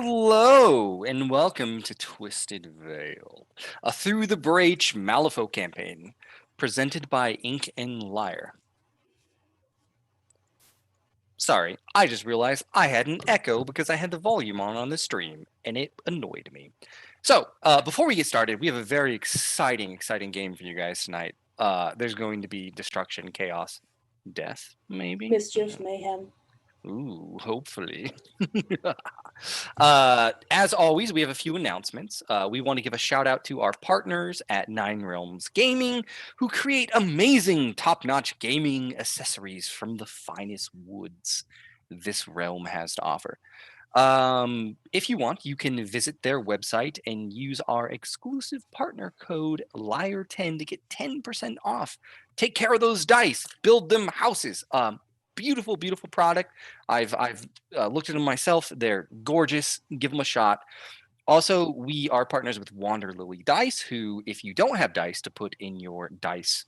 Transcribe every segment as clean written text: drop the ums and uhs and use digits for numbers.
Hello and welcome to Twisted Veil, a Through the Breach Malifaux campaign presented by Ink and Lyre. Sorry, I just realized I had an echo because I had the volume on the stream, and it annoyed me. So, before we get started, we have a very exciting game for you guys tonight. There's going to be destruction, chaos, death, maybe? Mischief, mayhem. Ooh, hopefully. As always, we have a few announcements. We want to give a shout out to our partners at Nine Realms Gaming, who create amazing top-notch gaming accessories from the finest woods this realm has to offer. If you want, you can visit their website and use our exclusive partner code LIAR10 to get 10% off. Take care of those dice, build them houses. Beautiful product. I've looked at them myself. They're gorgeous. Give them a shot. Also, we are partners with WANDERLILY Dice, who, if you don't have dice to put in your dice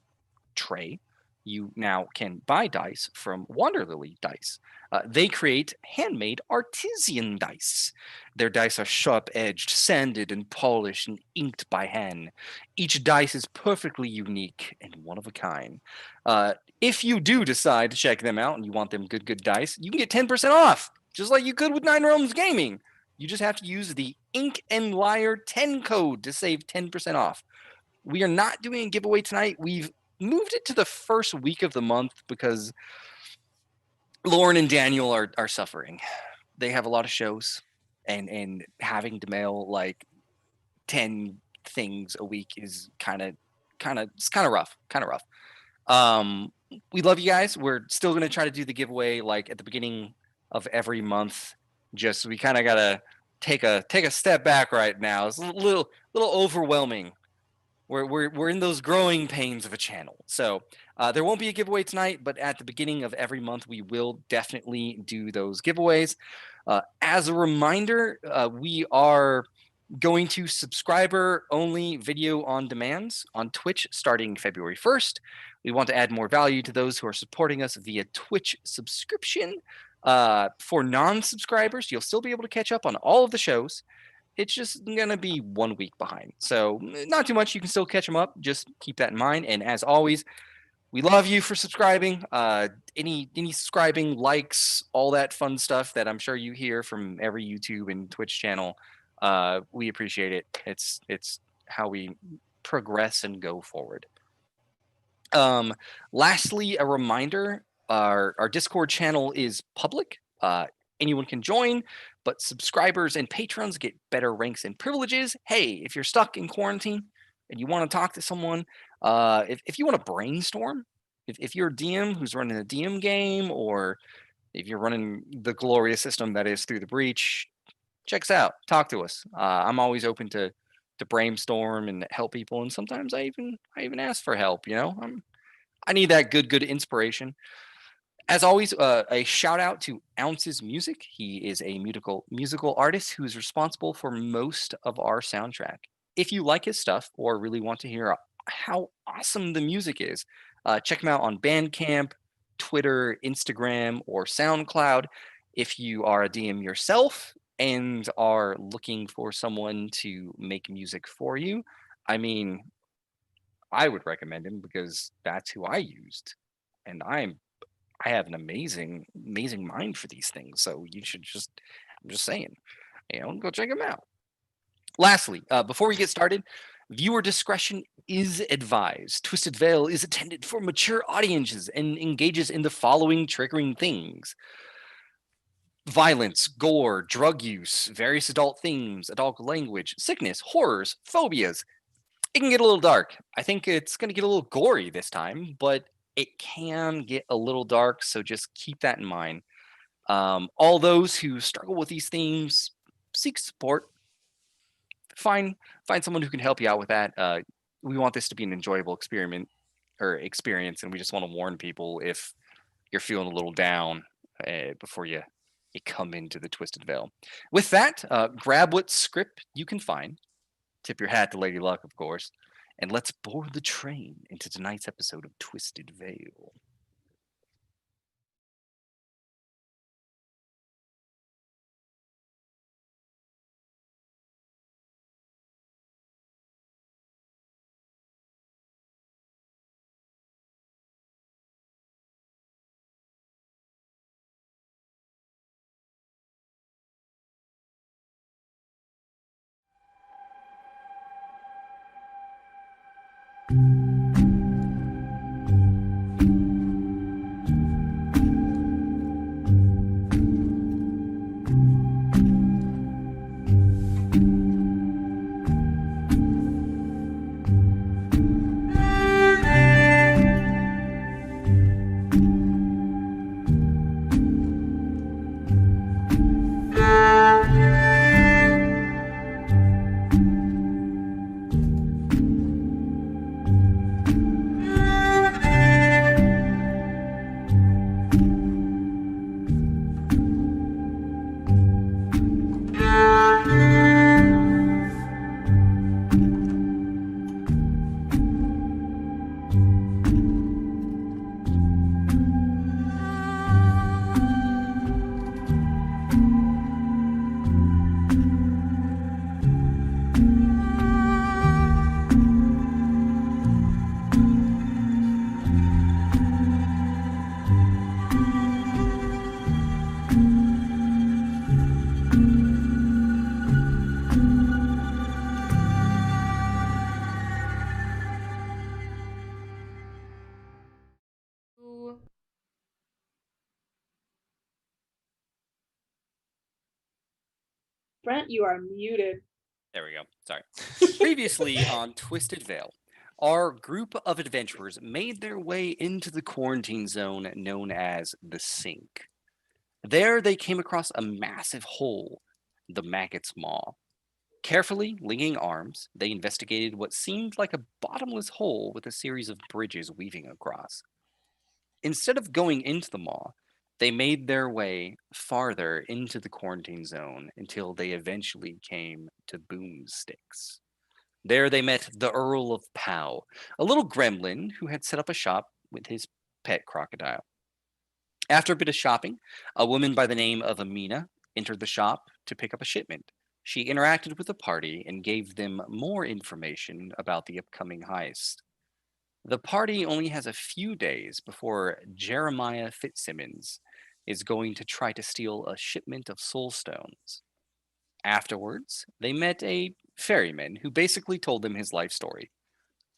tray, you now can buy dice from WANDERLILY Dice. They create handmade artisan dice. Their dice are sharp-edged, sanded, and polished, and inked by hand. Each dice is perfectly unique and one of a kind. If you do decide to check them out and you want them good dice, you can get 10% off, just like you could with Nine Realms Gaming. You just have to use the Ink and Lyre 10 code to save 10% off. We are not doing a giveaway tonight. We've moved it to the first week of the month because Lauren and Daniel are suffering. They have a lot of shows, and having to mail like 10 things a week is kind of rough. We love you guys. We're still going to try to do the giveaway like at the beginning of every month. Just we kind of got to take a step back right now. It's a little overwhelming. We're in those growing pains of a channel. So there won't be a giveaway tonight, but at the beginning of every month, we will definitely do those giveaways. As a reminder, we are going to subscriber-only video on demands on Twitch starting February 1st. We want to add more value to those who are supporting us via Twitch subscription. For non-subscribers, you'll still be able to catch up on all of the shows. It's just going to be 1 week behind. So not too much. You can still catch them up. Just keep that in mind. And as always, we love you for subscribing. Any subscribing, likes, all that fun stuff that I'm sure you hear from every YouTube and Twitch channel. We appreciate it. It's how we progress and go forward. Lastly, a reminder, our Discord channel is public. Anyone can join, but subscribers and patrons get better ranks and privileges. Hey, if you're stuck in quarantine and you want to talk to someone, if you want to brainstorm, if you're a DM who's running a DM game, or if you're running the glorious system that is Through the Breach, check us out. Talk to us. I'm always open to brainstorm and help people, and sometimes I even ask for help. You know, I need that good inspiration. As always, a shout out to Ounce's Music. He is a musical artist who is responsible for most of our soundtrack. If you like his stuff or really want to hear how awesome the music is, check him out on Bandcamp, Twitter, Instagram, or SoundCloud. If you are a DM yourself and are looking for someone to make music for you, I mean, I would recommend him because that's who I used, and I have an amazing mind for these things. So you should I'm just saying, go check him out. Lastly, before we get started, viewer discretion is advised. Twisted Veil is intended for mature audiences and engages in the following triggering things: violence, gore, drug use, various adult themes, adult language, sickness, horrors, phobias. It can get a little dark. I think it's going to get a little gory this time, but it can get a little dark, so just keep that in mind. All those who struggle with these themes, seek support. Find someone who can help you out with that. We want this to be an enjoyable experience, and we just want to warn people if you're feeling a little down before you come into the Twisted Veil. With that, grab what script you can find. Tip your hat to Lady Luck, of course, and let's board the train into tonight's episode of Twisted Veil. Brent, you are muted. There we go. Sorry. Previously on Twisted Veil, our group of adventurers made their way into the quarantine zone known as the Sink. There, they came across a massive hole, the Maggot's Maw. Carefully linking arms, they investigated what seemed like a bottomless hole with a series of bridges weaving across. Instead of going into the maw, they made their way farther into the quarantine zone until they eventually came to Boomsticks. There they met the Earl of Pow, a little gremlin who had set up a shop with his pet crocodile. After a bit of shopping, a woman by the name of Amina entered the shop to pick up a shipment. She interacted with the party and gave them more information about the upcoming heist. The party only has a few days before Jeremiah Fitzsimmons is going to try to steal a shipment of soul stones. Afterwards, they met a ferryman who basically told them his life story.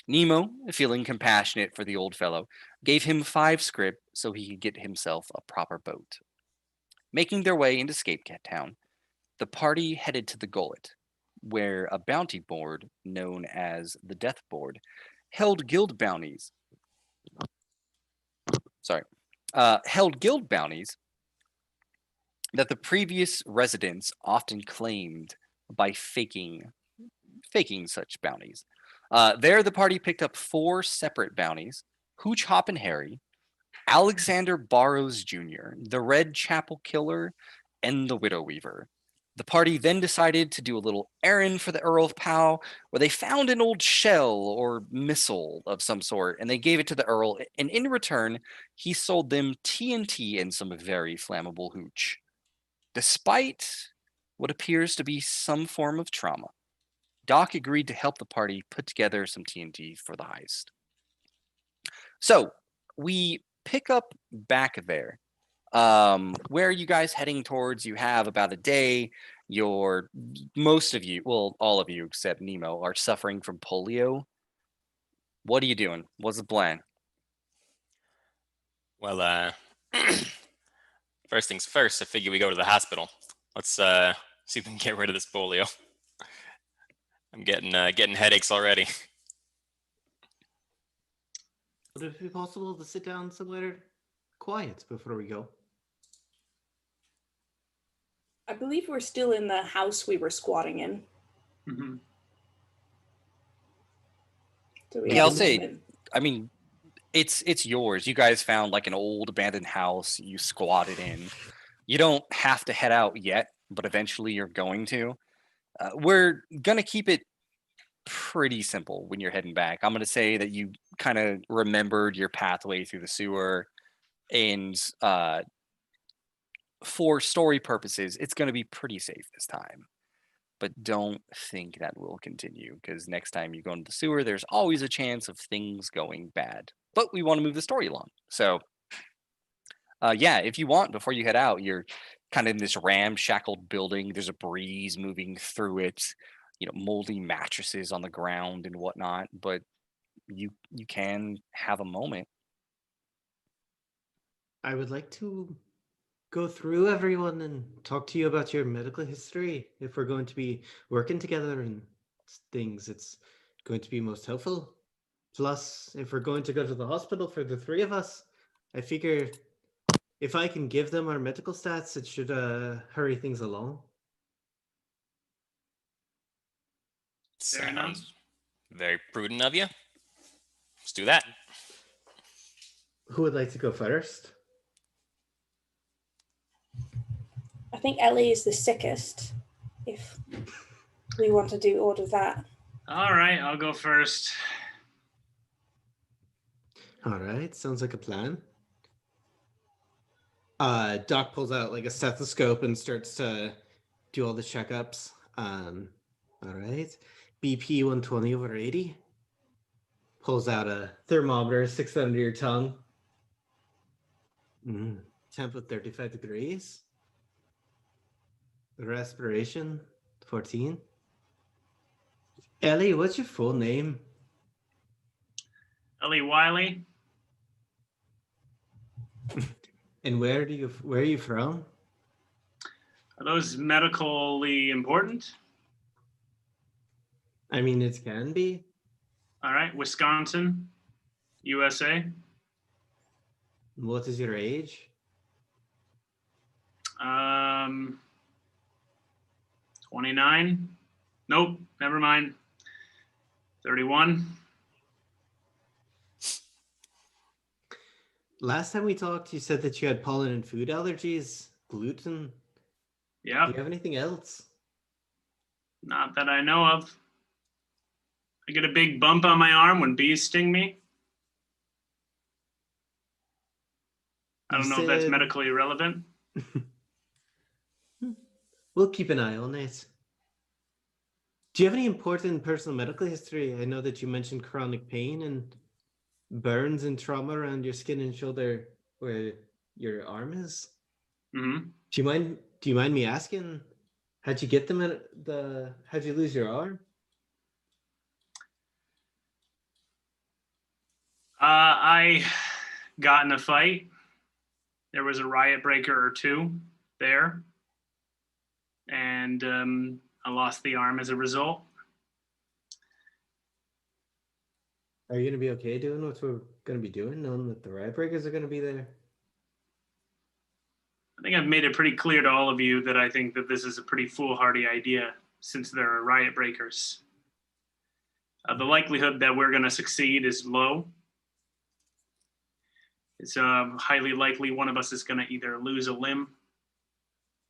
Nemo, feeling compassionate for the old fellow, gave him 5 scrip so he could get himself a proper boat. Making their way into Scapecat Town, the party headed to the Gullet, where a bounty board known as the Death Board held guild bounties. Held guild bounties that the previous residents often claimed by faking such bounties. There, the party picked up 4 separate bounties: Hooch Hop and Harry, Alexander Barrows Jr., the Red Chapel Killer, and the Widow Weaver. The party then decided to do a little errand for the Earl of Pow, where they found an old shell or missile of some sort, and they gave it to the Earl, and in return, he sold them TNT and some very flammable hooch. Despite what appears to be some form of trauma, Doc agreed to help the party put together some TNT for the heist. So we pick up back there. Where are you guys heading towards? You have about a day. Most of you, well, all of you except Nemo, are suffering from polio. What are you doing? What's the plan? Well, first things first, I figure we go to the hospital. Let's see if we can get rid of this polio. I'm getting headaches already. Would it be possible to sit down somewhere quiet before we go? I believe we're still in the house we were squatting in. Mm-hmm. Yeah, I'll say, I mean, it's yours. You guys found like an old abandoned house you squatted in. You don't have to head out yet, but eventually you're going to. We're gonna keep it pretty simple when you're heading back. I'm gonna say that you kind of remembered your pathway through the sewer, and for story purposes, it's gonna be pretty safe this time. But don't think that will continue, because next time you go into the sewer, there's always a chance of things going bad. But we want to move the story along. So, yeah, if you want, before you head out, you're kind of in this ramshackled building. There's a breeze moving through it, moldy mattresses on the ground and whatnot. But you can have a moment. I would like to go through everyone and talk to you about your medical history. If we're going to be working together and things, it's going to be most helpful. Plus, if we're going to go to the hospital for the three of us, I figure if I can give them our medical stats, it should hurry things along. Fair enough. Sounds very prudent of you. Let's do that. Who would like to go first? I think Ellie is the sickest. If we want to do order that. All right, I'll go first. All right, sounds like a plan. Doc pulls out like a stethoscope and starts to do all the checkups. All right, BP 120/80. Pulls out a thermometer, sticks it under your tongue. Temp of 35 degrees. Respiration 14. Ellie, what's your full name? Ellie Wylie. And where are you from? Are those medically important? I mean, it can be. All right, Wisconsin, USA. What is your age? 29. Nope, never mind. 31. Last time we talked, you said that you had pollen and food allergies, gluten. Do Yep, you have anything else? not that I know of. I get a big bump on my arm when bees sting me. I You don't know if that's said- medically relevant. We'll keep an eye on it. Do you have any important personal medical history? I know that you mentioned chronic pain and burns and trauma around your skin and shoulder where your arm is. Hmm. Do you mind me asking? How'd you get them how'd you lose your arm? I got in a fight. There was a riot breaker or two there. And I lost the arm as a result. Are you gonna be okay doing what we're gonna be doing, knowing that the riot breakers are gonna be there? I think I've made it pretty clear to all of you that I think that this is a pretty foolhardy idea since there are riot breakers. The likelihood that we're going to succeed is low. It's highly likely one of us is going to either lose a limb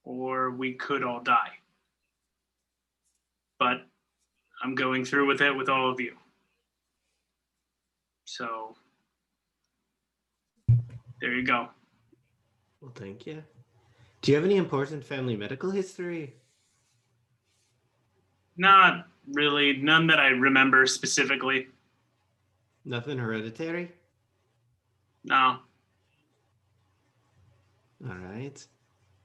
or we could all die. But I'm going through with it with all of you. So there you go. Well, thank you. Do you have any important family medical history? Not really, none that I remember specifically. Nothing hereditary? No. All right.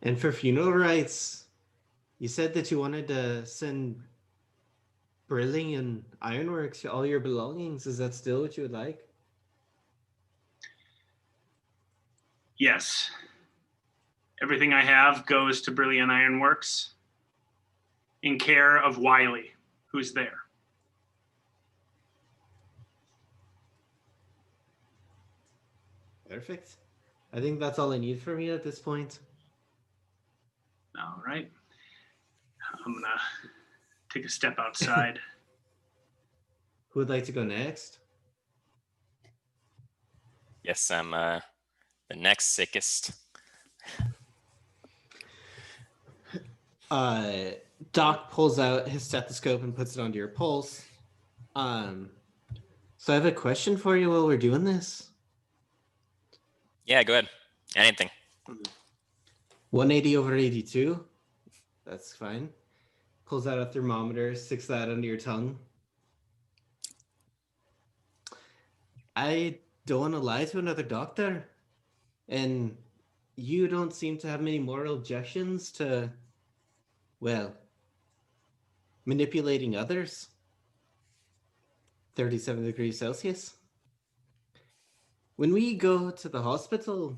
And for funeral rites, you said that you wanted to send Brilling and Ironworks all your belongings. Is that still what you would like? Yes. Everything I have goes to Brilliant Ironworks in care of Wylie, who's there. Perfect. I think that's all I need from you at this point. All right. I'm going to take a step outside. Who would like to go next? Yes, I'm the next sickest. Doc pulls out his stethoscope and puts it onto your pulse. So I have a question for you while we're doing this. Yeah, go ahead. Anything. 180/82. That's fine. Pulls out a thermometer, sticks that under your tongue. I don't want to lie to another doctor. And you don't seem to have many moral objections to, well, manipulating others. 37 degrees Celsius. When we go to the hospital,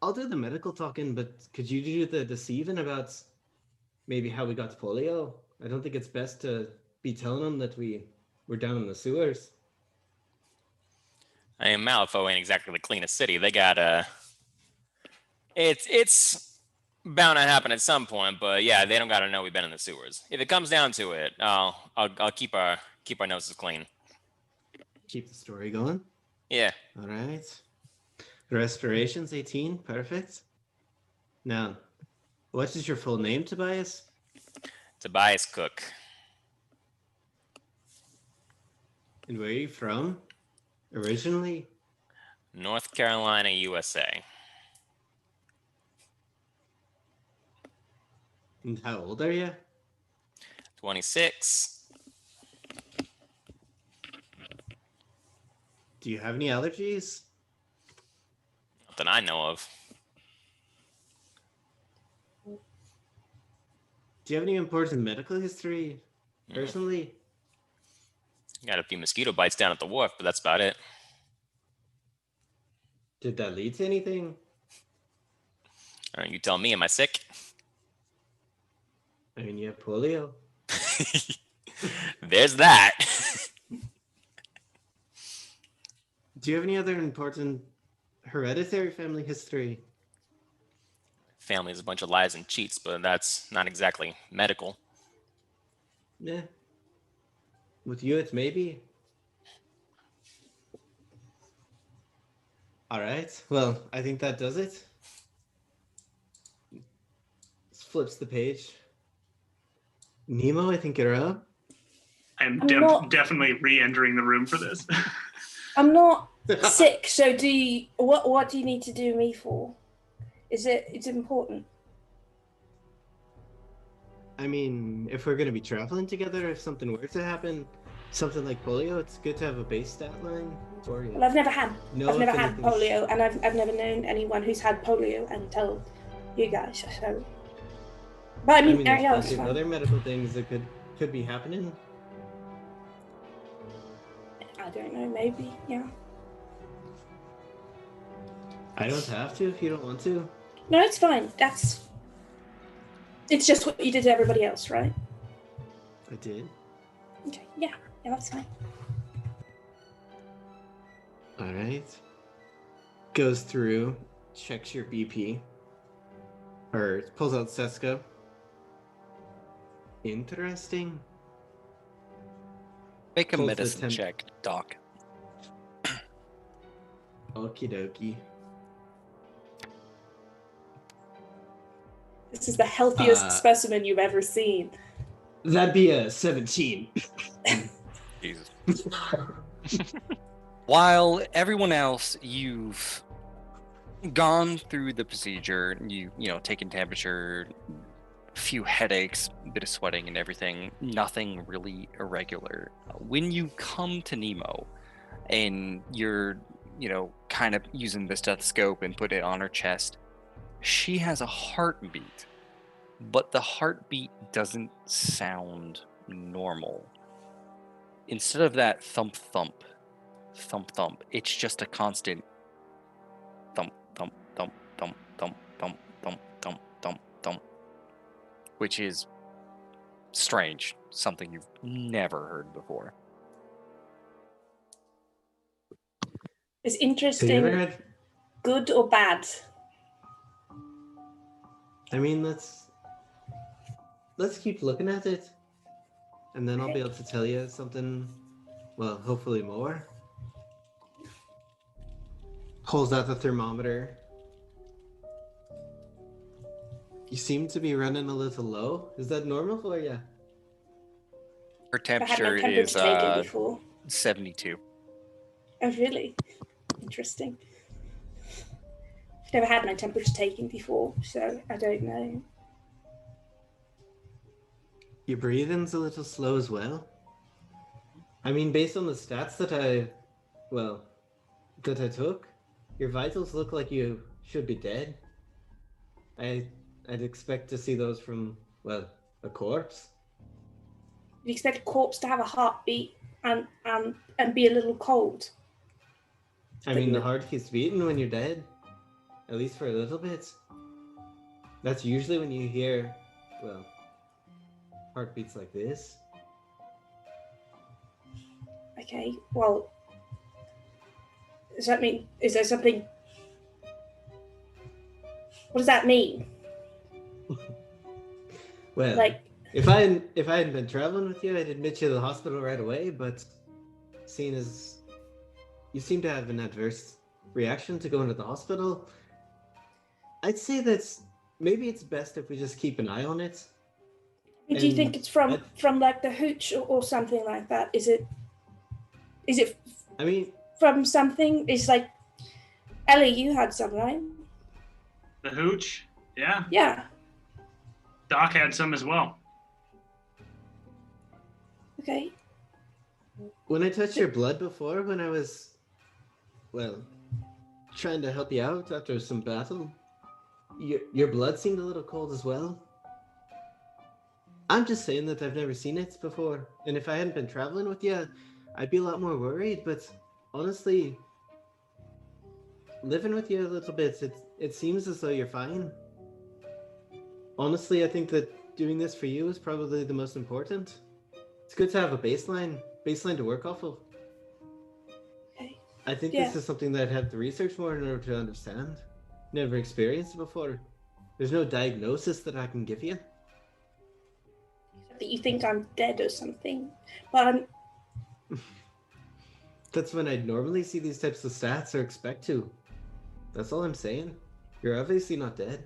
I'll do the medical talking, but could you do the deceiving about maybe how we got polio? I don't think it's best to be telling them that we're down in the sewers. I mean, Malifaux ain't exactly the cleanest city. They got it's bound to happen at some point, but yeah, they don't gotta know we've been in the sewers. If it comes down to it, I'll keep our noses clean. Keep the story going. Yeah. All right. Respirations 18, perfect. Now, what is your full name, Tobias? Tobias Cook. And where are you from? Originally? North Carolina, USA. And how old are you? 26. Do you have any allergies? Not that I know of. Do you have any important medical history? Personally? Got a few mosquito bites down at the wharf, but that's about it. Did that lead to anything? All right, you tell me, am I sick? I mean, you have polio. There's that. Do you have any other important hereditary family history? Family's a bunch of lies and cheats, but that's not exactly medical. Yeah. With you, it's maybe. All right. Well, I think that does it. This flips the page. Nemo, I think you're up. I'm I'm not- definitely re-entering the room for this. I'm not sick, so do you, what do you need to do me for? It's important? I mean, if we're going to be traveling together, if something were to happen, something like polio, it's good to have a base stat line for you. Well, I've never had anything's- polio, and I've never known anyone who's had polio until you guys. So, but I mean, there's yeah, it's plenty of fine. other medical things that could be happening. I don't know. Maybe, yeah. I don't have to if you don't want to. No, it's fine. It's just what you did to everybody else, right? I did. Okay, yeah, that's fine. All right. Goes through, checks your BP, or pulls out Seska. Interesting. Make a Pulls the medicine temp- check, Doc. Okie dokie. This is the healthiest Uh, specimen you've ever seen. That'd be a 17. Jesus. While everyone else, you've gone through the procedure, you know, taken temperature, a few headaches, a bit of sweating and everything, nothing really irregular. When you come to Nemo and you're, you know, kind of using the stethoscope and put it on her chest, she has a heartbeat, but the heartbeat doesn't sound normal. Instead of that thump thump, thump thump, it's just a constant thump thump thump thump thump thump thump thump thump thump, which is strange, something you've never heard before. Is Have you ever interesting had? good or bad? I mean, let's keep looking at it, and then I'll be able to tell you something. Well, hopefully more. Pulls out the thermometer. You seem to be running a little low. Is that normal for you? Her I've had my temperature temperature is taken before. 72. Oh, really? Interesting. I've never had my temperature taken before, so I don't know. Your breathing's a little slow as well. I mean, based on the stats that I took, your vitals look like you should be dead. I'd expect to see those from, well, a corpse. You'd expect a corpse to have a heartbeat. and be a little cold. I mean, the heart keeps beating when you're dead, at least for a little bit. That's usually when you hear, well, heartbeats like this. Okay, well, does that mean, is there something, what does that mean? Well, Like, if I hadn't been traveling with you, I'd admit you to the hospital right away, but seeing as you seem to have an adverse reaction to going to the hospital, I'd say that maybe it's best if we just keep an eye on it. do you think And it's from like the Huebsch or something like that? Is it I mean, from something? It's like, Ellie, you had some, right? The hooch? Yeah. Yeah. Doc had some as well. Okay. when I touched your blood before, when I was, well, trying to help you out after some battle, your blood seemed a little cold as well. I'm just saying that I've never seen it before, and if I hadn't been traveling with you, I'd be a lot more worried, but honestly, living with you a little bit, it seems as though you're fine. Honestly, I think that doing this for you is probably the most important. It's good to have a baseline to work off of. Okay. I think Yeah. this is something that I'd have to research more in order to understand. Never experienced it before. There's no diagnosis that I can give you. That you think I'm dead or something, but I'm. That's when I'd normally see these types of stats or expect to. That's all I'm saying. You're obviously not dead.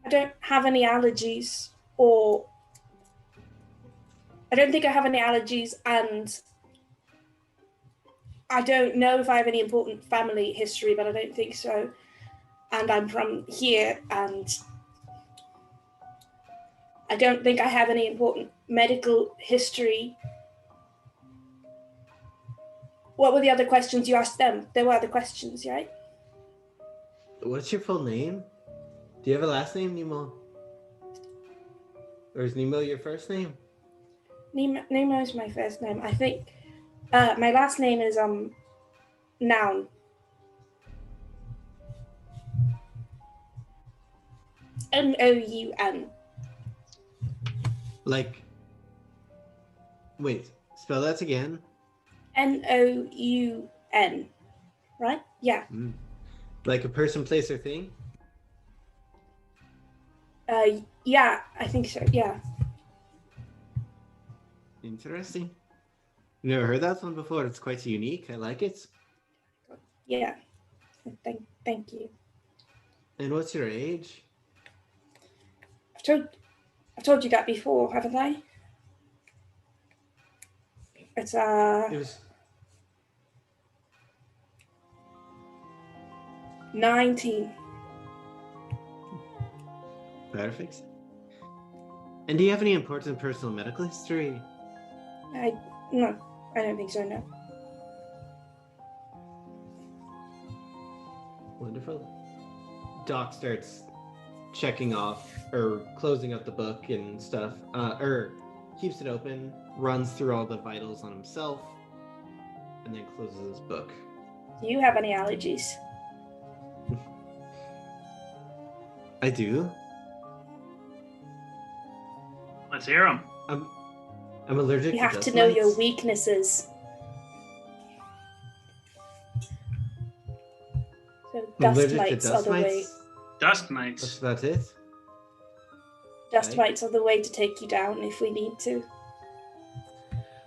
I don't have any allergies, or I don't think I have any allergies, and I don't know if I have any important family history, but I don't think so. And I'm from here, and I don't think I have any important medical history. What were the other questions you asked them? There were other questions, right? What's your full name? Do you have a last name, Nemo? Or is Nemo your first name? Nemo is my first name. I think my last name is noun. Moun. Like, wait, spell that again. Noun. Right? Yeah. Like a person, place, or thing? Yeah, I think so. Yeah. Interesting. Never heard that one before. It's quite unique. I like it. Yeah. Thank you. And what's your age? I've told you that before, haven't I? It's It was 19. perfect. And do you have any important personal medical history? No, I don't think so, no. Wonderful. Doc starts checking off or closing up the book and stuff. Or keeps it open, runs through all the vitals on himself, and then closes his book. Do you have any allergies? I do. Let's hear them. I'm allergic. You to have dust to know your mites. weaknesses. So I'm dust allergic to mites are dust the way. mites. Dust That's mites. about it. Dust Right. mites are the way to take you down if we need to.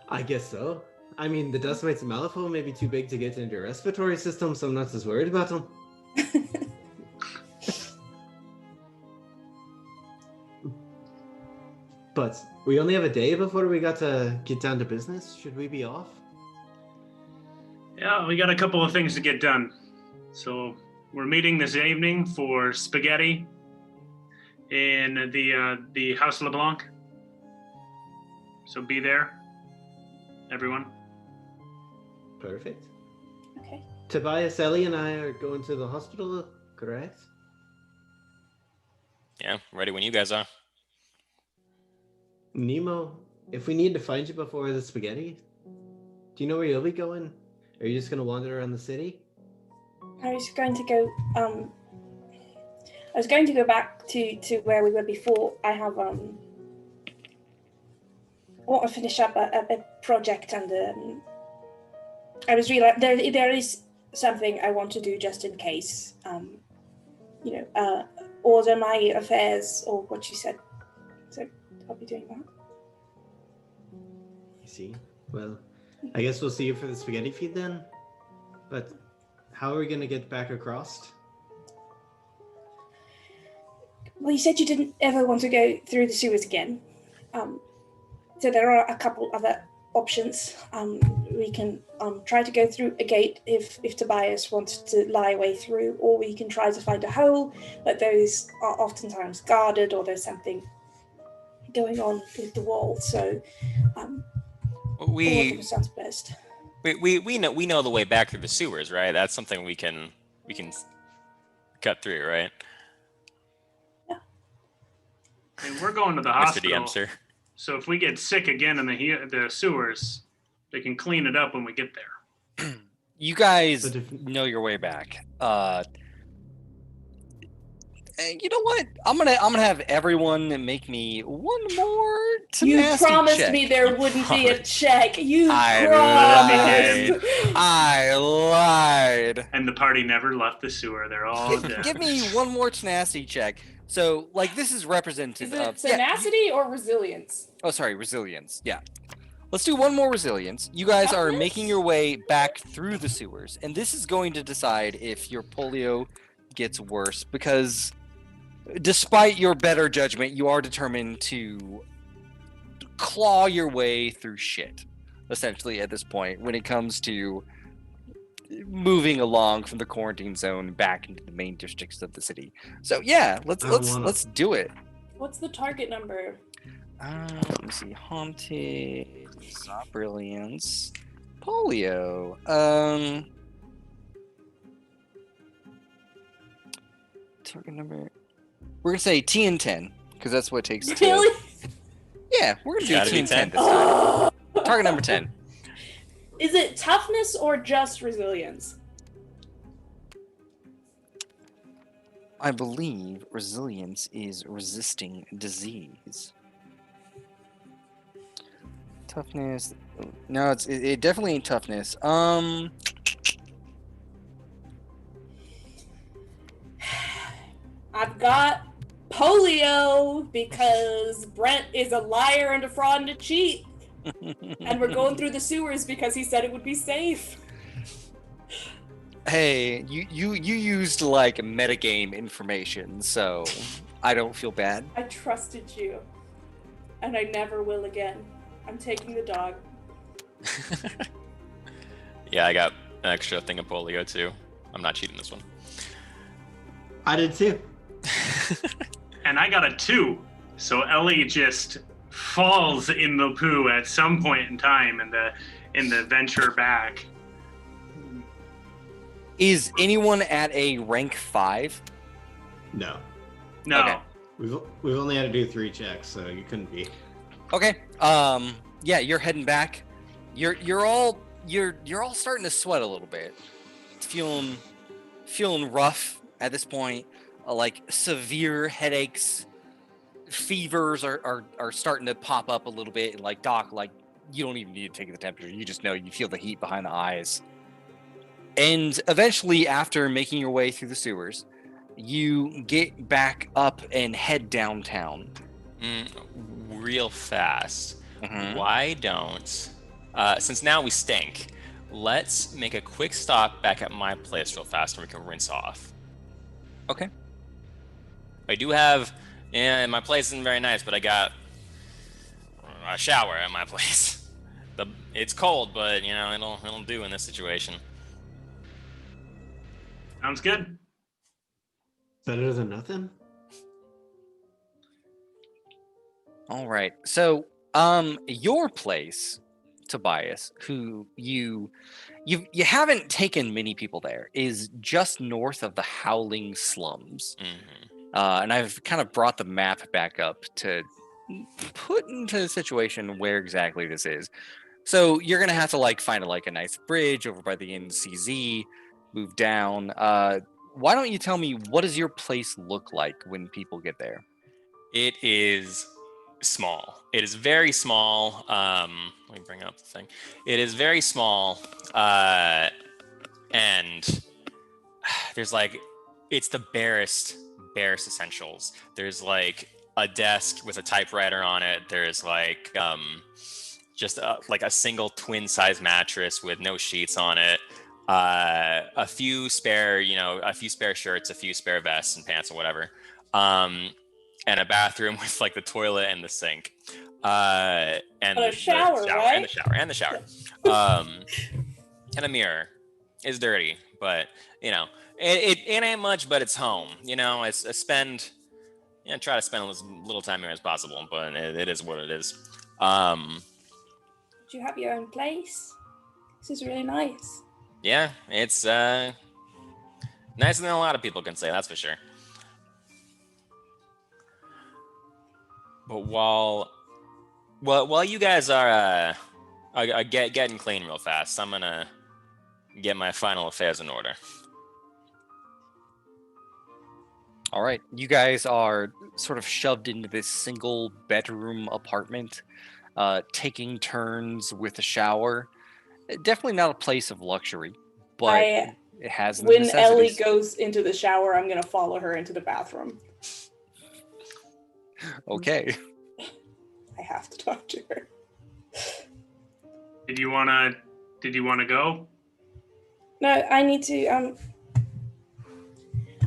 I guess so. I mean, the dust mites in Malifaux may be too big to get into your respiratory system, so I'm not as worried about them. But we only have a day before we got to get down to business. Should we be off? Yeah, we got a couple of things to get done. So we're meeting this evening for spaghetti in the House LeBlanc. So be there, everyone. Perfect. Okay. Tobias, Ellie, and I are going to the hospital, correct? Yeah, ready when you guys are. Nemo, if we need to find you before the spaghetti, Do you know where you'll be going? Are you just gonna wander around the city? I was going to go. I was going to go back to where we were before. I have I want to finish up a project, and I was realizing there is something I want to do just in case. Order my affairs or what you said. So I'll be doing that. I see. Well, I guess we'll see you for the spaghetti feed then. But how are we gonna get back across? Well, you said you didn't ever want to go through the sewers again. So there are a couple other options. We can try to go through a gate if Tobias wants to lie away through, or we can try to find a hole, but those are oftentimes guarded or there's something going on with the wall. So all of them sounds best. We know the way back through the sewers, right? That's something we can cut through, right? And we're going to the Mr. hospital. DM, sir. So if we get sick again in the sewers, they can clean it up when we get there. You guys know your way back. And you know what? I'm gonna have everyone make me one more tenacity You promised check. me there wouldn't be a check. I promised. I lied. And the party never left the sewer. They're all dead. Give me one more tenacity check. So, like, this is representative Is it of tenacity or resilience? Oh, sorry, resilience. Yeah. Let's do one more resilience. You guys are making your way back through the sewers, and this is going to decide if your polio gets worse, because despite your better judgment, you are determined to claw your way through shit, essentially, at this point, when it comes to moving along from the quarantine zone back into the main districts of the city. So yeah, let's do it. What's the target number? Let me see. Haunted, not brilliance, polio. Target number. We're gonna say T and 10 because that's what it takes. Really? Yeah, we're gonna do Gotta T be and 10 10. this time. Target number 10. Is it toughness or just resilience? I believe resilience is resisting disease. Toughness. No, it definitely ain't toughness. I've got polio because Brent is a liar and a fraud and a cheat. And we're going through the sewers because he said it would be safe. Hey, you used like metagame information, so I don't feel bad. I trusted you. And I never will again. I'm taking the dog. Yeah, I got an extra thing of polio too. I'm not cheating this one. I did too. And I got a 2. So Ellie just falls in the poo at some point in time in the venture back. Is anyone at a rank 5? No. No. Okay. We've only had to do 3 checks, so you couldn't be. Okay. Yeah, you're heading back. You're all starting to sweat a little bit. It's feeling rough at this point. Like severe headaches, fevers are starting to pop up a little bit. And like, doc, like you don't even need to take the temperature. You just know you feel the heat behind the eyes. And eventually, after making your way through the sewers, you get back up and head downtown. Real fast. Mhm. Why don't, since now we stink, let's make a quick stop back at my place real fast and we can rinse off. Okay. I do have, my place isn't very nice, but I got a shower at my place. It's cold, but you know it'll do in this situation. Sounds good. Better than nothing? All right. So, your place, Tobias, who you haven't taken many people there, is just north of the Howling Slums. Mm-hmm. And I've kind of brought the map back up to put into a situation where exactly this is. So you're gonna have to like find a nice bridge over by the NCZ, move down. Why don't you tell me, what does your place look like when people get there? It is small. It is very small. Let me bring up the thing. It is very small, and there's like, it's the barest essentials. There's like a desk with a typewriter on it. There's like just like a single twin size mattress with no sheets on it. A few spare shirts, a few spare vests and pants or whatever. And a bathroom with like the toilet and the sink. And a shower, right? And the shower. And a mirror. It's dirty, but it ain't much, but it's home. I spend, try to spend as little time here as possible, but it is what it is. Do you have your own place? This is really nice. Yeah, it's nicer than a lot of people can say, that's for sure. But while you guys are getting clean real fast, I'm gonna get my final affairs in order. All right, you guys are sort of shoved into this single bedroom apartment, taking turns with a shower. Definitely not a place of luxury, but it has the When Ellie necessities. goes into the shower, I'm gonna follow her into the bathroom. Okay. I have to talk to her. Did you wanna go? No, I need to.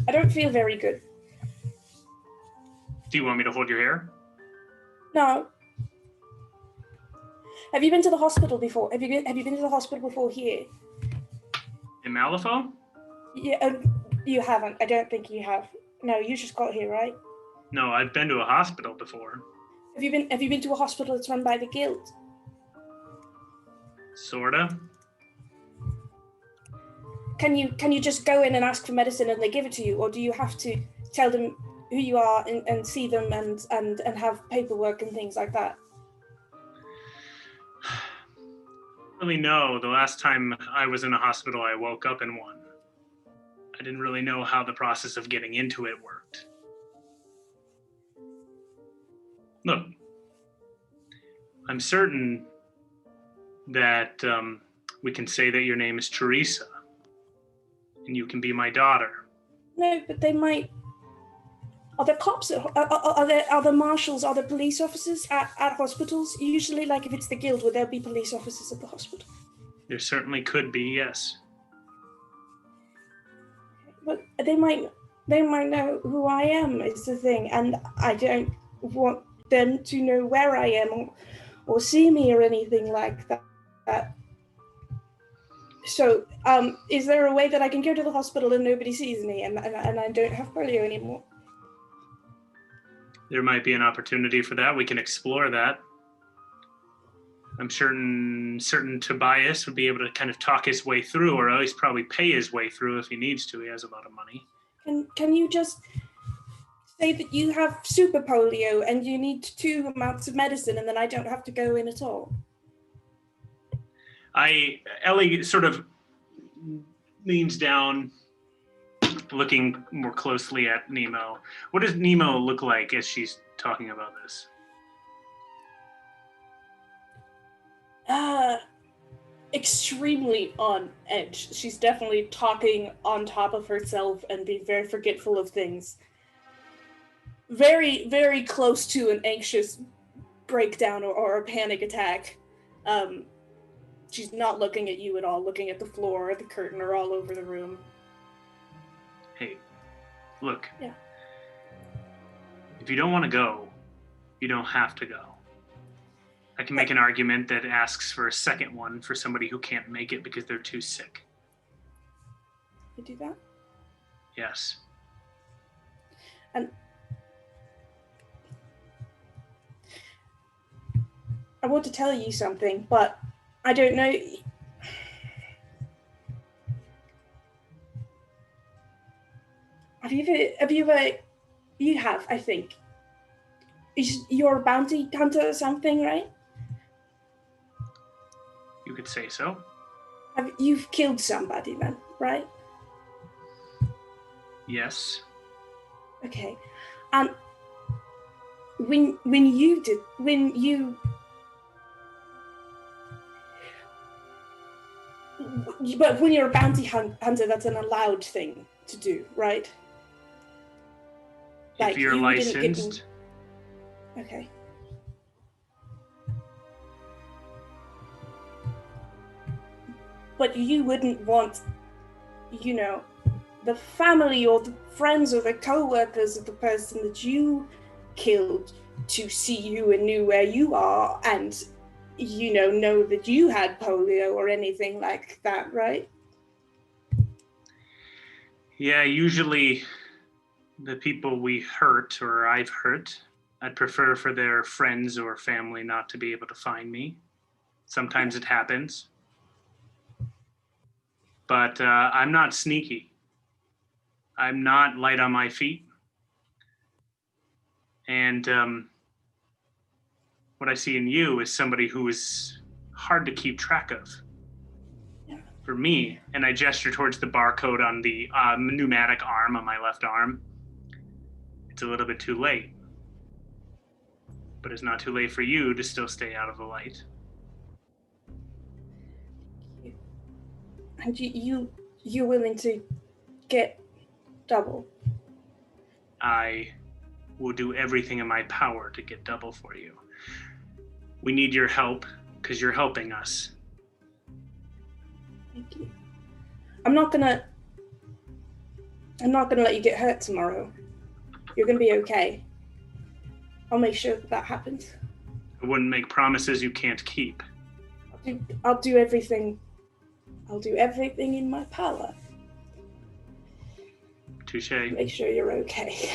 I don't feel very good. Do you want me to hold your hair? No. Have you been to the hospital before? Have you been to the hospital before here? In Malifaux? Yeah, you haven't. I don't think you have. No, you just got here, right? No, I've been to a hospital before. Have you been to a hospital that's run by the guild? Sorta. Can you just go in and ask for medicine and they give it to you, or do you have to tell them who you are and see them and have paperwork and things like that? Really know. The last time I was in a hospital, I woke up in one. I didn't really know how the process of getting into it worked. Look, I'm certain that we can say that your name is Teresa, and you can be my daughter. No, but they might. Are there cops? Are there marshals? Are there police officers at hospitals? Usually, like if it's the guild, would there be police officers at the hospital? There certainly could be, yes. But they might know who I am is the thing, and I don't want them to know where I am or see me or anything like that. So, is there a way that I can go to the hospital and nobody sees me and I don't have polio anymore? There might be an opportunity for that. We can explore that. I'm certain Tobias would be able to kind of talk his way through, or at least probably pay his way through if he needs to. He has a lot of money. Can you just say that you have super polio and you need 2 amounts of medicine and then I don't have to go in at all? Ellie sort of leans down, looking more closely at Nemo. What does Nemo look like as she's talking about this? Extremely on edge. She's definitely talking on top of herself and being very forgetful of things. Very, very close to an anxious breakdown or a panic attack. She's not looking at you at all, looking at the floor, the curtain, or all over the room. Hey, look. Yeah. If you don't want to go, you don't have to go. I can make an argument that asks for a second one for somebody who can't make it because they're too sick. You do that? Yes. And I want to tell you something, but I don't know. You have, I think. You're a bounty hunter or something, right? could say so. You've killed somebody then, right? Yes. Okay. And when you but when you're a bounty hunter, that's an allowed thing to do, right? If you're you didn't get licensed. Okay. But you wouldn't want, the family or the friends or the co-workers of the person that you killed to see you and knew where you are and, know that you had polio or anything like that, right? Yeah, usually the people we hurt or I've hurt, I'd prefer for their friends or family not to be able to find me. Sometimes it happens. But I'm not sneaky. I'm not light on my feet. And what I see in you is somebody who is hard to keep track of. Yeah. For me, and I gesture towards the barcode on the pneumatic arm on my left arm. It's a little bit too late. But it's not too late for you to still stay out of the light. And you're willing to get double? I will do everything in my power to get double for you. We need your help because you're helping us. Thank you. I'm not gonna let you get hurt tomorrow. You're gonna be okay. I'll make sure that happens. I wouldn't make promises you can't keep. I'll do everything. I'll do everything in my power. Touche. Make sure you're okay.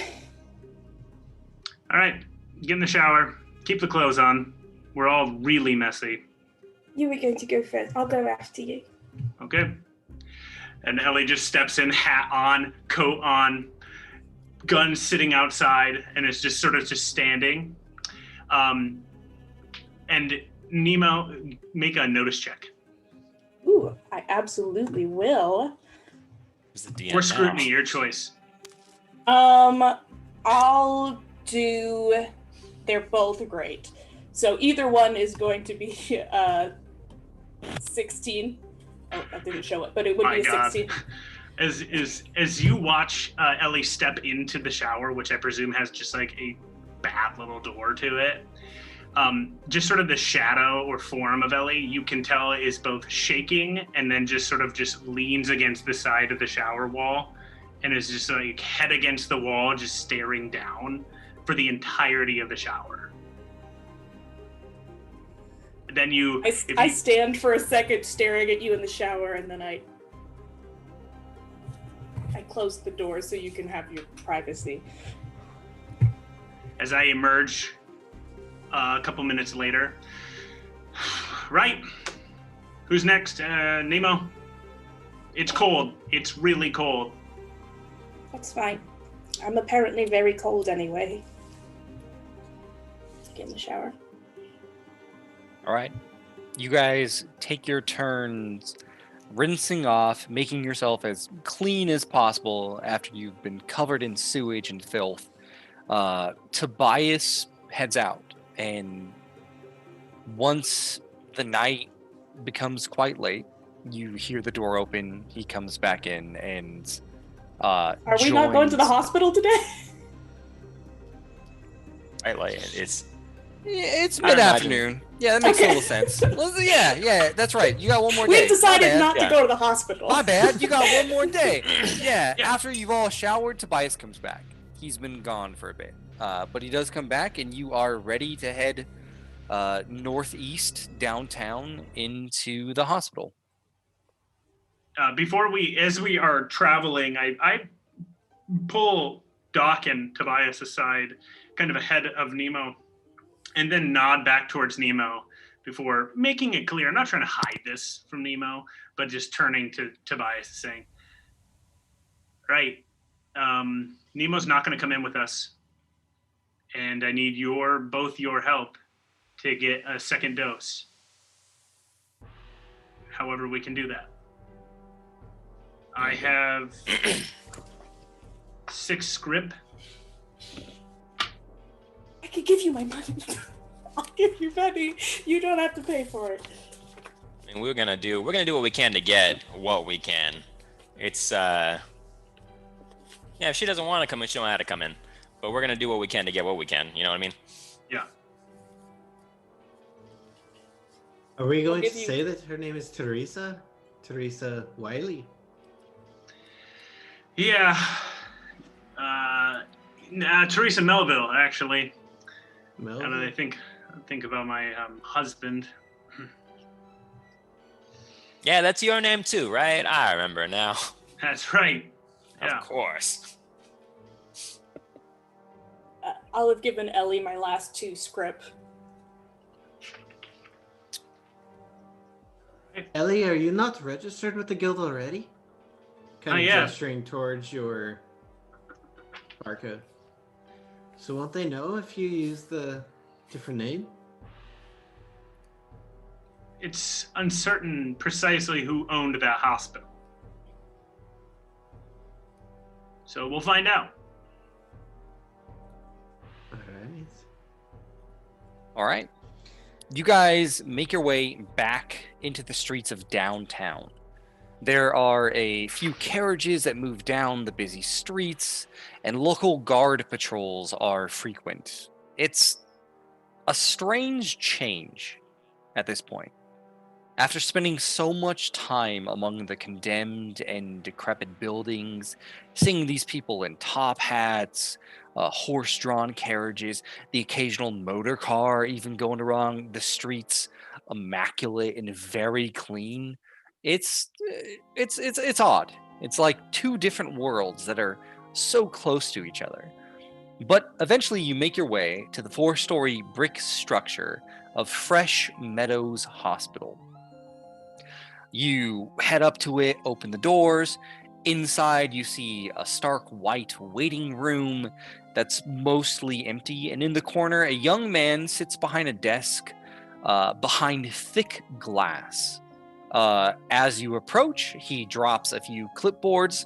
All right, get in the shower. Keep the clothes on. We're all really messy. You were going to go first. I'll go after you. Okay. And Ellie just steps in, hat on, coat on, gun sitting outside, and is just sort of just standing. And Nemo, make a notice check. Ooh, I absolutely will. Who's the DM Or scrutiny, now? your choice. I'll do. They're both great. So either one is going to be 16. Oh, that didn't show it, but it would My be a God. 16. As you watch Ellie step into the shower, which I presume has just like a bad little door to it, just sort of the shadow or form of Ellie, you can tell is both shaking and then just sort of just leans against the side of the shower wall and is just like head against the wall, just staring down for the entirety of the shower. Then I stand for a second staring at you in the shower, and then I close the door so you can have your privacy. As I emerge a couple minutes later, right? Who's next? Nemo? It's cold. It's really cold. That's fine. I'm apparently very cold anyway. Get in the shower. All right. You guys take your turns rinsing off, making yourself as clean as possible after you've been covered in sewage and filth. Tobias heads out, and once the night becomes quite late, you hear the door open, he comes back in, and Are we not going to the hospital today? Right, like It's I don't mid-afternoon. Yeah, that makes a little sense. Yeah, that's right. You got one more day. We've decided not Yeah. to go to the hospital. My bad. You got one more day. Yeah, after you've all showered, Tobias comes back. He's been gone for a bit. But he does come back, and you are ready to head northeast downtown into the hospital. As we are traveling, I pull Doc and Tobias aside, kind of ahead of Nemo, and then nod back towards Nemo before making it clear. I'm not trying to hide this from Nemo, but just turning to Tobias and saying, right, Nemo's not going to come in with us, and I need both your help to get a second dose. however we can do that. I have 6 scrip. I could give you my money. I'll give you money. You don't have to pay for it. I mean, we're gonna do what we can to get what we can. It's yeah, if she doesn't want to come in, she don't have to come in. But we're gonna do what we can to get what we can. You know what I mean? Yeah. Are we going to give you- say that her name is Teresa? Teresa Wylie? Yeah. Teresa Melville, actually. Melville? And I think about my husband. Yeah, that's your name too, right? I remember now. That's right. Yeah. Of course. I'll have given Ellie my last 2 scrip. Ellie, are you not registered with the guild already? Kind of yeah. gesturing towards your parka. So won't they know if you use the different name? It's uncertain precisely who owned that hospital. So we'll find out. Alright. All right. You guys make your way back into the streets of downtown. There are a few carriages that move down the busy streets, and local guard patrols are frequent. It's a strange change at this point. After spending so much time among the condemned and decrepit buildings, seeing these people in top hats, horse-drawn carriages, the occasional motor car even going around the streets, immaculate and very clean, it's odd. It's like 2 different worlds that are so close to each other. But eventually you make your way to the 4-story brick structure of Fresh Meadows Hospital. You head up to it, open the doors. Inside, you see a stark white waiting room that's mostly empty. And in the corner, a young man sits behind a desk behind thick glass. As you approach, he drops a few clipboards.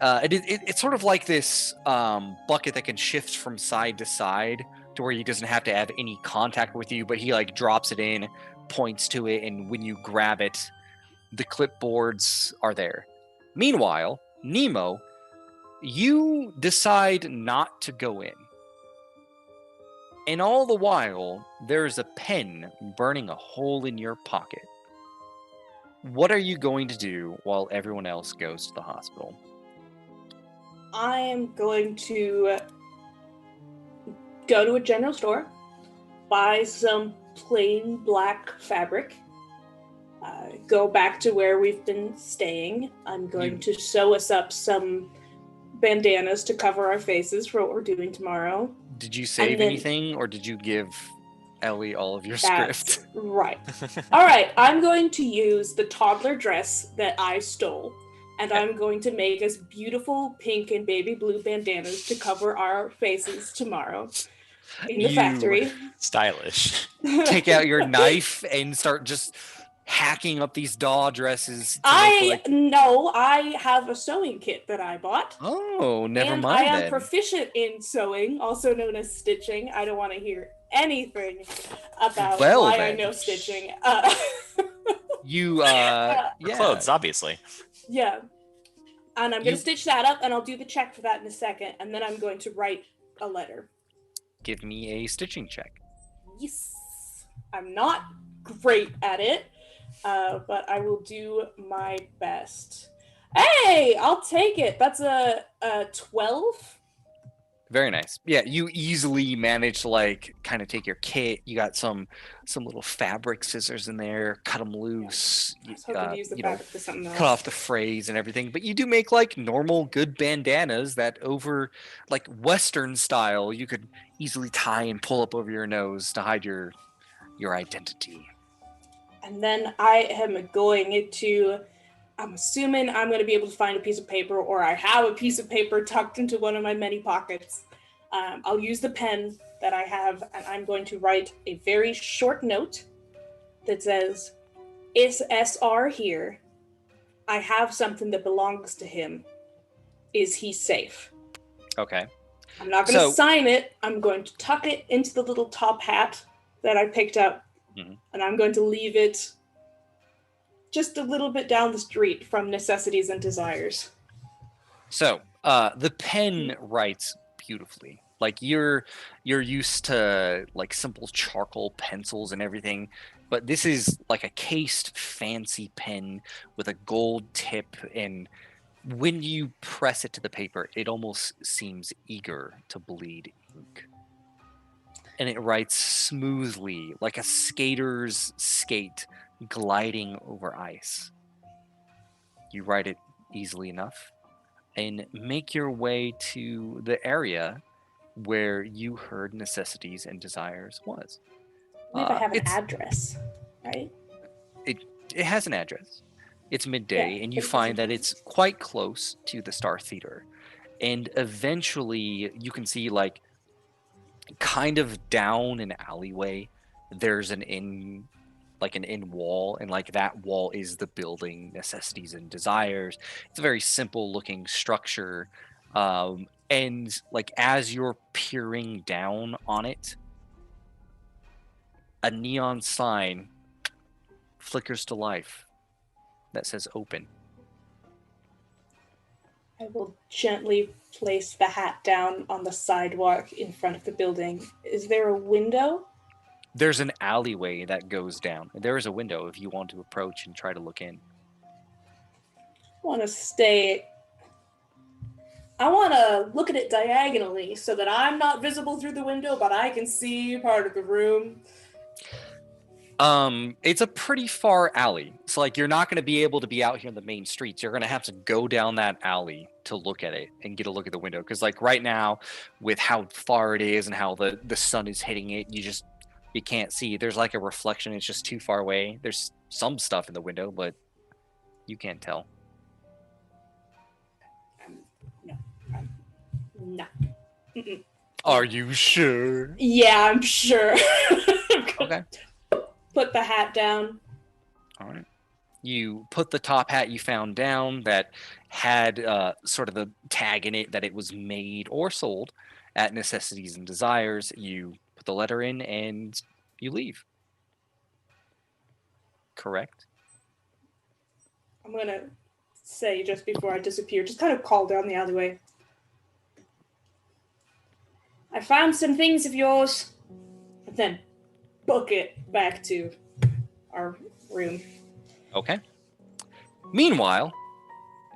It's sort of like this bucket that can shift from side to side to where he doesn't have to have any contact with you, but he like drops it in, points to it, and when you grab it, the clipboards are there. Meanwhile, Nemo, you decide not to go in. And all the while, there's a pen burning a hole in your pocket. What are you going to do while everyone else goes to the hospital? I am going to go to a general store, buy some plain black fabric, go back to where we've been staying. I'm going to sew us up some bandanas to cover our faces for what we're doing tomorrow. Did you save anything, or did you give Ellie all of your script? Right. All right, I'm going to use the toddler dress that I stole, and I'm going to make us beautiful pink and baby blue bandanas to cover our faces tomorrow in the factory. Stylish. Take out your knife and start just hacking up these doll dresses. No, I have a sewing kit that I bought. Oh, never and mind. I am then. proficient in sewing, also known as stitching. I don't want to hear anything about why I know stitching. Clothes, obviously. Yeah. And I'm going to stitch that up, and I'll do the check for that in a second, and then I'm going to write a letter. Give me a stitching check. Yes. I'm not great at it, but I will do my best. Hey, I'll take it. That's a 12. Very nice. Yeah, you easily manage to like kind of take your kit. You got some little fabric scissors in there, cut them loose. I was hoping to use the fabric for something else. Cut off the frays and everything. But you do make like normal good bandanas that over like Western style you could easily tie and pull up over your nose to hide your identity. And then I am going to, I'm assuming I'm going to be able to find a piece of paper, or I have a piece of paper tucked into one of my many pockets. I'll use the pen that I have, and I'm going to write a very short note that says, is SR here? I have something that belongs to him. Is he safe? Okay. I'm not going to So- sign it. I'm going to tuck it into the little top hat that I picked up, Mhm. and I'm going to leave it just a little bit down the street from Necessities and Desires. So, the pen writes beautifully. Like you're used to like simple charcoal pencils and everything, but this is like a cased fancy pen with a gold tip, and when you press it to the paper, it almost seems eager to bleed ink. And it writes smoothly, like a skater's skate gliding over ice. You write it easily enough and make your way to the area where you heard Necessities and Desires was. I believe I have an It's- address, right? It has an address. It's midday, Yeah, and you it find that doesn't- it's quite close to the Star Theater. And eventually, you can see, like, kind of down an alleyway, there's an inn, like an inn wall, and like that wall is the building Necessities and Desires. It's a very simple looking structure. And like as you're peering down on it, a neon sign flickers to life that says open. I will gently place the hat down on the sidewalk in front of the building. Is there a window? There's an alleyway that goes down. There is a window if you want to approach and try to look in. I want to look at it diagonally so that I'm not visible through the window, but I can see part of the room. It's a pretty far alley. So like you're not going to be able to be out here in the main streets. You're going to have to go down that alley to look at it and get a look at the window. Because like right now, with how far it is and how the sun is hitting it, you can't see. There's like a reflection. It's just too far away. There's some stuff in the window, but you can't tell. No. Mm-mm. Are you sure? Yeah, I'm sure. Okay. Put the hat down. All right. You put the top hat you found down that had sort of the tag in it that it was made or sold at Necessities and Desires. You put the letter in and you leave. Correct? I'm going to say just before I disappear, just kind of call down the alleyway. I found some things of yours. And then book it back to our room. Okay. Meanwhile,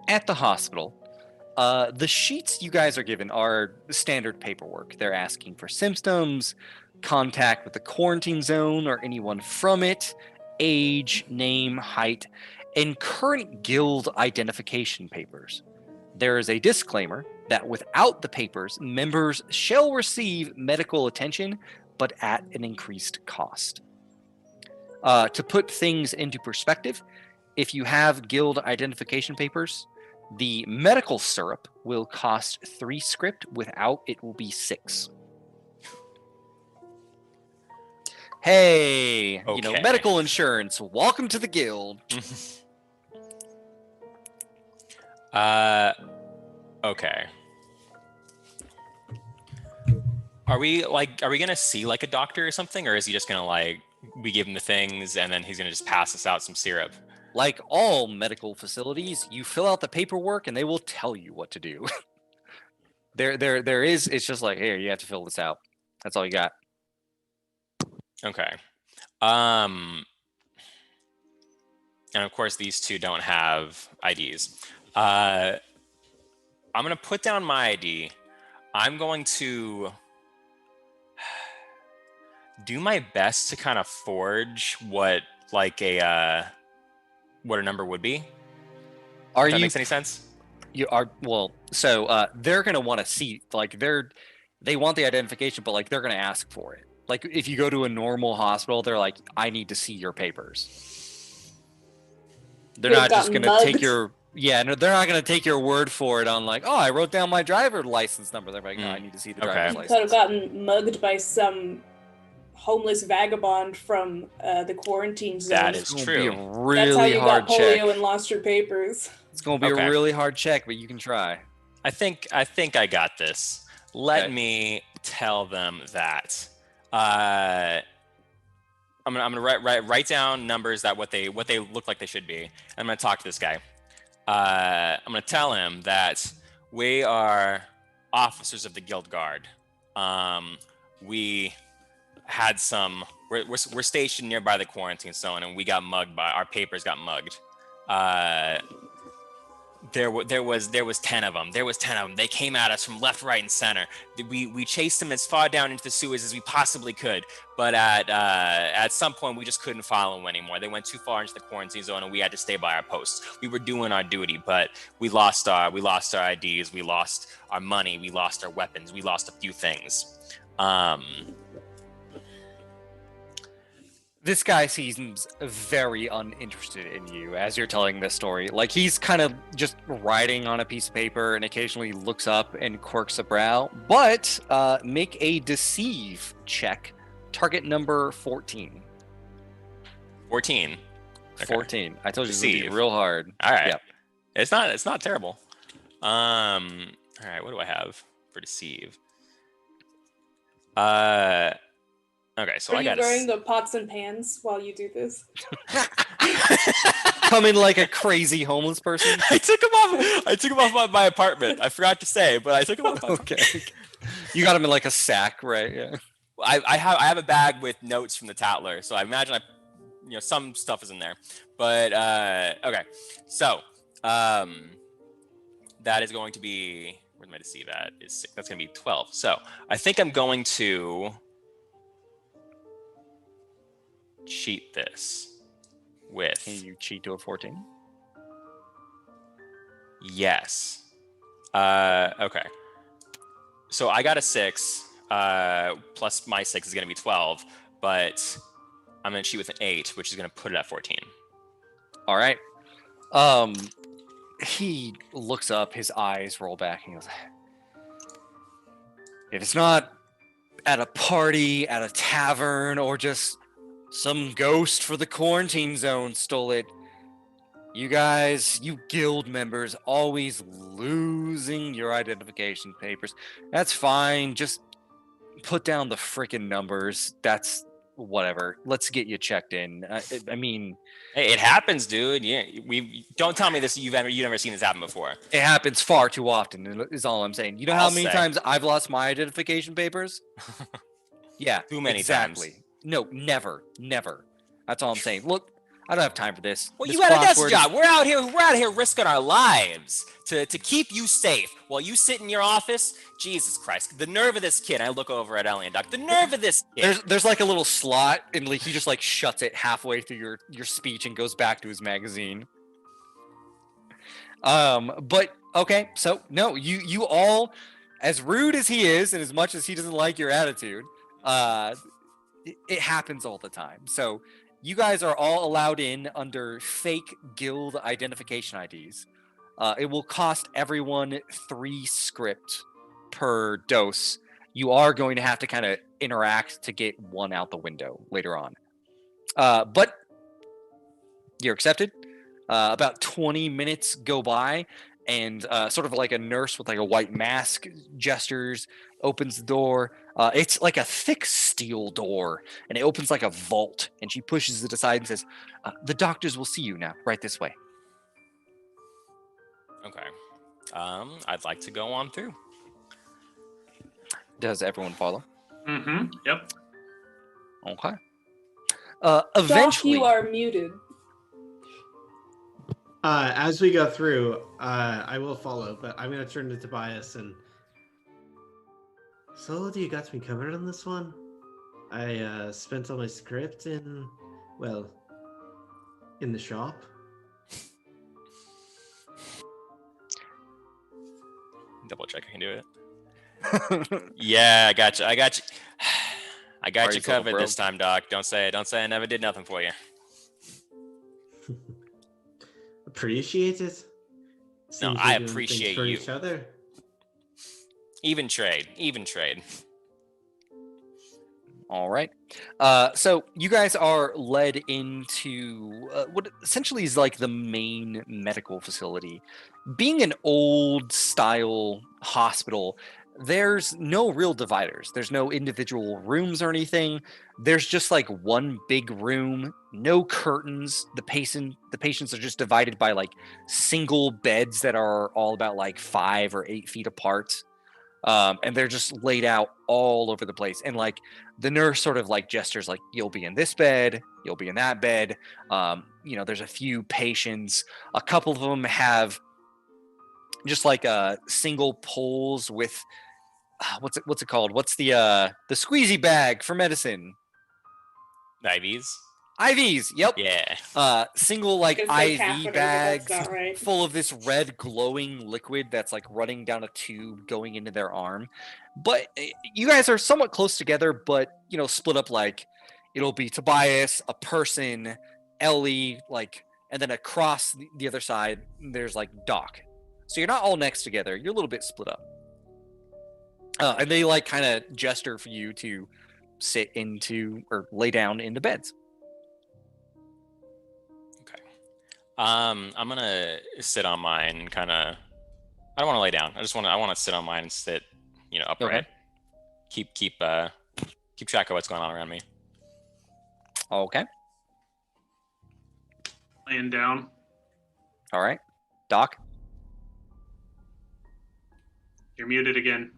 at the hospital, the sheets you guys are given are standard paperwork. They're asking for symptoms, contact with the quarantine zone or anyone from it, age, name, height, and current guild identification papers. There is a disclaimer that without the papers, members shall receive medical attention, but at an increased cost. To put things into perspective, if you have guild identification papers, the medical syrup will cost 3 script. Without, it will be 6. Hey, Okay. medical insurance. Welcome to the guild. Okay. Are we gonna see like a doctor or something, or is he just gonna like we give him the things and then he's gonna just pass us out some syrup? Like all medical facilities, you fill out the paperwork and they will tell you what to do. There is. It's just like, here, you have to fill this out. That's all you got. Okay. And of course, these two don't have IDs. I'm gonna put down my ID. I'm going to do my best to kind of forge what a number would be. Are If that you? makes any sense? You are well. So they're gonna want to see like they want the identification, but like they're gonna ask for it. Like if you go to a normal hospital, they're like, I need to see your papers. They're We've not just gotten gonna take mugged. your no, they're not gonna take your word for it on like, oh, I wrote down my driver license number. They're like, no, I need to see the Okay. driver's Could have license. gotten mugged by some homeless vagabond from the quarantine zone. That is It's gonna be a true. really That's how you hard got polio check. and lost your papers. It's gonna be Okay. a really hard check, but you can try. I think I got this. Let Okay. me tell them that. I'm gonna write down numbers that what they look like they should be. I'm gonna talk to this guy. I'm gonna tell him that we are officers of the Guild Guard. We had some. We're stationed nearby the quarantine zone, and we got mugged by our papers got mugged. There was 10 of them. There was 10 of them. They came at us from left, right, and center. We chased them as far down into the sewers as we possibly could, but at some point we just couldn't follow them anymore. They went too far into the quarantine zone, and we had to stay by our posts. We were doing our duty, but we lost our IDs, we lost our money, we lost our weapons, we lost a few things. This guy seems very uninterested in you as you're telling this story. Like, he's kind of just writing on a piece of paper and occasionally looks up and quirks a brow. But make a deceive check. Target number 14. 14. Okay. 14. I told you it's gonna be Deceive. real hard. All right. Yep. It's not terrible. All right, what do I have for deceive? Okay, so Are I you got wearing the pots and pans while you do this? Come in like a crazy homeless person. I took him off my apartment. I forgot to say, but I took him off my Okay. You got him in like a sack, right? Yeah. I have a bag with notes from the Tatler, so I imagine some stuff is in there. But okay, so that is going to be, where's my deceive at? That's going to be 12. So I think I'm going to cheat this with. Can you cheat to a 14? Yes. Okay. So I got a 6. Plus my 6 is going to be 12, but I'm going to cheat with an 8, which is going to put it at 14. All right. He looks up, his eyes roll back, and he goes, if it's not at a party, at a tavern, or just some ghost for the quarantine zone stole it, you guys, you guild members, always losing your identification papers. That's fine. Just put down the freaking numbers. That's whatever. Let's get you checked in. I mean, Hey, it happens, dude. Yeah, don't tell me this. You've never seen this happen before. it happens far too often, is all I'm saying. You know how I'll many say. times I've lost my identification papers? Yeah, Too many exactly. times. No, never. That's all I'm saying. Look, I don't have time for this. Well, This you had a desk crossword is- job. We're out here risking our lives to keep you safe while you sit in your office. Jesus Christ, the nerve of this kid. I look over at Ellie and Doc. The nerve of this kid. There's like a little slot, and like he just like shuts it halfway through your speech and goes back to his magazine. But okay, so no, you all, as rude as he is, and as much as he doesn't like your attitude, it happens all the time. So you guys are all allowed in under fake guild identification IDs. It will cost everyone 3 script per dose. You are going to have to kind of interact to get one out the window later on. But you're accepted. About 20 minutes go by, and sort of like a nurse with like a white mask gestures, opens the door. It's like a thick steel door, and it opens like a vault, and she pushes it aside and says, the doctors will see you now, right this way. Okay. I'd like to go on through. Does everyone follow? Mm-hmm. Yep. Okay. Doc, Eventually, you are muted. As we go through, I will follow, but I'm going to turn to Tobias and... So, do you got me covered on this one? I spent all my script in the shop. Double check I can do it. Yeah, I got you. I got Are you you covered this broke? time, Doc. Don't say I never did nothing for you. Appreciate it. No, Seems I we're doing things appreciate for you. each other. Even trade. All right. So you guys are led into what essentially is like the main medical facility. Being an old style hospital, there's no real dividers. There's no individual rooms or anything. There's just like one big room, no curtains. The patients are just divided by like single beds that are all about like 5 or 8 feet apart. And they're just laid out all over the place. And like the nurse sort of like gestures like, you'll be in this bed, you'll be in that bed. There's a few patients. A couple of them have just like single poles with what's it called? What's the squeezy bag for medicine? IVs. IVs. Yep. Yeah. Single like I was gonna say IV catheter, but bags that's not right. full of this red glowing liquid that's like running down a tube going into their arm. But you guys are somewhat close together, but split up like it'll be Tobias, a person, Ellie, like, and then across the other side there's like Doc. So you're not all next together. You're a little bit split up. And they like kind of gesture for you to sit into or lay down into beds. I'm gonna sit on mine and kind of. I don't want to lay down. I want to sit on mine and sit, upright. Okay. Keep track of what's going on around me. Okay. Laying down. All right. Doc. You're muted again.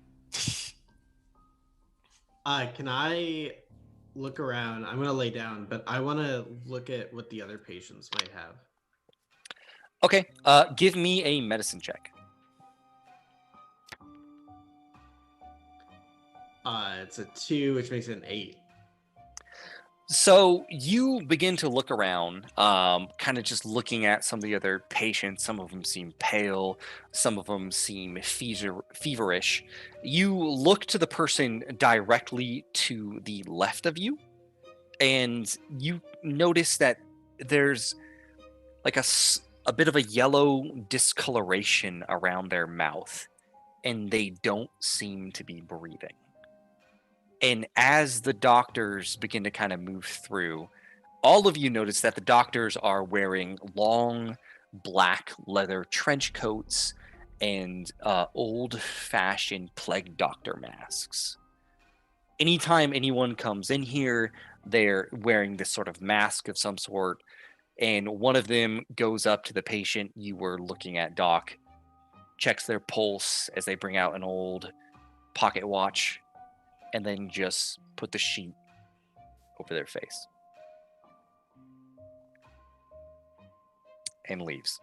Can I look around? I'm gonna lay down, but I want to look at what the other patients might have. Okay. Give me a medicine check. It's a 2, which makes it an 8. So you begin to look around, kind of just looking at some of the other patients. Some of them seem pale. Some of them seem feverish. You look to the person directly to the left of you, and you notice that there's like a bit of a yellow discoloration around their mouth, and they don't seem to be breathing. And as the doctors begin to kind of move through, all of you notice that the doctors are wearing long black leather trench coats and old-fashioned plague doctor masks. Anytime anyone comes in here, they're wearing this sort of mask of some sort, and one of them goes up to the patient you were looking at, Doc, checks their pulse as they bring out an old pocket watch, and then just put the sheet over their face. And leaves.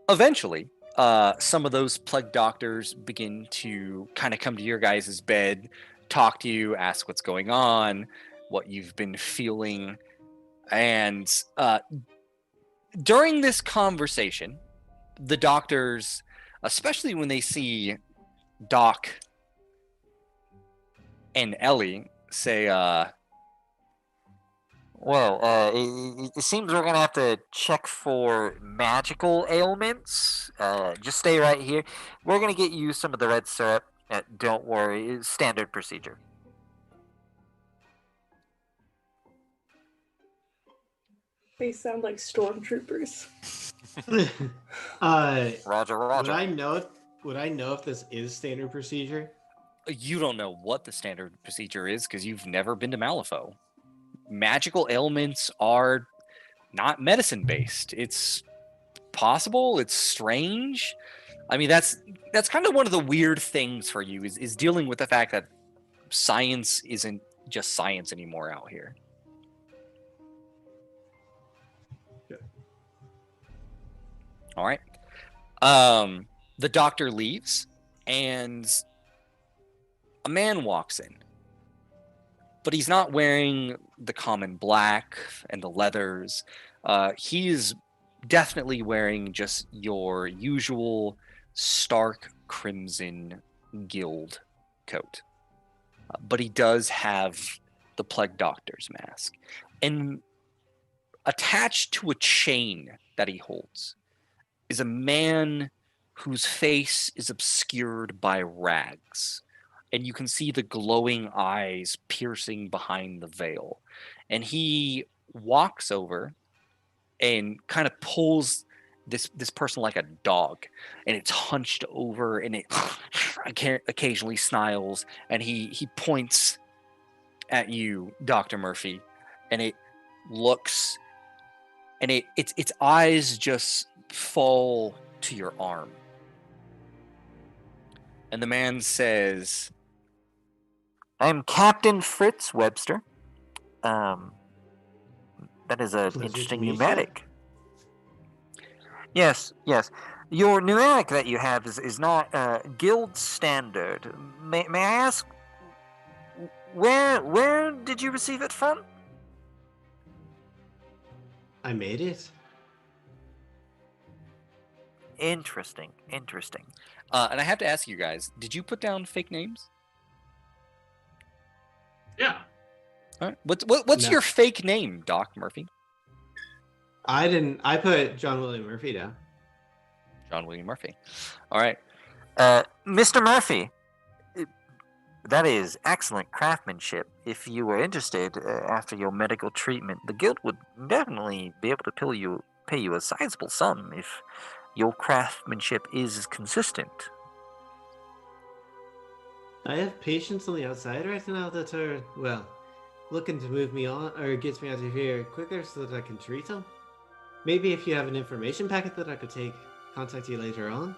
Eventually, some of those plague doctors begin to kind of come to your guys' bed, talk to you, ask what's going on, what you've been feeling. And during this conversation, the doctors, especially when they see Doc and Ellie, say, it seems we're going to have to check for magical ailments. Just stay right here. We're going to get you some of the red syrup. Don't worry. It's standard procedure. They sound like stormtroopers. Roger, roger. Would I know if this is standard procedure? You don't know what the standard procedure is because you've never been to Malifaux. Magical ailments are not medicine based. It's possible. It's strange. I mean, that's kind of one of the weird things for you is dealing with the fact that science isn't just science anymore out here. Yeah. All right. The doctor leaves, and a man walks in. But he's not wearing the common black and the leathers. He is definitely wearing just your usual stark crimson guild coat. But he does have the plague doctor's mask. And attached to a chain that he holds is a man whose face is obscured by rags. and you can see the glowing eyes piercing behind the veil. And he walks over and kind of pulls this person like a dog, and it's hunched over, and it occasionally snarls, and he points at you, Dr. Murphy, and it looks, and its eyes just fall to your arm. And the man says, "I'm Captain Fritz Webster. That is an Pleasure interesting to meet pneumatic." Yes. Your pneumatic that you have is not guild standard. May I ask, where did you receive it from? I made it. Interesting. And I have to ask you guys, did you put down fake names? Yeah. All right. What's No. your fake name, Doc Murphy? I didn't. I put John William Murphy down. John William Murphy. All right. Mr. Murphy, that is excellent craftsmanship. If you were interested after your medical treatment, the guild would definitely be able to pay you a sizable sum if your craftsmanship is consistent. I have patients on the outside right now that are, well, looking to move me on or get me out of here quicker so that I can treat them. Maybe if you have an information packet that I could contact you later on.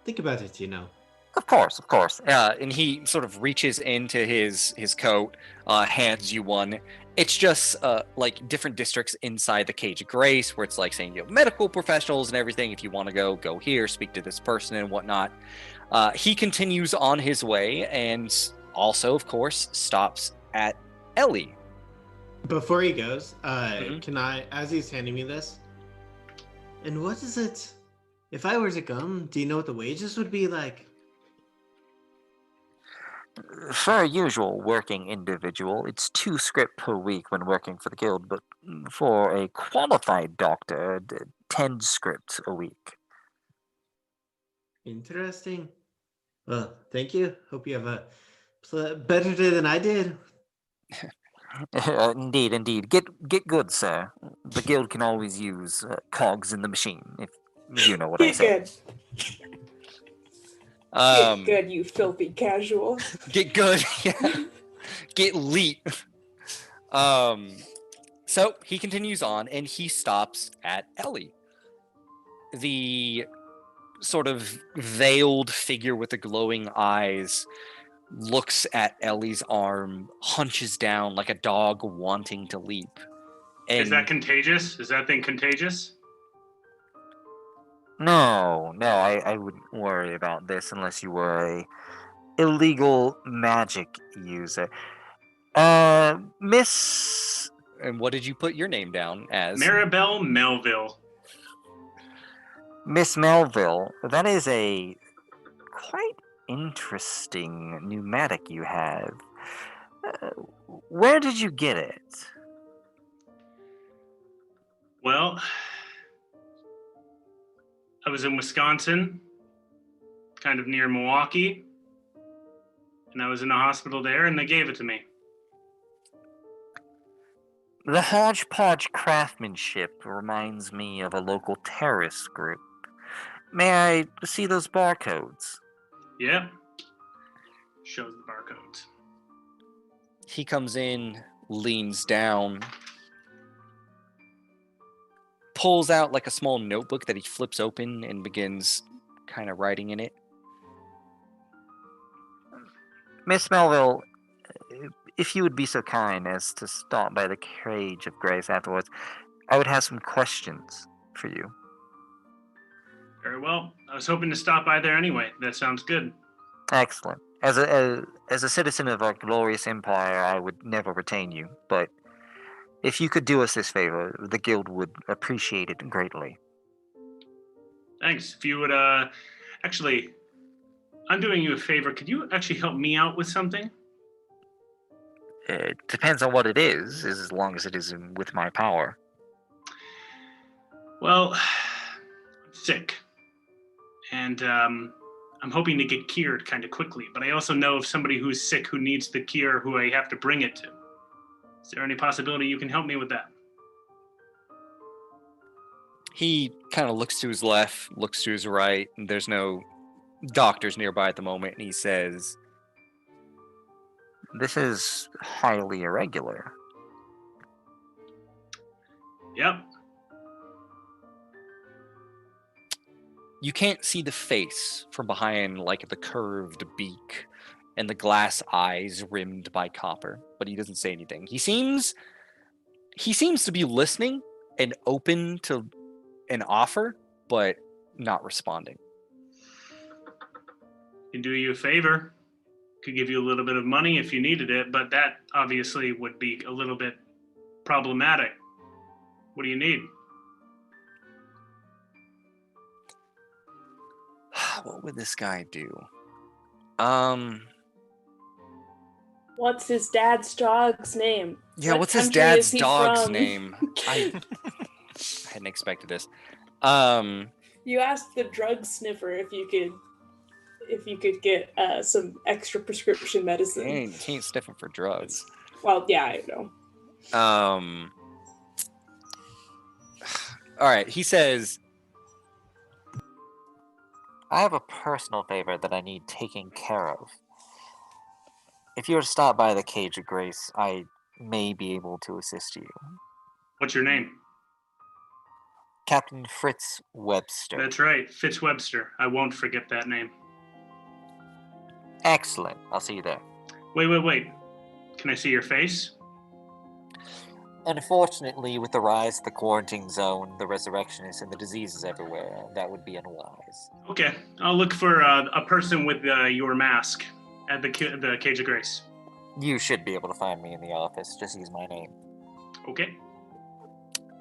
Think about it, you know. Of course. And he sort of reaches into his coat, hands you one. It's just like different districts inside the Cage of Grace, where it's like saying you have medical professionals and everything. If you want to go here, speak to this person and whatnot. He continues on his way, and also, of course, stops at Ellie. Before he goes, Mhm. can I, as he's handing me this, and what is it? If I were to come, do you know what the wages would be like? For a usual working individual, it's 2 script per week when working for the guild, but for a qualified doctor, 10 scripts a week. Interesting. Well, thank you. Hope you have a better day than I did. Indeed. Get good, sir. The guild can always use cogs in the machine, if you know what I Get said. good. Get good, you filthy casual. Get good, yeah. Get leet. So he continues on, and he stops at Ellie. The sort of veiled figure with the glowing eyes looks at Ellie's arm, hunches down like a dog wanting to leap. And Is that contagious? Is that thing contagious? No, I wouldn't worry about this unless you were a illegal magic user. Miss... And what did you put your name down as? Maribel Melville. Miss Melville, that is a quite interesting pneumatic you have. Where did you get it? Well, I was in Wisconsin, kind of near Milwaukee, and I was in a hospital there, and they gave it to me. The hodgepodge craftsmanship reminds me of a local terrorist group. May I see those barcodes? Yeah. Shows the barcodes. He comes in, leans down, pulls out like a small notebook that he flips open and begins kind of writing in it. Miss Melville, if you would be so kind as to stop by the Cage of Grace afterwards, I would have some questions for you. Very well. I was hoping to stop by there anyway. That sounds good. Excellent. As a citizen of our glorious empire, I would never retain you, but if you could do us this favor, the guild would appreciate it greatly. Thanks. If you would, actually, I'm doing you a favor. Could you actually help me out with something? It depends on what it is as long as it is with my power. Well, I'm sick. And I'm hoping to get cured kind of quickly, but I also know of somebody who's sick who needs the cure who I have to bring it to. Is there any possibility you can help me with that? He kind of looks to his left, looks to his right, and there's no doctors nearby at the moment, and he says, "This is highly irregular." Yep. You can't see the face from behind, like the curved beak and the glass eyes rimmed by copper, but he doesn't say anything. He seems to be listening and open to an offer, but not responding. Can do you a favor. Could give you a little bit of money if you needed it, but that obviously would be a little bit problematic. What do you need? What would this guy do? What's his dad's dog's name? Yeah, What what's his country dad's is he dog's from? name? I hadn't expected this. You asked the drug sniffer if you could get some extra prescription medicine. He ain't sniffing for drugs. Well, yeah, I know. All right, he says, "I have a personal favor that I need taken care of. If you were to stop by the Cage of Grace, I may be able to assist you." What's your name? Captain Fritz Webster. That's right, Fitz Webster. I won't forget that name. Excellent. I'll see you there. Wait. Can I see your face? Unfortunately, with the rise of the quarantine zone, the resurrectionists, and the diseases everywhere, that would be unwise. Okay, I'll look for a person with your mask at the Cage of Grace. You should be able to find me in the office. Just use my name. Okay.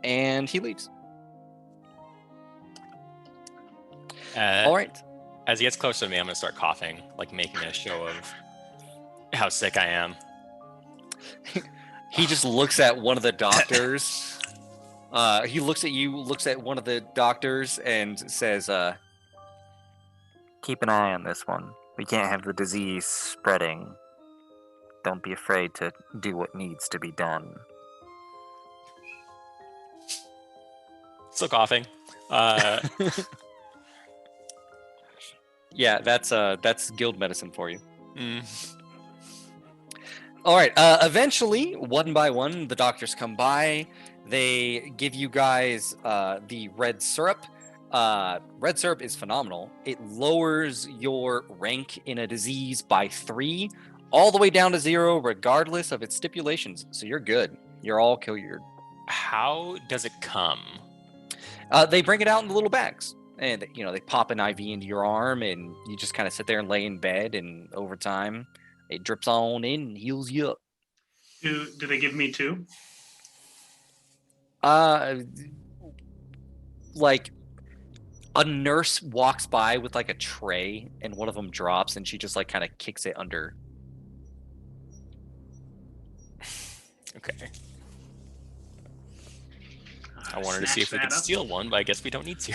And he leaves. All right. As he gets closer to me, I'm going to start coughing, like making a show of how sick I am. He just looks at one of the doctors. He looks at you, looks at one of the doctors, and says, "Keep an eye on this one. We can't have the disease spreading. Don't be afraid to do what needs to be done." Still coughing. Yeah, that's guild medicine for you. Mm. All right. Eventually, one by one, the doctors come by. They give you guys the red syrup. Red syrup is phenomenal. It lowers your rank in a disease by 3, all the way down to 0, regardless of its stipulations. So you're good. You're all cured. How does it come? They bring it out in the little bags, and they pop an IV into your arm, and you just kind of sit there and lay in bed. And over time, it drips on in and heals you up. Do they give me 2? Like a nurse walks by with like a tray, and one of them drops, and she just like kind of kicks it under. Okay. I wanted to see if we could steal one, but I guess we don't need to.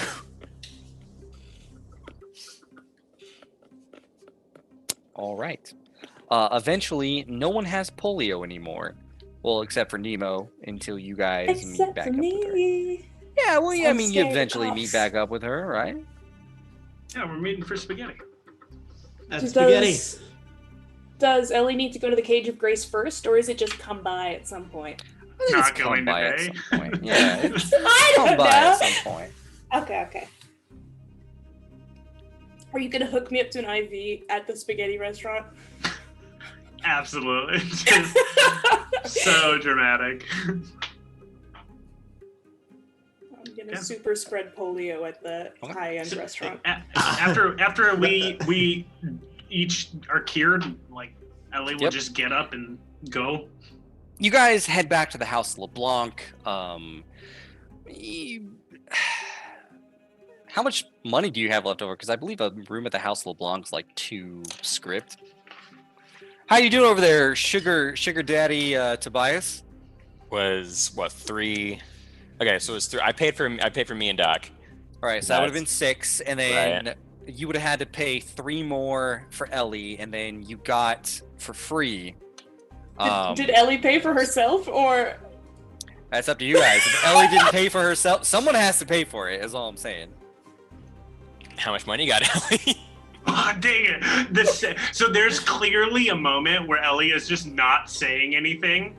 All right. Eventually, no one has polio anymore. Well, except for Nemo, until you guys meet Except back for up with her. me. Yeah, well, yeah, I I'm mean, you scared of eventually meet coughs. back up with her, right? Yeah, we're meeting for spaghetti. That's spaghetti. Does Ellie need to go to the Cage of Grace first, or is it just come by at some point? I think Not it's come going by at today. some point. Yeah, it's I come don't by at know. some point. Okay. Are you gonna hook me up to an IV at the spaghetti restaurant? Absolutely. Just so dramatic. I'm gonna super spread polio at the high-end restaurant. After we each are cured, like Ellie will Yep. just get up and go. You guys head back to the House LeBlanc. How much money do you have left over? Because I believe a room at the House LeBlanc is like 2 script. How you doing over there, sugar daddy Tobias? Was what 3? Okay, so it was 3. I paid for me and Doc. All right, so that would have been 6, and then you would have had to pay 3 more for Ellie, and then you got for free. Did Ellie pay for herself, or? That's up to you guys. If Ellie didn't pay for herself, someone has to pay for it, is all I'm saying. How much money you got, Ellie? Oh, dang it. So there's clearly a moment where Ellie is just not saying anything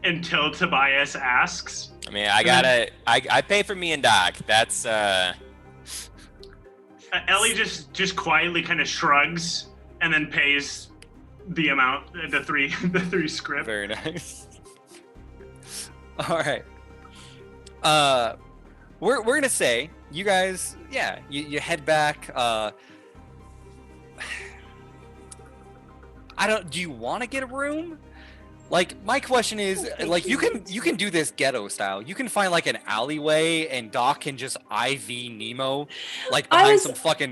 until Tobias asks. I mean, I pay for me and Doc. That's, Ellie just quietly kind of shrugs and then pays the amount, the three script. Very nice. All right. We're gonna say you guys, yeah, you head back. Do you want to get a room? Like, my question is, like, you can do this ghetto style. You can find like an alleyway, and Doc can just IV Nemo, like behind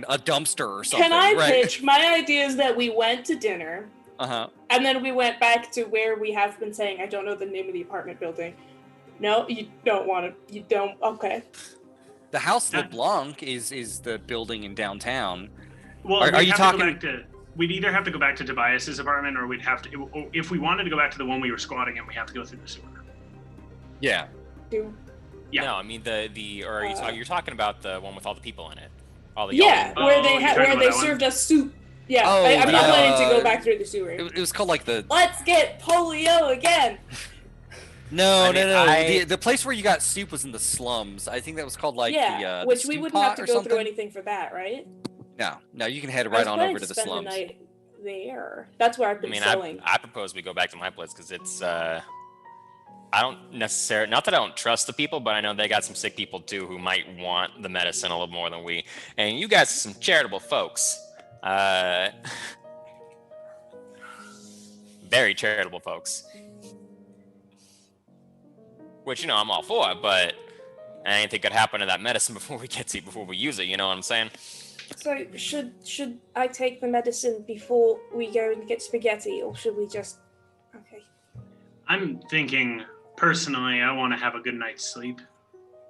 a dumpster or something. Can I right? pitch? My idea is that we went to dinner, and then we went back to where we have been saying. I don't know the name of the apartment building. No, you don't want to. You don't. Okay. The House LeBlanc is the building in downtown. Well, are you talking? We'd either have to go back to Tobias's apartment, or we'd have to. If we wanted to go back to the one we were squatting in, we have to go through the sewer. Yeah. Yeah. No, I mean or you're talking about the one with all the people in it. All the where they served us soup. Yeah, Oh, I'm not planning to go back through the sewer. It was called like the. Let's get polio again. No. The place where you got soup was in the slums. I think that was called like the which the we stew wouldn't have pot to or go something. through anything for that, right? No, you can head right on over to the spend slums. The night there. That's where I've been selling. I propose we go back to my place because it's. I don't necessarily, not that I don't trust the people, but I know they got some sick people too who might want the medicine a little more than we. And you guys are some charitable folks. Very charitable folks. Which, I'm all for, but anything could happen to that medicine before we use it, you know what I'm saying? So should I take the medicine before we go and get spaghetti, or should we just? Okay. I'm thinking personally, I want to have a good night's sleep.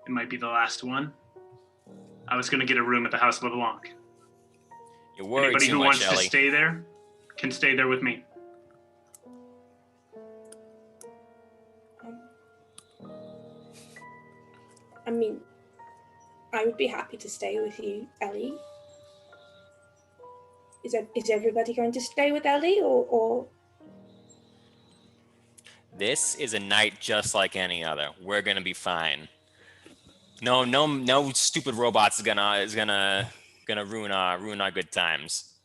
It might be the last one. I was going to get a room at the House LeBlanc. You're worried Anybody too who much, wants Ellie. to stay there can stay there with me. I mean, I would be happy to stay with you, Ellie. Is everybody going to stay with Ellie, or? This is a night just like any other. We're gonna be fine. No stupid robots is gonna ruin our good times.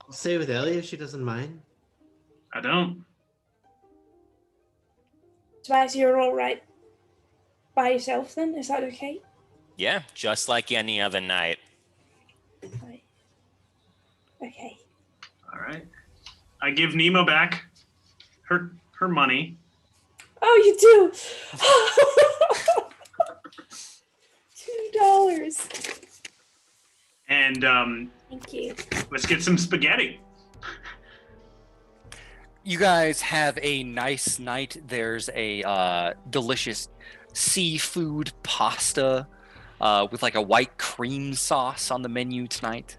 I'll stay with Ellie if she doesn't mind. I don't. Tobias, you're all right by yourself then? Is that okay? Yeah, just like any other night. Right. Okay. All right. I give Nemo back her money. Oh, you do. $2. And Thank you. let's get some spaghetti. You guys have a nice night. There's a delicious seafood pasta with like a white cream sauce on the menu tonight.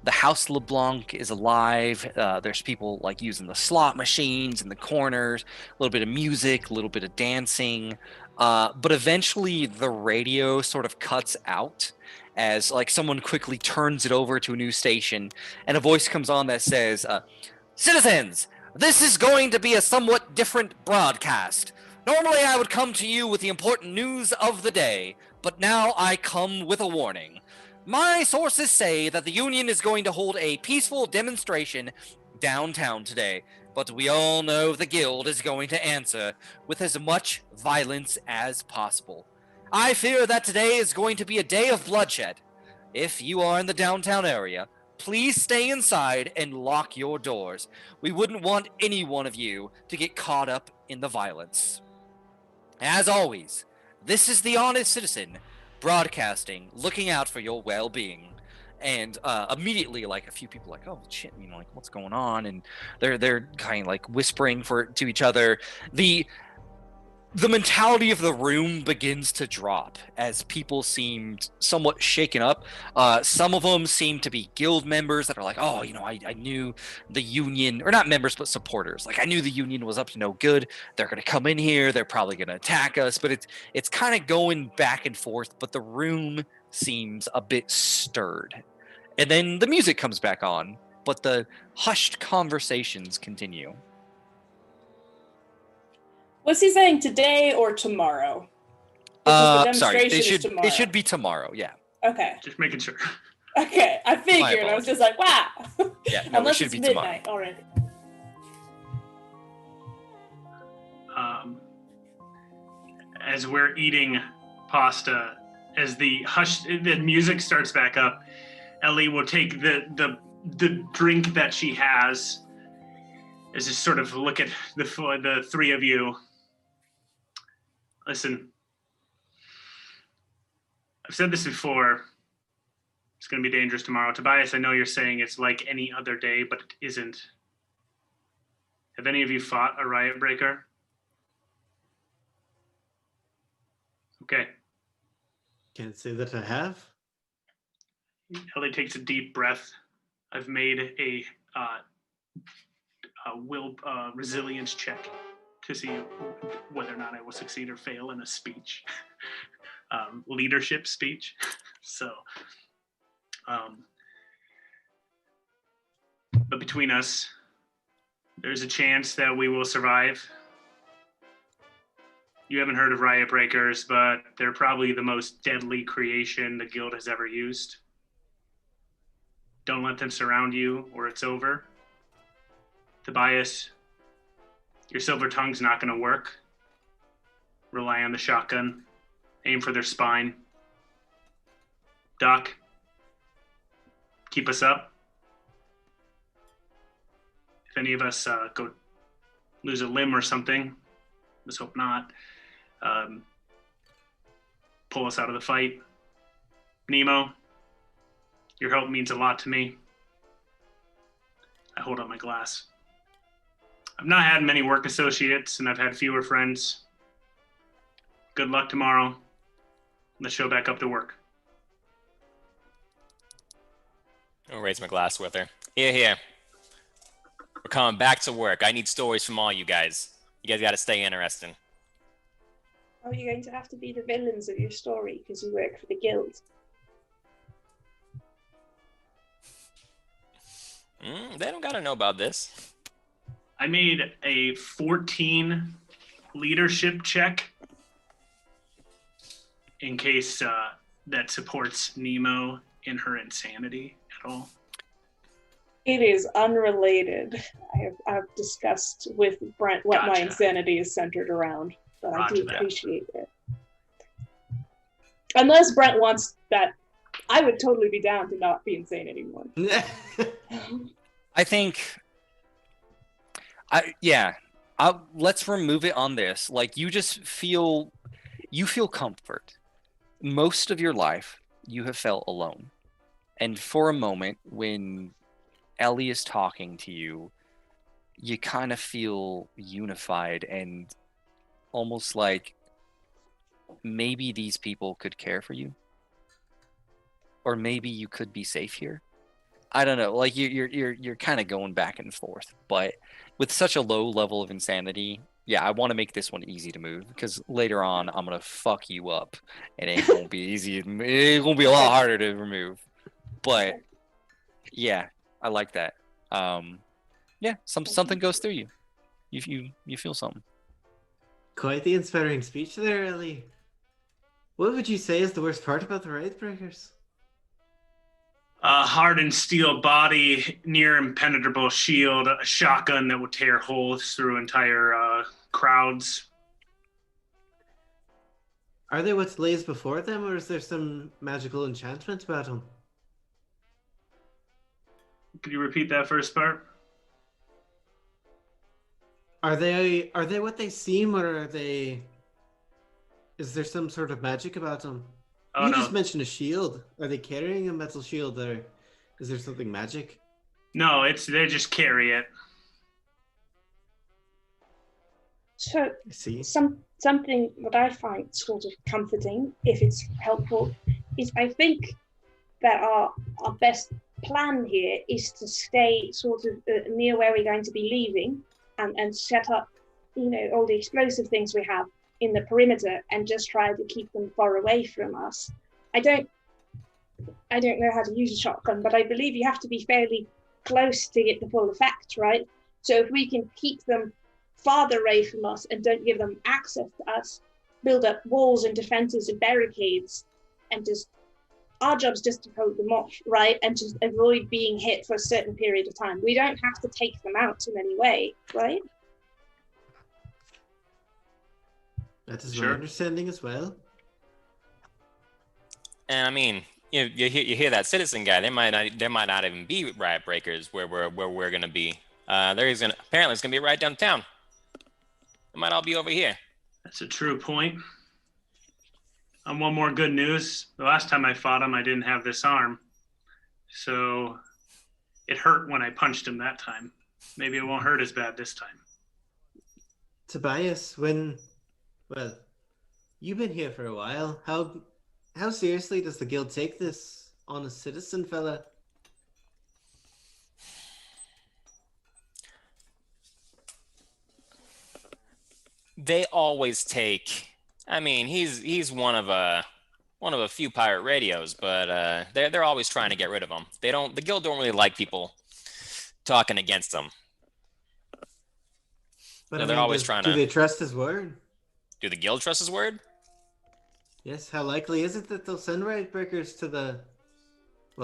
The House LeBlanc is alive. There's people like using the slot machines in the corners, a little bit of music, a little bit of dancing. But eventually the radio sort of cuts out as like someone quickly turns it over to a new station, and a voice comes on that says, "Citizens, this is going to be a somewhat different broadcast. Normally I would come to you with the important news of the day, but now I come with a warning. My sources say that the Union is going to hold a peaceful demonstration downtown today, but we all know the Guild is going to answer with as much violence as possible. I fear that today is going to be a day of bloodshed. If you are in the downtown area, please stay inside and lock your doors. We wouldn't want any one of you to get caught up in the violence. As always, this is the Honest Citizen, broadcasting, looking out for your well-being." And immediately, like, a few people like, "Oh shit, like, what's going on?" And they're kind of like whispering to each other. The the mentality of the room begins to drop as people seemed somewhat shaken up. Some of them seem to be guild members that are like, oh, I knew the union, or not members, but supporters. Like, I knew the union was up to no good. They're going to come in here. They're probably going to attack us. But it's kind of going back and forth. But the room seems a bit stirred. And then the music comes back on, but the hushed conversations continue. Was he saying today or tomorrow? Because the demonstration is tomorrow. It should be tomorrow, yeah. Okay. Just making sure. Okay, I figured. I was just like, wow. Yeah, no, Unless it should it's be midnight tomorrow. already. As we're eating pasta, as the music starts back up, Ellie will take the drink that she has, as just sort of look at the three of you. Listen, I've said this before. It's going to be dangerous tomorrow. Tobias, I know you're saying it's like any other day, but it isn't. Have any of you fought a riot breaker? Okay. Can't say that I have. Ellie takes a deep breath. I've made a resilience check to see whether or not I will succeed or fail in a speech, leadership speech. So, but between us, there's a chance that we will survive. You haven't heard of riot breakers, but they're probably the most deadly creation the guild has ever used. Don't let them surround you or it's over. Tobias, your silver tongue's not going to work. Rely on the shotgun. Aim for their spine. Doc, keep us up. If any of us go lose a limb or something, let's hope not, pull us out of the fight. Nemo, your help means a lot to me. I hold up my glass. I've not had many work associates, and I've had fewer friends. Good luck tomorrow. Let's show back up to work. I'll raise my glass with her. Here. We're coming back to work. I need stories from all you guys. You guys got to stay interesting. Are you going to have to be the villains of your story because you work for the guild? They don't got to know about this. I made a 14 leadership check in case that supports Nemo in her insanity at all. It is unrelated. I've discussed with Brent what my Gotcha. insanity is centered around, but I do Roger that. appreciate it. Unless Brent wants that, I would totally be down to not be insane anymore. I think, let's remove it on this. Like, you feel comfort. Most of your life, you have felt alone. And for a moment, when Ellie is talking to you, you kind of feel unified and almost like maybe these people could care for you. Or maybe you could be safe here. I don't know. Like, you're kind of going back and forth, but with such a low level of insanity, yeah, I want to make this one easy to move because later on I'm gonna fuck you up, and it won't be easy. It won't be a lot harder to remove. But yeah, I like that. Yeah, something goes through you. You feel something. Quite the inspiring speech there, Ellie. What would you say is the worst part about the riot breakers? A hardened steel body, near impenetrable shield, a shotgun that will tear holes through entire crowds. Are they what lays before them, or is there some magical enchantment about them? Could you repeat that first part? Are they what they seem, or are they? Is there some sort of magic about them? Oh, You no. just mentioned a shield. Are they carrying a metal shield, or is there something magic? No, they just carry it. So I see. something that I find sort of comforting, if it's helpful, is I think that our best plan here is to stay sort of near where we're going to be leaving and set up, all the explosive things we have in the perimeter and just try to keep them far away from us. I don't know how to use a shotgun, but I believe you have to be fairly close to get the full effect, right? So if we can keep them farther away from us and don't give them access to us, build up walls and defenses and barricades, and just our job's just to hold them off, right? And just avoid being hit for a certain period of time. We don't have to take them out in any way, right? That is Sure. my understanding as well. And I mean, you hear that citizen guy. There might not even be riot breakers where we're gonna be. Apparently it's gonna be right downtown. It might all be over here. That's a true point. One more good news. The last time I fought him, I didn't have this arm. So it hurt when I punched him that time. Maybe it won't hurt as bad this time. Tobias, you've been here for a while. How seriously does the guild take this honest citizen fella? They always take. I mean, he's one of a few pirate radios, but they're always trying to get rid of him. The guild don't really like people talking against them. But So they're always trying to. Do they trust his word? Do the guild trust his word? Yes. How likely is it that they'll send riot breakers to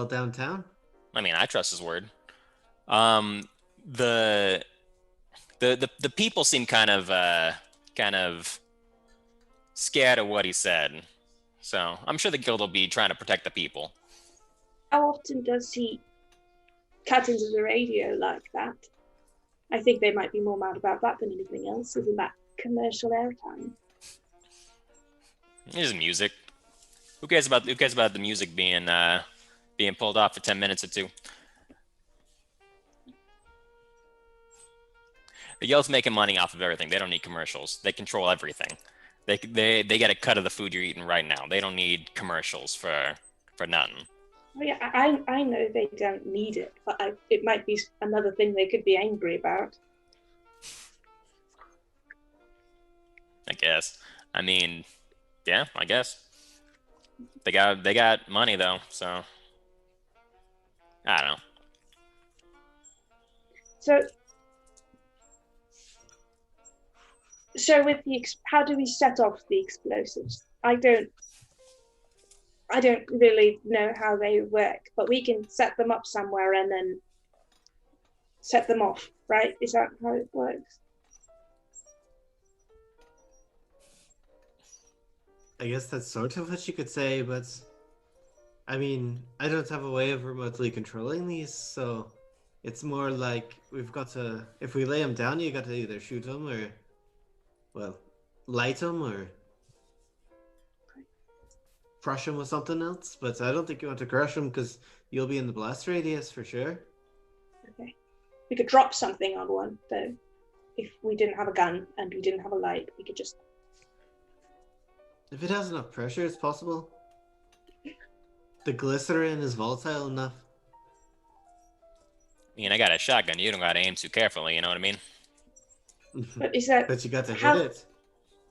downtown? I mean, I trust his word. The people seem kind of scared of what he said. So I'm sure the guild will be trying to protect the people. How often does he cut into the radio like that? I think they might be more mad about that than anything else. Isn't that commercial airtime? It's music. Who cares about the music being pulled off for 10 minutes or two? The guild's making money off of everything. They don't need commercials. They control everything. They get a cut of the food you're eating right now. They don't need commercials for nothing. Oh, yeah, I know they don't need it, but it might be another thing they could be angry about. I guess. I mean, yeah, I guess. They got money though, so I don't know. So with how do we set off the explosives? I don't really know how they work, but we can set them up somewhere and then set them off, right? Is that how it works? I guess that's sort of what you could say, but I mean, I don't have a way of remotely controlling these, so it's more like if we lay them down, you got to either shoot them or, light them or crush them with something else. But I don't think you want to crush them because you'll be in the blast radius for sure. Okay. We could drop something on one, though. If we didn't have a gun and we didn't have a light, we could just... If it has enough pressure, it's possible. The glycerin is volatile enough. I mean, I got a shotgun. You don't got to aim too carefully. You know what I mean? But is that... But you got to hit it.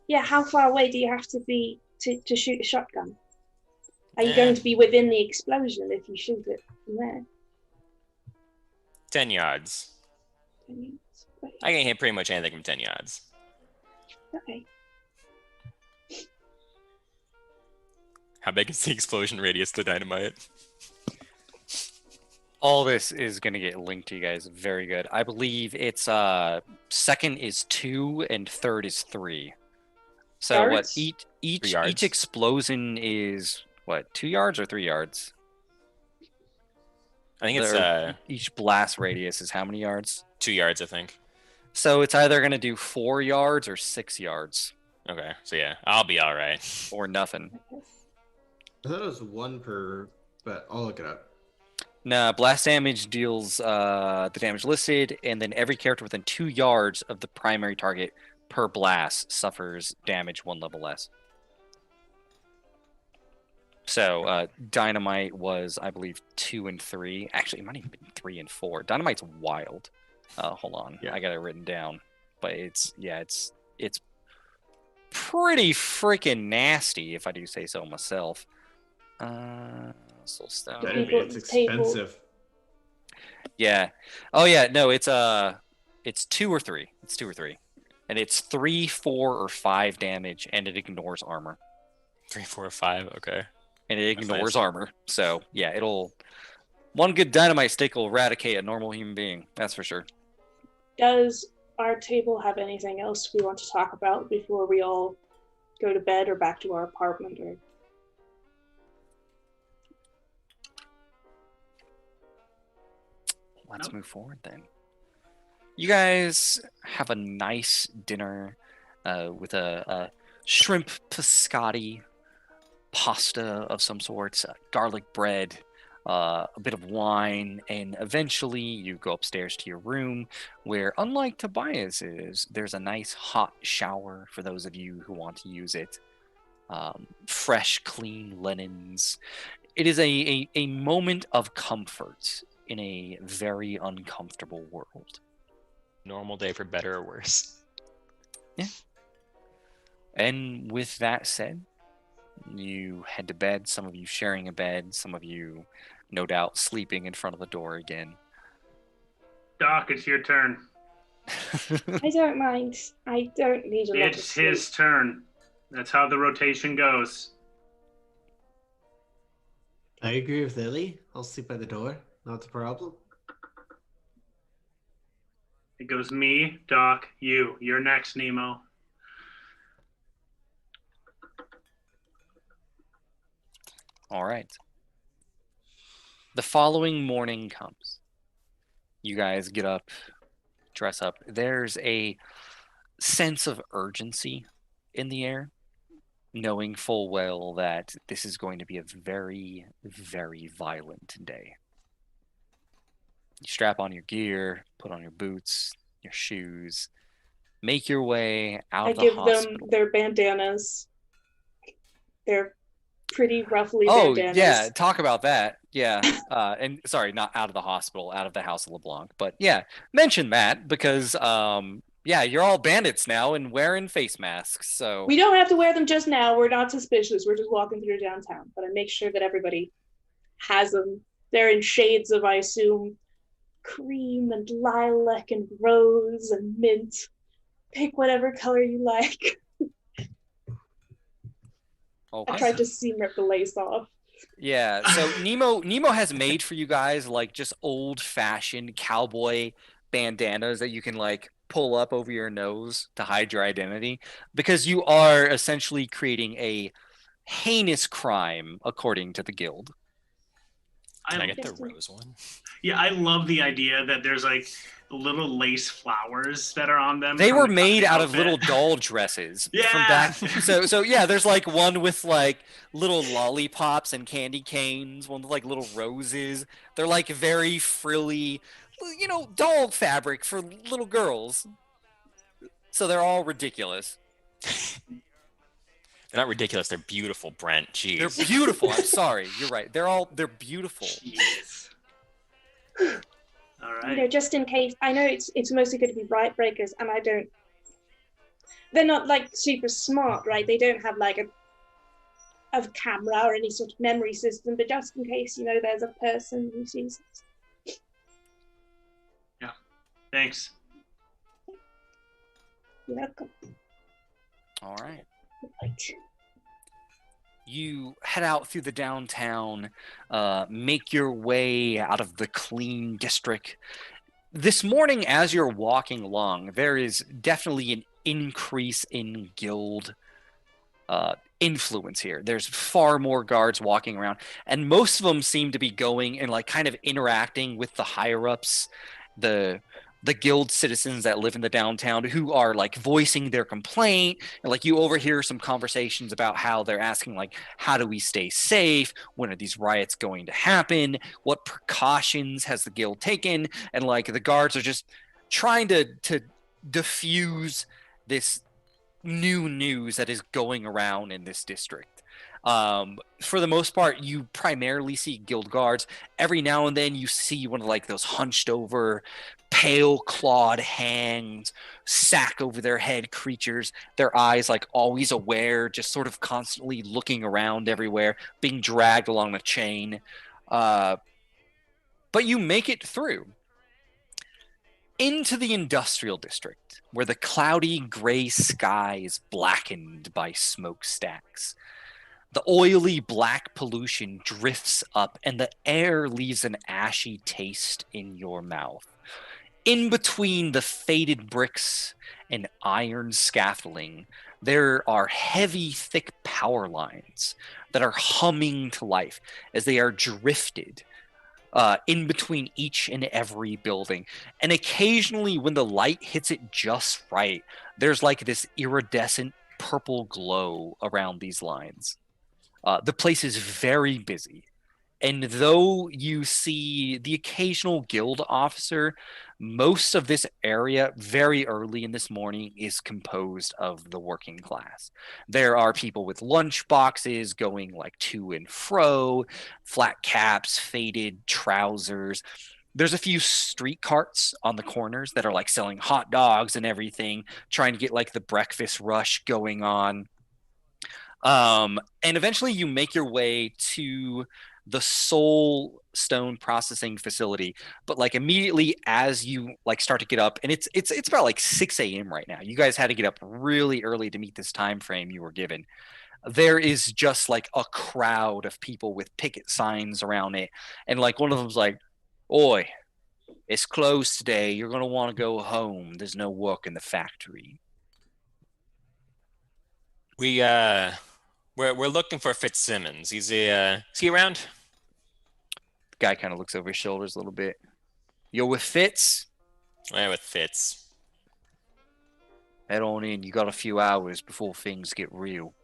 Yeah, how far away do you have to be to shoot a shotgun? Are you going to be within the explosion if you shoot it from there? 10 yards. 10 yards. Okay. I can hit pretty much anything from 10 yards. Okay. How big is the explosion radius to dynamite? All this is going to get linked to you guys. Very good. I believe it's second is 2 and third is 3. So Yards? what each yards. explosion is what, 2 yards or 3 yards? I think it's Each blast radius is how many yards? 2 yards, I think. So it's either going to do 4 yards or 6 yards Okay, so yeah, I'll be all right. or nothing. I thought it was 1 per, but I'll look it up. Nah, blast damage deals the damage listed, and then every character within 2 yards of the primary target per blast suffers damage 1 level less. So dynamite was, I believe, 2 and 3. Actually, it might even be 3 and 4. Dynamite's wild. Hold on, I got it written down. But it's pretty freaking nasty, if I do say so myself. Soul Stone. It's expensive. Yeah. Oh yeah. No, it's 2 or 3. It's 2 or 3, and it's 3, 4, or 5 damage, and it ignores armor. 3, 4, or 5. Okay. And it ignores nice. armor. So yeah, one good dynamite stick will eradicate a normal human being. That's for sure. Does our table have anything else we want to talk about before we all go to bed or back to our apartment? Or let's move forward then. You guys have a nice dinner with a shrimp biscotti, pasta of some sorts, garlic bread, a bit of wine, and eventually you go upstairs to your room where, unlike Tobias's, there's a nice hot shower for those of you who want to use it. Fresh, clean linens. It is a moment of comfort in a very uncomfortable world. Normal day for better or worse. Yeah. And with that said, you head to bed, some of you sharing a bed, some of you no doubt sleeping in front of the door again. Doc, it's your turn. I don't mind. I don't need a lot of It's sleep. his turn. That's how the rotation goes. I agree with Ellie. I'll sleep by the door. Not a problem. It goes me, Doc, you. You're next, Nemo. All right. The following morning comes. You guys get up, dress up. There's a sense of urgency in the air, knowing full well that this is going to be a very, very violent day. You strap on your gear, put on your boots, your shoes, make your way out I of the give hospital. them their bandanas. They're pretty roughly Oh, bandanas. yeah, talk about that. Yeah, and sorry, not out of the hospital, out of the House of LeBlanc. But yeah, mention that because, yeah, you're all bandits now and wearing face masks. So We don't have to wear them just now. We're not suspicious. We're just walking through downtown. But I make sure that everybody has them. They're in shades of, I assume, cream and lilac and rose and mint. Pick whatever color you like. okay. I tried to seam rip the lace off. Yeah, so Nemo has made for you guys like just old-fashioned cowboy bandanas that you can like pull up over your nose to hide your identity, because you are essentially creating a heinous crime according to the guild. Can I get the rose one? Yeah, I love the idea that there's like little lace flowers that are on them. They from were the made out of outfit. little doll dresses. Yeah. From back. So yeah, there's like one with like little lollipops and candy canes, one with like little roses. They're like very frilly, doll fabric for little girls. So they're all ridiculous. They're not ridiculous. They're beautiful, Brent. Jeez. They're beautiful. I'm sorry. You're right. They're beautiful. Jeez. All right. Just in case. I know it's mostly going to be bright breakers, and they're not like super smart, right? They don't have like a camera or any sort of memory system, but just in case, there's a person who sees it. Yeah. Thanks. You're welcome. All right. Right. You head out through the downtown, make your way out of the clean district. This morning, as you're walking along, there is definitely an increase in guild influence here. There's far more guards walking around, and most of them seem to be going and like kind of interacting with the higher ups, the guild citizens that live in the downtown, who are like voicing their complaint. And like you overhear some conversations about how they're asking like, how do we stay safe? When are these riots going to happen? What precautions has the guild taken? And like the guards are just trying to diffuse this new news that is going around in this district. For the most part, you primarily see guild guards. Every now and then you see one of like those hunched over, pale clawed hands, sack over their head creatures, their eyes like always aware, just sort of constantly looking around everywhere, being dragged along a chain. But you make it through into the industrial district, where the cloudy gray sky is blackened by smokestacks. The oily black pollution drifts up, and the air leaves an ashy taste in your mouth. In between the faded bricks and iron scaffolding, there are heavy, thick power lines that are humming to life as they are drifted in between each and every building. And occasionally, when the light hits it just right, there's like this iridescent purple glow around these lines. The place is very busy. And though you see the occasional guild officer, most of this area very early in this morning is composed of the working class. There are people with lunch boxes going like to and fro, flat caps, faded trousers. There's a few street carts on the corners that are like selling hot dogs and everything, trying to get like the breakfast rush going on. And eventually you make your way to the soul stone processing facility, but like immediately as you like start to get up, and it's about like 6 a.m. right now. You guys had to get up really early to meet this time frame you were given. There is just like a crowd of people with picket signs around it, and like one of them's like, "Oi, it's closed today. You're gonna want to go home. There's no work in the factory." We're looking for Fitzsimmons. Is he around? The guy kind of looks over his shoulders a little bit. You're with Fitz? Yeah, with Fitz. Head on in. You got a few hours before things get real.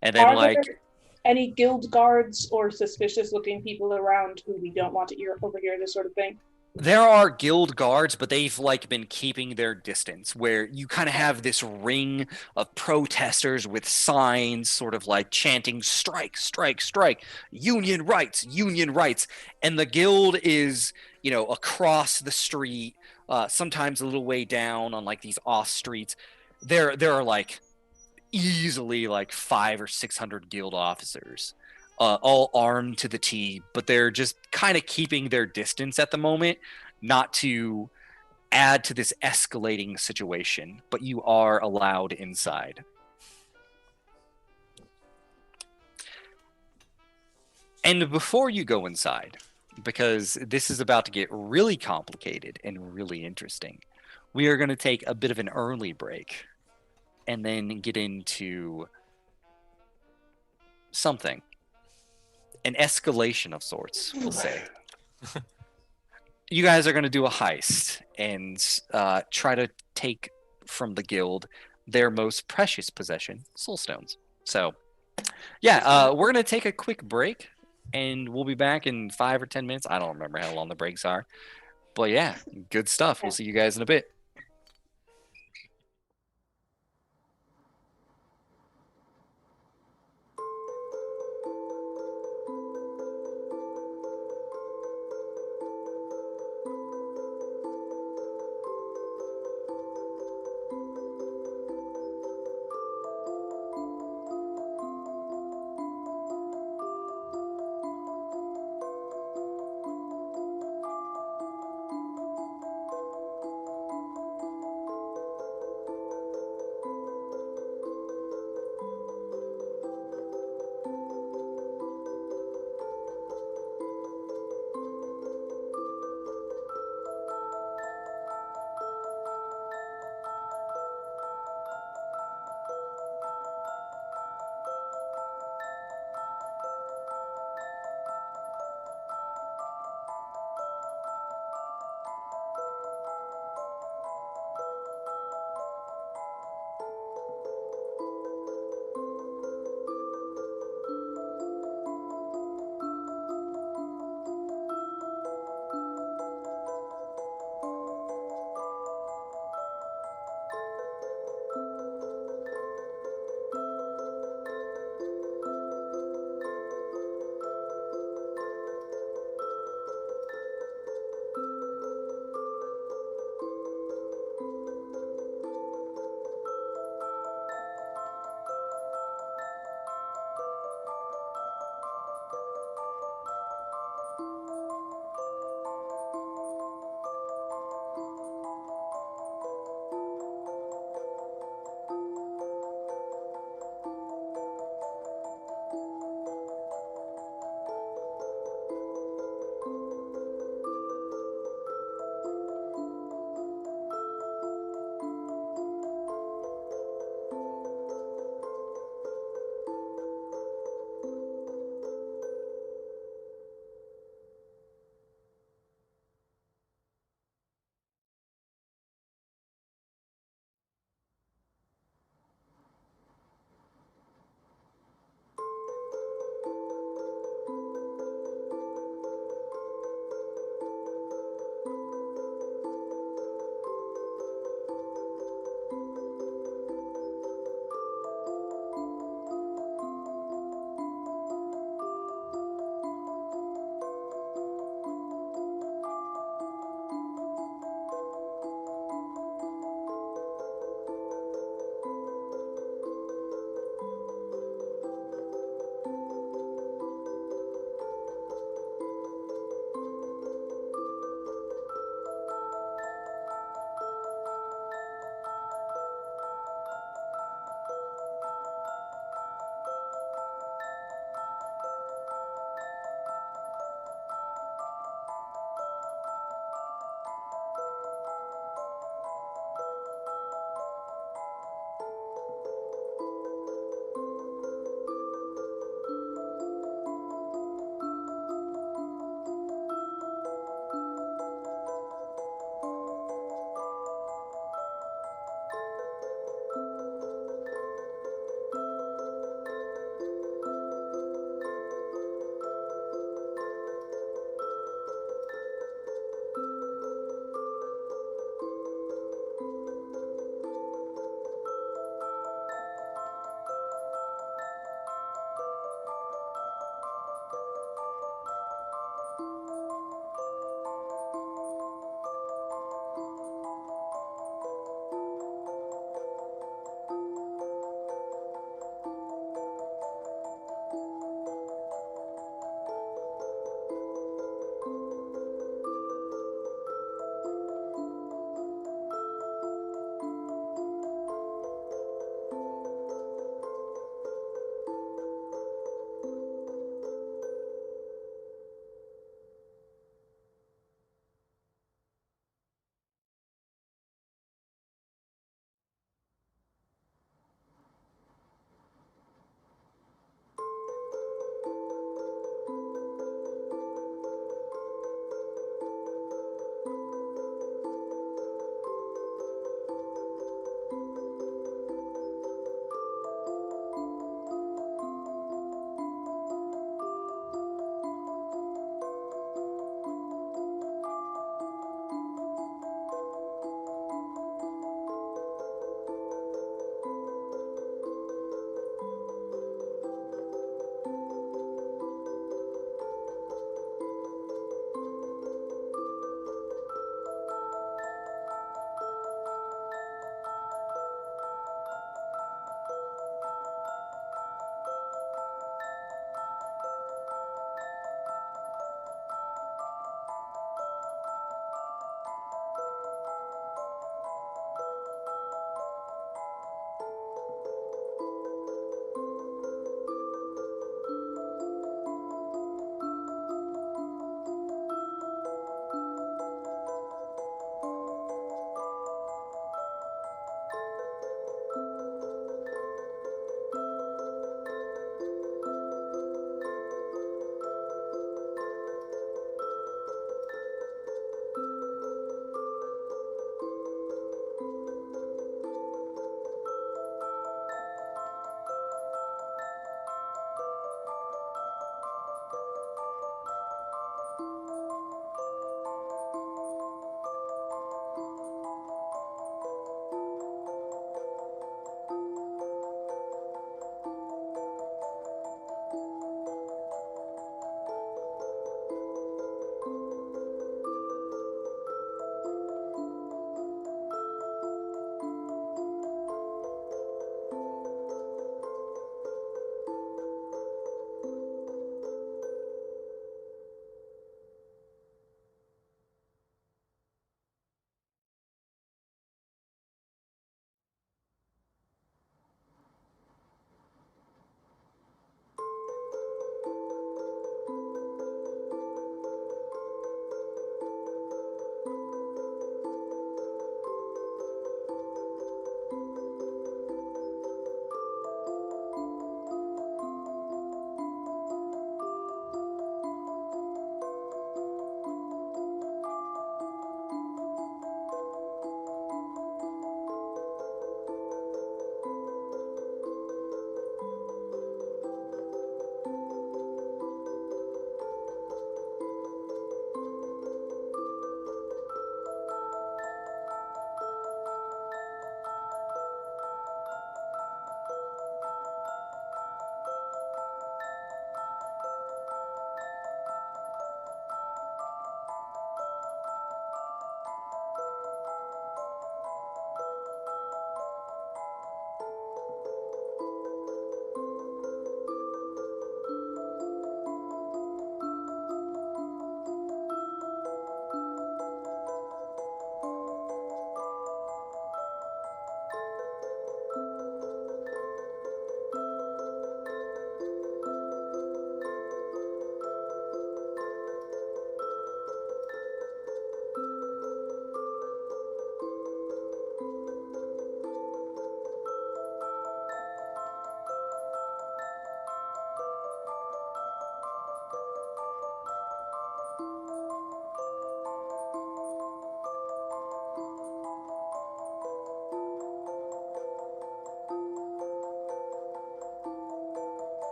And then Are like there any guild guards or suspicious-looking people around who we don't want to overhear this sort of thing? there are guild guards, but they've like been keeping their distance, where you kind of have this ring of protesters with signs sort of like chanting strike, strike, strike, union rights, union rights. And the guild is, you know, across the street, sometimes a little way down on like these off streets. There are like easily like 500 or 600 guild officers, all armed to the T, but they're just kind of keeping their distance at the moment, not to add to this escalating situation, but you are allowed inside. And before you go inside, because this is about to get really complicated and really interesting, we are going to take a bit of an early break and then get into something. An escalation of sorts, we'll say. You guys are going to do a heist and try to take from the guild their most precious possession, soul stones. So, yeah, we're going to take a quick break, and we'll be back in 5 or 10 minutes. I don't remember how long the breaks are. But yeah, good stuff. We'll see you guys in a bit.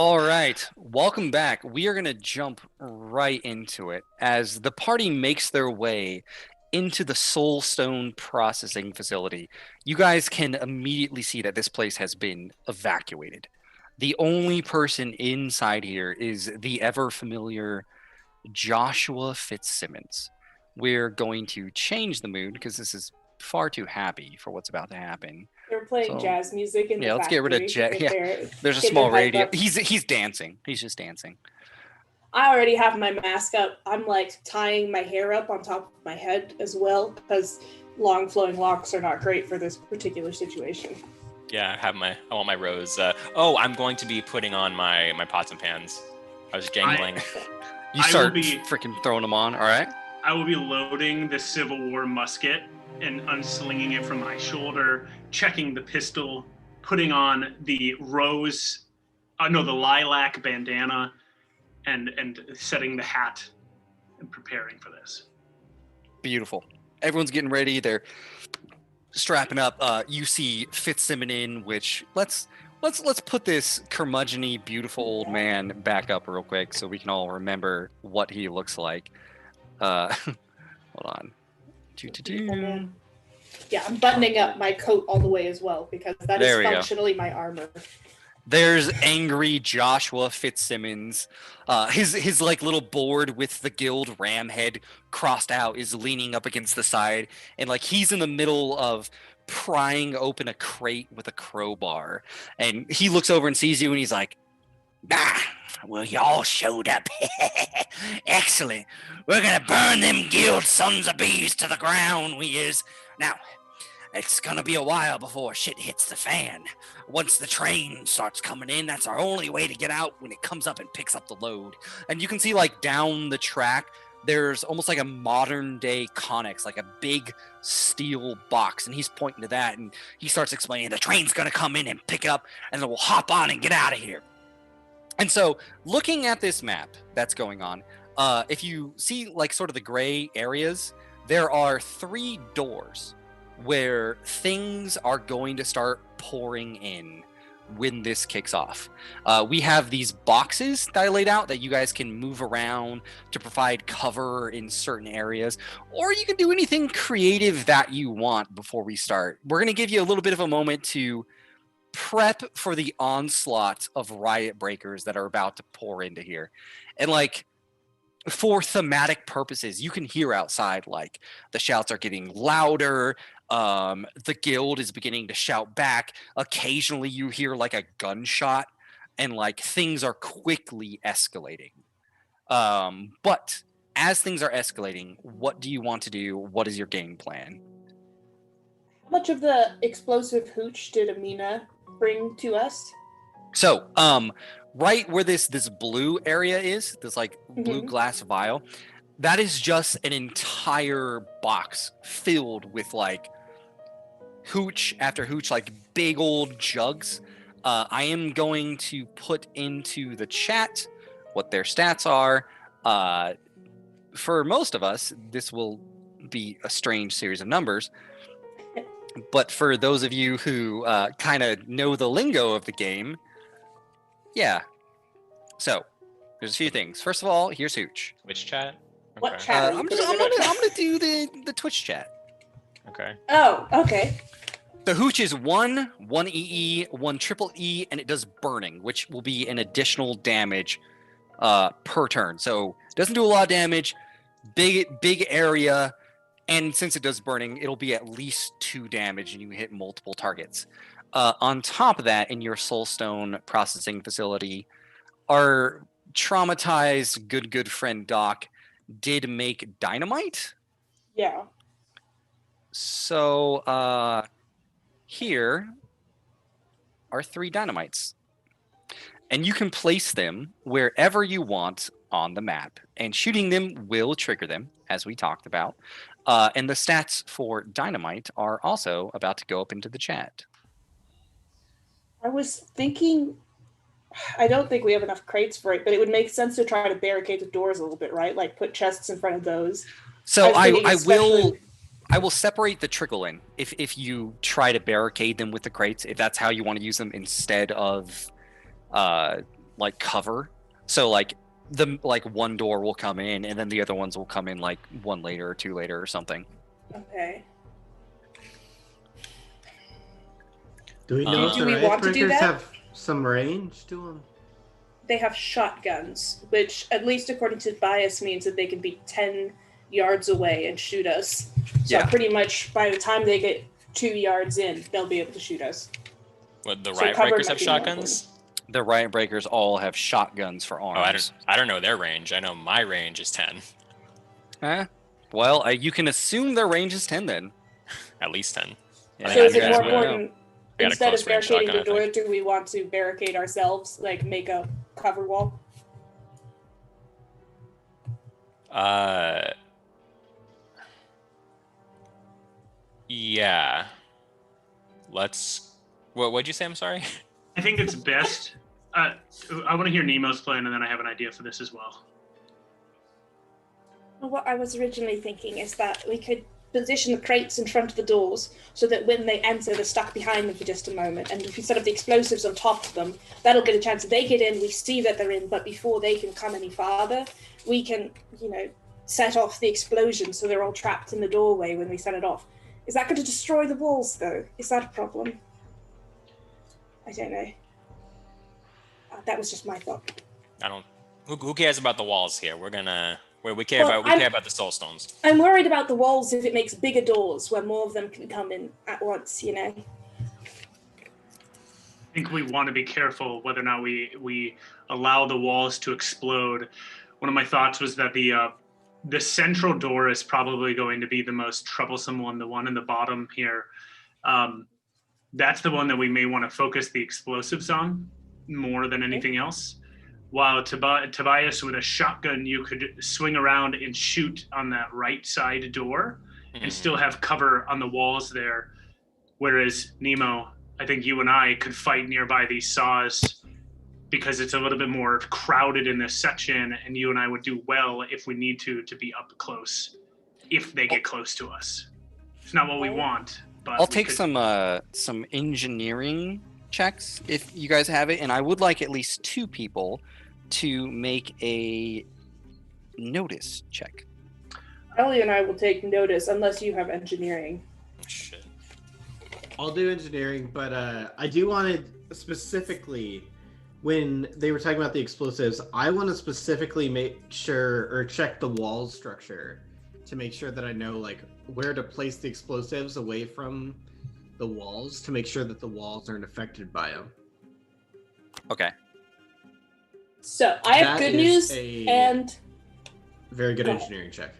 All right, welcome back. We are going to jump right into it as the party makes their way into the Soulstone processing facility. You guys can immediately see that this place has been evacuated. The only person inside here is the ever familiar Joshua Fitzsimmons. We're going to change the mood because this is far too happy for what's about to happen. They're playing So, jazz music in the let's get rid of factory. There's a getting small their hype radio. up. He's dancing. He's just dancing. I already have my mask up. I'm like tying my hair up on top of my head as well because long flowing locks are not great for this particular situation. Yeah, I want my rose. I'm going to be putting on my pots and pans. I was jangling. You start freaking throwing them on. All right. I will be loading the Civil War musket and unslinging it from my shoulder, checking the pistol, putting on the the lilac bandana, and setting the hat and preparing for this. Beautiful. Everyone's getting ready. They're strapping up. You see Fitzsimmons in, which let's put this curmudgeon-y, beautiful old man back up real quick so we can all remember what he looks like. Hold on. Yeah, I'm buttoning up my coat all the way as well because that is functionally my armor. There's angry Joshua Fitzsimmons. His like little board with the guild ram head crossed out is leaning up against the side, and like he's in the middle of prying open a crate with a crowbar, and he looks over and sees you, and he's like, well, y'all showed up. Excellent. We're gonna burn them guild sons of bees to the ground, we is. Now, it's gonna be a while before shit hits the fan. Once the train starts coming in, that's our only way to get out when it comes up and picks up the load. And you can see like down the track, there's almost like a modern day Connex, like a big steel box. And he's pointing to that and he starts explaining the train's gonna come in and pick it up and then we'll hop on and get out of here. And so looking at this map that's going on, if you see like sort of the gray areas, there are 3 doors where things are going to start pouring in when this kicks off. We have these boxes that I laid out that you guys can move around to provide cover in certain areas, or you can do anything creative that you want before we start. We're going to give you a little bit of a moment to prep for the onslaught of riot breakers that are about to pour into here. And like, for thematic purposes, you can hear outside like the shouts are getting louder. The guild is beginning to shout back. Occasionally you hear like a gunshot and like things are quickly escalating. But as things are escalating, what do you want to do? What is your game plan? How much of the explosive hooch did Amina bring to us? So, right where this blue area is, this like blue glass vial, that is just an entire box filled with like hooch after hooch, like big old jugs. I am going to put into the chat what their stats are. For most of us, this will be a strange series of numbers. But for those of you who kind of know the lingo of the game, yeah. So there's a few things. First of all, here's hooch. Which chat? What chat? I'm gonna do the Twitch chat. Okay. Oh, okay. The hooch is one EE, 1 triple E, and it does burning, which will be an additional damage per turn. So it doesn't do a lot of damage, big area, and since it does burning, it'll be at least 2 damage, and you hit multiple targets. On top of that, in your Soulstone processing facility, our traumatized good friend Doc did make dynamite. Yeah. So here are 3 dynamites. And you can place them wherever you want on the map. And shooting them will trigger them, as we talked about. And the stats for dynamite are also about to go up into the chat. I was thinking, I don't think we have enough crates for it, but it would make sense to try to barricade the doors a little bit, right? Like put chests in front of those. So I will separate the trickle in if you try to barricade them with the crates, if that's how you want to use them instead of like cover. So like one door will come in, and then the other ones will come in like one later or two later or something. Okay. Do we know if Do the we want to do icebreakers that? have some range to them? They have shotguns, which, at least according to Tobias, means that they can be 10 yards away and shoot us. So Yeah. pretty much by the time they get 2 yards in, they'll be able to shoot us. What, the So riot cover breakers might have be more shotguns? The riot breakers all have shotguns for Oh, arms. I don't know their range. I know my range is 10. Well, you can assume their range is 10 then. At least 10. Yeah, So is it I more got- important, I got a instead of close range barricading shotgun, the I door, do we want to barricade ourselves, like make a cover wall? Yeah. Let's. What'd you say? I'm sorry. I think it's best. I want to hear Nemo's plan, and then I have an idea for this as well. Well, what I was originally thinking is that we could position the crates in front of the doors so that when they enter, they're stuck behind them for just a moment. And if we set up the explosives on top of them, that'll get a chance that they get in, we see that they're in, but before they can come any farther, we can, set off the explosion so they're all trapped in the doorway when we set it off. Is that going to destroy the walls, though? Is that a problem? I don't know. That was just my thought. I don't. Who cares about the walls here? We Well, care about the soul stones. I'm worried about the walls if it makes bigger doors where more of them can come in at once, I think we want to be careful whether or not we allow the walls to explode. One of my thoughts was that the central door is probably going to be the most troublesome one, the one in the bottom here. That's the one that we may want to focus the explosives on more than anything else. While Tobias, with a shotgun, you could swing around and shoot on that right side door and still have cover on the walls there. Whereas Nemo, I think you and I could fight nearby these saws because it's a little bit more crowded in this section, and you and I would do well if we need to be up close if they get close to us. It's not what we want, but I'll take some engineering checks if you guys have it, and I would like at least 2 people to make a notice check. Ellie and I will take notice unless you have engineering. Shit. I'll do engineering, but I do want to specifically, when they were talking about the explosives, I want to specifically make sure or check the wall structure to make sure that I know like where to place the explosives away from the walls to make sure that the walls aren't affected by them. Okay. So I have That good is news a and very good Go ahead. engineering check.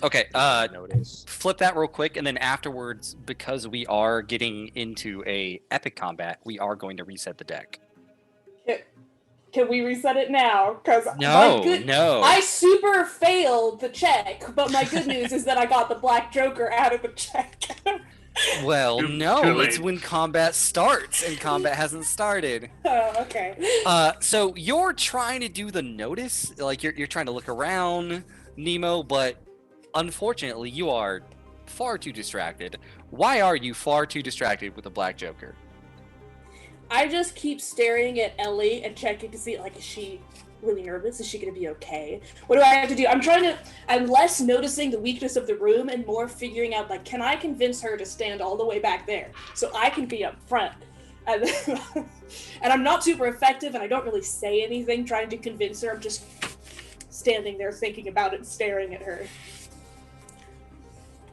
Okay. Notice. Flip that real quick, and then afterwards, because we are getting into a epic combat, we are going to reset the deck. can we reset it now? Because No. I super failed the check, but my good news is that I got the black joker out of the check. Well, Too no. late. It's when combat starts, and combat hasn't started. Oh, okay. So you're trying to do the notice, like you're trying to look around, Nemo, but unfortunately, you are far too distracted. Why are you far too distracted with the Black Joker? I just keep staring at Ellie and checking to see, like, is she really nervous? Is she going to be okay? What do I have to do? I'm less noticing the weakness of the room and more figuring out, like, can I convince her to stand all the way back there so I can be up front? And, and I'm not super effective, and I don't really say anything trying to convince her. I'm just standing there thinking about it and staring at her.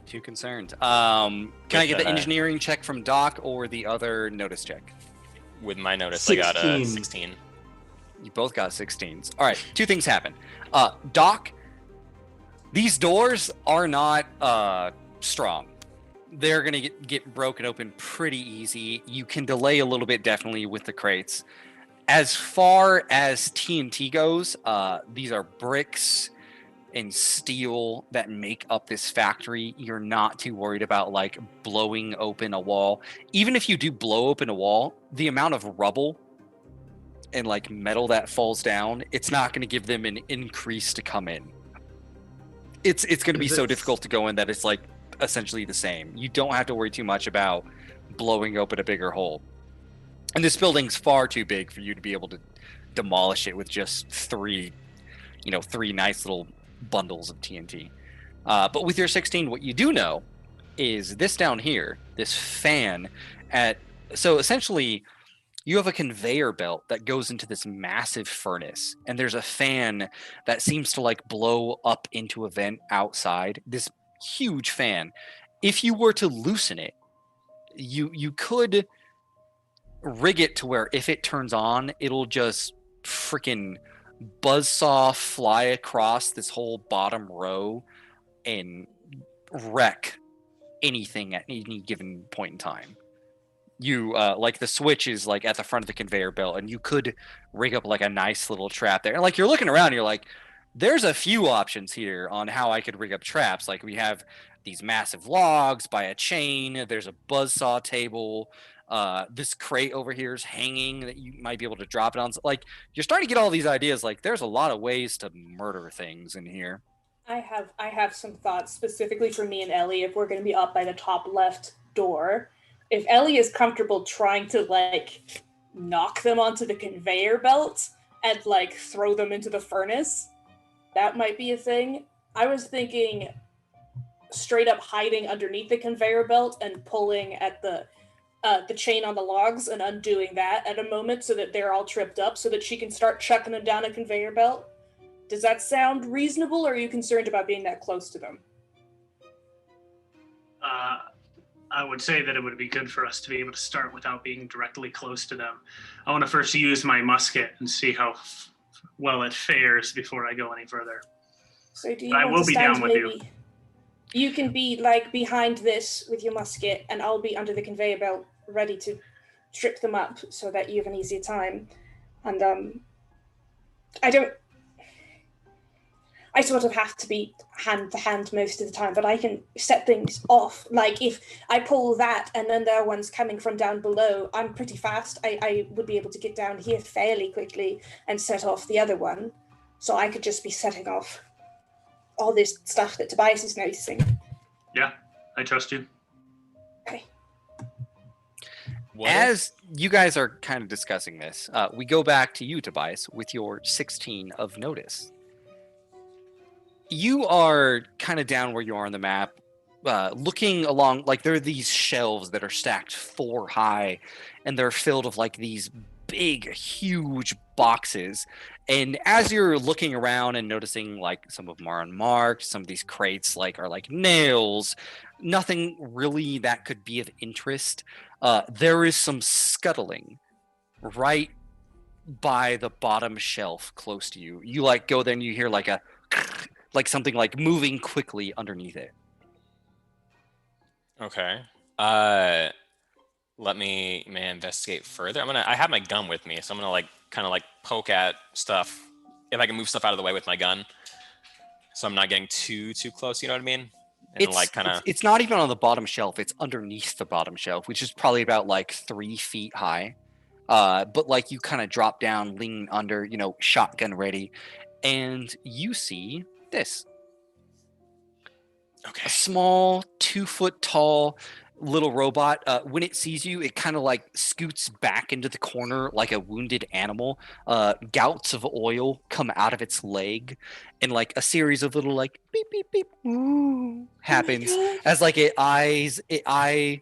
Too concerned. Can I get the engineering check from Doc or the other notice check? With my notice, I got a 16. 16. You both got 16s. All right, 2 things happen. Doc, these doors are not strong. They're going to get broken open pretty easy. You can delay a little bit, definitely, with the crates. As far as TNT goes, these are bricks and steel that make up this factory. You're not too worried about like blowing open a wall. Even if you do blow open a wall, the amount of rubble and like metal that falls down, it's not going to give them an increase to come in. It's going to be so difficult to go in that it's like essentially the same. You don't have to worry too much about blowing open a bigger hole. And this building's far too big for you to be able to demolish it with just three nice little bundles of TNT. But with your 16, what you do know is this down here, this fan so essentially you have a conveyor belt that goes into this massive furnace, and there's a fan that seems to like blow up into a vent outside, this huge fan. If you were to loosen it, you could rig it to where if it turns on, it'll just freaking buzzsaw fly across this whole bottom row and wreck anything at any given point in time. You like the switch is like at the front of the conveyor belt, and you could rig up like a nice little trap there. And like you're looking around, and you're like, there's a few options here on how I could rig up traps. Like we have these massive logs by a chain. There's a buzzsaw table. This crate over here is hanging that you might be able to drop it on. Like you're starting to get all these ideas. Like there's a lot of ways to murder things in here. I have some thoughts specifically for me and Ellie if we're going to be up by the top left door. If Ellie is comfortable trying to like knock them onto the conveyor belt and like throw them into the furnace, that might be a thing. I was thinking straight up hiding underneath the conveyor belt and pulling at the chain on the logs and undoing that at a moment so that they're all tripped up so that she can start chucking them down a conveyor belt. Does that sound reasonable, or are you concerned about being that close to them? I would say that it would be good for us to be able to start without being directly close to them. I want to first use my musket and see how well it fares before I go any further. So do you I will be down with you. You can be like behind this with your musket, and I'll be under the conveyor belt ready to trip them up so that you have an easier time. And I sort of have to be hand to hand most of the time, but I can set things off. Like if I pull that and then there are ones coming from down below, I'm pretty fast. I would be able to get down here fairly quickly and set off the other one. So I could just be setting off all this stuff that Tobias is noticing. Yeah, I trust you. Okay. As you guys are kind of discussing this, we go back to you, Tobias, with your 16 of notice. You are kind of down where you are on the map, looking along, like there are these shelves that are stacked 4 high, and they're filled with like these big, huge boxes. And as you're looking around and noticing like some of them are unmarked, some of these crates like are like nails, nothing really that could be of interest. There is some scuttling right by the bottom shelf close to you. You like go there and you hear like a like something like moving quickly underneath it. Okay. Let me investigate further. I have my gun with me, so I'm gonna like kind of like poke at stuff if I can move stuff out of the way with my gun, so I'm not getting too close. You know what I mean? And It's not even on the bottom shelf. It's underneath the bottom shelf, which is probably about like 3 feet high. But like you kind of drop down, lean under, shotgun ready, and you see this. Okay. A small 2 foot tall little robot. When it sees you, it kind of like scoots back into the corner like a wounded animal. Gouts of oil come out of its leg, and like a series of little like beep beep beep ooh happens as like its eye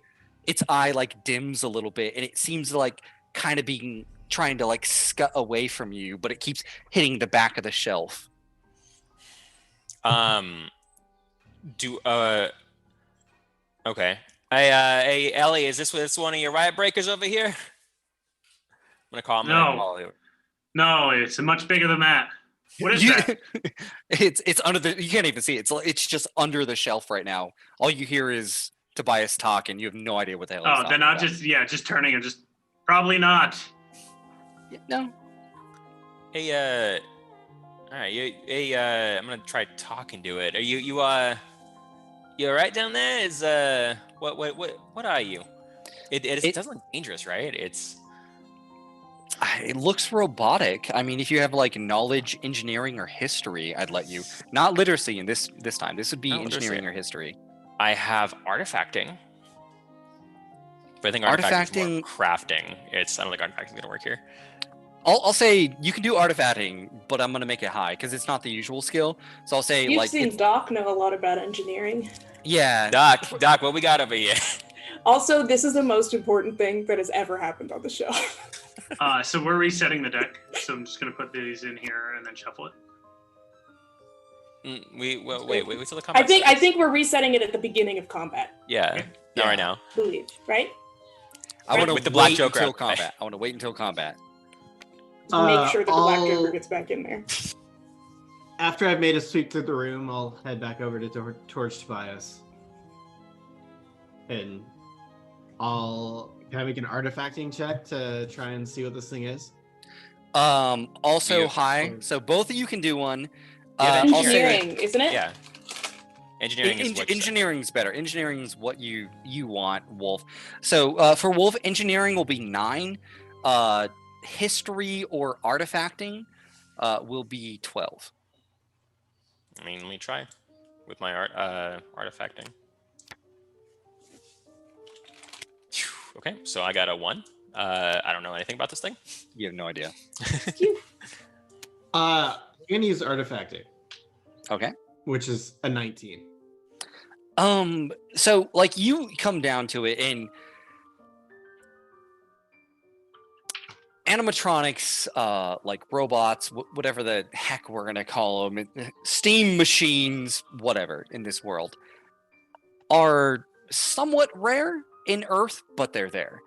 like dims a little bit, and it seems like kind of being trying to like scut away from you, but it keeps hitting the back of the shelf. Okay. Hey, Ellie, is this one of your riot breakers over here? I'm gonna call him. No, it's much bigger than that. What is that? It's under the. You can't even see it. It's just under the shelf right now. All you hear is Tobias talk, and you have no idea what the hell. Oh, then I'll just turning and just probably not. Yeah, no. Hey, all right. I'm gonna try talking to it. Are you all right down there? Is what are you? It doesn't look dangerous, right? It looks robotic. I mean, if you have like knowledge, engineering, or history, I'd let you. Not literacy in this time. This would be engineering or history. I have artifacting. But I think artifacting is more Artifacting- crafting. I don't think artifacting is gonna work here. I'll say you can do artifacting, but I'm gonna make it high because it's not the usual skill. So I'll say You've like seen Doc know a lot about engineering. yeah. Doc, what we got over here? Also, this is the most important thing that has ever happened on the show. So we're resetting the deck. So I'm just gonna put these in here and then shuffle it. Wait till the combat. I think we're resetting it at the beginning of combat. Yeah, Okay. not Yeah. right now. I believe, right? I want to With the Black wait Joker until out the way. combat. I want to wait until combat. To make sure that the Black I'll- Joker gets back in there. After I've made a sweep through the room, I'll head back over to towards Tobias. And can I make an artifacting check to try and see what this thing is? Also Yeah. high. So both of you can do one. Yeah, I'll say Engineering, isn't it? Yeah. Engineering is what engineering's better. Engineering is what you want, Wolf. So for Wolf, engineering will be 9. History or artifacting will be 12. I mean, let me try with my artifacting. Phew. Okay, so I got a 1. I don't know anything about this thing. You have no idea. I'm gonna use artifacting, Okay. which is a 19. So like you come down to it and animatronics, like robots, whatever the heck we're gonna call them, steam machines, whatever in this world, are somewhat rare in Earth, but they're there.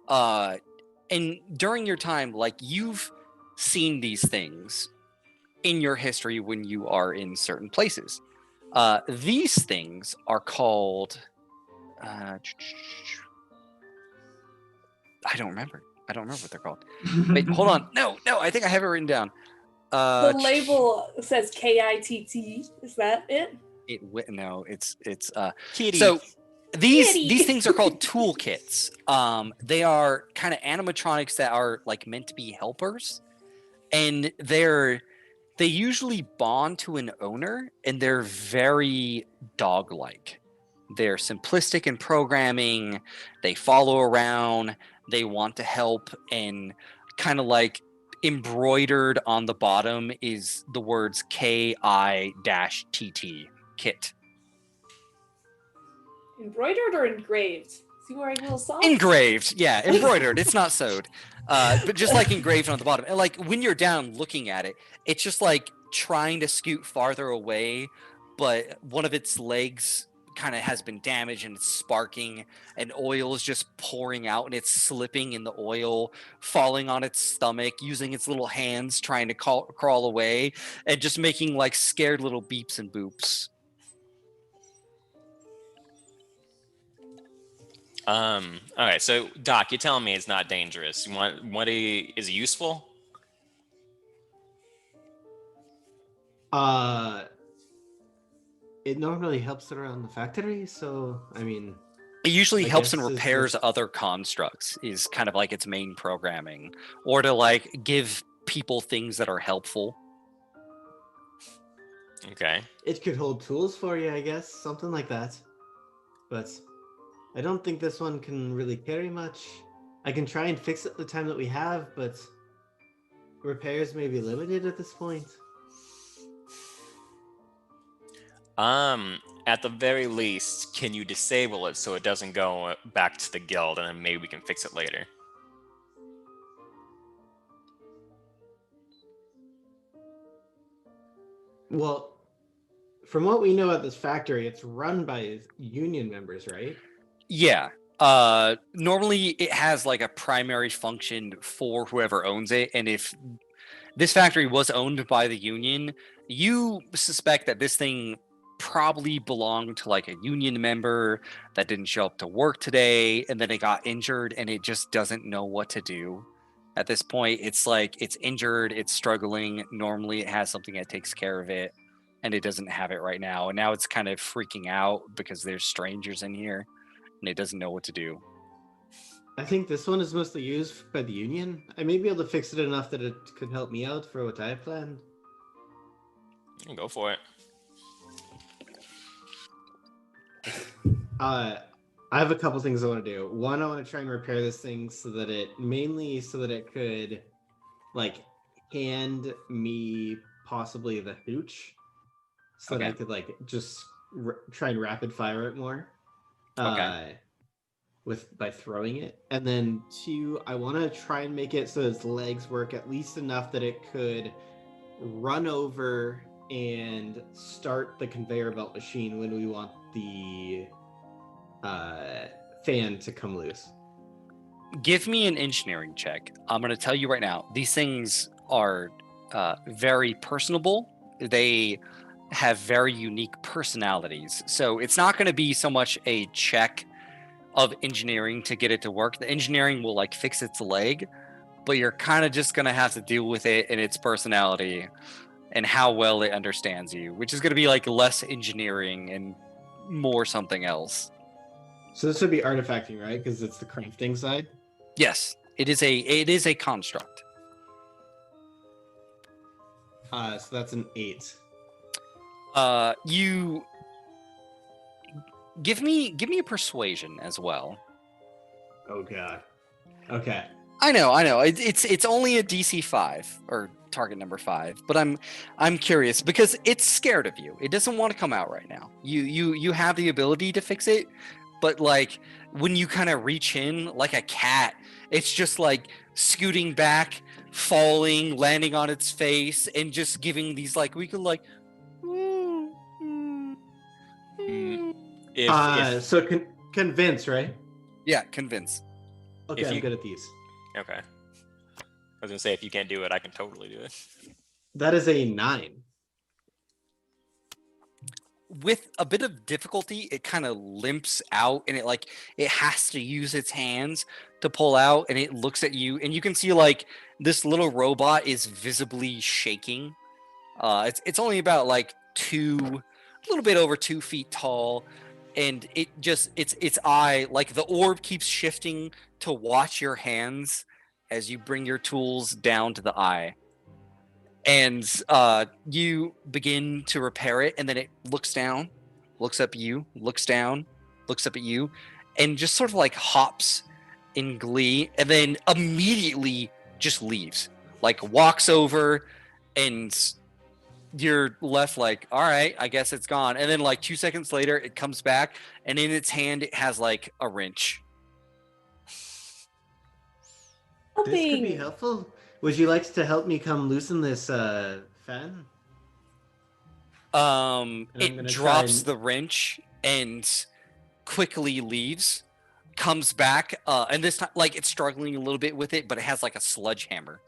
And during your time, like you've seen these things in your history when you are in certain places. These things are called. I don't remember. I don't remember what they're called. Wait, hold on. No, I think I have it written down. The label says KITT. Is that it? No, it's Kitty. so these Kitty. things are called toolkits. They are kind of animatronics that are like meant to be helpers, and they usually bond to an owner, and they're very dog-like. They're simplistic in programming. They follow around. They want to help, and kind of like embroidered on the bottom is the words KI-TT, kit. Embroidered or engraved? See where I little socks? Engraved, yeah, embroidered. It's not sewed, but just like engraved on the bottom. And like when you're down looking at it, it's just like trying to scoot farther away, but one of its legs kind of has been damaged and it's sparking, and oil is just pouring out, and it's slipping in the oil, falling on its stomach, using its little hands trying to crawl away, and just making like scared little beeps and boops. Okay, so Doc, you're telling me it's not dangerous. Is it useful? It normally helps around the factory, so I mean, It usually I helps and guess it's repairs just- other constructs, is kind of like its main programming, or to like give people things that are helpful. Okay. it could hold tools for you, I guess, something like that. But I don't think this one can really carry much. I can try and fix it the time that we have, but repairs may be limited at this point. At the very least, can you disable it so it doesn't go back to the guild, and then maybe we can fix it later? Well, from what we know at this factory, it's run by union members, right? Yeah. Normally it has like a primary function for whoever owns it, and if this factory was owned by the union, you suspect that this thing probably belonged to like a union member that didn't show up to work today, and then it got injured and it just doesn't know what to do. At this point, it's like it's injured, it's struggling. Normally it has something that takes care of it, and it doesn't have it right now. And now it's kind of freaking out because there's strangers in here and it doesn't know what to do. I think this one is mostly used by the union. I may be able to fix it enough that it could help me out for what I have planned. You can go for it. I have a couple things I want to do. One, I want to try and repair this thing so that it could, like, hand me possibly the hooch, so that I Okay. could like just try and rapid fire it more. Okay. By throwing it. And then two, I want to try and make it so its legs work at least enough that it could run over and start the conveyor belt machine when we want the fan to come loose. Give me an engineering check. I'm going to tell you right now, these things are very personable. They have very unique personalities. So it's not going to be so much a check of engineering to get it to work. The engineering will like fix its leg, but you're kind of just going to have to deal with it and its personality and how well it understands you, which is going to be like less engineering and more something else. So this would be artifacting, right? Because it's the crafting side. Yes, it is a construct. So that's an 8. You give me a persuasion as well. Oh god. Okay. I know. It's only a DC 5 or target number 5, but I'm curious because it's scared of you. It doesn't want to come out right now. You have the ability to fix it, but like when you kind of reach in like a cat, it's just like scooting back, falling, landing on its face, and just giving these like we could like. So convince, right? Yeah, convince. Okay, I'm good at these. Okay. I was gonna say if you can't do it, I can totally do it. That is a 9. With a bit of difficulty, it kind of limps out, and it has to use its hands to pull out, and it looks at you, and you can see like this little robot is visibly shaking. It's only about like a little bit over 2 feet tall, and its eye, like the orb keeps shifting to watch your hands as you bring your tools down to the eye. And you begin to repair it, and then it looks down, looks up at you, looks down, looks up at you, and just sort of like hops in glee, and then immediately just leaves, like walks over, and you're left like, all right, I guess it's gone. And then like 2 seconds later, it comes back, and in its hand, it has like a wrench. This could be helpful. Would you like to help me come loosen this fan? It drops the wrench and quickly leaves, comes back, and this time, like it's struggling a little bit with it, but it has like a sledgehammer.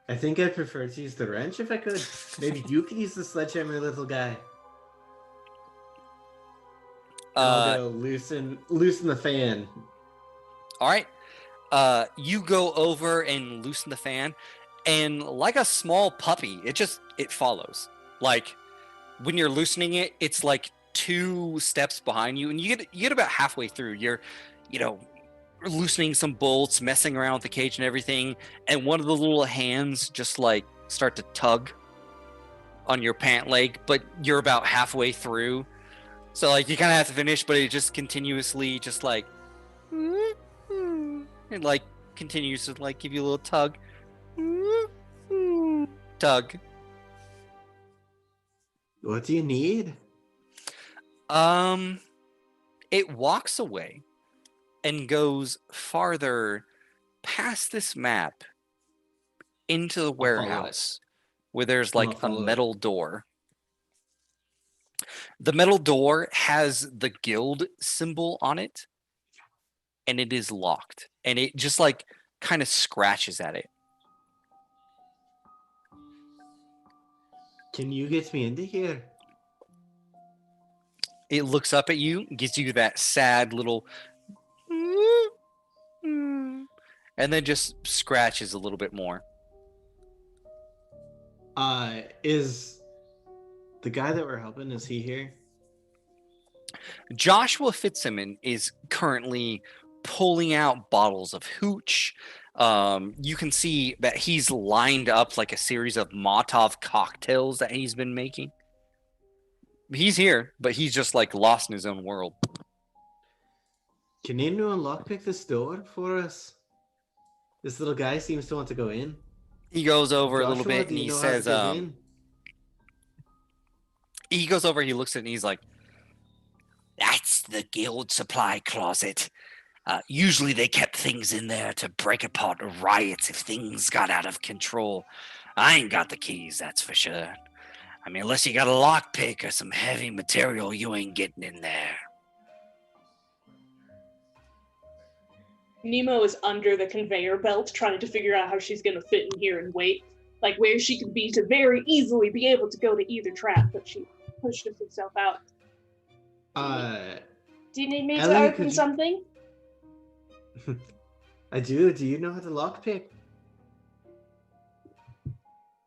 I think I'd prefer to use the wrench if I could. Maybe you could use the sledgehammer, little guy. I'll go loosen the fan. All right. You go over and loosen the fan, and like a small puppy, it follows. Like when you're loosening it, it's like 2 steps behind you, and you get about halfway through. You're, loosening some bolts, messing around with the cage and everything, and one of the little hands just like start to tug on your pant leg, but you're about halfway through. So like you kind of have to finish, but it just continuously just like it like continues to like give you a little tug. Tug. What do you need? It walks away and goes farther past this map into the warehouse where there's like a metal door. The metal door has the guild symbol on it, and it is locked, and it just like kind of scratches at it. Can you get me into here? It looks up at you, gives you that sad little and then just scratches a little bit more. Is the guy that we're helping, is he here? Joshua Fitzsimmons is currently pulling out bottles of Huebsch. You can see that he's lined up like a series of Molotov cocktails that he's been making. He's here, but he's just like lost in his own world. Can anyone lockpick this door for us? This little guy seems to want to go in. He goes over a little Joshua, bit do and you he know how to says, get in? he goes over, he looks at it and he's like, that's the guild supply closet. Usually they kept things in there to break apart riots if things got out of control. I ain't got the keys, that's for sure. I mean, unless you got a lockpick or some heavy material, you ain't getting in there. Nemo is under the conveyor belt trying to figure out how she's going to fit in here and wait. Like where she could be to very easily be able to go to either trap, but she pushed herself out. Do you need me Ellie, to open something? I do. Do you know how to lockpick?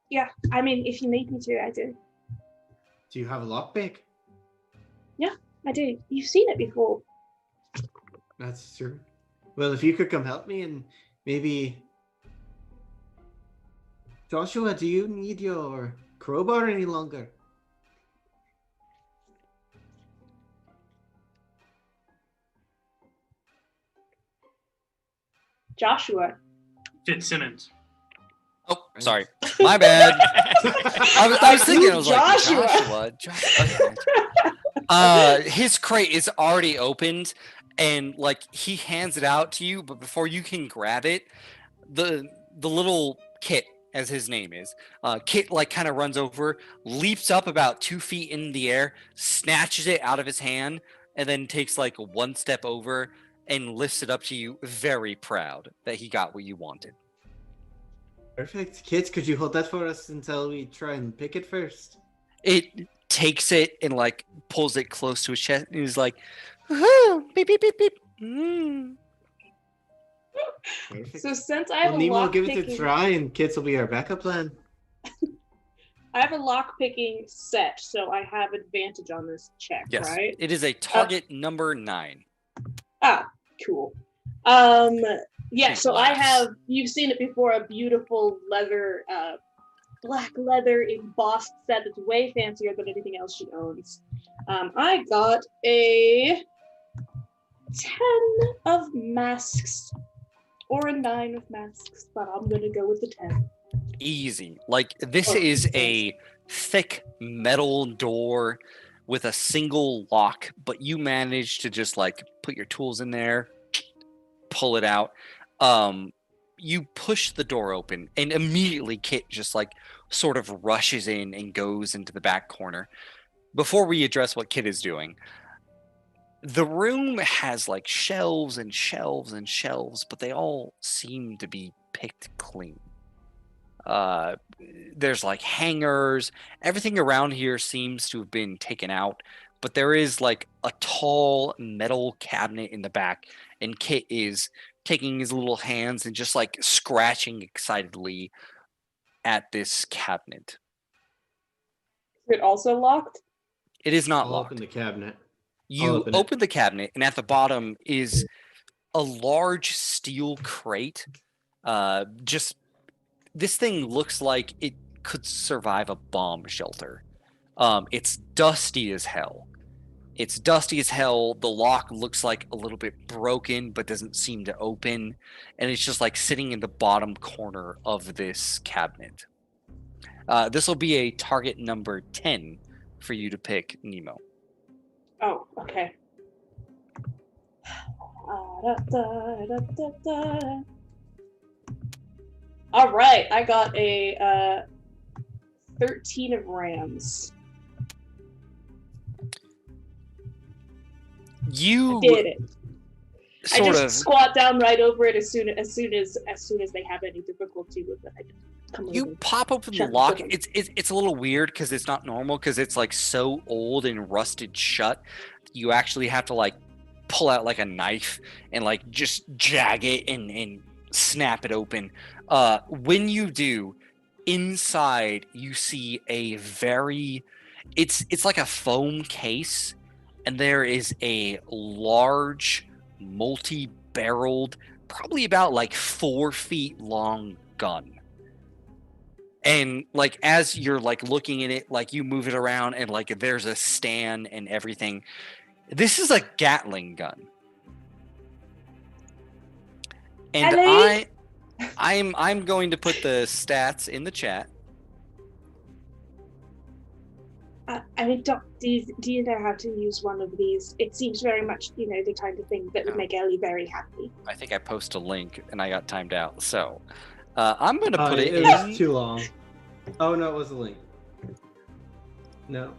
Yeah, I mean, if you need me to, I do. Do you have a lockpick? I do. You've seen it before. That's true. Well, if you could come help me and maybe... Joshua, do you need your crowbar any longer? Joshua. Fitzsimmons. Oh, sorry. My bad. I was thinking, I was like, Joshua. Okay. His crate is already opened, and like he hands it out to you, but before you can grab it, the little Kit, as his name is, Kit like kind of runs over, leaps up about 2 feet in the air, snatches it out of his hand, and then takes like one step over and lifts it up to you, very proud that he got what you wanted. Perfect. Kids, could you hold that for us until we try and pick it first? It takes it and like pulls it close to his chest and he's like, woohoo, beep, beep, beep, beep. Mm. Perfect. So since I have Well, a Nemo, lock give it a picking, try and kids will be our backup plan. I have a lock picking set, so I have advantage on this check, Yes, right? it is a target number 9. Ah, cool. Yeah, Can't so I laugh. have, you've seen it before, a beautiful leather, black leather embossed set that's way fancier than anything else she owns. I got a 10 of masks, or a 9 of masks, but I'm gonna go with the 10. Easy. Like this Oh, is nice. a thick metal door with a single lock, but you manage to just like put your tools in there, pull it out. You push the door open and immediately Kit just like sort of rushes in and goes into the back corner. Before we address what Kit is doing, the room has like shelves and shelves and shelves, but they all seem to be picked clean. There's like hangers, everything around here seems to have been taken out, but there is like a tall metal cabinet in the back, and Kit is taking his little hands and just like scratching excitedly at this cabinet. Is it also locked? It is not I'll locked. open the cabinet. You open it. open the cabinet, and at the bottom is a large steel crate. Just this thing looks like it could survive a bomb shelter. It's dusty as hell. The lock looks like a little bit broken, but doesn't seem to open. And it's just like sitting in the bottom corner of this cabinet. This will be a target number 10 for you to pick, Nemo. Oh, okay. All right, I got a 13 of rams. You I did it. I sort just of squat down right over it as soon as they have any difficulty with it. I just come over. you pop open the shut lock. them. It's a little weird because it's not normal because it's like so old and rusted shut. You actually have to like pull out like a knife and like just jag it and snap it open. When you do, inside you see a very it's like a foam case, and there is a large multi-barreled, probably about like 4 feet long gun. And like as you're like looking at it, like you move it around and like there's a stand and everything. This is a Gatling gun. And Ellie? I'm going to put the stats in the chat. I mean, Doc, do you know how to use one of these? It seems very much, the kind of thing that would make Ellie very happy. I think I posted a link and I got timed out. So I'm going to put it It in. was too long. Oh, no, it was a link. No.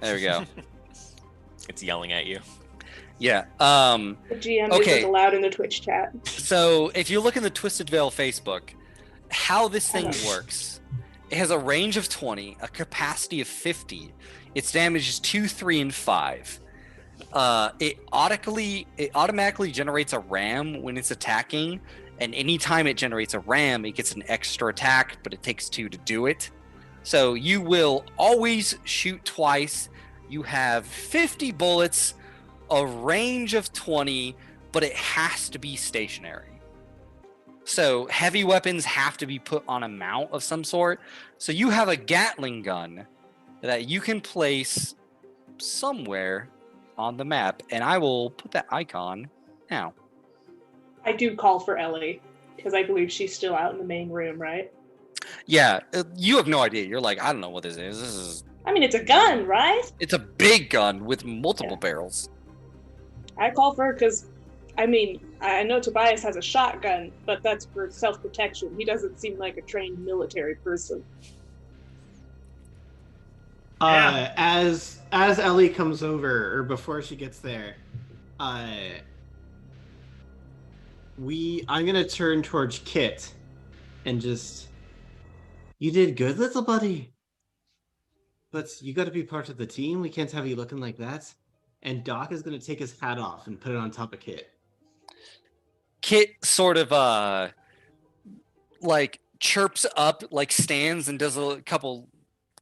There we go. It's yelling at you. Yeah. The GM isn't allowed in the Twitch chat. So if you look in the Twisted Veil Facebook, how this thing works, it has a range of 20, a capacity of 50. Its damage is 2, 3, and 5. It automatically generates a ram when it's attacking, and anytime it generates a ram, it gets an extra attack, but it takes 2 to do it. So you will always shoot twice. You have 50 bullets, a range of 20, but it has to be stationary. So heavy weapons have to be put on a mount of some sort. So you have a Gatling gun that you can place somewhere on the map, and I will put that icon now. I do call for Ellie, because I believe she's still out in the main room, right? Yeah, you have no idea. You're like, I don't know what this is. This is. I mean, it's a gun, right? It's a big gun with multiple barrels. I call for her because, I mean, I know Tobias has a shotgun, but that's for self-protection. He doesn't seem like a trained military person. As Ellie comes over, or before she gets there, I'm gonna turn towards Kit and just, you did good, little buddy. But you gotta be part of the team. We can't have you looking like that. And Doc is gonna take his hat off and put it on top of Kit. Kit sort of like chirps up, like stands and does a couple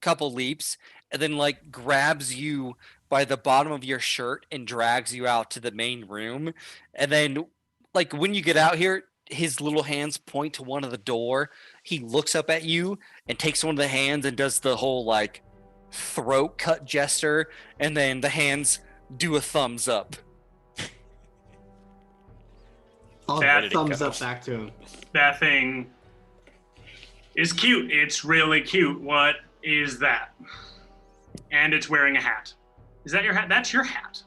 leaps, and then like grabs you by the bottom of your shirt and drags you out to the main room. And then like when you get out here, his little hands point to one of the door. He looks up at you and takes one of the hands and does the whole like throat cut gesture, and then the hands do a thumbs up. I'll thumbs up back to him. That thing is cute. It's really cute. What is that? And it's wearing a hat. Is that your hat? That's your hat.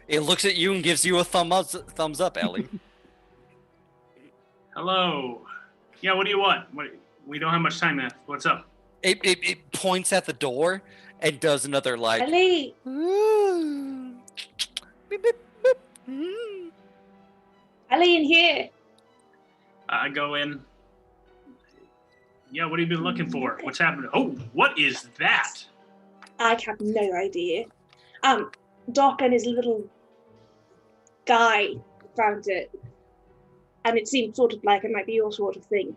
It looks at you and gives you a thumbs up, Ellie. Hello. Yeah, what do you want? We don't have much time left. What's up? It points at the door and does another like. Ellie! Beep, beep, beep. Ellie, in here! I go in. Yeah, what have you been looking for? What's happening? Oh, what is that? I have no idea. Doc and his little guy found it. And it seemed sort of like it might be your sort of thing.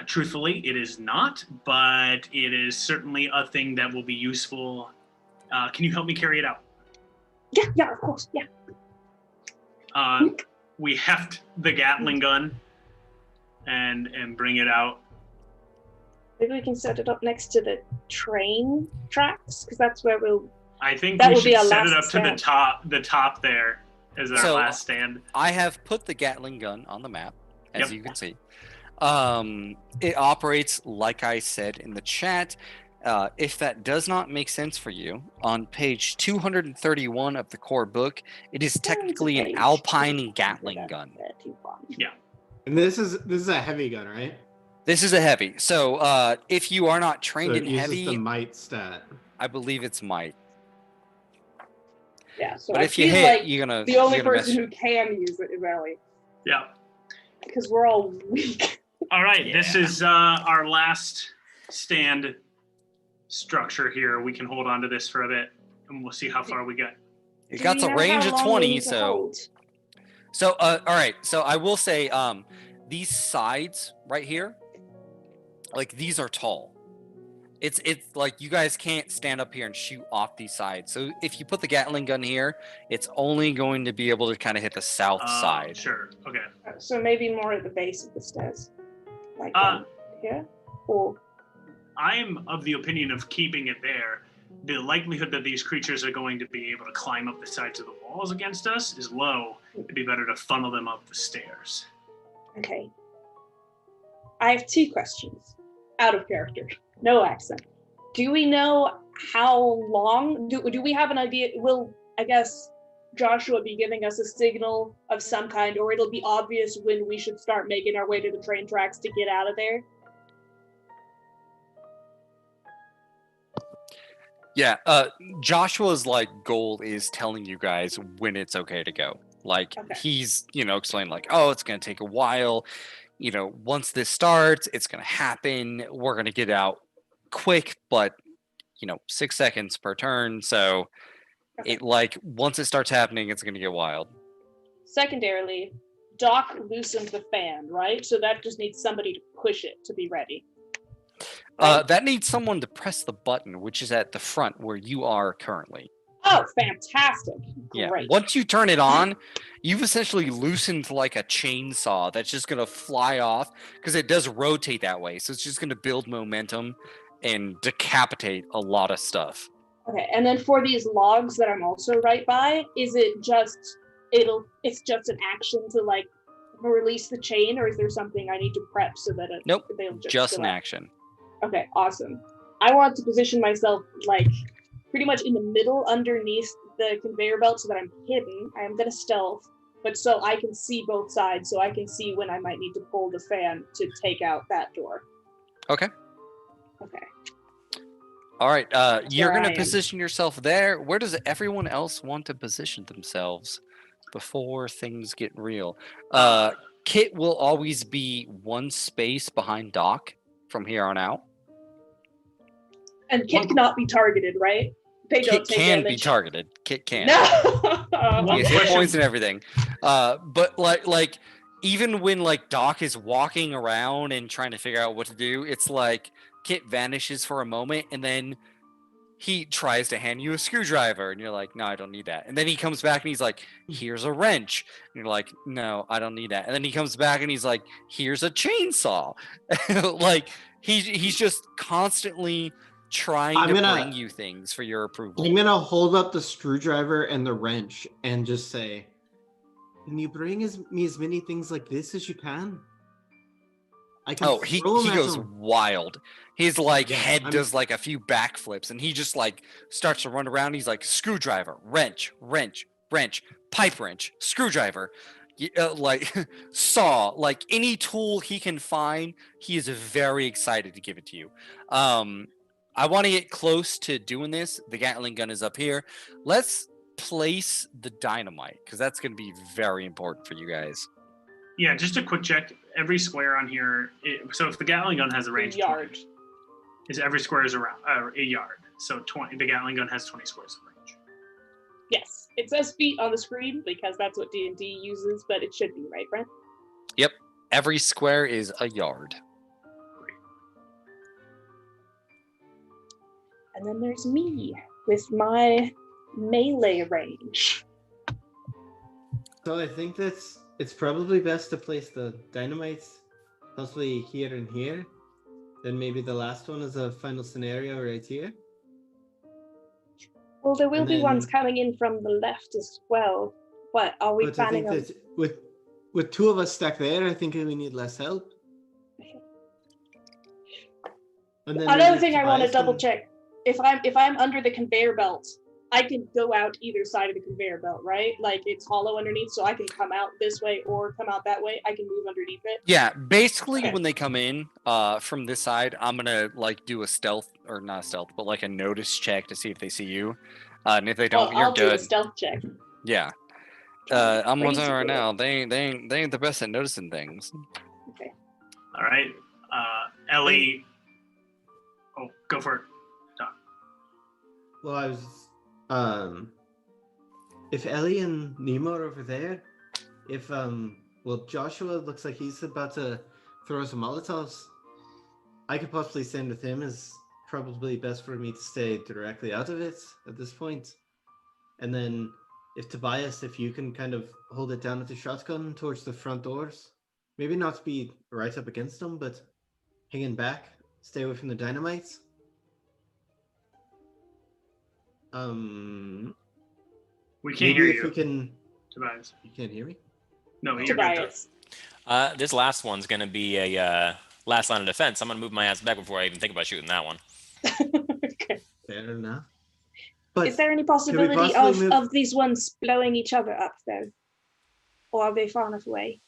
Truthfully, it is not, but it is certainly a thing that will be useful. Can you help me carry it out? Yeah, of course, yeah. We heft the Gatling gun and bring it out. Maybe we can set it up next to the train tracks, because that's where we'll. I think that we will be should our set it last up to the top there as our So, last stand. I have put the Gatling gun on the map, as Yep. you can see. It operates like I said in the chat. If that does not make sense for you, on page 231 of the core book, it is technically an Alpine Gatling gun. And this is a heavy gun, right? This is a heavy. So if you are not trained So in it uses heavy, the might stat. I believe it's might. Yeah, so But I if you feel hit, like you're gonna. the only you're gonna person mess- who can use it is Ellie, Yeah. because we're all weak. All right, this is our last stand structure here. We can hold on to this for a bit, and we'll see how far we get. It got a range of 20, so. So, all right. So I will say, these sides right here, like these are tall. It's like you guys can't stand up here and shoot off these sides. So if you put the Gatling gun here, it's only going to be able to kind of hit the south side. Sure. Okay. So maybe more at the base of the stairs. Like down here? Or I'm of the opinion of keeping it there. The likelihood that these creatures are going to be able to climb up the sides of the walls against us is low. It'd be better to funnel them up the stairs. okay. I have 2 questions. Out of character. No accent. Do we know how long? Do we have an idea? Will, I guess, Joshua be giving us a signal of some kind, or it'll be obvious when we should start making our way to the train tracks to get out of there? Yeah, Joshua's like goal is telling you guys when it's okay to go. Like Okay. he's, explained like, oh, it's gonna take a while. Once this starts, it's gonna happen. We're gonna get out quick, but 6 seconds per turn. So Okay. once it starts happening, it's gonna get wild. Secondarily, Doc loosened the fan, right? So that just needs somebody to push it to be ready. Right? That needs someone to press the button, which is at the front where you are currently. Oh, fantastic. Yeah. Great. Once you turn it on, you've essentially loosened like a chainsaw that's just gonna fly off because it does rotate that way. So it's just gonna build momentum and decapitate a lot of stuff. Okay, and then for these logs that I'm also right by, is it just it's just an action to like release the chain, or is there something I need to prep so that Nope, they'll just an go up? action. Okay, awesome. I want to position myself like pretty much in the middle underneath the conveyor belt so that I'm hidden. I am gonna stealth, but so I can see both sides, so I can see when I might need to pull the fan to take out that door. Okay. Okay. All right. You're where gonna I am. position yourself there. Where does everyone else want to position themselves before things get real? Kit will always be one space behind Doc from here on out. And Kit cannot be targeted, right? They don't Kit take can be damage. targeted. Kit can. No. He has hit question. points and everything. But like even when like Doc is walking around and trying to figure out what to do, it's like Kit vanishes for a moment and then he tries to hand you a screwdriver and you're like, no, I don't need that. And then he comes back and he's like, here's a wrench. And you're like, no, I don't need that. And then he comes back and he's like, here's a chainsaw. Like he's just constantly trying I'm to gonna- bring you things for your approval. I'm gonna hold up the screwdriver and the wrench and just say, "Can you bring me as many things like this as you can?" I can. Oh, he throw 'em at goes them. wild. His like Yeah, head I'm- does like a few backflips and he just like starts to run around. He's like screwdriver, wrench, pipe wrench, screwdriver, like saw, like any tool he can find. He is very excited to give it to you. I want to get close to doing this. The Gatling gun is up here. Let's place the dynamite because that's going to be very important for you guys. Yeah, just a quick check. Every square on here. So if the Gatling gun has a range, Yard. 20, is every square is around a yard. So 20. The Gatling gun has 20 squares of range. Yes, it says feet on the screen because that's what D&D uses, but it should be right, Brent. Yep, every square is a yard. And then there's me with my melee range. So I think it's probably best to place the dynamites possibly here and here. Then maybe the last one is a final scenario right here. Well, there will And be ones then- coming in from the left as well. What are we But I think planning on? that with two of us stuck there, I think we need less help. And then Another maybe thing I want to Tobias double can- check: if I'm under the conveyor belt, I can go out either side of the conveyor belt, right? Like it's hollow underneath, so I can come out this way or come out that way. I can move underneath it. Yeah, basically Okay. when they come in from this side, I'm gonna like do a stealth or not a stealth, but like a notice check to see if they see you. And if they don't, Well, you're I'll do a good. stealth check. Yeah. I'm gonna Crazy tell you right good. now, they ain't the best at noticing things. Okay. All right. Ellie. Oh, go for it. Well, I was if Ellie and Nemo are over there, if well Joshua looks like he's about to throw some Molotovs, I could possibly send with him. Is probably best for me to stay directly out of it at this point. And then if Tobias, if you can kind of hold it down with the shotgun towards the front doors, maybe not to be right up against them, but hanging back. Stay away from the dynamites. We can't hear If you, we can. Tobias. You can't hear me? No, you're good. Tobias. This last one's gonna be a last line of defense. I'm gonna move my ass back before I even think about shooting that one. Okay. Fair enough. But Is there any possibility possibly move- of these ones blowing each other up, though? Or are they far enough away?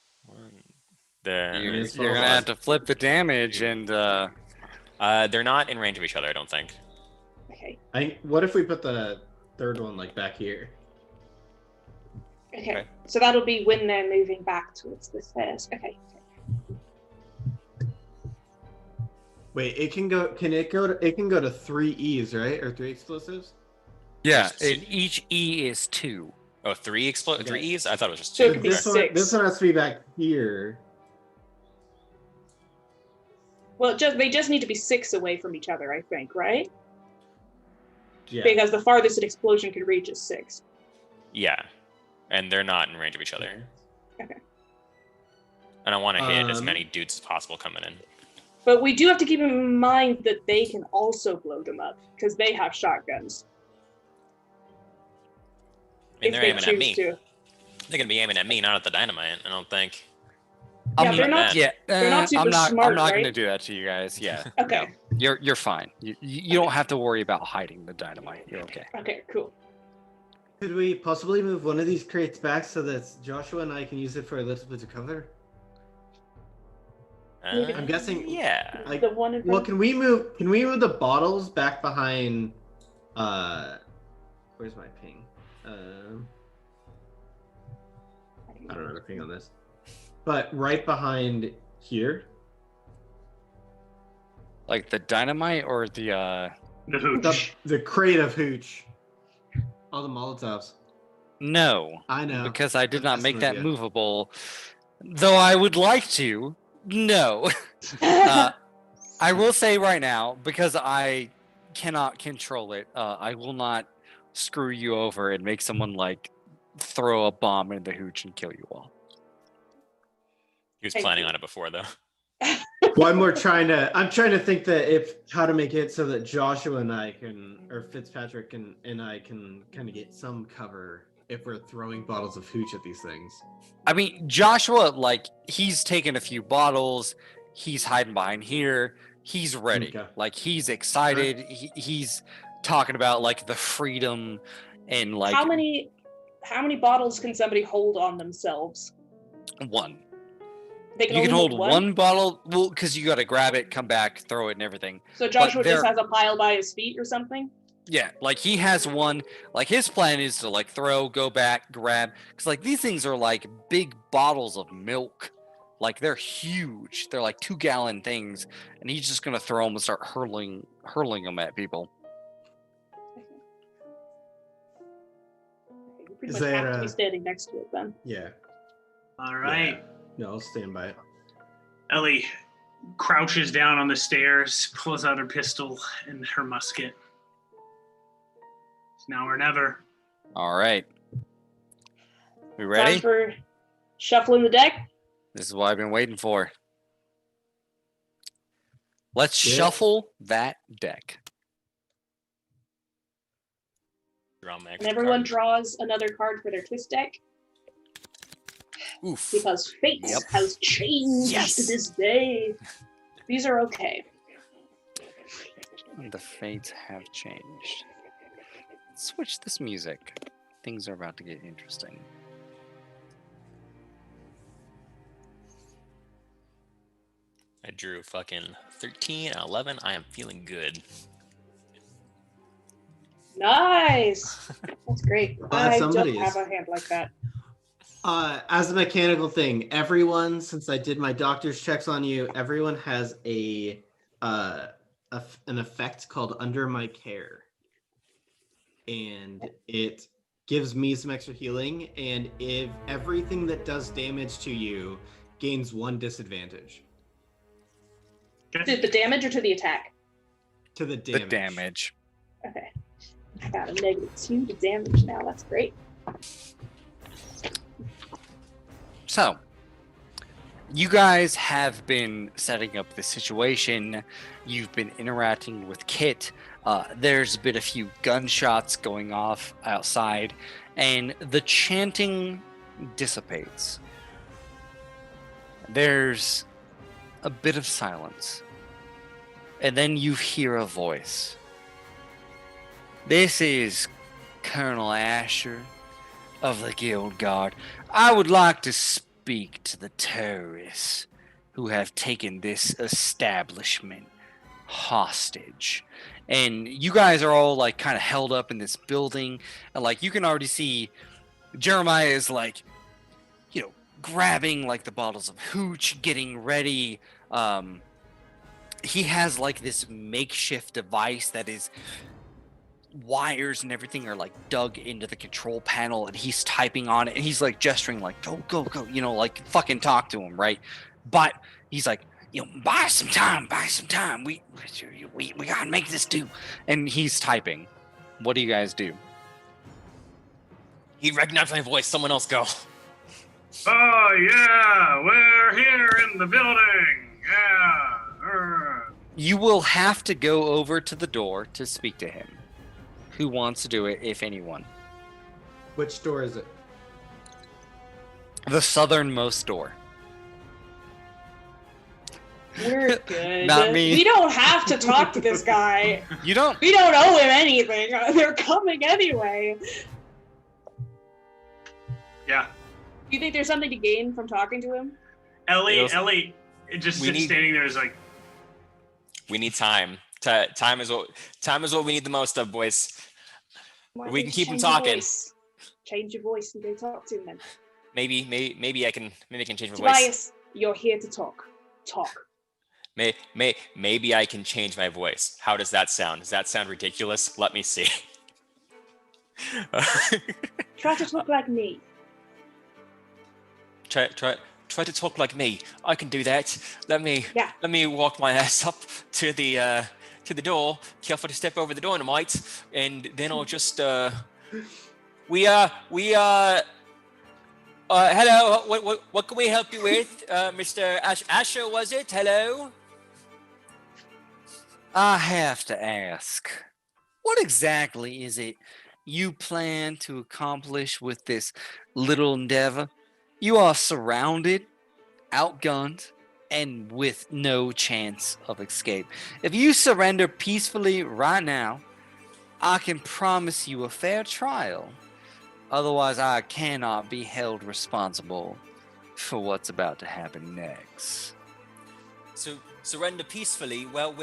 They're You're gonna have to flip the damage, and they're not in range of each other, I don't think. Okay. what if we put the third one like back here? Okay. Okay. So that'll be when they're moving back towards the stairs. Okay. Wait, it can go to 3 E's, right? Or 3 explosives? yeah, and each E is 2. Oh, 3 Okay. 3 E's? I thought it was just So it 2. could be Okay. six. This one has to be back here. Well, they just need to be 6 away from each other, I think, right? Yeah. Because the farthest an explosion could reach is 6. Yeah, and they're not in range of each other. Okay. And I want to hit as Um, many dudes as possible coming in. But we do have to keep in mind that they can also blow them up because they have shotguns. I mean, they're if aiming they at me. choose to. They're gonna be aiming at me, not at the dynamite. I don't think. Yeah, I'm they're not. Yeah, they're not super I'm not. smart, I'm not right? gonna do that to you guys. Yeah, Okay. you're fine. You don't have to worry about hiding the dynamite. You're okay. Okay. Cool. Could we possibly move one of these crates back so that Joshua and I can use it for a little bit of cover? I'm guessing. Yeah. Like, The one in front. well, can we move the bottles back behind? Where's my ping? I don't know the ping on this, but right behind here. Like the dynamite or the The hooch. The crate of hooch. All the Molotovs. No, I know. because I did not That's make an that idea. movable. Though I would like to. No. I will say right now, because I cannot control it, I will not screw you over and make someone like throw a bomb in the hooch and kill you all. He was Thank planning you. on it before, though. Well, I'm trying to think that how to make it so that Joshua and I can, or Fitzpatrick and I can kind of get some cover if we're throwing bottles of hooch at these things. I mean, Joshua, like, he's taken a few bottles. He's hiding behind here. He's ready. Okay. Like, he's excited. He's talking about, like, the freedom and, like, how many bottles can somebody hold on themselves? one. They You can only hold one bottle, well, because you got to grab it, come back, throw it, and everything. So Joshua just they're- has a pile by his feet or something. Yeah, like he has one. Like his plan is to like throw, go back, grab, because like these things are like big bottles of milk. Like they're huge. They're like 2-gallon things, and he's just gonna throw them and start hurling them at people. You pretty Is much have there to be a- standing next to it then. Yeah. All right. Yeah. No, I'll stand by it. Ellie crouches down on the stairs, pulls out her pistol and her musket. It's now or never. All right, we ready? Time for shuffling the deck. This is what I've been waiting for. Let's Yeah. shuffle that deck. Draw my And extra everyone card. draws another card for their twist deck Oof. because fate Yep. has changed Yes. this day. These are okay. The fates have changed. Switch this music. Things are about to get interesting. I drew fucking 13 and 11. I am feeling good. Nice. That's great. I don't somebody have is. a hand like that. As a mechanical thing, everyone, since I did my doctor's checks on you, everyone has an effect called Under My Care. And it gives me some extra healing, and if everything that does damage to you gains 1 disadvantage To the damage or to the attack? to the The damage. damage. Okay. I got a -2 to damage now. That's great. So, You guys have been setting up the situation. You've been interacting with Kit. There's been a few gunshots going off outside, and the chanting dissipates. There's a bit of silence, and then you hear a voice. This is Colonel Asher of the Guild Guard. I would like to speak to the terrorists who have taken this establishment hostage. And you guys are all like kind of held up in this building, and like you can already see Jeremiah is like, you know, grabbing like the bottles of hooch, getting ready. He has like this makeshift device that is wires and everything are like dug into the control panel, and he's typing on it, and he's like gesturing like go, you know, like fucking talk to him, right? But he's like, you know, buy some time, we gotta make this do. And he's typing. What do you guys do? He recognized my voice. Someone else go. Oh yeah, we're here in the building. Yeah. You will have to go over to the door to speak to him. Who wants to do it, if anyone? Which door is it? The southernmost door. We're good. Not me. We don't have to talk to this guy. You don't? We don't owe him anything. They're coming anyway. Yeah. Do you think there's something to gain from talking to him? Ellie, just standing there is like. We need time. Time is what we need the most of, boys. Why We don't can you keep him change your talking. voice? Change your voice and go talk to him then. Maybe I can change my voice. Tobias, you're here to talk. Talk. Maybe I can change my voice. How does that sound? Does that sound ridiculous? Let me see. Try to talk like me. Try to talk like me. I can do that. Let me walk my ass up to the door. Careful to step over the dynamite, and then I'll just hello. What can we help you with, Mr. Asher? Was it? Hello. I have to ask, what exactly is it you plan to accomplish with this little endeavor? You are surrounded, outgunned, and with no chance of escape. If you surrender peacefully right now, I can promise you a fair trial. Otherwise, I cannot be held responsible for what's about to happen next. So surrender peacefully. Well,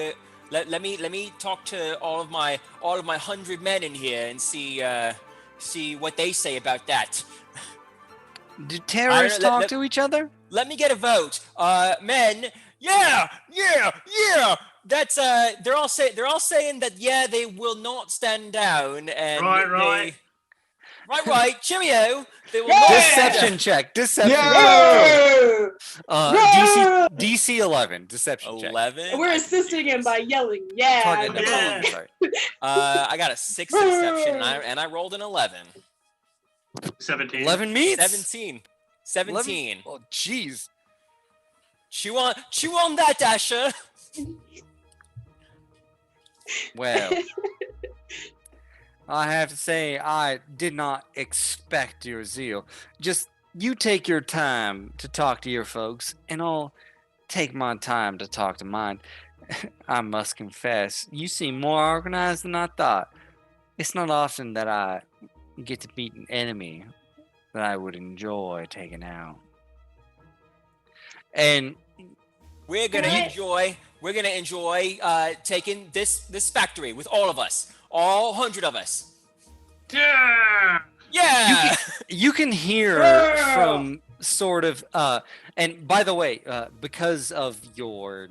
let me talk to all of my 100 men in here and see what they say about that. Do terrorists talk to each other? Let me get a vote. Men, yeah. That's they're all saying that they will not stand down, and Right. Right. Cheerio. They will not Deception check. Deception. Yeah! DC 11. Deception check. 11. We're assisting him by yelling, yeah. Target, Yeah. sorry. I got a 6 in deception, and I rolled an 11. 17. 11 meets? 17. 17. Oh, jeez. Chew on that, Asher. Well, I have to say, I did not expect your zeal. Just, you take your time to talk to your folks, and I'll take my time to talk to mine. I must confess, you seem more organized than I thought. It's not often that I get to meet an enemy that I would enjoy taking out. And We're gonna enjoy taking this factory with all of us, all 100 of us. Yeah. Yeah. you can hear from sort of and by the way, because of your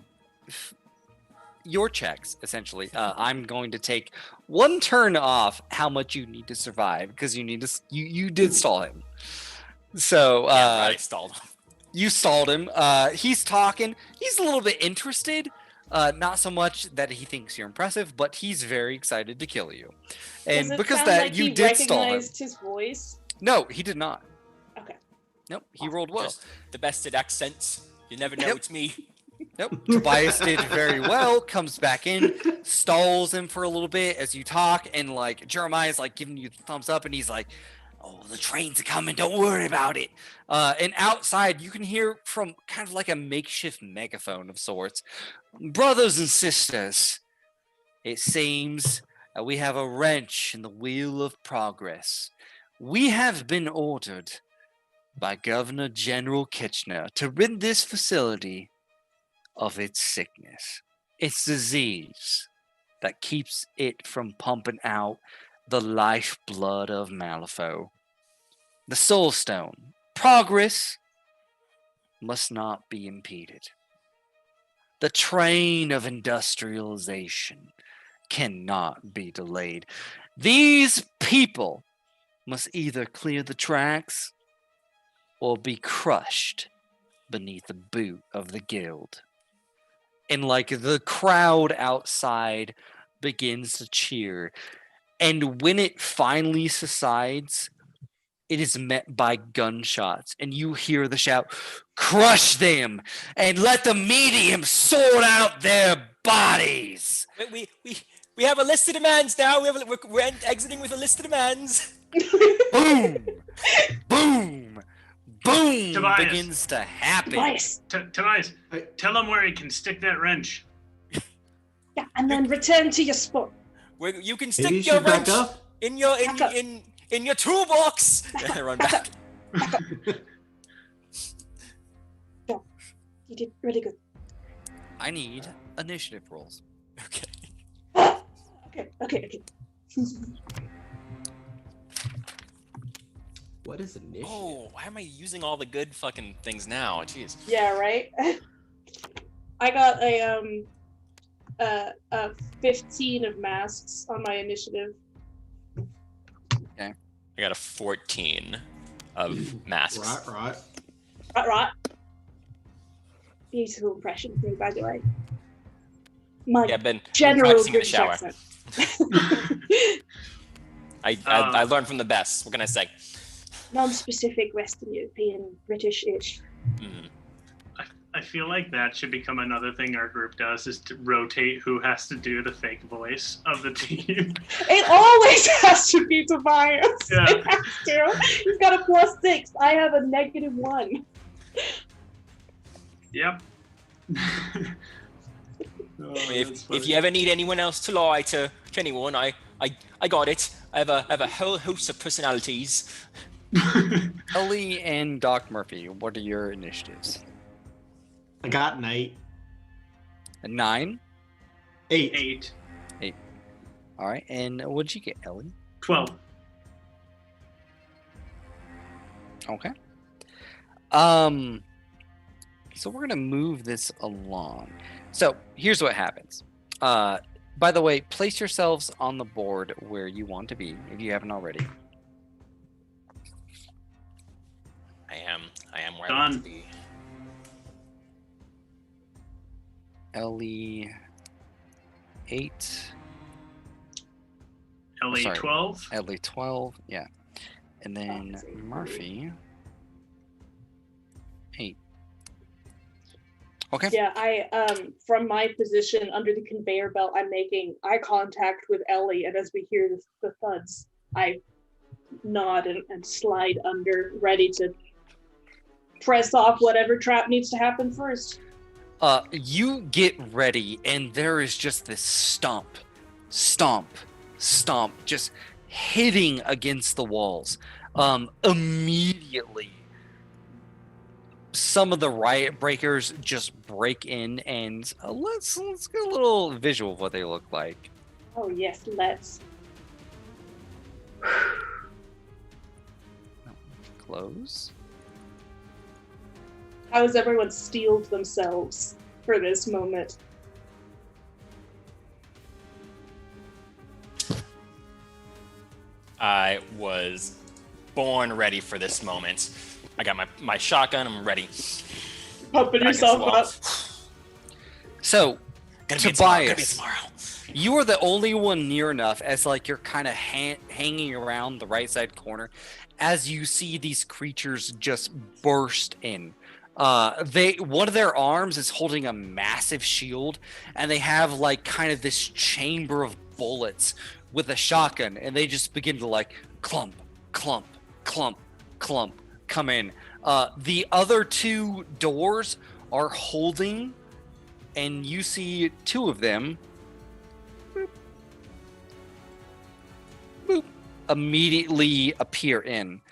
checks, essentially, I'm going to take one turn off how much you need to survive, because you did stall him. So I stalled. you stalled him. He's talking. He's a little bit interested. Not so much that he thinks you're impressive, but he's very excited to kill you. And Does it because sound that like you he did stall him. recognized his voice? No, he did not. Okay. Nope, he rolled well. Just the bested accents. You never know, Yep. it's me. Nope. Tobias did very well, comes back in, stalls him for a little bit as you talk, and like Jeremiah's like giving you the thumbs up, and he's like, "Oh, the trains are coming, don't worry about it." And outside you can hear from kind of like a makeshift megaphone of sorts. Brothers and sisters, it seems that we have a wrench in the wheel of progress. We have been ordered by Governor General Kitchener to rid this facility of its sickness, its disease that keeps it from pumping out the lifeblood of Malifaux. The Soul Stone. Progress must not be impeded. The train of industrialization cannot be delayed. These people must either clear the tracks or be crushed beneath the boot of the guild. And like the crowd outside begins to cheer. And when it finally subsides, it is met by gunshots. And you hear the shout, "Crush them and let the medium sort out their bodies." We have a list of demands now. We're exiting with a list of demands. Boom! Boom! Boom! Tobias. Begins to happen. Tobias. Tobias, I- tell him where he can stick that wrench. Yeah, and then return to your spot. You can Maybe stick you your should back wrench up. in your Back up. in your toolbox. Run back. You did really good. I need initiative rolls. Okay. Okay. What is initiative? Oh, why am I using all the good fucking things now? Jeez. Yeah, right. I got a 15 of masks on my initiative. I got a 14 of masks. Right. Right. Beautiful impression from me, by the way. My Yeah, I've been general practicing in the British shower. accent. I learned from the best. What can I say? Non-specific Western European British-ish. Mhm. I feel like that should become another thing our group does, is to rotate who has to do the fake voice of the team. It always has to be Tobias. Yeah. It has to. He's got a +6. I have a -1. Yep. If you ever need anyone else to lie to anyone, I got it. I have a whole host of personalities. Ellie and Doc Murphy, what are your initiatives? I got an 8. A 9? 8. 8, All right. And what'd you get, Ellie? 12. Okay. So we're gonna move this along. So here's what happens. By the way, place yourselves on the board where you want to be if you haven't already. I am where I want to Done. be. Ellie 8, Ellie sorry. 12. Ellie 12, yeah. And then that's 8. Murphy 8. Okay. Yeah, I from my position under the conveyor belt, I'm making eye contact with Ellie, and as we hear the thuds, I nod and slide under, ready to press off whatever trap needs to happen first. You get ready, and there is just this stomp, just hitting against the walls. Immediately, some of the riot breakers just break in, and let's get a little visual of what they look like. Oh yes, let's. Close. How has everyone steeled themselves for this moment? I was born ready for this moment. I got my shotgun. I'm ready. Pumping Back against yourself the wall. up. So, Gonna be tomorrow. Tobias, you are the only one near enough as like you're kind of hanging around the right side corner as you see these creatures just burst in. One of their arms is holding a massive shield, and they have like kind of this chamber of bullets with a shotgun, and they just begin to like clump, clump, clump, clump, come in. The other two doors are holding, and you see two of them boop, boop, immediately appear in.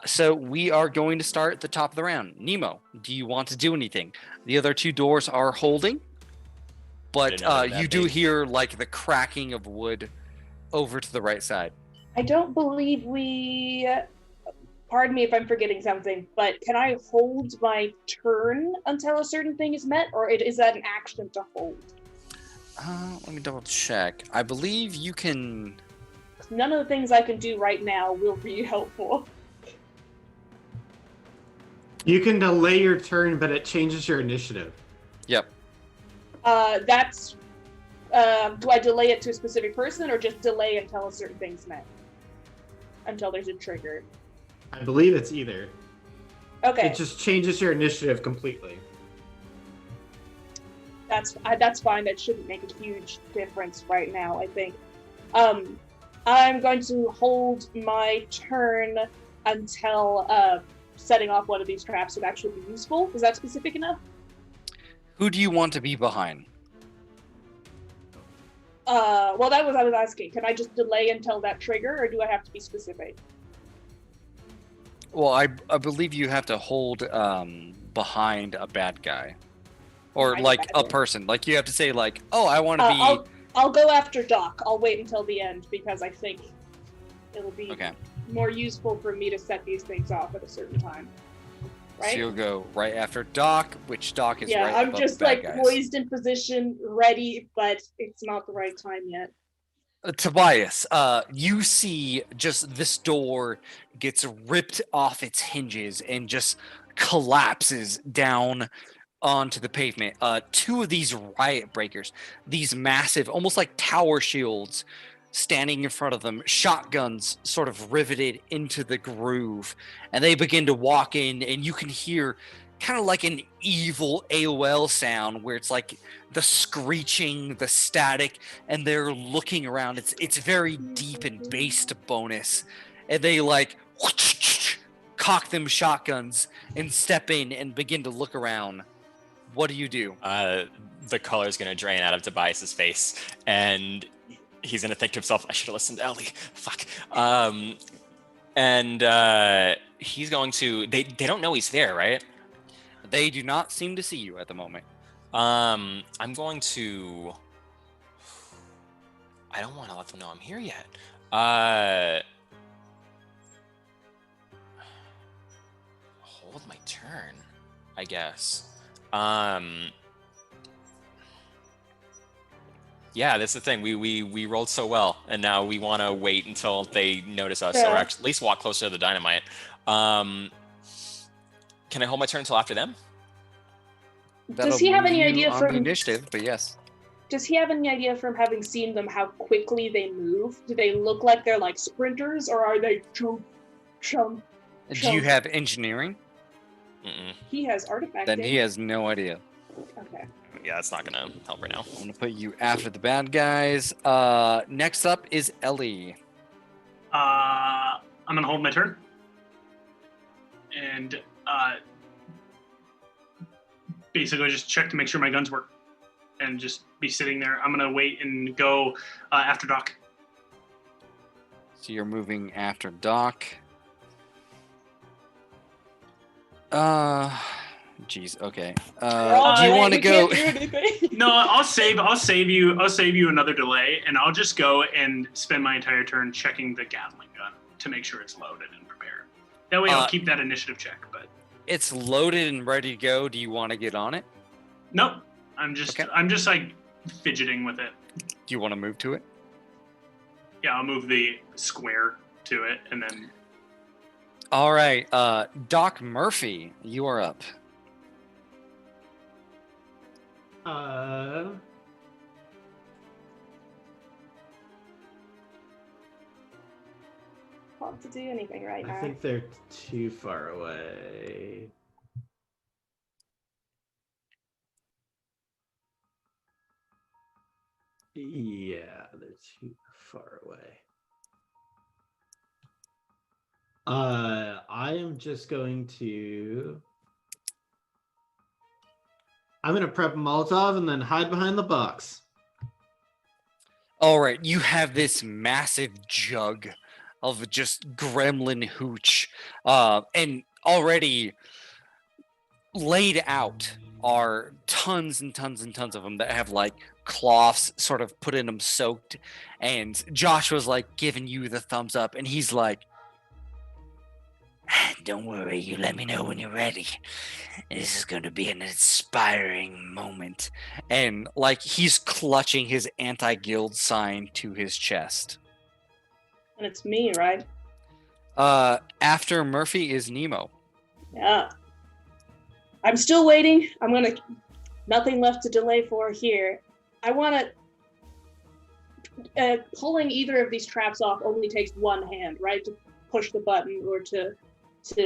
So we are going to start at the top of the round. Nemo, do you want to do anything? The other two doors are holding, but you do hear like the cracking of wood over to the right side. I don't believe we. Pardon me if I'm forgetting something, but can I hold my turn until a certain thing is met, or is that an action to hold? Let me double check. I believe you can. None of the things I can do right now will be helpful. You can delay your turn, but it changes your initiative. Yep. That's. Do I delay it to a specific person, or just delay until a certain thing's met? Until there's a trigger. I believe it's either. Okay. It just changes your initiative completely. That's fine. That shouldn't make a huge difference right now, I think. I'm going to hold my turn until setting off one of these traps would actually be useful. Is that specific enough? Who do you want to be behind? Well, that was I was asking. Can I just delay until that trigger, or do I have to be specific? Well, I believe you have to hold behind a bad guy, or Behind like a a bad guy. person. Like you have to say like, oh, I want to be. I'll go after Doc. I'll wait until the end because I think it'll be Okay. more useful for me to set these things off at a certain time. Right? So you'll go right after Doc, which Doc is Yeah, right I'm above just the bad like guys. poised in position, ready, but it's not the right time yet. Tobias, you see just this door gets ripped off its hinges and just collapses down onto the pavement. Two of these riot breakers, these massive, almost like tower shields, standing in front of them, shotguns sort of riveted into the groove, and they begin to walk in, and you can hear kind of like an evil AOL sound where it's like the screeching, the static, and they're looking around. It's very deep and bass to bonus, and they like cock them shotguns and step in and begin to look around. What do you do? The color's gonna drain out of Tobias's face, and he's gonna think to himself, "I should have listened to Ellie. Fuck." And he's going to. They don't know he's there, right? They do not seem to see you at the moment. I'm going to. I don't want to let them know I'm here yet. Hold my turn, I guess. Yeah, that's the thing. We rolled so well, and now we want to wait until they notice us, Yeah. or actually, at least walk closer to the dynamite. Can I hold my turn until after them? Does he have That'll any move you idea on from the initiative? But yes. Does he have any idea from having seen them how quickly they move? Do they look like they're like sprinters, or are they chomp, chomp? Do you have engineering? Mm-mm. He has artifact. Then he has no idea. Okay. Yeah, that's not gonna help right now. I'm gonna put you after the bad guys. Next up is Ellie. I'm gonna hold my turn, and basically just check to make sure my guns work, and just be sitting there. I'm gonna wait and go after Doc. So you're moving after Doc. Jeez. Okay. Do you want to go? No, I'll save you another delay, and I'll just go and spend my entire turn checking the Gatling gun to make sure it's loaded and prepared. That way, I'll keep that initiative check. But It's loaded and ready to go. Do you want to get on it? nope, I'm just like fidgeting with it. Do you want to move to it? Yeah, I'll move the square to it, and then. All right. Doc Murphy, you are up. Want to do anything right now? I think they're too far away. Yeah, they're too far away. I am just going to... I'm going to prep a Molotov and then hide behind the box. All right, you have this massive jug of just gremlin hooch, and already laid out are tons and tons and tons of them that have like cloths sort of put in them soaked. And Josh was like giving you the thumbs up, and he's like, "Don't worry, you let me know when you're ready. This is going to be an inspiring moment." And like he's clutching his anti-guild sign to his chest. And it's me, right? After Murphy is Nemo. Yeah. I'm still waiting. Nothing left to delay for here. I want to, pulling either of these traps off only takes one hand, right? To push the button or to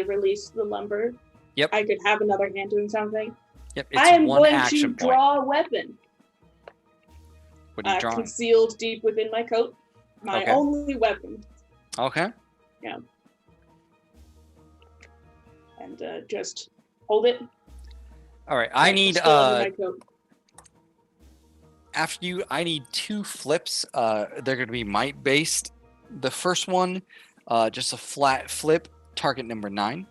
release the lumber. Yep. I could have another hand doing something. Yep. I am one going action to point. draw a weapon. What are you drawing? Concealed deep within my coat. My Okay. only weapon. Okay. Yeah. And just hold it. All right. I need Still under my coat. after you. I need 2 flips. They're going to be might based. The first one, just a flat flip. Target number 9.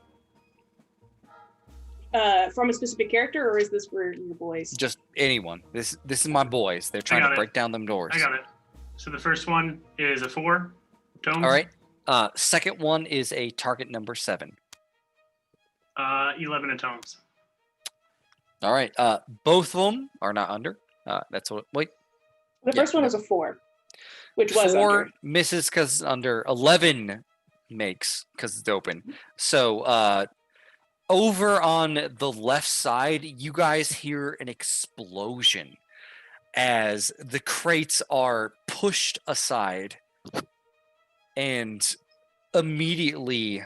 From a specific character, or is this for your boys? Just anyone. This is my boys. They're trying got to it. break down them doors. I got it. So the first one is a 4 tomes. All right. Second one is a target number 7. 11 tomes. All right. Both of them are not under. That's what. Wait. The Yeah, first one no. is a 4, which was 4 under. misses because it's under. 11 makes because it's open. So over on the left side, you guys hear an explosion as the crates are pushed aside, and immediately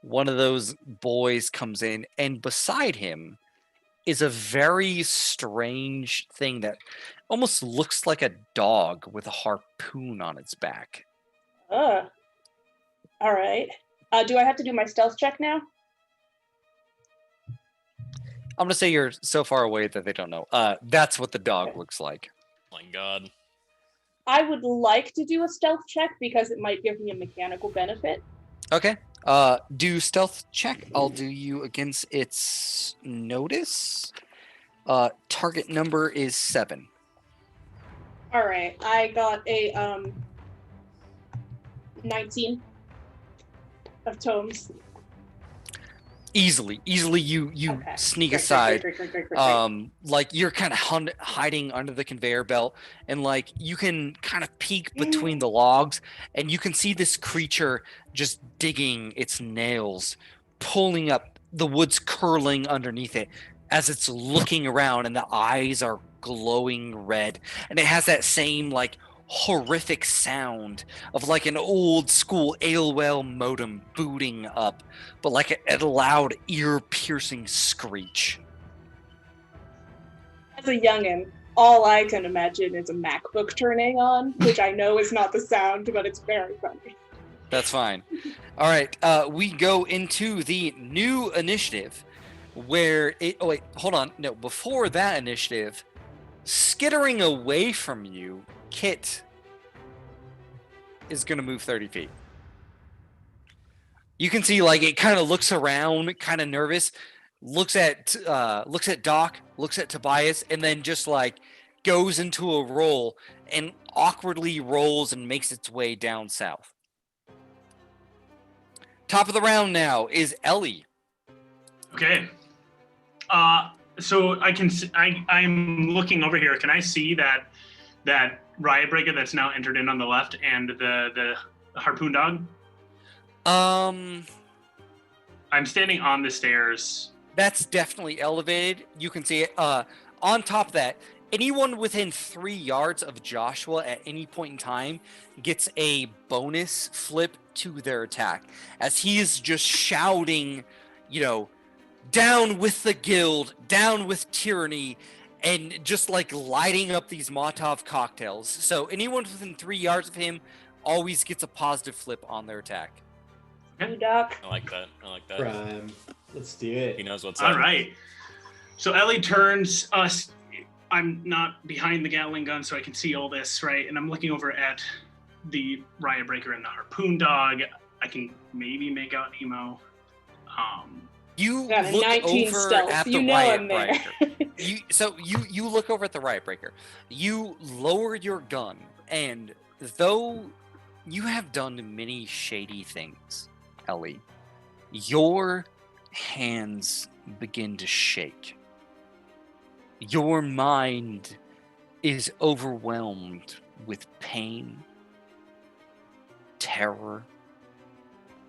one of those boys comes in, and beside him is a very strange thing that almost looks like a dog with a harpoon on its back. All right. Do I have to do my stealth check now? I'm gonna say you're so far away that they don't know. That's what the dog Okay. looks like. Oh my god. I would like to do a stealth check because it might give me a mechanical benefit. Okay. Do stealth check. I'll do you against its notice. Target number is 7. All right. I got a 19 of tomes. Easily you Okay. sneak Great, aside. great. Like you're kind of hiding under the conveyor belt, and like you can kind of peek between the logs, and you can see this creature just digging its nails, pulling up the wood's curling underneath it as it's looking around, and the eyes are glowing red, and it has that same like horrific sound of like an old school AOL modem booting up, but like a loud ear-piercing screech. As a youngin', all I can imagine is a MacBook turning on, which I know is not the sound, but it's very funny. That's fine. All right, we go into the new initiative where it... Oh, wait, hold on. No, before that initiative, skittering away from you, Kit is going to move 30 feet. You can see, like, it kind of looks around, kind of nervous, looks at Doc, looks at Tobias, and then just, like, goes into a roll and awkwardly rolls and makes its way down south. Top of the round now is Ellie. Okay. So I'm looking over here. Can I see that riot breaker that's now entered in on the left and the harpoon dog? I'm standing on the stairs. That's definitely elevated. You can see it. On top of that, anyone within 3 yards of Joshua at any point in time gets a bonus flip to their attack, as he is just shouting, down with the guild, down with tyranny, and just like lighting up these Molotov cocktails. So anyone within 3 yards of him always gets a positive flip on their attack. You Doc. I like that. I like that. Prime. Let's do He it. knows what's All up. right. So Ellie turns us. I'm not behind the Gatling gun, so I can see all this, right? And I'm looking over at the riot breaker and the harpoon dog. I can maybe make out Nemo. You Got a look 19 over stealth. at the You know riot I'm there. breaker. You look over at the riot breaker. You lower your gun, and though you have done many shady things, Ellie, your hands begin to shake. Your mind is overwhelmed with pain, terror,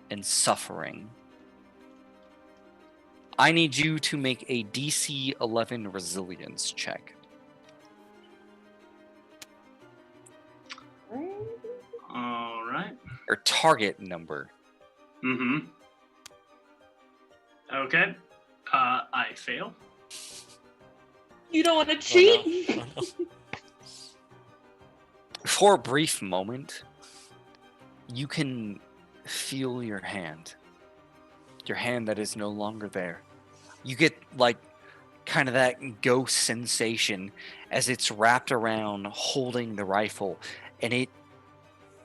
and suffering. I need you to make a DC 11 resilience check. All right. Or target number. Mm-hmm. Okay. I fail. You don't want to cheat? Oh, no. For a brief moment, you can feel your hand. Your hand that is no longer there. You get like kind of that ghost sensation as it's wrapped around holding the rifle, and it,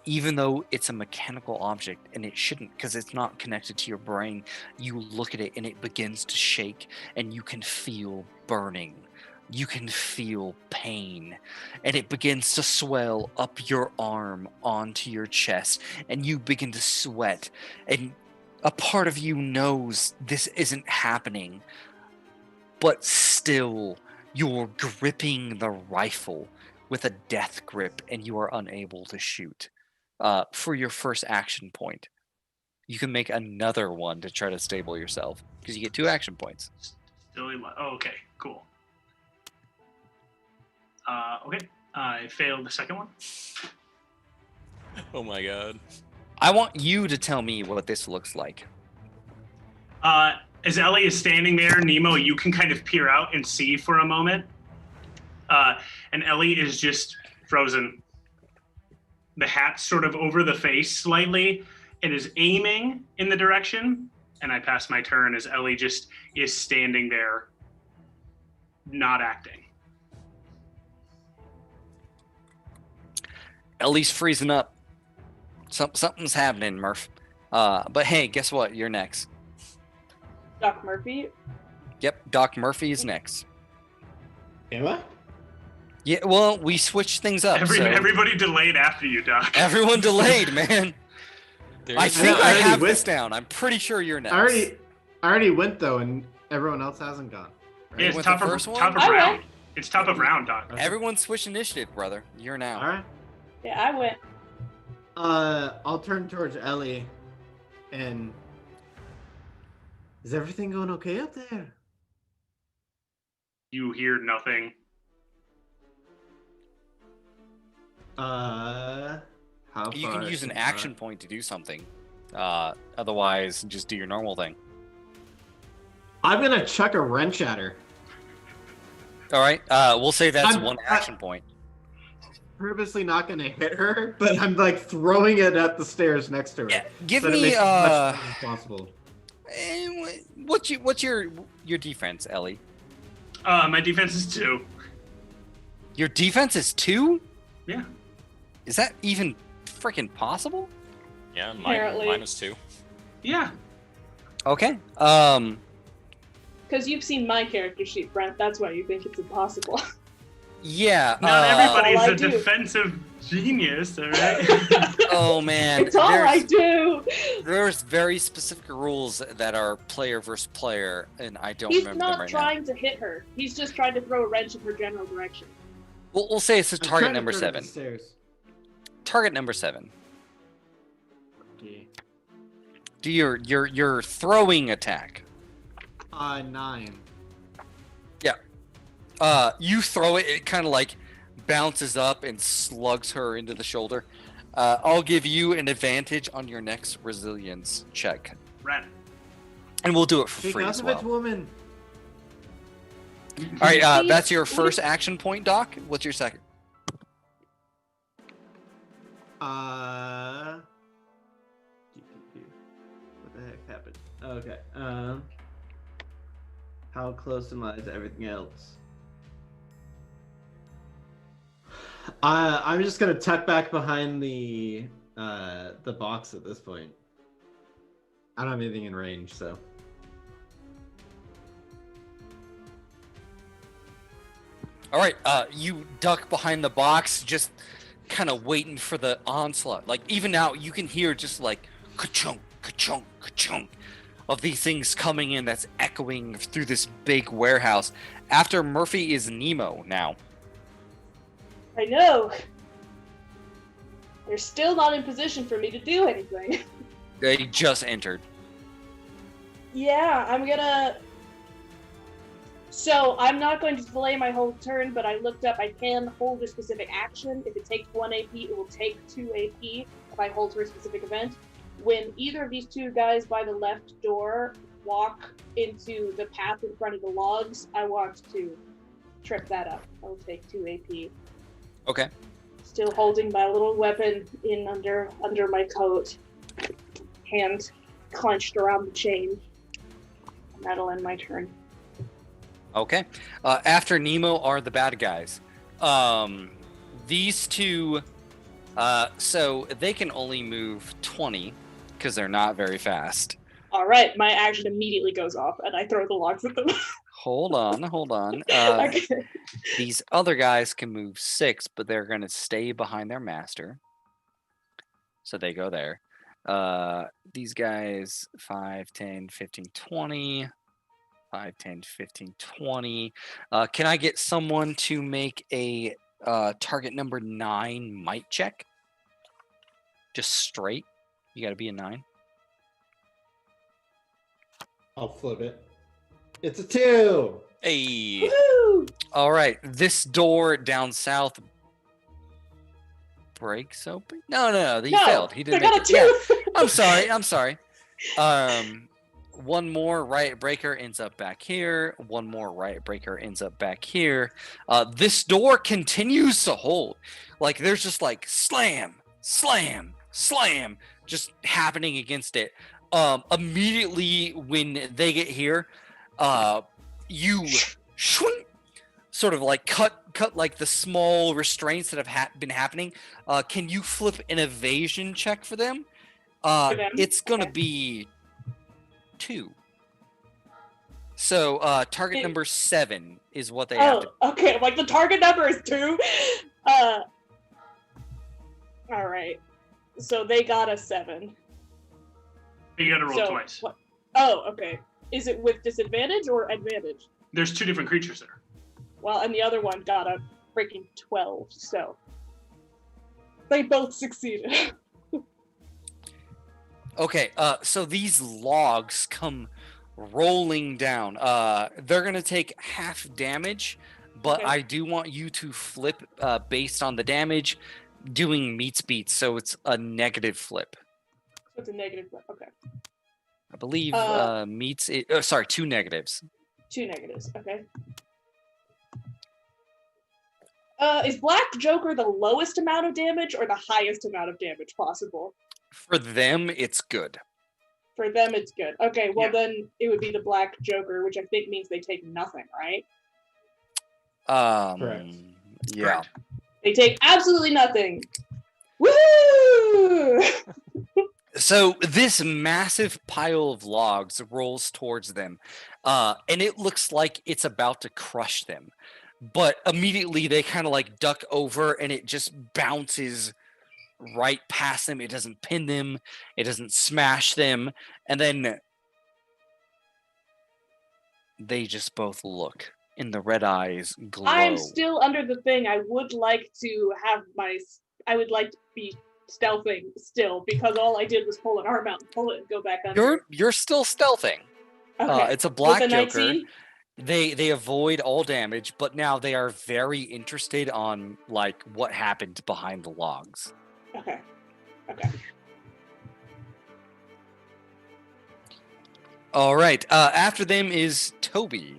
even though it's a mechanical object and it shouldn't because it's not connected to your brain, you look at it and it begins to shake and you can feel burning. You can feel pain, and it begins to swell up your arm onto your chest, and you begin to sweat, and a part of you knows this isn't happening, but still you're gripping the rifle with a death grip, and you are unable to shoot. For your first action point, you can make another one to try to stable yourself, because you get 2 action points. Oh, okay, cool. Okay, I failed the second one. Oh my god. I want you to tell me what this looks like. As Ellie is standing there, Nemo, you can kind of peer out and see for a moment. And Ellie is just frozen. The hat's sort of over the face slightly. It is aiming in the direction. And I pass my turn as Ellie just is standing there, not acting. Ellie's freezing up. Something's happening, Murph. But hey, guess what? You're next. Doc Murphy? Yep, Doc Murphy is next. Am I? Yeah, well, we switched things up. so Everybody delayed after you, Doc. everyone delayed, man. I think I already have went- this down. I'm pretty sure you're next. I already went though, and everyone else hasn't gone. Yeah, it's with top the of, first one? top of I round. went. It's top of round, Doc. Everyone switch initiative, brother. You're now. All right. Yeah, I went. I'll turn towards Ellie, and is everything going okay up there? You hear nothing. How You far can use an is action point to do something. Otherwise, just do your normal thing. I'm gonna chuck a wrench at her. All right. We'll say that's I'm- one action point. Purposely not gonna hit her, but I'm like throwing it at the stairs next to her. Yeah. Give so that it me makes it as much fun as possible. what's your defense, Ellie? My defense is 2. Your defense is 2? Yeah. Is that even freaking possible? Yeah, Apparently. mine was 2. Yeah. Okay. Because you've seen my character sheet, Brent. That's why you think it's impossible. Yeah. Not everybody's all I a do. defensive genius, all right? Oh man. It's all I do. There's very specific rules that are player versus player, and I don't He's remember them not right trying to hit her. He's just trying to throw a wrench in her general direction. now. We'll say it's I'm target trying to number throw it at 7. the stairs. Target number 7. Okay. Do your throwing attack. 9. You throw it, it kind of like bounces up and slugs her into the shoulder. I'll give you an advantage on your next resilience check. Ren. And we'll do it for free Because as of it, well. woman. All right, that's your first action point, Doc. What's your second? What the heck happened? Okay. How close am I to everything else? I'm just gonna tuck back behind the box at this point. I don't have anything in range, so. All right, you duck behind the box, just kind of waiting for the onslaught. Like, even now, you can hear just like ka-chunk, ka-chunk, ka-chunk of these things coming in that's echoing through this big warehouse. After Murphy is Nemo now. I know. They're still not in position for me to do anything. They just entered. Yeah, I'm gonna... So, I'm not going to delay my whole turn, but I looked up, I can hold a specific action. If it takes 1 AP, it will take 2 AP if I hold for a specific event. When either of these two guys by the left door walk into the path in front of the logs, I want to trip that up. I will take 2 AP. Okay. Still holding my little weapon in under my coat. Hand clenched around the chain. That'll end my turn. Okay. After Nemo are the bad guys. These two, so they can only move 20 because they're not very fast. All right, my action immediately goes off, and I throw the logs at them. Hold on. Okay. These other guys can move 6, but they're going to stay behind their master. So they go there. These guys, 5, 10, 15, 20. 5, 10, 15, 20. Can I get someone to make a target number 9 might check? Just straight. You got to be a 9. I'll flip it. It's a 2! Hey. Woo! All right. This door down south breaks open. No. He failed. He didn't they make got it. a 2! Yeah. I'm sorry. One more riot breaker ends up back here. One more riot breaker ends up back here. This door continues to hold. Like, there's just like slam, slam, slam just happening against it. Immediately when they get here, you sort of like cut like the small restraints that have been happening. Can you flip an evasion check for them? It's gonna be 2. So target number 7 is what they have to. Okay. Like the target number is 2. All right. So they got a 7. You gotta roll twice. What? Oh, okay. Is it with disadvantage or advantage? There's 2 different creatures there. Well, and the other one got a freaking 12. So they both succeeded. Okay, so these logs come rolling down. They're gonna take half damage, but Okay. I do want you to flip based on the damage, doing meets beats, so it's a negative flip. So it's a negative. Okay. I believe meets it. 2 negatives. 2 negatives. Okay. Is Black Joker the lowest amount of damage or the highest amount of damage possible? For them, it's good. For them, it's good. Okay, well Yeah. then it would be the Black Joker, which I think means they take nothing, right? Correct. Yeah. Correct. They take absolutely nothing. Woo! So this massive pile of logs rolls towards them, and it looks like it's about to crush them. But immediately they kind of like duck over, and it just bounces right past them. It doesn't pin them. It doesn't smash them. And then they just both look, and the red eyes glow. I'm still under the thing. I would like to be stealthing still, because all I did was pull an arm out and pull it and go back under. You're still stealthing. Okay. It's a Black With a Joker. 19? They avoid all damage, but now they are very interested on like what happened behind the logs. Okay. All right. After them is Toby.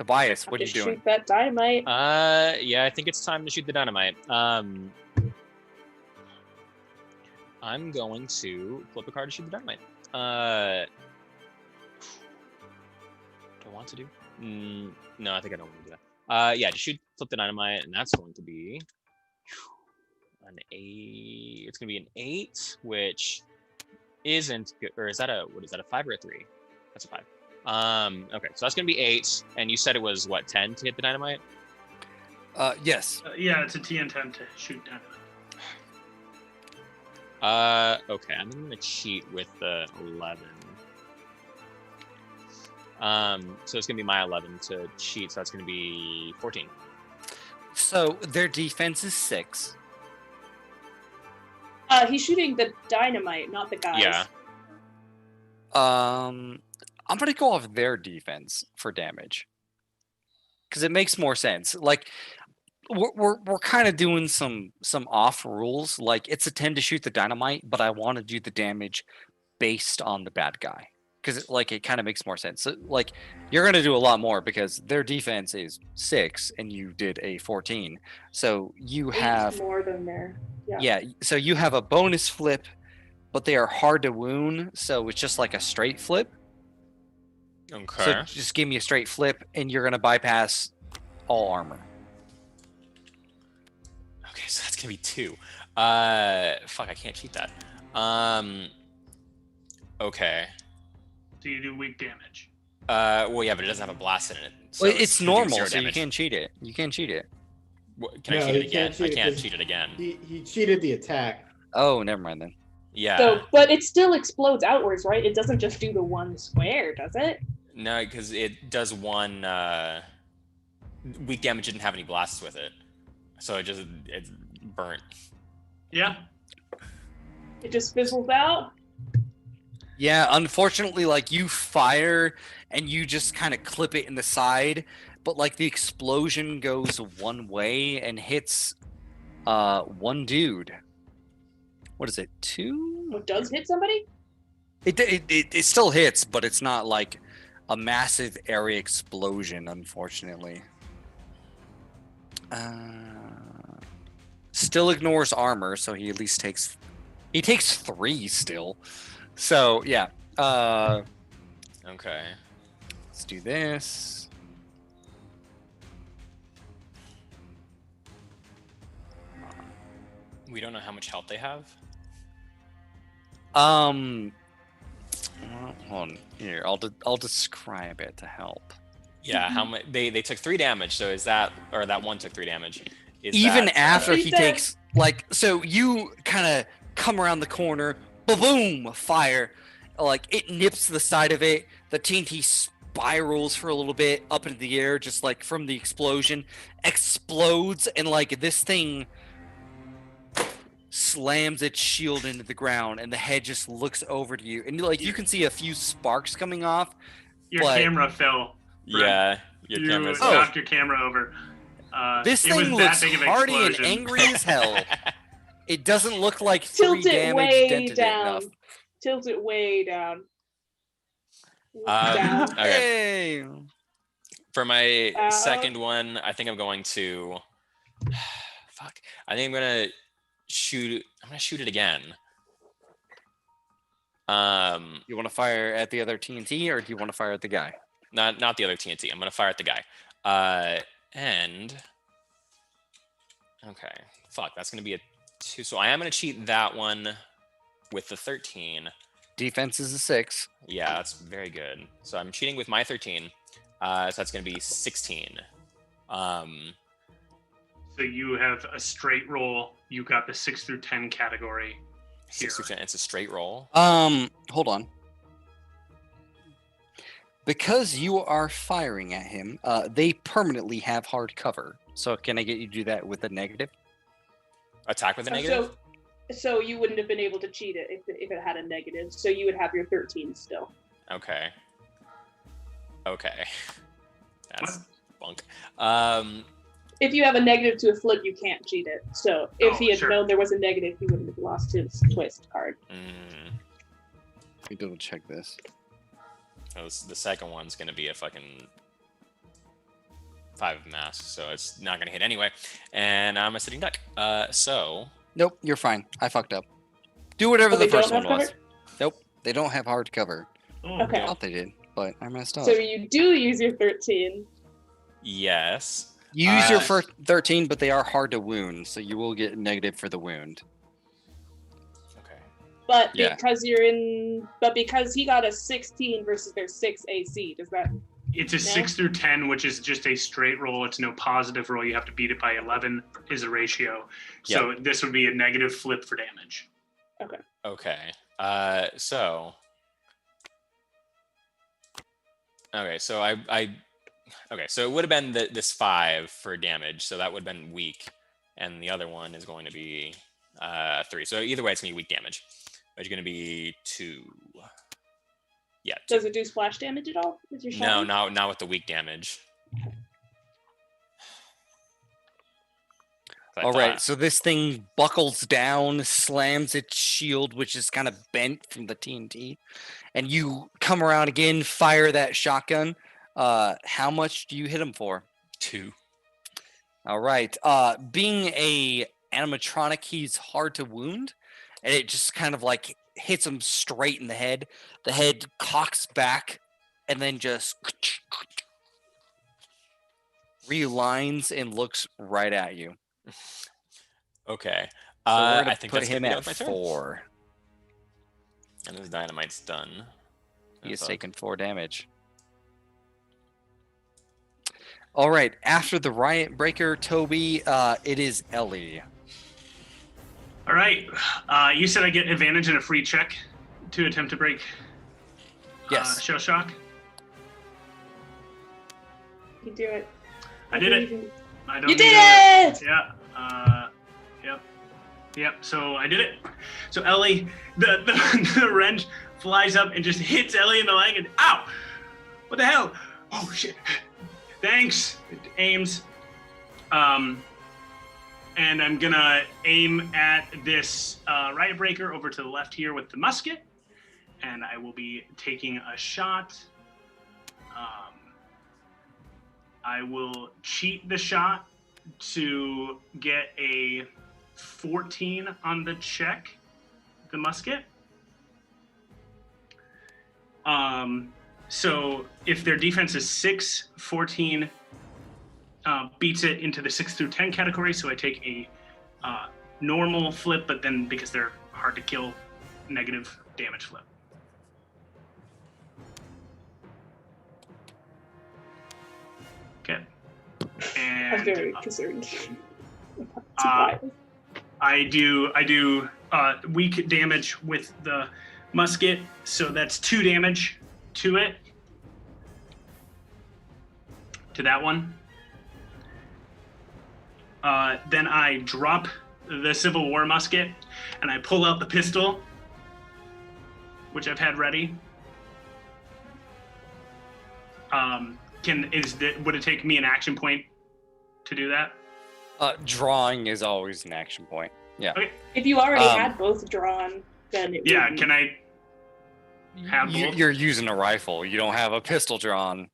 Tobias, what are you Just doing? shoot that dynamite. Yeah, I think it's time to shoot the dynamite. I'm going to flip a card to shoot the dynamite. Do I want to do? No, I think I don't want to do that. Yeah, just flip the dynamite, and that's going to be an 8. It's going to be an 8, which isn't good. Or is that a 5 or a 3? That's a 5. Okay, so that's going to be 8, and you said it was what, 10 to hit the dynamite? Yes. Yeah, it's a TN10 to shoot down. Okay, I'm gonna cheat with the 11. So it's gonna be my 11 to cheat, so that's gonna be 14. So their defense is 6. He's shooting the dynamite, not the guys. Yeah. I'm gonna go off their defense for damage because it makes more sense. Like we're kind of doing some off rules. Like it's a 10 to shoot the dynamite, but I want to do the damage based on the bad guy because it kind of makes more sense. So, like you're gonna do a lot more because their defense is 6 and you did a 14. So you 8 have more than there. yeah. So you have a bonus flip, but they are hard to wound. So it's just like a straight flip. Okay. So just give me a straight flip, and you're gonna bypass all armor. Okay, so that's gonna be 2. Fuck, I can't cheat that. Okay. So you do weak damage. Well, yeah, but it doesn't have a blast in it. So Well, it's gonna do normal, 0 so you damage. can't cheat it. You can't cheat it. Can I No, cheat it you again? can't cheat I it can't 'cause cheat it again. He cheated the attack. Oh, never mind then. Yeah. So, but it still explodes outwards, right? It doesn't just do the one square, does it? No, because it does one. Weak damage didn't have any blasts with it, so it's burnt. Yeah. It just fizzles out. Yeah, unfortunately, like you fire and you just kind of clip it in the side, but like the explosion goes one way and hits one dude. What is it? 2? It does hit somebody. It still hits, but it's not like a massive area explosion, unfortunately. Still ignores armor, so he at least takes 3 still. So yeah. Okay. Let's do this. We don't know how much health they have. Well, hold on here. I'll describe it to help. Yeah. How much? They took 3 damage. So is that, or that one took 3 damage? Is Even that, after He's he dead. takes so you kind of come around the corner, boom, fire, like it nips the side of it. The TNT spirals for a little bit up into the air, just like from the explosion, explodes, and like this thing slams its shield into the ground, and the head just looks over to you, and like you can see a few sparks coming off. Your But- camera fell. Brent. Yeah. Your You camera's knocked your camera over. This it was thing that looks big of an hardy and explosion. angry as hell. It doesn't look like 3 Tilt it damage way dented it down. enough. Tilt it way down. Um, Down. Okay. Hey. For my Uh, second one, I think I'm going to. Fuck. I think I'm gonna shoot. I'm gonna shoot it again. You want to fire at the other TNT, or do you want to fire at the guy? Not the other TNT. I'm gonna fire at the guy. And okay, fuck. That's gonna be a 2. So I am gonna cheat that one with the 13. Defense is a 6. Yeah, that's very good. So I'm cheating with my 13. So that's gonna be 16. So you have a straight roll. You got the 6 through 10 category. 6 through 10. It's a straight roll. Hold on. Because you are firing at him, they permanently have hard cover. So can I get you to do that with a negative? Attack with a negative. So you wouldn't have been able to cheat it if it had a negative. So you would have your 13 still. Okay. Okay. That's bunk. If you have a negative to a flip, you can't cheat it. So if Oh, he had sure. known there was a negative, he wouldn't have lost his twist card. Let me double check this. The second one's gonna be a fucking 5 masks, so it's not gonna hit anyway. And I'm a sitting duck. So Nope, you're fine. I fucked up. Do whatever Oh, the they don't first one have was. cover? Nope, they don't have hard cover. Oh, Okay. I thought they did, but I messed up. So you do use your 13. yes. Use your first 13, but they are hard to wound, so you will get negative for the wound. Okay. But Yeah. because he got a 16 versus their 6 AC, does that? it's a 6 through 10, which is just a straight roll. It's no positive roll. You have to beat it by 11 is a ratio. So this would be a negative flip for damage. Okay. So. Okay, so so it would have been this 5 for damage, so that would have been weak, and the other one is going to be 3. So either way, it's gonna be weak damage. It's gonna be 2. Yeah. 2. Does it do splash damage at all with your shot? No, not with the weak damage. All right, so this thing buckles down, slams its shield, which is kind of bent from the TNT, and you come around again, fire that shotgun. How much do you hit him for? 2. All right. Being a animatronic, he's hard to wound, and it just kind of like hits him straight in the head. The head cocks back, and then just realigns and looks right at you. Okay. So we're gonna I think put that's him gonna be at my turn. 4. And his dynamite's done. He has That's taken 4 damage. All right. After the riot breaker, Toby, it is Ellie. All right. You said I get advantage in a free check to attempt to break Yes. shell shock. You do it. I did it. I don't You need did a- it! Yeah. Yep. So I did it. So Ellie, the wrench flies up and just hits Ellie in the leg, and ow! What the hell? Oh shit! Thanks. It aims. And I'm gonna aim at this riot breaker over to the left here with the musket, and I will be taking a shot. I will cheat the shot to get a 14 on the check, the musket. So if their defense is 6, 14 beats it into the 6 through 10 category. So I take a normal flip, but then because they're hard to kill, negative damage flip. Okay. And I'm very concerned. I do weak damage with the musket, so that's 2 damage to it. To that one. Then I drop the Civil War musket and I pull out the pistol, which I've had ready. Would it take me an action point to do that? Drawing is always an action point. Yeah. Okay. If you already had both drawn, then it Yeah, wouldn't. can I have both? You're using a rifle. You don't have a pistol drawn.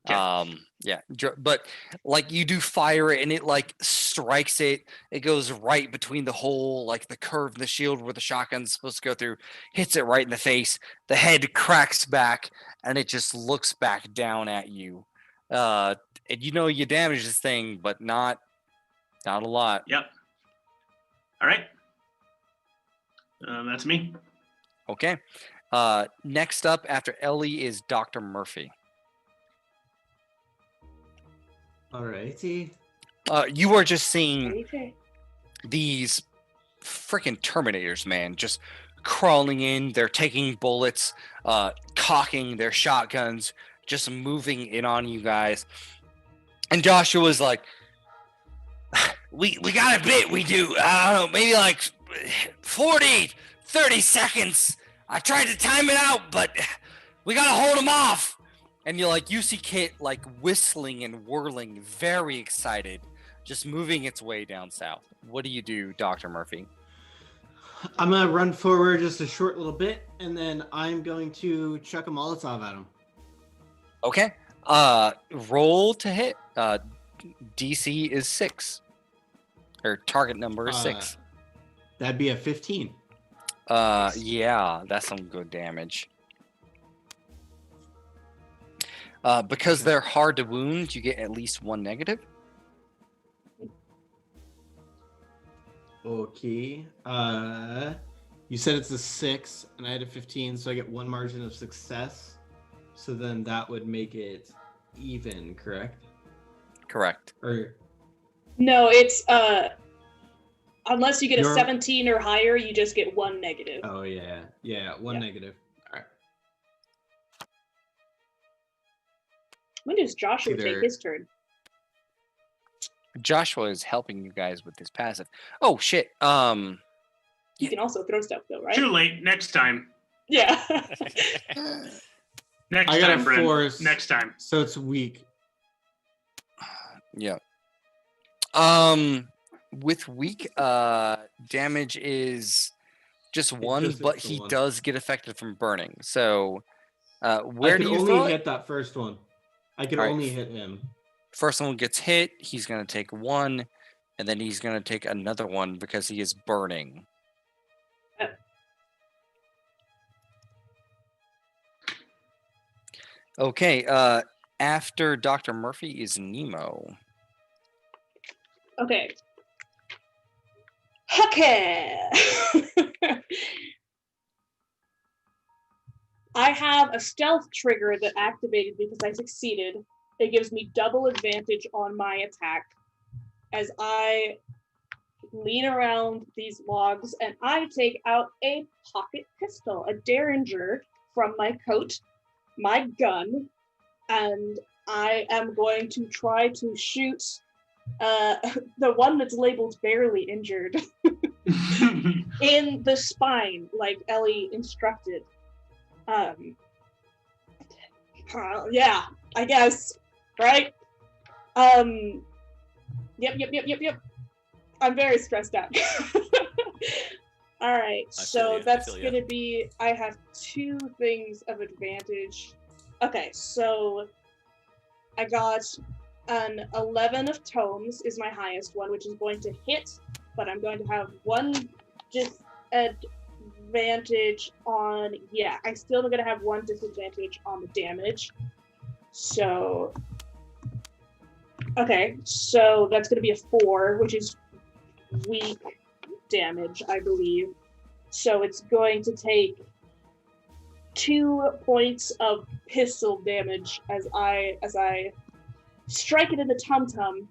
Okay. Yeah, but like you do fire it and it like strikes it. It goes right between the hole, like the curve in the shield where the shotgun's supposed to go through, hits it right in the face. The head cracks back and it just looks back down at you. And you know you damage this thing, but not a lot. Yep. All right. That's me. Okay. Next up after Ellie is Dr. Murphy. Alrighty. You are just seeing Okay. these freaking Terminators, man, just crawling in. They're taking bullets, cocking their shotguns, just moving in on you guys. And Joshua's like, we got a bit, we do. I don't know, maybe like 40, 30 seconds. I tried to time it out, but we got to hold them off. And you see Kit like whistling and whirling, very excited, just moving its way down south. What do you do, Dr. Murphy? I'm gonna run forward just a short little bit, and then I'm going to chuck a Molotov at him. Okay. Roll to hit. DC is 6. Or target number is 6. That'd be a 15. Yeah, that's some good damage. Because they're hard to wound, you get at least 1 negative. Okay. You said it's a 6, and I had a 15, so I get 1 margin of success. So then that would make it even, correct? Correct. Or No, it's unless you get a Your- 17 or higher, you just get 1 negative. oh yeah, 1 Yeah. negative. All right. When does Joshua Either- take his turn? Joshua is helping you guys with this passive. Oh shit. You can also throw stuff though, right? Too late. Next time. Yeah. Next I got time, a Brent. force. Next time. So it's weak. Yeah. With weak, damage is just 1, just but hits the he 1. does get affected from burning. So, where I do can you only throw it? hit that first one. I can All right. only hit him. First one gets hit, he's gonna take 1, and then he's gonna take another 1 because he is burning. Okay, after Dr. Murphy is Nemo. Okay. Okay. I have a stealth trigger that activated because I succeeded. It gives me double advantage on my attack as I lean around these logs and I take out a pocket pistol, a Derringer from my coat, my gun, and I am going to try to shoot the one that's labeled barely injured in the spine, like Ellie instructed. Yeah, I guess, right? Yep. I'm very stressed out. All right, so that's feel ya. gonna be, I have 2 things of advantage. Okay, so I got an 11 of tomes is my highest one, which is going to hit, but I'm going to have 1 disadvantage on, yeah, I still am going to have 1 disadvantage on the damage. So, okay, so that's going to be a 4, which is weak damage, I believe. So it's going to take 2 points of pistol damage as I strike it in the tum-tum,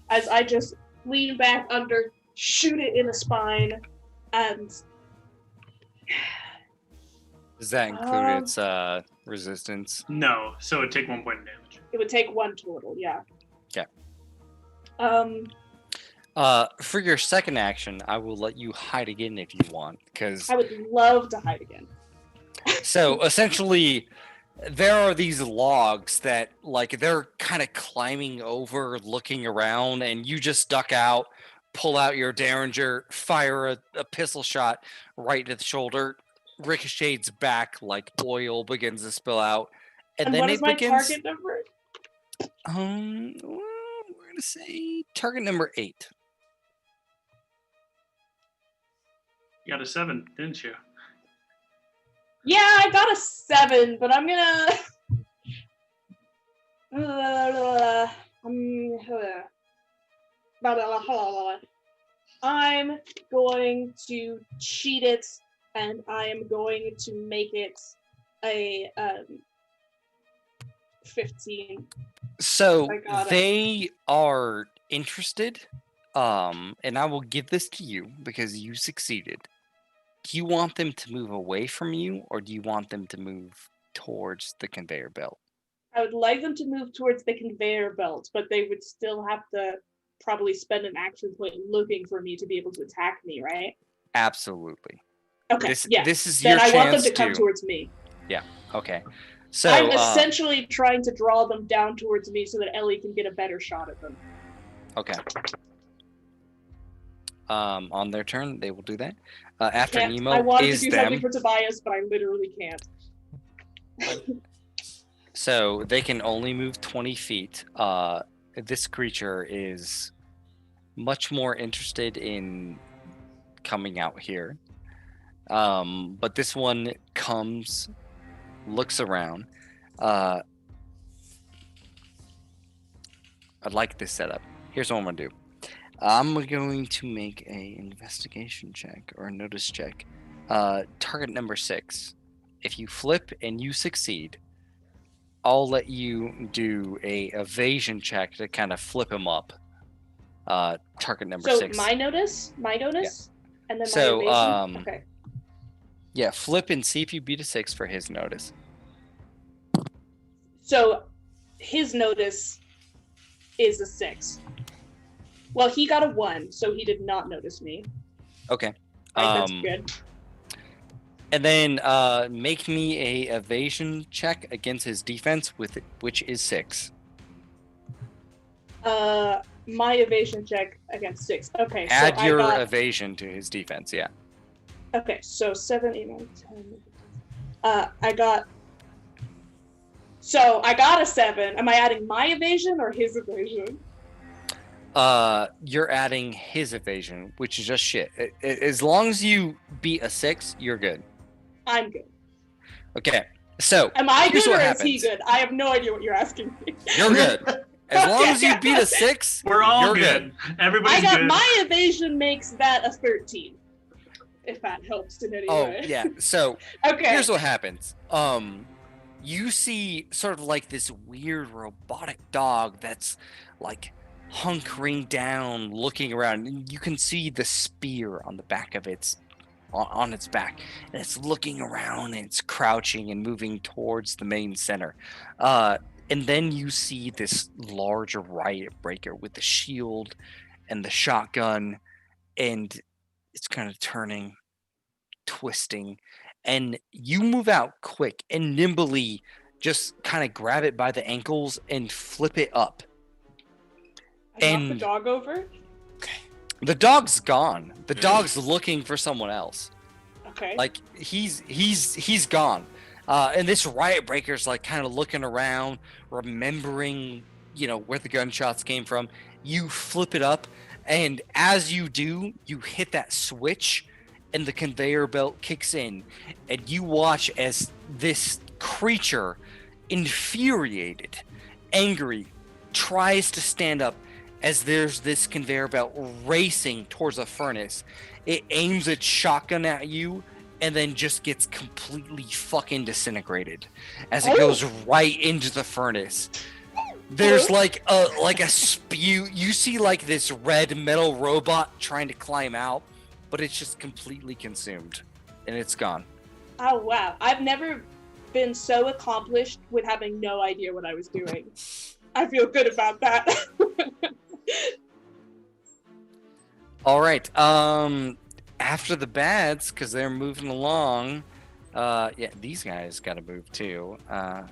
as I just lean back under, shoot it in the spine, and... Does that include its resistance? No, so it'd take 1 point of damage. it would take 1 total, yeah. Okay. For your second action, I will let you hide again if you want, because I would love to hide again. so essentially, there are these logs that, like, they're kind of climbing over, looking around, and you just duck out, pull out your Derringer, fire a pistol shot right to the shoulder, ricochets back like oil begins to spill out, and then what it is my begins. target number? Well, we're gonna say target number 8. You got a 7, didn't you? Yeah, I got a 7, but I'm gonna... I'm going to cheat it, and I am going to make it a 15. So I got it. they are interested, and I will give this to you because you succeeded. Do you want them to move away from you, or do you want them to move towards the conveyor belt? I would like them to move towards the conveyor belt, but they would still have to probably spend an action point looking for me to be able to attack me, right? Absolutely. Okay, This yeah. is Then your I chance want them to come towards me. Okay. So I'm essentially trying to draw them down towards me so that Ellie can get a better shot at them. okay. On their turn, they will do that. After Can't. Nemo I wanted is to do them. something for Tobias, but I literally can't. So they can only move 20 feet. this creature is much more interested in coming out here. But this one comes, looks around. I like this setup. Here's what I'm gonna do. I'm going to make a investigation check or a notice check. Target number 6. If you flip and you succeed, I'll let you do a evasion check to kind of flip him up. Target number 6. So my notice, and then So, my evasion. Okay. Yeah, flip and see if you beat a 6 for his notice. So his notice is a 6. Well, he got a 1, so he did not notice me. Okay. That's good. And then make me a evasion check against his defense, which is 6. My evasion check against 6. Okay. Add so your I got, evasion to his defense, yeah. Okay, so 7, 8, 9, 10. I got a 7. Am I adding my evasion or his evasion? You're adding his evasion, which is just shit. As long as you beat a 6, you're good. I'm good. Okay, so am I here's good or what is happens. he good? I have no idea what you're asking me. You're good. As long as you beat a 6, We're all you're good. Everybody's I got good. my evasion makes that a 13. If that helps in any Oh, way. yeah. So Okay. here's what happens. You see sort of like this weird robotic dog that's like hunkering down, looking around. And you can see the spear on the back of its on its back, and it's looking around and it's crouching and moving towards the main center. And then you see this large riot breaker with the shield and the shotgun, and it's kind of turning, twisting, and you move out quick and nimbly just kind of grab it by the ankles and flip it up. I knocked and- the dog over. The dog's gone. The dog's looking for someone else. Okay. Like he's gone. And this riot breaker's like kind of looking around, remembering, where the gunshots came from. You flip it up, and as you do, you hit that switch, and the conveyor belt kicks in, and you watch as this creature, infuriated, angry, tries to stand up as there's this conveyor belt racing towards a furnace. It aims its shotgun at you and then just gets completely fucking disintegrated as it goes right into the furnace. There's like a spew. You see like this red metal robot trying to climb out, but it's just completely consumed and it's gone. Oh wow. I've never been so accomplished with having no idea what I was doing. I feel good about that. All right. After the bads, because they're moving along. Yeah, these guys got to move too. 5,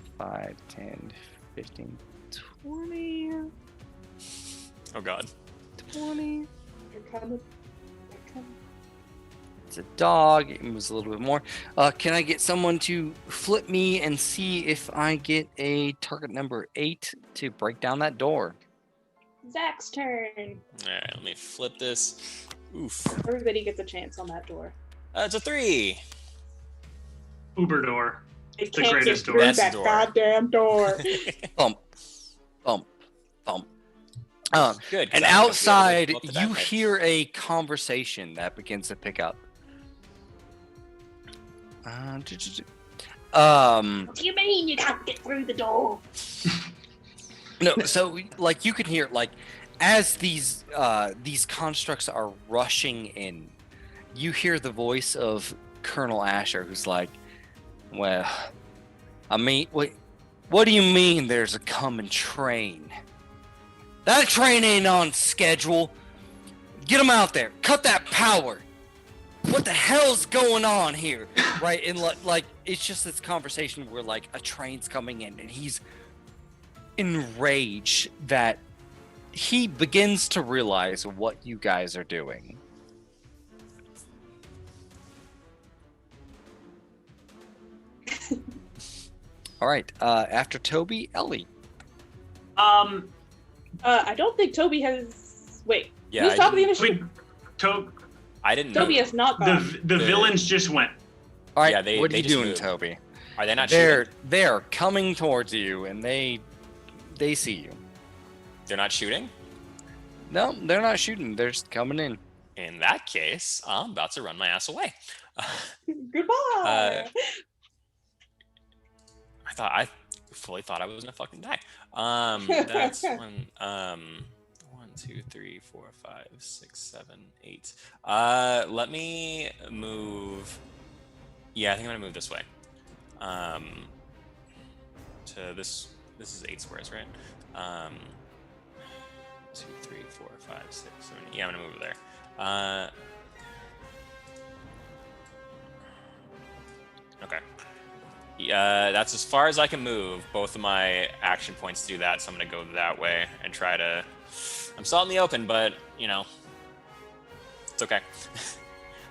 10, 15, 20. Oh god. 20. You're coming. It's a dog. It moves a little bit more. Can I get someone to flip me and see if I get a target number 8 to break down that door? Zack's turn. Alright, let me flip this. Oof. Everybody gets a chance on that door. It's a 3. Uber door. It The can't greatest get door. through That's the that door. goddamn door. Bump, bump, bump. Good. 'cause And I don't have to be able to outside, flip the you bagpipes. hear a conversation that begins to pick up. What do you mean you can't get through the door? No, so like you can hear like as these constructs are rushing in, you hear the voice of Colonel Asher, who's like, "Well, I mean, what do you mean there's a coming train? That train ain't on schedule. Get them out there. Cut that power. What the hell's going on here?" Right? And like it's just this conversation where like a train's coming in and he's enraged that he begins to realize what you guys are doing. All right. After Toby, Ellie. I don't think Toby has. Wait. Yeah, Who's I top of the didn't- initiative? I didn't Toby move. has not gone. The villains just went. All right, Yeah, they- what are they you just doing, moved. Toby? Are they not They're shooting? they're coming towards you, and they see you. They're not shooting? No, they're not shooting. They're just coming in. In that case, I'm about to run my ass away. Goodbye. I fully thought I was gonna fucking die. That's one. 1, 2, 3, 4, 5, 6, 7, 8. Let me move. Yeah, I think I'm gonna move this way. To this. This is 8 squares, right? 2, 3, 4, 5, 6, 7. Yeah, I'm gonna move there. Okay. That's as far as I can move. Both of my action points do that, so I'm gonna go that way and try to. I'm still out in the open, but you know, it's okay.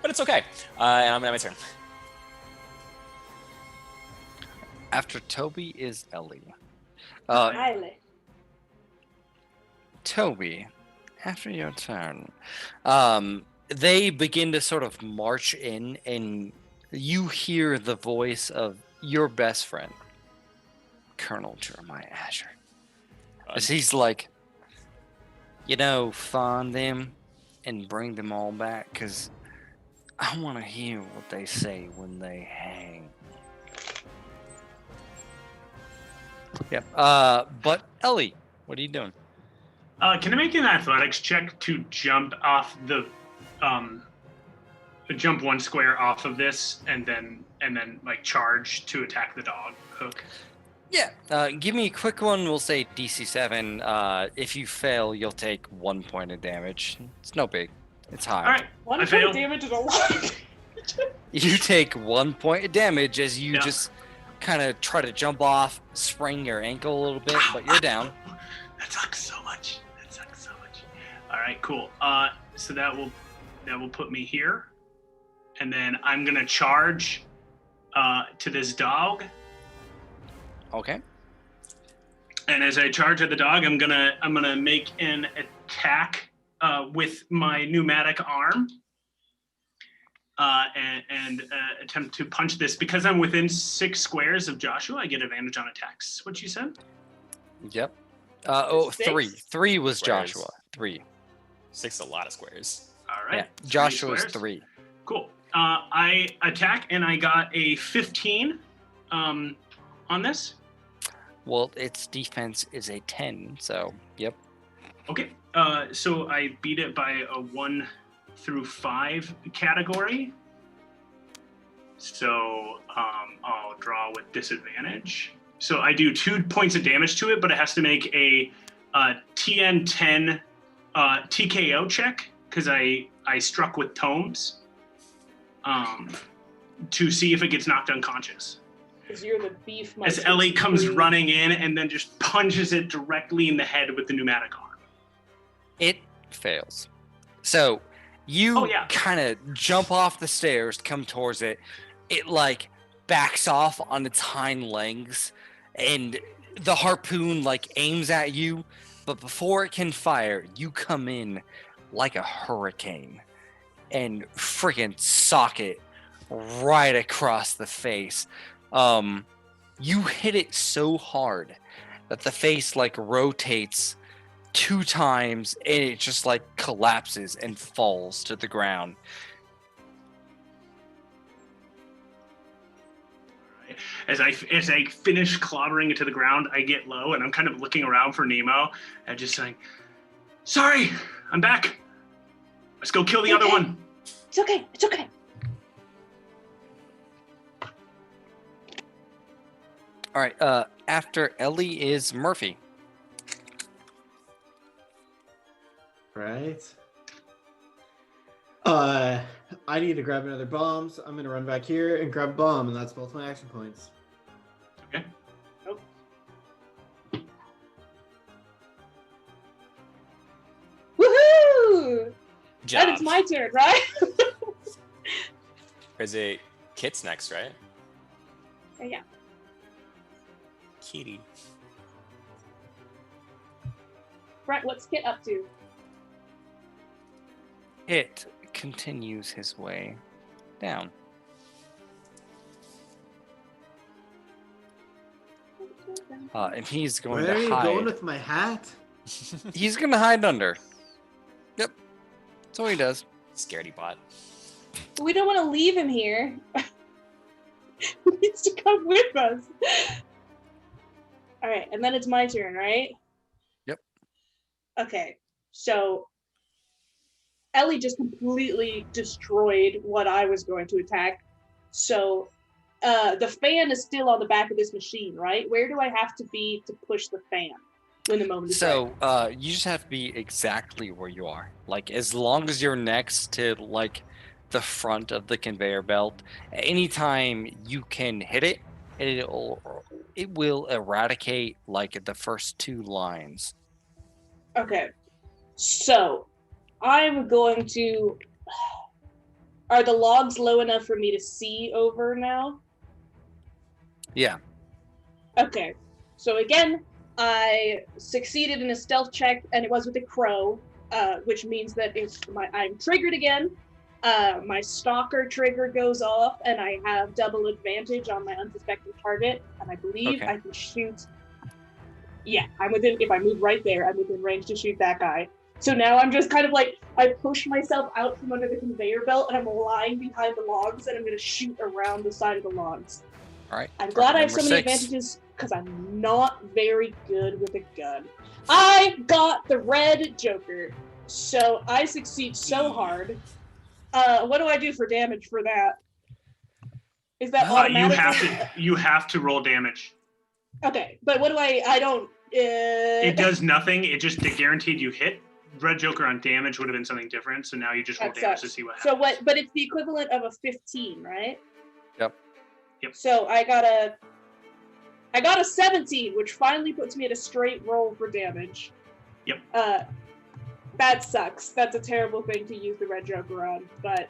But it's okay. And I'm gonna have my turn. After Toby is Ellie. Wylie. Toby, after your turn, they begin to sort of march in, and you hear the voice of your best friend, Colonel Jeremiah Asher, as he's like, find them and bring them all back, because I want to hear what they say when they hang. Yep. But Ellie, what are you doing? Can I make an athletics check to jump off the, jump 1 square off of this, and then like charge to attack the dog hook? Yeah. Give me a quick one. We'll say DC 7. If you fail, you'll take 1 point of damage. It's no big. It's high. All right. One I point failed. of damage is a lot. You take 1 point of damage as you Yeah. just kind of try to jump off, sprain your ankle a little bit, but you're down. That sucks so much. All right, cool. So that will put me here, and then I'm gonna charge to this dog. Okay. And as I charge at the dog, I'm gonna make an attack with my pneumatic arm, and attempt to punch this. Because I'm within 6 squares of Joshua, I get advantage on attacks. What you said? Yep. Six? 3. 3 was Squares. Joshua. 3. 6 is a lot of squares. All right. Yeah. 3 Joshua's squares. 3. Cool. I attack, and I got a 15 on this. Well, its defense is a 10, so yep. Okay. So I beat it by a 1 through 5 category. So I'll draw with disadvantage. So I do 2 points of damage to it, but it has to make a TN10 TKO check, because I struck with tomes, to see if it gets knocked unconscious. Because you're the beef. As Ellie comes running in and then just punches it directly in the head with the pneumatic arm. It fails. So you Oh, yeah. kind of jump off the stairs, come towards it. It like backs off on its hind legs, and the harpoon like aims at you. But before it can fire, you come in like a hurricane and freaking sock it right across the face. You hit it so hard that the face like rotates 2 times, and it just like collapses and falls to the ground. As I finish clobbering it to the ground, I get low, and I'm kind of looking around for Nemo and just saying, "Sorry, I'm back. Let's go kill the other Okay. one." It's okay. It's okay. All right. After Ellie is Murphy. Right. I need to grab another bomb, so I'm gonna run back here and grab a bomb, and that's both my action points. Okay. Woohoo! Job. And it's my turn, right? Or is it Kit's next, right? Yeah. Kitty. Brent, what's Kit up to? It continues his way down. And he's going Where are to you hide. going with my hat? He's going to hide under. Yep. That's what he does. Scaredy bot. We don't want to leave him here. He needs to come with us. All right, and then it's my turn, right? Yep. Okay, so Ellie just completely destroyed what I was going to attack. So the fan is still on the back of this machine, right? Where do I have to be to push the fan when the moment is right? So you just have to be exactly where you are. Like, as long as you're next to, like, the front of the conveyor belt, anytime you can hit it, it will eradicate, like, the first 2 lines. Okay, so I'm going to... Are the logs low enough for me to see over now? Yeah. Okay, so again, I succeeded in a stealth check, and it was with a crow, which means that if I'm triggered again, my stalker trigger goes off, and I have double advantage on my unsuspecting target, and I believe I can shoot. Yeah, I'm within. If I move right there, I'm within range to shoot that guy. So now I'm just kind of like, I push myself out from under the conveyor belt, and I'm lying behind the logs, and I'm going to shoot around the side of the logs. All right. I'm glad I have so many advantages, because I'm not very good with a gun. I got the red Joker, so I succeed so hard. What do I do for damage for that? Is that automatic? You have to roll damage. Okay, but what do I don't... It does nothing. It just guaranteed you hit. Red Joker on damage would have been something different, so now you just roll damage to see what happens. So what? But it's the equivalent of a 15, right? Yep. So I got a 17, which finally puts me at a straight roll for damage. Yep. That sucks. That's a terrible thing to use the Red Joker on, but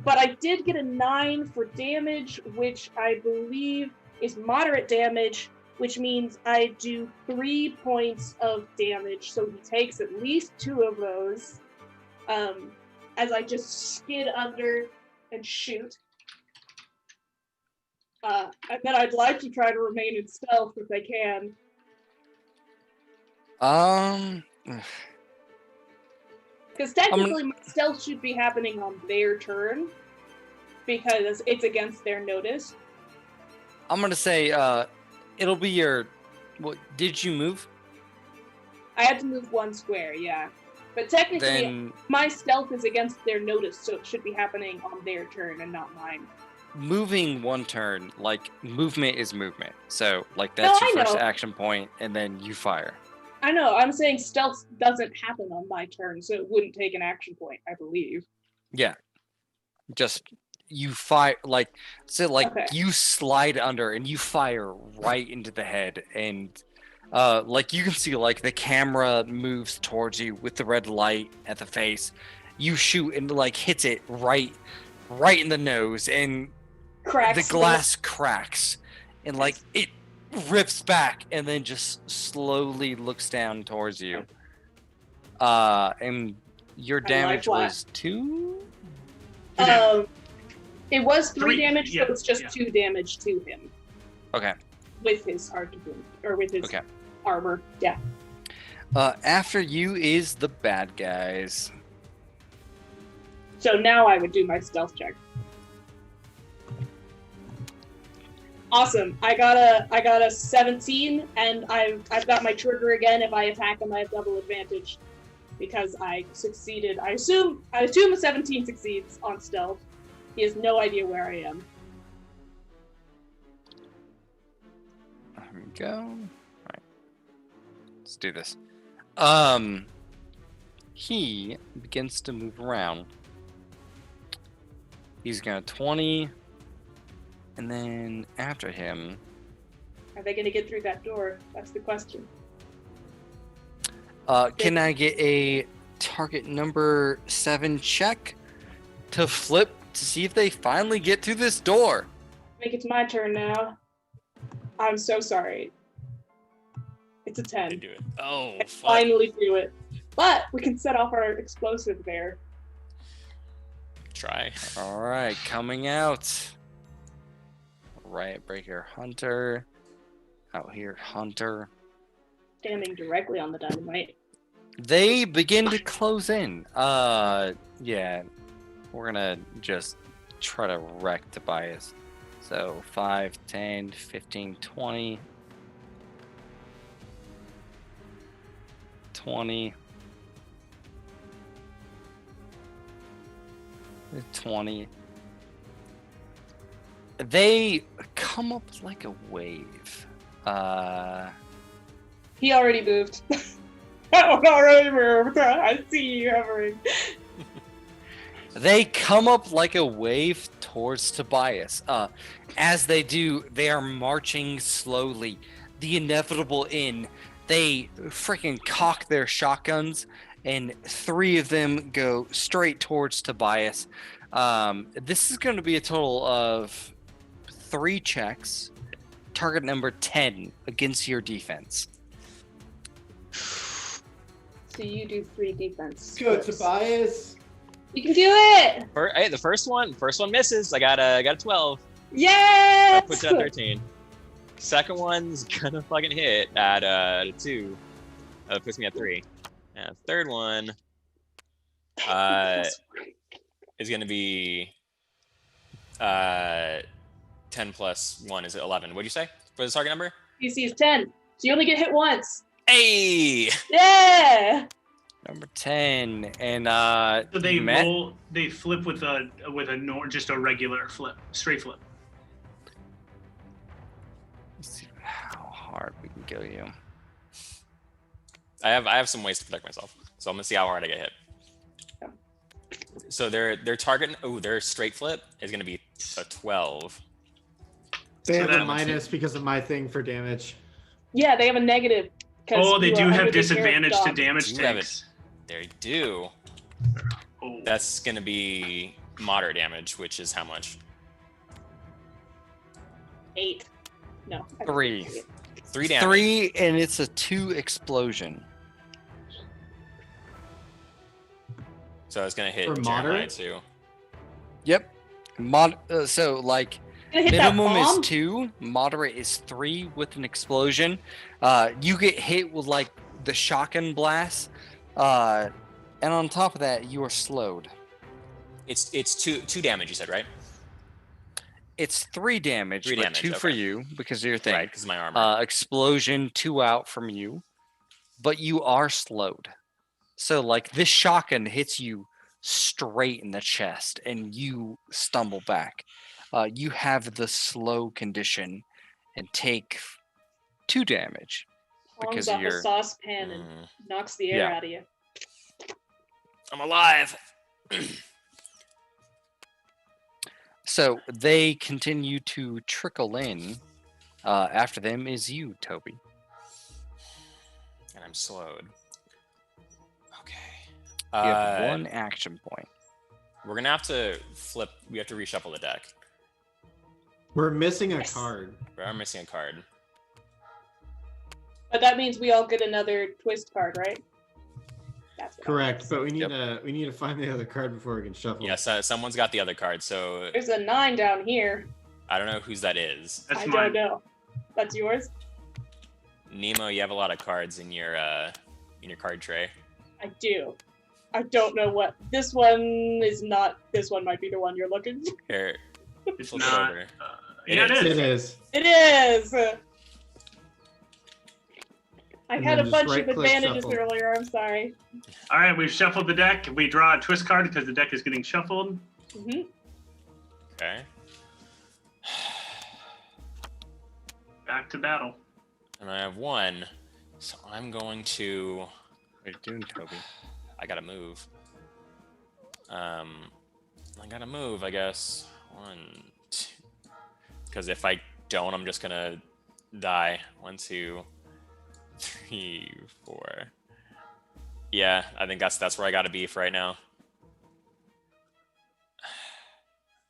I did get a 9 for damage, which I believe is moderate damage, which means I do 3 points of damage, so he takes at least 2 of those, as I just skid under and shoot. And then I'd like to try to remain in stealth if I can. Because technically, my stealth should be happening on their turn, because it's against their notice. I'm gonna say, it'll be your. What did you move? I had to move 1 square, yeah. But technically, my stealth is against their notice, so it should be happening on their turn and not mine. Moving 1 turn, like, movement is movement. So, like, that's your first action point, and then you fire. I know. I'm saying stealth doesn't happen on my turn, so it wouldn't take an action point, I believe. Yeah. Just you fire, like, so, like, you slide under and you fire right into the head, and like, you can see, like, the camera moves towards you with the red light at the face. You shoot and, like, hits it right in the nose, and the glass cracks, and, like, it rips back and then just slowly looks down towards you. And your damage was 2? It was 3 damage, so it's just 2 damage to him. Okay. With his harpoon, or with his armor, yeah. After you is the bad guys. So now I would do my stealth check. Awesome. I got a 17, and I've got my trigger again. If I attack him, I have double advantage because I succeeded. I assume a 17 succeeds on stealth. He has no idea where I am. There we go. All right. Let's do this. He begins to move around. He's gonna 20. And then after him... Are they going to get through that door? That's the question. Can I get a target number 7 check to flip to see if they finally get through this door? I think it's my turn now. I'm so sorry. It's a I 10. do it. Oh, fuck. Finally do it. But we can set off our explosive there. Try. All right, coming out. Right, breaker, hunter. Out here, hunter. Standing directly on the dynamite. They begin to close in. Yeah, we're gonna just try to wreck Tobias. So 5, 10, 15, 20. 20. 20. They come up like a wave. He already moved. That one already moved. I see you hovering. They come up like a wave towards Tobias. As they do, they are marching slowly. The inevitable in. They freaking cock their shotguns, and 3 of them go straight towards Tobias. This is going to be a total of 3 checks. Target number 10 against your defense. So you do 3 defense. Go, first. Tobias. You can do it! Hey, the first one misses. I got a 12. Yes! That puts it at 13. Second one's gonna fucking hit at a 2. That puts me at 3. And third one is gonna be 10 plus 1 is 11. What'd you say for the target number? DC is 10. So you only get hit once. Hey! Yeah! Number 10, and So they Matt- roll. They flip with just a regular flip, straight flip. Let's see how hard we can go you. I have some ways to protect myself, so I'm gonna see how hard I get hit. So their target, their straight flip is gonna be a 12. They So have that- a minus because of my thing for damage. Yeah, they have a negative. 'Cause Oh, they you do are under have the disadvantage carrot to dog. damage You have tanks. They do. Oh. That's gonna be moderate damage, which is how much? 8. No. I 3. 3 damage. 3, and it's a 2 explosion. So it's gonna hit For Jeremiah moderate? too. Yep. So like Gonna hit that minimum is bomb? 2, moderate is 3 with an explosion. You get hit with like the shotgun blast, and on top of that, you are slowed. It's two damage. You said right? It's 3 damage, 3 but damage, 2 for okay. you because of your thing. Right, because of my armor. Explosion, 2 out from you, but you are slowed. So like this shotgun hits you straight in the chest, and you stumble back. You have the slow condition and take 2 damage. Palms because off you're- a saucepan and knocks the air Yeah. out of you. I'm alive. So they continue to trickle in. After them is you, Toby. And I'm slowed. Okay. You have 1 action point. We're gonna have to flip. We have to reshuffle the deck. We're missing a Yes. card. We are missing a card. But that means we all get another twist card, right? That's what Correct, but we need Yep. to find the other card before we can shuffle. Yes, someone's got the other card. So There's a 9 down here. I don't know whose that is. That's I mine. don't know. That's yours? Nemo, you have a lot of cards in your card tray. I do. I don't know what. This one is not. This one might be the one you're looking for. Here, It's flip not. it over. Yeah, it is. is. It is. It is! I And had a then just bunch of right-click advantages shuffle. earlier. I'm sorry. All right, we've shuffled the deck. We draw a twist card because the deck is getting shuffled. hmm Okay. Back to battle. And I have 1, so I'm going to. What are you doing, Toby? I gotta move. I gotta move, I guess. 1, 2. Because if I don't, I'm just gonna die. 1, 2, 3, 4. Yeah, I think that's where I gotta be for right now.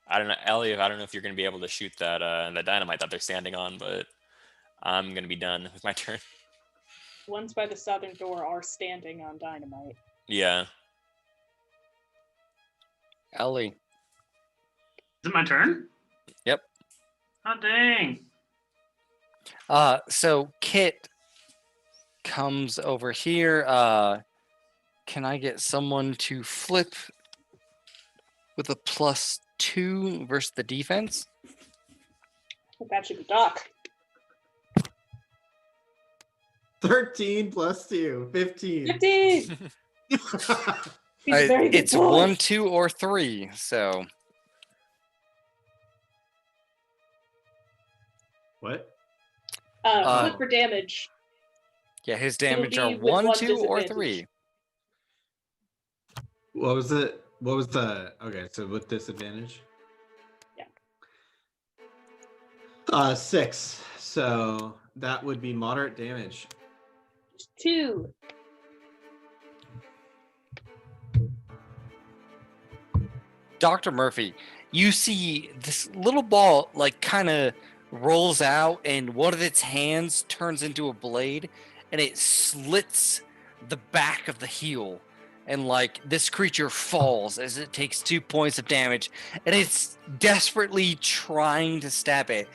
I don't know, Ellie. I don't know if you're gonna be able to shoot that dynamite that they're standing on, but I'm gonna be done with my turn. ones by the southern door are standing on dynamite. Yeah. Ellie. Is it my turn? Yep. Oh, dang. So Kit comes over here. Can I get someone to flip with a +2 versus the defense? That should be Doc. 13 plus 2, 15. 15! He's a very good It's boy. 1, 2, or 3. So What? Flip for damage. yeah, his It'll damage be are with 1, one 2, or disadvantage. 3. What was it? What was the... Okay, so with disadvantage? Yeah. 6. So that would be moderate damage. 2. Dr. Murphy, you see this little ball like kind of rolls out and one of its hands turns into a blade and it slits the back of the heel, and like this creature falls as it takes 2 points of damage, and it's desperately trying to stab it,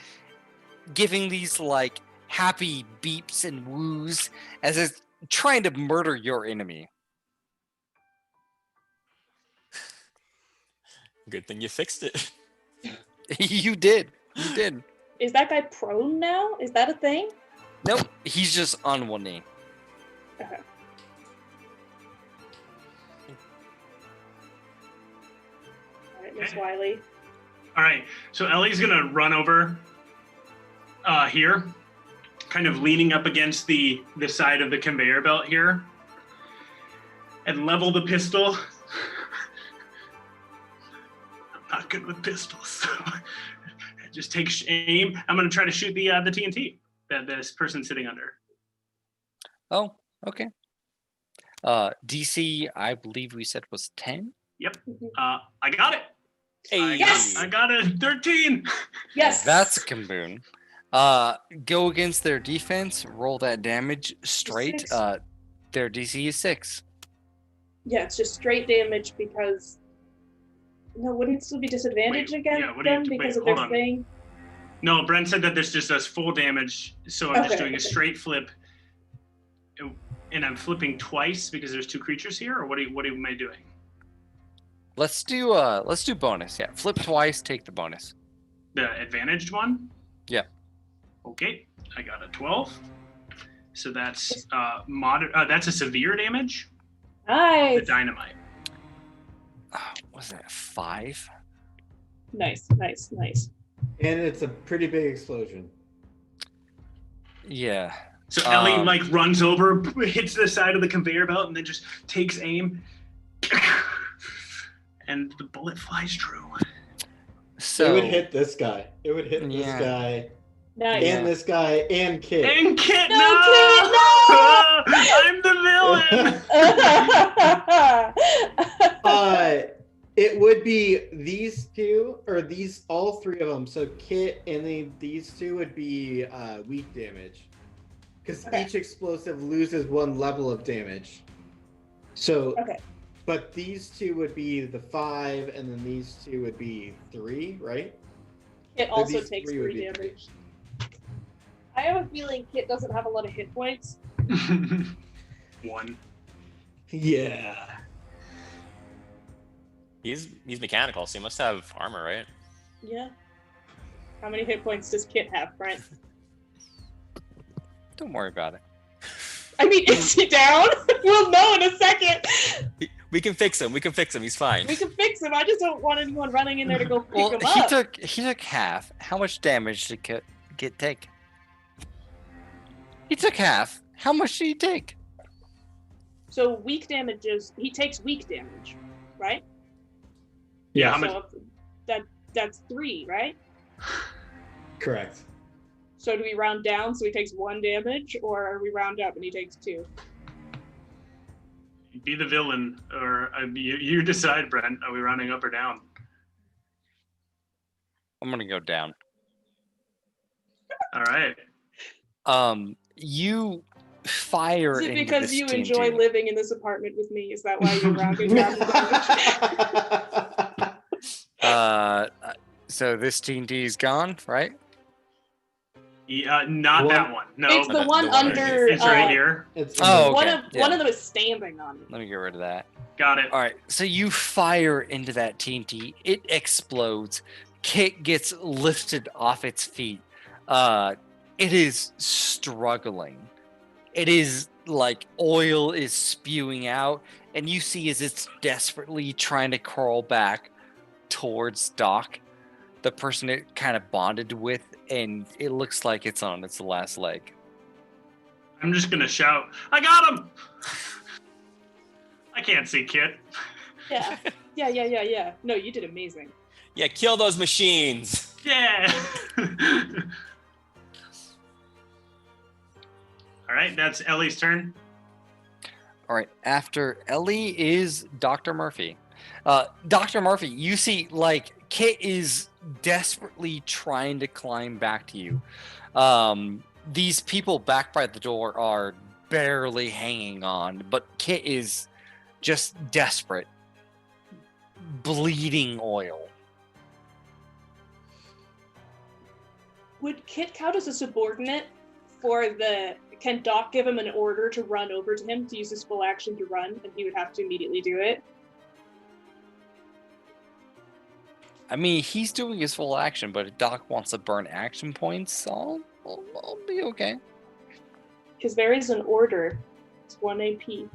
giving these like happy beeps and woos as it's trying to murder your enemy. Good thing you fixed it. You did. You did. Is that guy prone now? Is that a thing? Nope. He's just on one knee. Okay. Alright, Miss Wylie. All right. So Ellie's going to run over here, kind of leaning up against the side of the conveyor belt here, and level the pistol. I'm not good with pistols, so just take aim. I'm going to try to shoot the TNT that this person's sitting under. Oh, okay. DC, I believe we said was 10. Yep. I got it. Hey. Yes! I got a 13. Yes! That's a kaboom. Go against their defense, roll that damage straight. 6. Their DC is 6. Yeah, it's just straight damage because... No, wouldn't it still be disadvantage Wait, against yeah, what do you- them because wait, of their hold on. thing? No, Brent said that this just does full damage, so I'm just Okay, doing a okay. straight flip, and I'm flipping twice because there's 2 creatures here. Or what am I doing? Let's do bonus. Yeah, flip twice, take the bonus. The advantaged one? Yeah. Okay, I got a 12. So that's that's a severe damage. The Nice! dynamite. Was that 5? Nice, nice, nice. And it's a pretty big explosion. Yeah. So Ellie runs over, hits the side of the conveyor belt, and then just takes aim, and the bullet flies true. So It would hit this guy. It would hit this Yeah. guy. Nice. And this guy and Kit. And Kit, No, no! Kit, no! I'm the villain. It would be these two, or these, all 3 of them. So Kit and then these 2 would be weak damage. Because Okay. each explosive loses 1 level of damage. So, Okay. but these 2 would be the 5, and then these 2 would be 3, right? Kit So also these takes 3 would 3 be damage. I have a feeling Kit doesn't have a lot of hit points. 1. Yeah. He's mechanical, so he must have armor, right? Yeah. How many hit points does Kit have, Brent? don't worry about it. I mean, is he down? We'll know in a second. We can fix him. We can fix him. He's fine. We can fix him. I just don't want anyone running in there to go pick Well, him he up. took half. How much damage did Kit take? He took half. How much did he take? So weak damage is he takes weak damage, right? Yeah, how much? So that's 3, right? Correct. So do we round down so he takes 1 damage, or we round up and he takes 2? Be the villain, or you decide, Brent. Are we rounding up or down? I'm gonna go down. All right. You fire Is it into because this you TNT. enjoy living in this apartment with me? Is that why you're rounding down the damage? So this TNT is gone, right? Yeah, not One- that one. No, It's the one the one right under. it's right here. It's Oh, One okay, of yeah. one of them is standing on it. Let me get rid of that. Got it. All right, so you fire into that TNT. It explodes. Kit gets lifted off its feet. It is struggling. It is like oil is spewing out, and you see as it's desperately trying to crawl back towards Doc, the person it kind of bonded with, and it looks like it's on its last leg. I'm just gonna shout, I got him! I can't see Kit. Yeah. No, you did amazing. Yeah, kill those machines. Yeah. All right, that's Ellie's turn. All right, after Ellie is Dr. Murphy. Dr. Murphy, you see, like, Kit is desperately trying to climb back to you. These people back by the door are barely hanging on, but Kit is just desperate, bleeding oil. Would Kit count as a subordinate for the? Can Doc give him an order to run over to him to use his full action to run, and he would have to immediately do it? I mean, he's doing his full action, but if Doc wants to burn action points, I'll be okay. Because there is an order. It's 1 AP.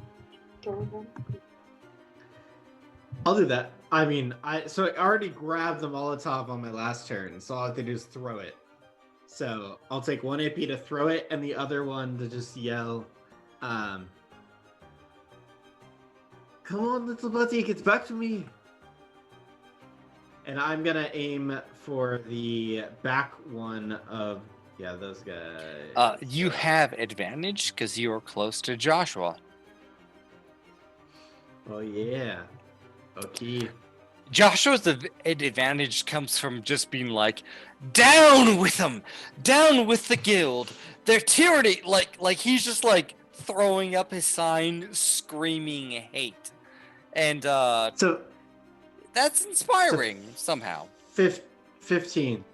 I'll do that. I mean, I already grabbed the Molotov on my last turn, so all I have to do is throw it. So I'll take 1 AP to throw it, and the other one to just yell, "Come on, little buddy, get back to me!" And I'm gonna aim for the back one of those guys. You have advantage because you are close to Joshua. Oh yeah. Okay. Joshua's advantage comes from just being like, down with them, down with the guild. They're tyranny. Like he's just like throwing up his sign, screaming hate, and So that's inspiring somehow. 15.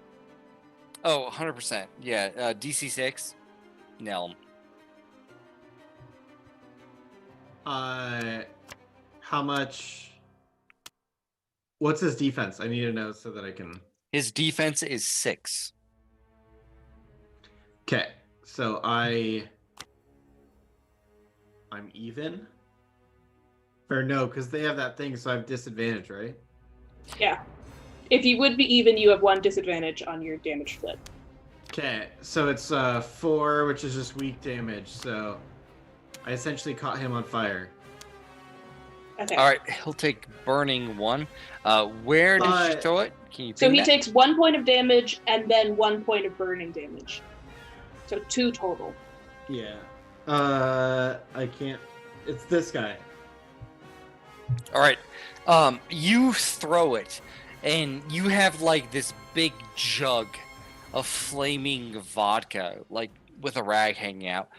Oh, 100%. Yeah, DC 6. Nail 'em. How much? What's his defense? I need to know so that I can. His defense is 6. Okay, so I'm even. Or no, because they have that thing, so I have disadvantage, right? Yeah. If you would be even, you have 1 disadvantage on your damage flip. Okay, so it's 4, which is just weak damage. So I essentially caught him on fire. Okay. All right, he'll take burning 1. Where did you throw it? Can you? So ping he that? takes 1 point of damage and then 1 point of burning damage. So 2 total. Yeah. I can't. It's this guy. All right. You throw it, and you have like this big jug of flaming vodka, like with a rag hanging out.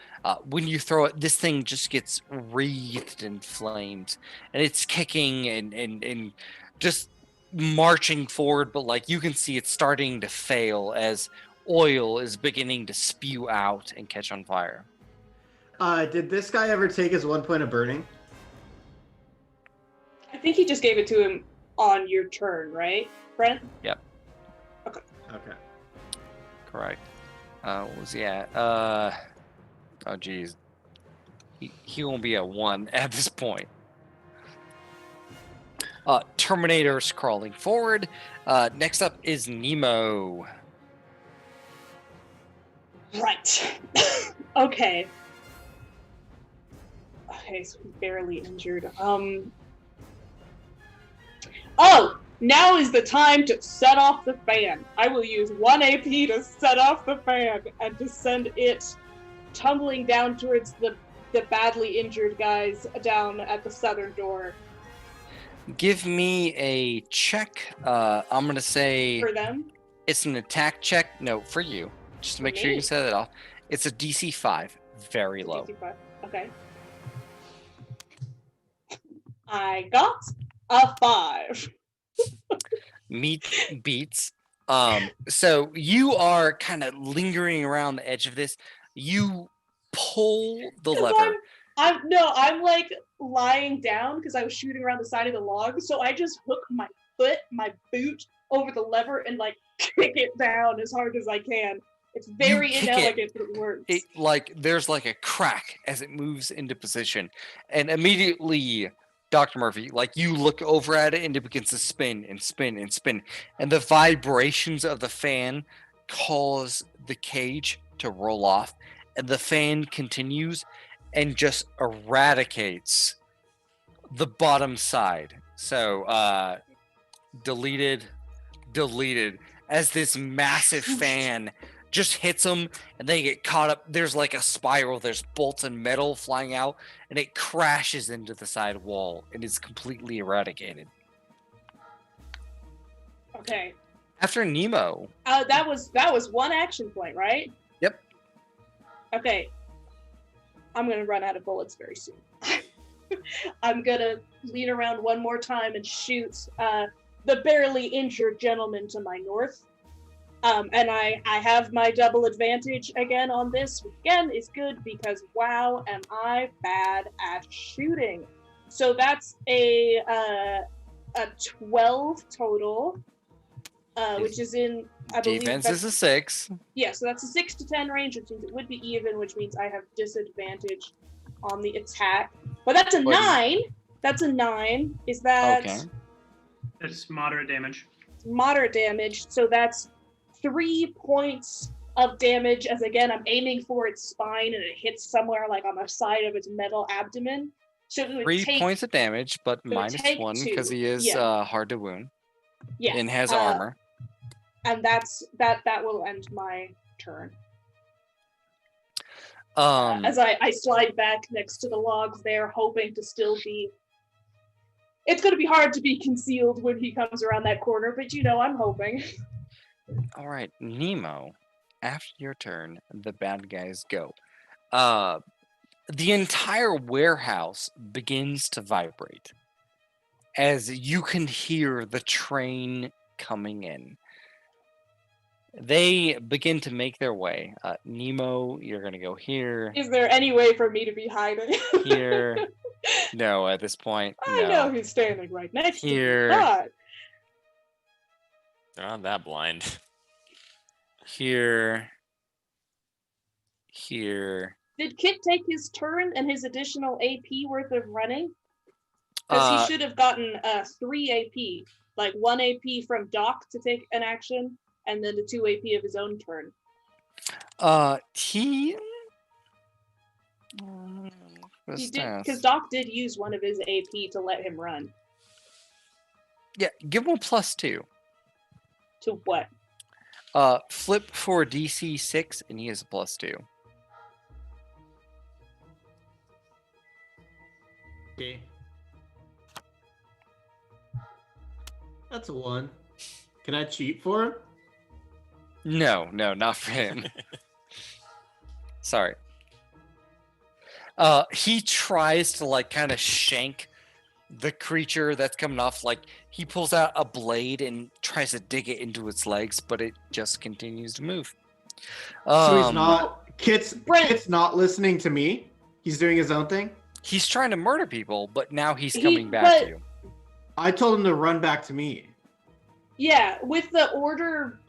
When you throw it, this thing just gets wreathed in flames, and it's kicking and just marching forward. But like you can see, it's starting to fail as oil is beginning to spew out and catch on fire. Did this guy ever take his 1 point of burning? I think he just gave it to him on your turn, right, Brent? Yep. Okay. Correct. What was he at? Oh, geez. He won't be at 1 at this point. Terminator's crawling forward. Next up is Nemo. Right. Okay. Okay, so he's barely injured. Oh! Now is the time to set off the fan. I will use 1 AP to set off the fan and to send it tumbling down towards the badly injured guys down at the southern door. Give me a check. I'm going to say For them? it's an attack check. No, for you. Just to make sure you me? can set it off. It's a DC 5. Very low. 65. Okay. I got a 5. Meat beats. So you are kind of lingering around the edge of this. You pull the lever. I'm like lying down because I was shooting around the side of the log. So I just hook my boot over the lever and like kick it down as hard as I can. It's very inelegant, but it works. There's like a crack as it moves into position, and immediately, Dr. Murphy, like you look over at it and it begins to spin and spin and spin, and the vibrations of the fan cause the cage to roll off, and the fan continues and just eradicates the bottom side. So, deleted, as this massive fan just hits them and they get caught up. There's like a spiral. There's bolts and metal flying out and it crashes into the side wall and is completely eradicated. Okay. After Nemo. That was one action point, right? Yep. Okay. I'm going to run out of bullets very soon. I'm going to lean around one more time and shoot the barely injured gentleman to my north. And I have my double advantage again on this, which again is good because wow, am I bad at shooting. So that's a 12 total, which is in, I believe defense is a 6. Yeah, so that's a 6 to 10 range, which means it would be even, which means I have disadvantage on the attack. But that's a 9. That's a 9. Is that? Okay. It's moderate damage. Moderate damage. So that's 3 points of damage. As again, I'm aiming for its spine, and it hits somewhere like on the side of its metal abdomen. So it would 3 points of damage, but minus 1 because he is hard to wound. Yeah. And has armor. And that will end my turn. As I slide back next to the logs there, hoping to still be. It's going to be hard to be concealed when he comes around that corner, but I'm hoping. All right, Nemo. After your turn, the bad guys go. The entire warehouse begins to vibrate as you can hear the train coming in. They begin to make their way. Nemo, you're going to go here. Is there any way for me to be hiding? Here. No, at this point, I know he's standing right next to me. They're not that blind. Here. Did Kit take his turn and his additional AP worth of running? Because he should have gotten 3 AP. Like 1 AP from Doc to take an action, and then the 2 AP of his own turn. He did, because Doc did use one of his AP to let him run. Yeah, give him a +2. To what? Flip for DC 6, and he has a +2. Okay. That's a 1. Can I cheat for him? No, not for him. Sorry. He tries to kind of shank the creature that's coming off. Like he pulls out a blade and tries to dig it into its legs, but it just continues to move. So he's not. Kit's not listening to me. He's doing his own thing. He's trying to murder people, but now he's coming back to you. I told him to run back to me. Yeah, with the order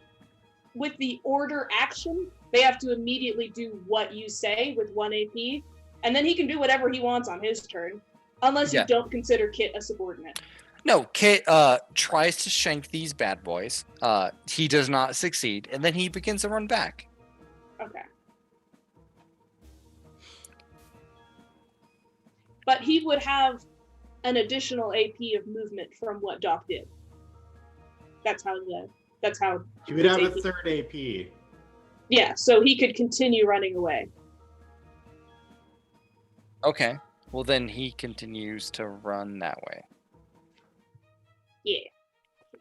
action, they have to immediately do what you say with 1 AP, and then he can do whatever he wants on his turn, unless you don't consider Kit a subordinate. No, Kit tries to shank these bad boys. He does not succeed, and then he begins to run back. Okay. But he would have an additional AP of movement from what Doc did. That's how he would have a 3rd AP. Yeah, so he could continue running away. Okay. Well, then he continues to run that way. Yeah.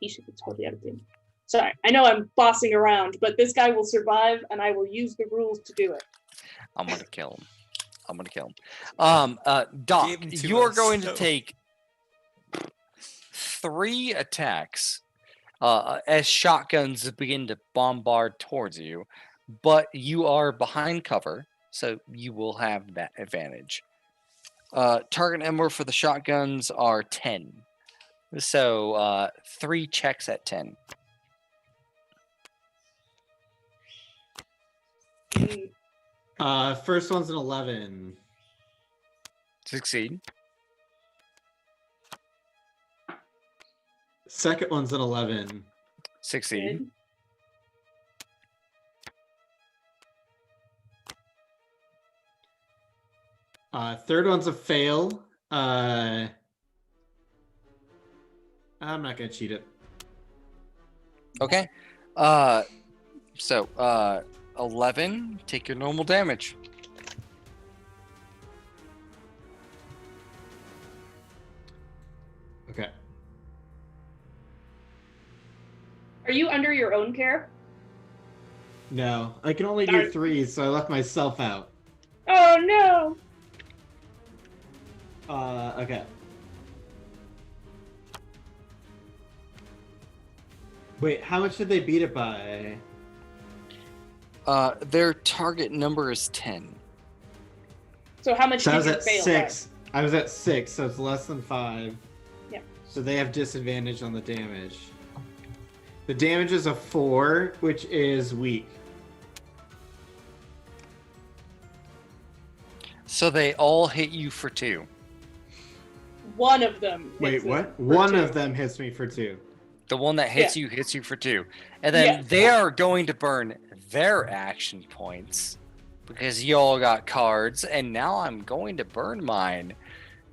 He should be totally out of danger. Sorry, I know I'm bossing around, but this guy will survive, and I will use the rules to do it. I'm gonna kill him. Doc, Gave him to you are us, going to so- take 3 attacks as shotguns begin to bombard towards you, but you are behind cover, so you will have that advantage. Target number for the shotguns are 10. So 3 checks at 10. First one's an 11. Succeed. Second one's an 11. Succeed. Good. Third one's a fail. I'm not gonna cheat it. Okay. So 11. Take your normal damage. Okay. Are you under your own care? No, I can only do 3, so I left myself out. Oh no! Okay. Wait, how much did they beat it by? Their target number is 10. So how much So I did was you at fail 6. I was at 6, so it's less than 5. Yeah. So they have disadvantage on the damage. The damage is a 4, which is weak. So they all hit you for 2. by? One of them. Wait, hits it what? for One 2. of them hits me for 2. The one that hits you hits you for 2. And then Yeah. they are going to burn their action points because y'all got cards, and now I'm going to burn mine.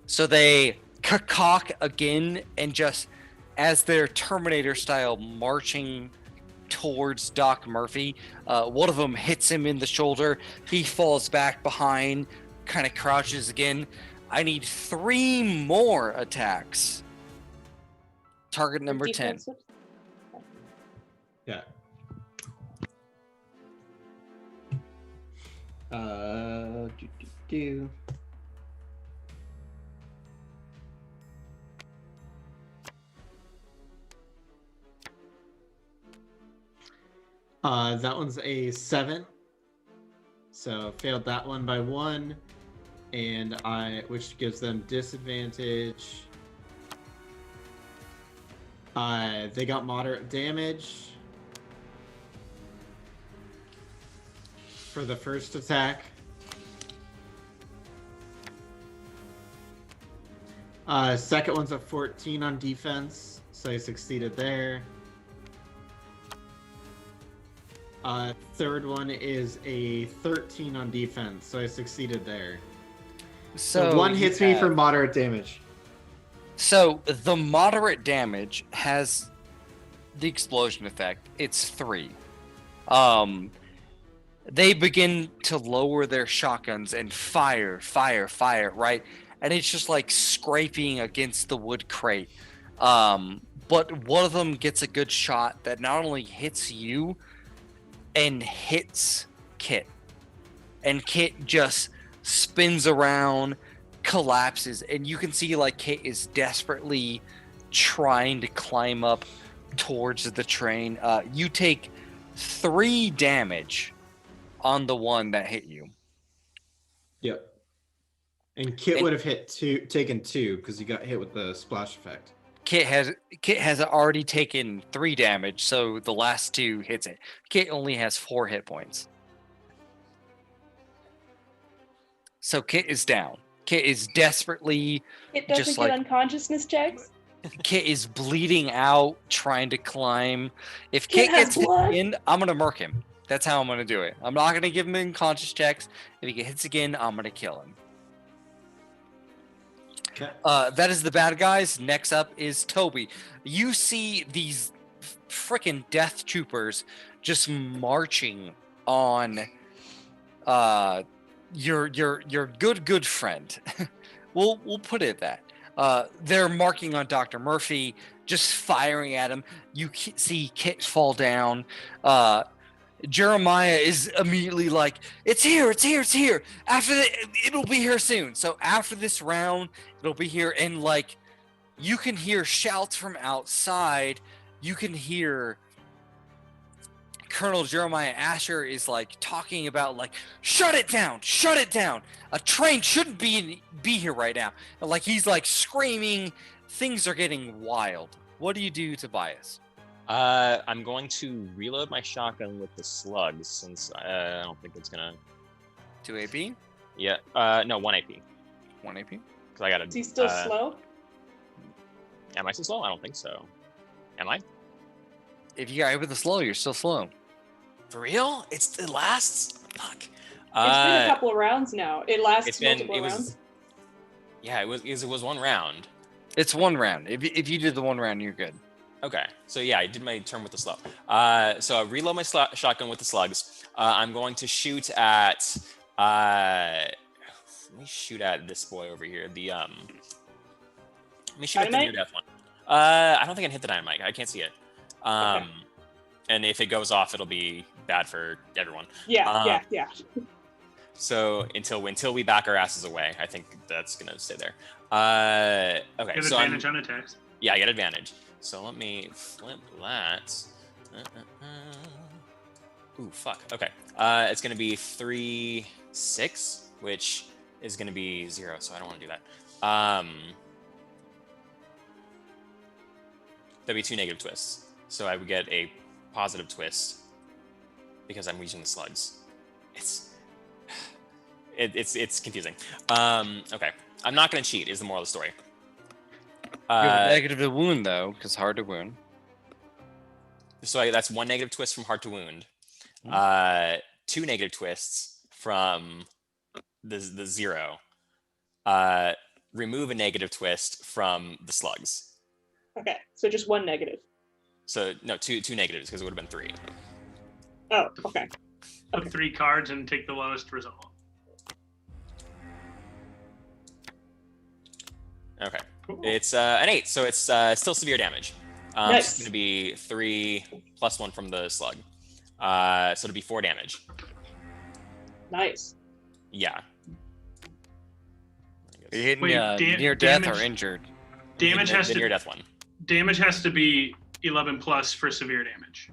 So they cacock again, and just as they're Terminator style marching towards Doc Murphy, one of them hits him in the shoulder. He falls back behind, kind of crouches again. I need 3 more attacks. Target number 10. Defensive? Yeah. Do. That one's a 7. So failed that one by 1, which gives them disadvantage. They got moderate damage for the first attack. Second one's a 14 on defense, so I succeeded there. Third one is a 13 on defense, so I succeeded there. So one hits me for moderate damage. So the moderate damage has the explosion effect. It's 3. They begin to lower their shotguns and fire, right? And it's just like scraping against the wood crate. But one of them gets a good shot that not only hits you and hits Kit. And Kit just spins around, collapses, and you can see like Kit is desperately trying to climb up towards the train. You take 3 damage on the one that hit you. Yep. And Kit would have taken 2 because he got hit with the splash effect. Kit has already taken 3 damage, so the last 2 hits it. Kit only has 4 hit points. So Kit is down. Kit is desperately It doesn't just get like unconsciousness checks. Kit is bleeding out, trying to climb. If Kit Kit has gets hit blood. again, I'm gonna murk him. That's how I'm gonna do it. I'm not gonna give him unconscious checks. If he hits again, I'm gonna kill him. Okay. That is the bad guys. Next up is Toby. You see these freaking death troopers just marching on your good friend. we'll put it at that. They're marking on Dr. Murphy, just firing at him. You see Kit fall down. Jeremiah is immediately like, it's here. It'll be here soon. So after this round, it'll be here. And like, you can hear shouts from outside. You can hear Colonel Jeremiah Asher is like talking about like, shut it down. A train shouldn't be here right now. And like, he's like screaming. Things are getting wild. What do you do, Tobias? I'm going to reload my shotgun with the slugs since I don't think it's gonna. 2 AP? Yeah. No, 1 AP. 1 AP? Because I got Is he still slow? Am I still slow? I don't think so. Am I? If you got hit with the slow, you're still slow. For real? It lasts? Fuck. It's been a couple of rounds now. It lasts multiple rounds. Yeah, it was 1 round. It's 1 round. If you did the 1 round, you're good. Okay, so yeah, I did my turn with the slug. So I reload my shotgun with the slugs. I'm going to shoot at. Let me shoot at this boy over here. Let me shoot at the near death one. I don't think I can hit the dynamite. I can't see it. Okay. And if it goes off, it'll be bad for everyone. Yeah. So until we back our asses away, I think that's gonna stay there. Okay. You have so advantage on attacks. Yeah, I get advantage. So let me flip that. Ooh, fuck. Okay. It's going to be 3, 6, which is going to be 0, so I don't want to do that. That'd be 2 negative twists. So I would get a positive twist because I'm using the slugs. It's confusing. Okay. I'm not going to cheat, is the moral of the story. You have a negative to wound, though, because hard to wound. So that's 1 negative twist from hard to wound. 2 negative twists from the 0. Remove a negative twist from the slugs. Okay, so just 1 negative. So, no, two negatives, because it would have been 3. Oh, okay. Put 3 cards and take the lowest result. Okay. Cool. It's an 8, so it's still severe damage. Nice. So it's going to be 3 plus 1 from the slug. So it'll be 4 damage. Nice. Yeah. Are you hitting Wait, near death damage- or injured? Damage has the near to death one. damage has to be 11 plus for severe damage.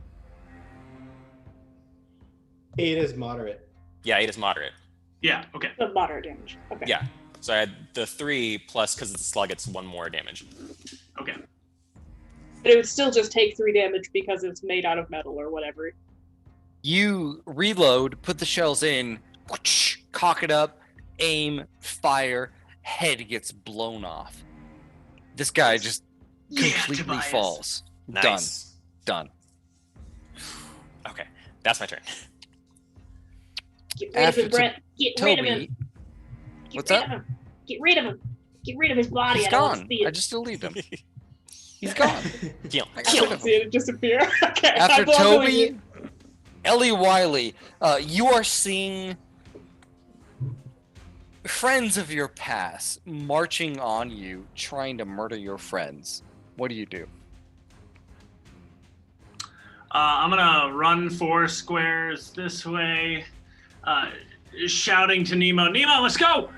8 is moderate. Yeah, 8 is moderate. Yeah. Okay. The moderate damage. Okay. Yeah. So I had the 3 plus, because it's a slug, it's 1 more damage. Okay. But it would still just take 3 damage because it's made out of metal or whatever. You reload, put the shells in, whoosh, cock it up, aim, fire, head gets blown off. This guy just completely Tobias. falls. Nice. Done. Okay, that's my turn. Get rid of him, Brent. Get rid of him. Toby, Get what's rid up? of him. Get rid of him. Get rid of his body. He's I don't want to gone. see it. I just deleted him. He's gone. Kill. I I got don't rid want of to see him. it disappear. Okay. After I'm following you. Toby, Ellie, Wylie, you are seeing friends of your past marching on you, trying to murder your friends. What do you do? I'm gonna run 4 squares this way, shouting to Nemo, "Nemo, let's go!"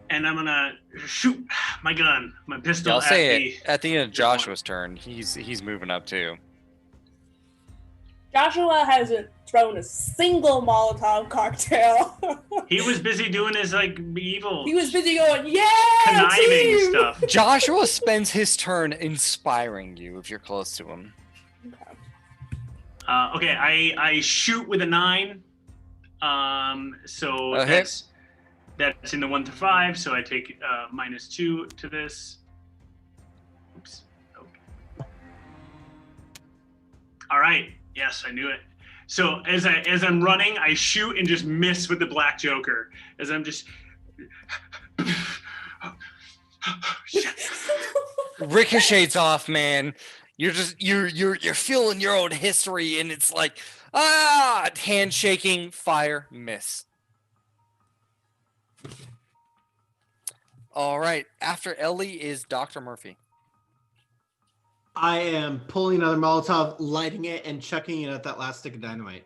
And I'm gonna shoot my gun, my pistol. I'll at say the, it at the end of Joshua's turn. He's moving up too. Joshua hasn't thrown a single Molotov cocktail. He was busy doing his evil, He was busy going, yeah, conniving team! stuff. Joshua spends his turn inspiring you if you're close to him. Okay, I shoot with a 9. So A hit. that's in the 1 to 5. So I take -2 to this. Oops. Okay. All right. Yes, I knew it. So as I'm running, I shoot and just miss with the black joker. As I'm just. Shit. Ricochets off, man. You're feeling your own history, and it's like hand shaking, fire, miss. All right. After Ellie is Dr. Murphy. I am pulling another Molotov, lighting it, and chucking it at that last stick of dynamite.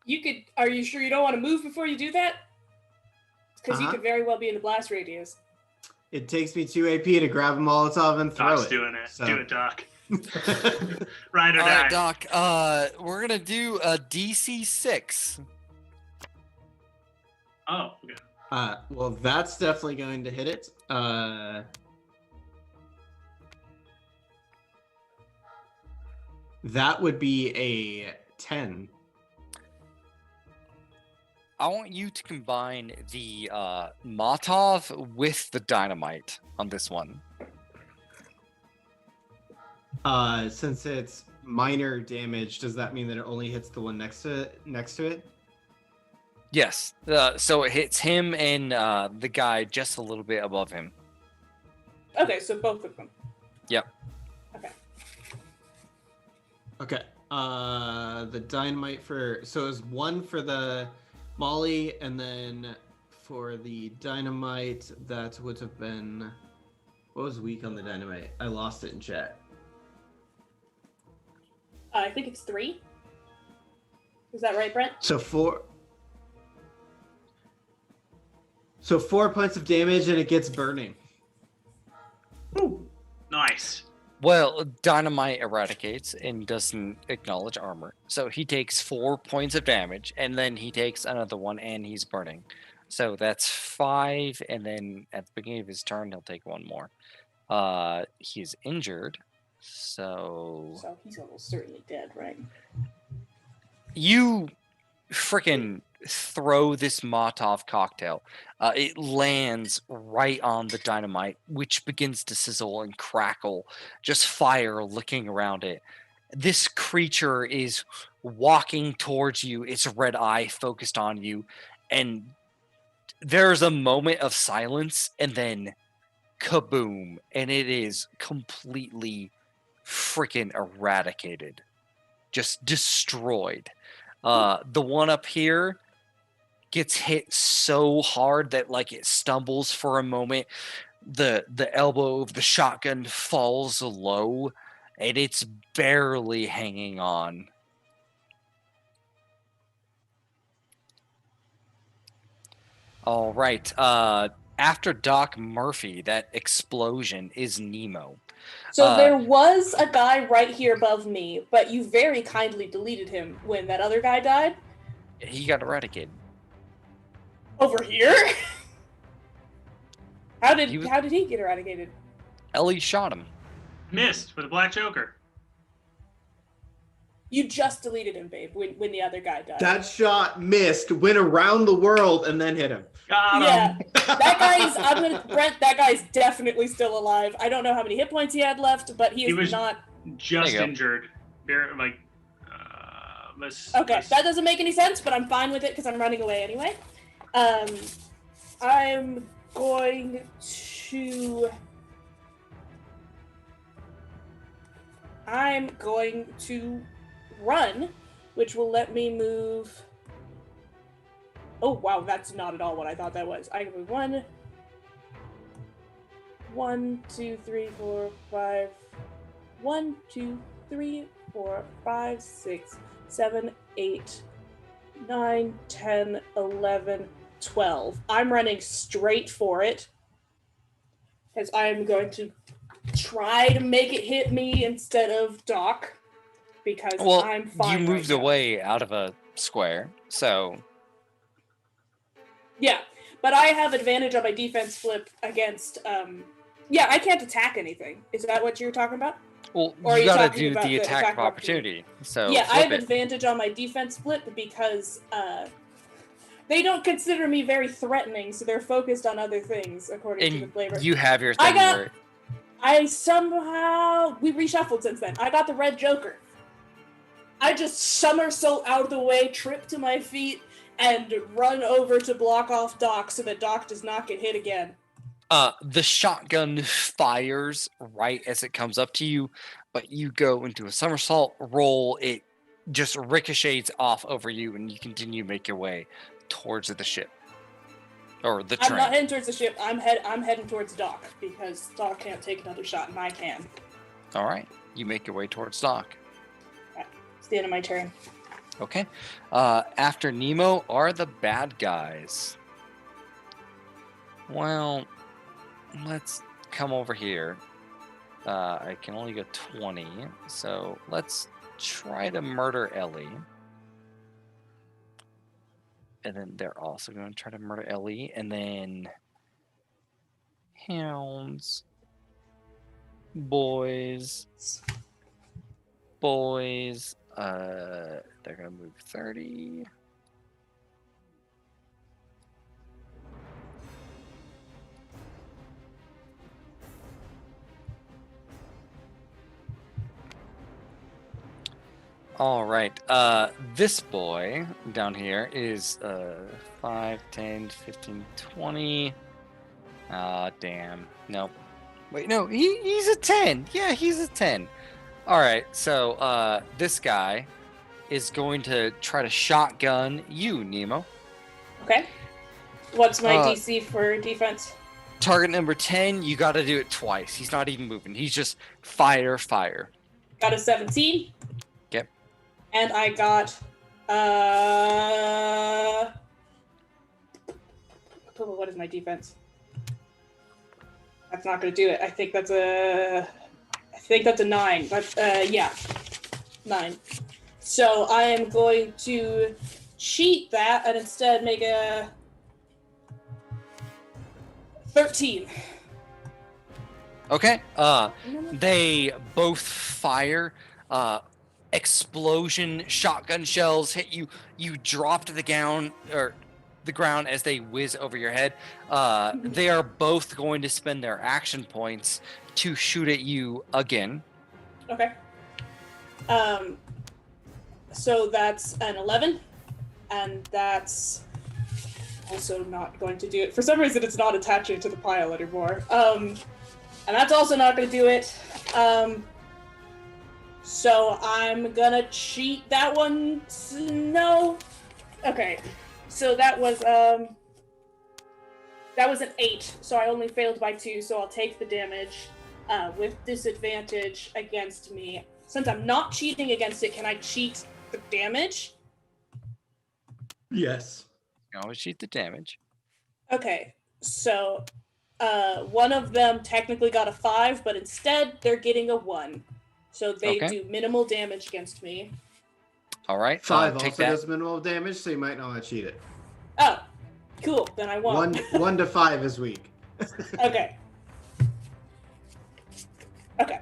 You could. Are you sure you don't want to move before you do that? Because you could very well be in the blast radius. It takes me 2 AP to grab a Molotov and throw Doc's it. doing it. So. Do it, Doc. Ride or All die. right, Doc. We're gonna do a DC 6. Oh, okay. Well, that's definitely going to hit it. That would be a 10. I want you to combine the Molotov with the dynamite on this one. Since it's minor damage, does that mean that it only hits the one next to it? Yes. So it hits him and the guy just a little bit above him. Okay, so both of them. Yep. Okay. The dynamite so it was 1 for the Molly, and then for the dynamite, that would have been... What was weak on the dynamite? I lost it in chat. I think it's 3. Is that right, Brent? So 4 points of damage, and it gets burning. Ooh, nice. Well, dynamite eradicates and doesn't acknowledge armor. So he takes 4 points of damage, and then he takes another one, and he's burning. So that's 5, and then at the beginning of his turn, he'll take 1 more. He's injured, so... So he's almost certainly dead, right? You freaking throw this Molotov cocktail. It lands right on the dynamite, which begins to sizzle and crackle, just fire licking around it. This creature is walking towards you, its red eye focused on you, and there's a moment of silence, and then kaboom, and it is completely freaking eradicated, just destroyed. The one up here gets hit so hard that like it stumbles for a moment. The elbow of the shotgun falls low, and it's barely hanging on. All right. After Doc Murphy, that explosion is Nemo. So there was a guy right here above me, but you very kindly deleted him when that other guy died. He got eradicated. Over here? How did he get eradicated? Ellie shot him. Missed with a black joker. You just deleted him, babe, when the other guy died. That shot missed, went around the world, and then hit him. Got him. Yeah, Brent, that guy's definitely still alive. I don't know how many hit points he had left, but he was not just injured. Okay, that doesn't make any sense, but I'm fine with it because I'm running away anyway. I'm going to run, which will let me move. Oh wow, that's not at all what I thought that was. I can move 1, 2, 3, 4, 5. 1, 2, 3, 4, 5, 6, 7, 8, 9, 10, 11, 12. I'm running straight for it, as I'm going to try to make it hit me instead of Doc, because I'm fine. You moved away out of a square, so... Yeah, but I have advantage on my defense flip against... Yeah, I can't attack anything. Is that what you're talking about? Well, you gotta do the attack of opportunity. So yeah, I have advantage on my defense flip because they don't consider me very threatening, so they're focused on other things, according to the flavor. You have your thing where... We reshuffled since then. I got the red joker. I just somersault out of the way, trip to my feet, and run over to block off Doc so that Doc does not get hit again. The shotgun fires right as it comes up to you, but you go into a somersault roll. It just ricochets off over you, and you continue to make your way towards the ship. Or the train. I'm not heading towards the ship. I'm heading towards Doc, because Doc can't take another shot, and I can. All right. You make your way towards Doc. Right. It's the end of my turn. Okay. After Nemo are the bad guys. Well, let's come over here. I can only go 20, so let's try to murder Ellie. And then they're also going to try to murder Ellie. And then hounds. Boys. They're going to move 30. All right. This boy down here is 5, 10, 15, 20. Ah, damn. Nope. Wait, no, he's a 10. Yeah, he's a 10. All right. So this guy is going to try to shotgun you, Nemo. Okay. What's my DC for defense? Target number 10, you got to do it twice. He's not even moving. He's just fire. Got a 17. Okay. And I got what is my defense? That's not going to do it. I think that's a 9. But yeah, 9. So I am going to cheat that and instead make a 13. Okay. They both fire. Explosion shotgun shells hit you. You drop to the ground as they whiz over your head. They are both going to spend their action points to shoot at you again. Okay. So that's an 11, and that's also not going to do it. For some reason, it's not attaching to the pile anymore. And that's also not going to do it. So I'm gonna cheat that one. No. Okay. So that was an 8. So I only failed by 2. So I'll take the damage with disadvantage against me. Since I'm not cheating against it, can I cheat the damage? Yes. You always cheat the damage. Okay. So one of them technically got a 5, but instead they're getting a 1. So they do minimal damage against me. All right. 5 take also that. does minimal damage, so you might not want to cheat it. Oh, cool. Then I won. 1 to 5 is weak. Okay. Okay.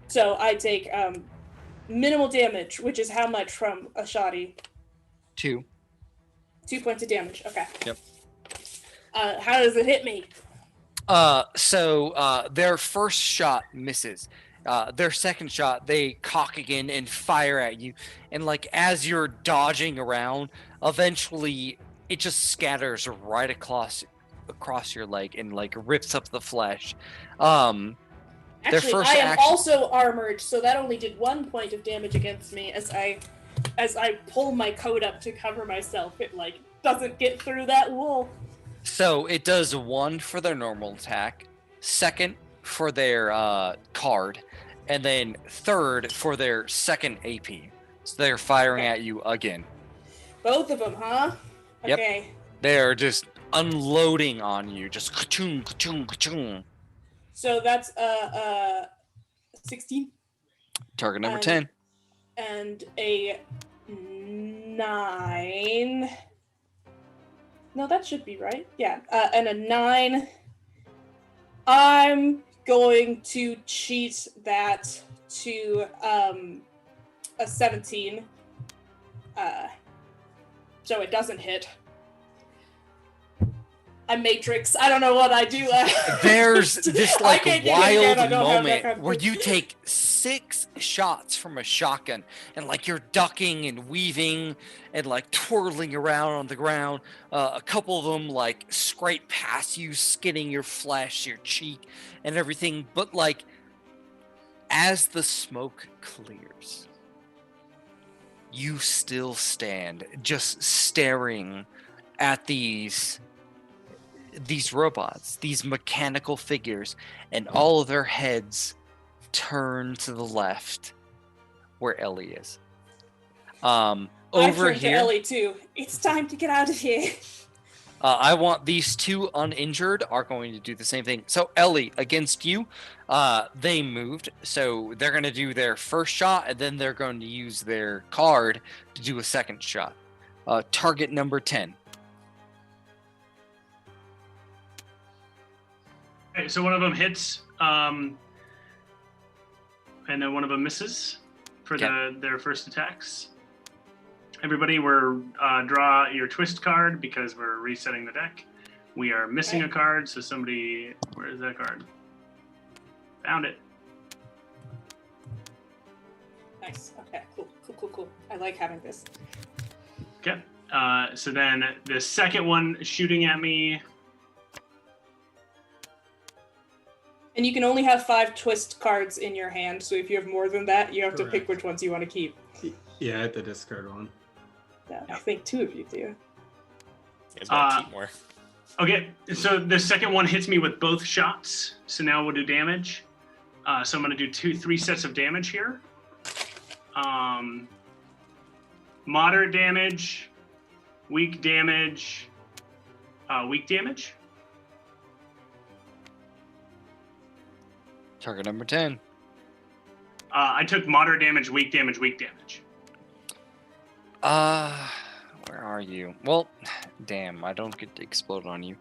So I take minimal damage, which is how much from a shoddy? 2. 2 points of damage. Okay. Yep. How does it hit me? So their first shot misses. Their second shot, they cock again and fire at you. And like as you're dodging around, eventually it just scatters right across your leg and like rips up the flesh. Actually, I am also armored, so that only did 1 point of damage against me as I pull my coat up to cover myself. It like doesn't get through that wool. So it does 1 for their normal attack, 2nd for their card, and then 3rd for their 2nd AP. So they're firing at you again. Both of them, huh? Yep. Okay. They're just unloading on you, just ka-chung, ka-chung, ka-chung. So that's 16. Target number 10. And a 9. No, that should be right. Yeah, and a 9. I'm going to cheat that to a 17. So it doesn't hit. I'm Matrix. I don't know what I do. There's this like wild moment kind of where you take 6 shots from a shotgun and like you're ducking and weaving and like twirling around on the ground. A couple of them like scrape past you, skinning your flesh, your cheek and everything. But like as the smoke clears, you still stand just staring at these robots, these mechanical figures, and all of their heads turn to the left where Ellie is. I Over turn to here, Ellie too. It's time to get out of here. I want these two uninjured are going to do the same thing. So Ellie, against you, they moved. So they're going to do their first shot, and then they're going to use their card to do a second shot. Target number 10. Okay, so one of them hits, and then one of them misses for their first attacks. Everybody, draw your twist card because we're resetting the deck. We are missing a card, so somebody, where is that card? Found it. Nice. Okay. Cool. I like having this. Okay. So then the second one shooting at me. And you can only have 5 twist cards in your hand, so if you have more than that, you have to pick Correct. which ones you want to keep. Yeah, I had to discard one. Yeah, I think 2 of you do. It's gotta keep more. Okay, so the second one hits me with both shots. So now we'll do damage. So I'm going to do 3 sets of damage here. Moderate damage, weak damage, weak damage. Target number 10. I took moderate damage, weak damage, weak damage. Where are you? Well, damn, I don't get to explode on you.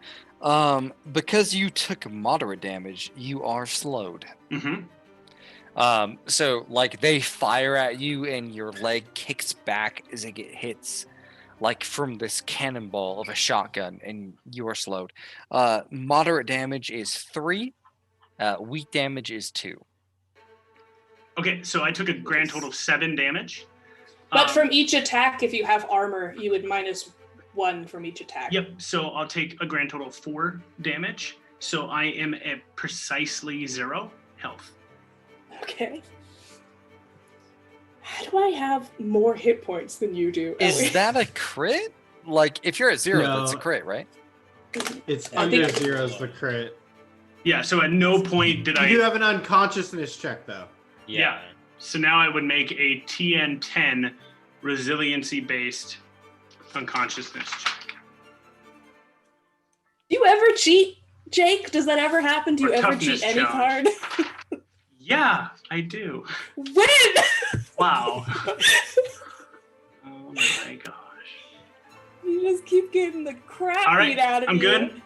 Because you took moderate damage, you are slowed. Mm-hmm. So like they fire at you and your leg kicks back as it hits, like from this cannonball of a shotgun, and you are slowed. Moderate damage is 3. Weak damage is 2. Okay, so I took a grand total of 7 damage. But from each attack, if you have armor, you would -1 from each attack. Yep, so I'll take a grand total of 4 damage. So I am at precisely 0 health. Okay. How do I have more hit points than you do, Ellie? Is that a crit? Like, if you're at 0, that's a No. crit, right? It's I under think- 0 is the crit. Yeah, so at no point did You I... do have an unconsciousness check, though. Yeah. So now I would make a TN10 resiliency-based unconsciousness check. Do you ever cheat, Jake? Does that ever happen? Do you Or ever toughness cheat any challenge. card? Yeah, I do. When? Wow. Oh my gosh. You just keep getting the crap All right, beat out of I'm you. good.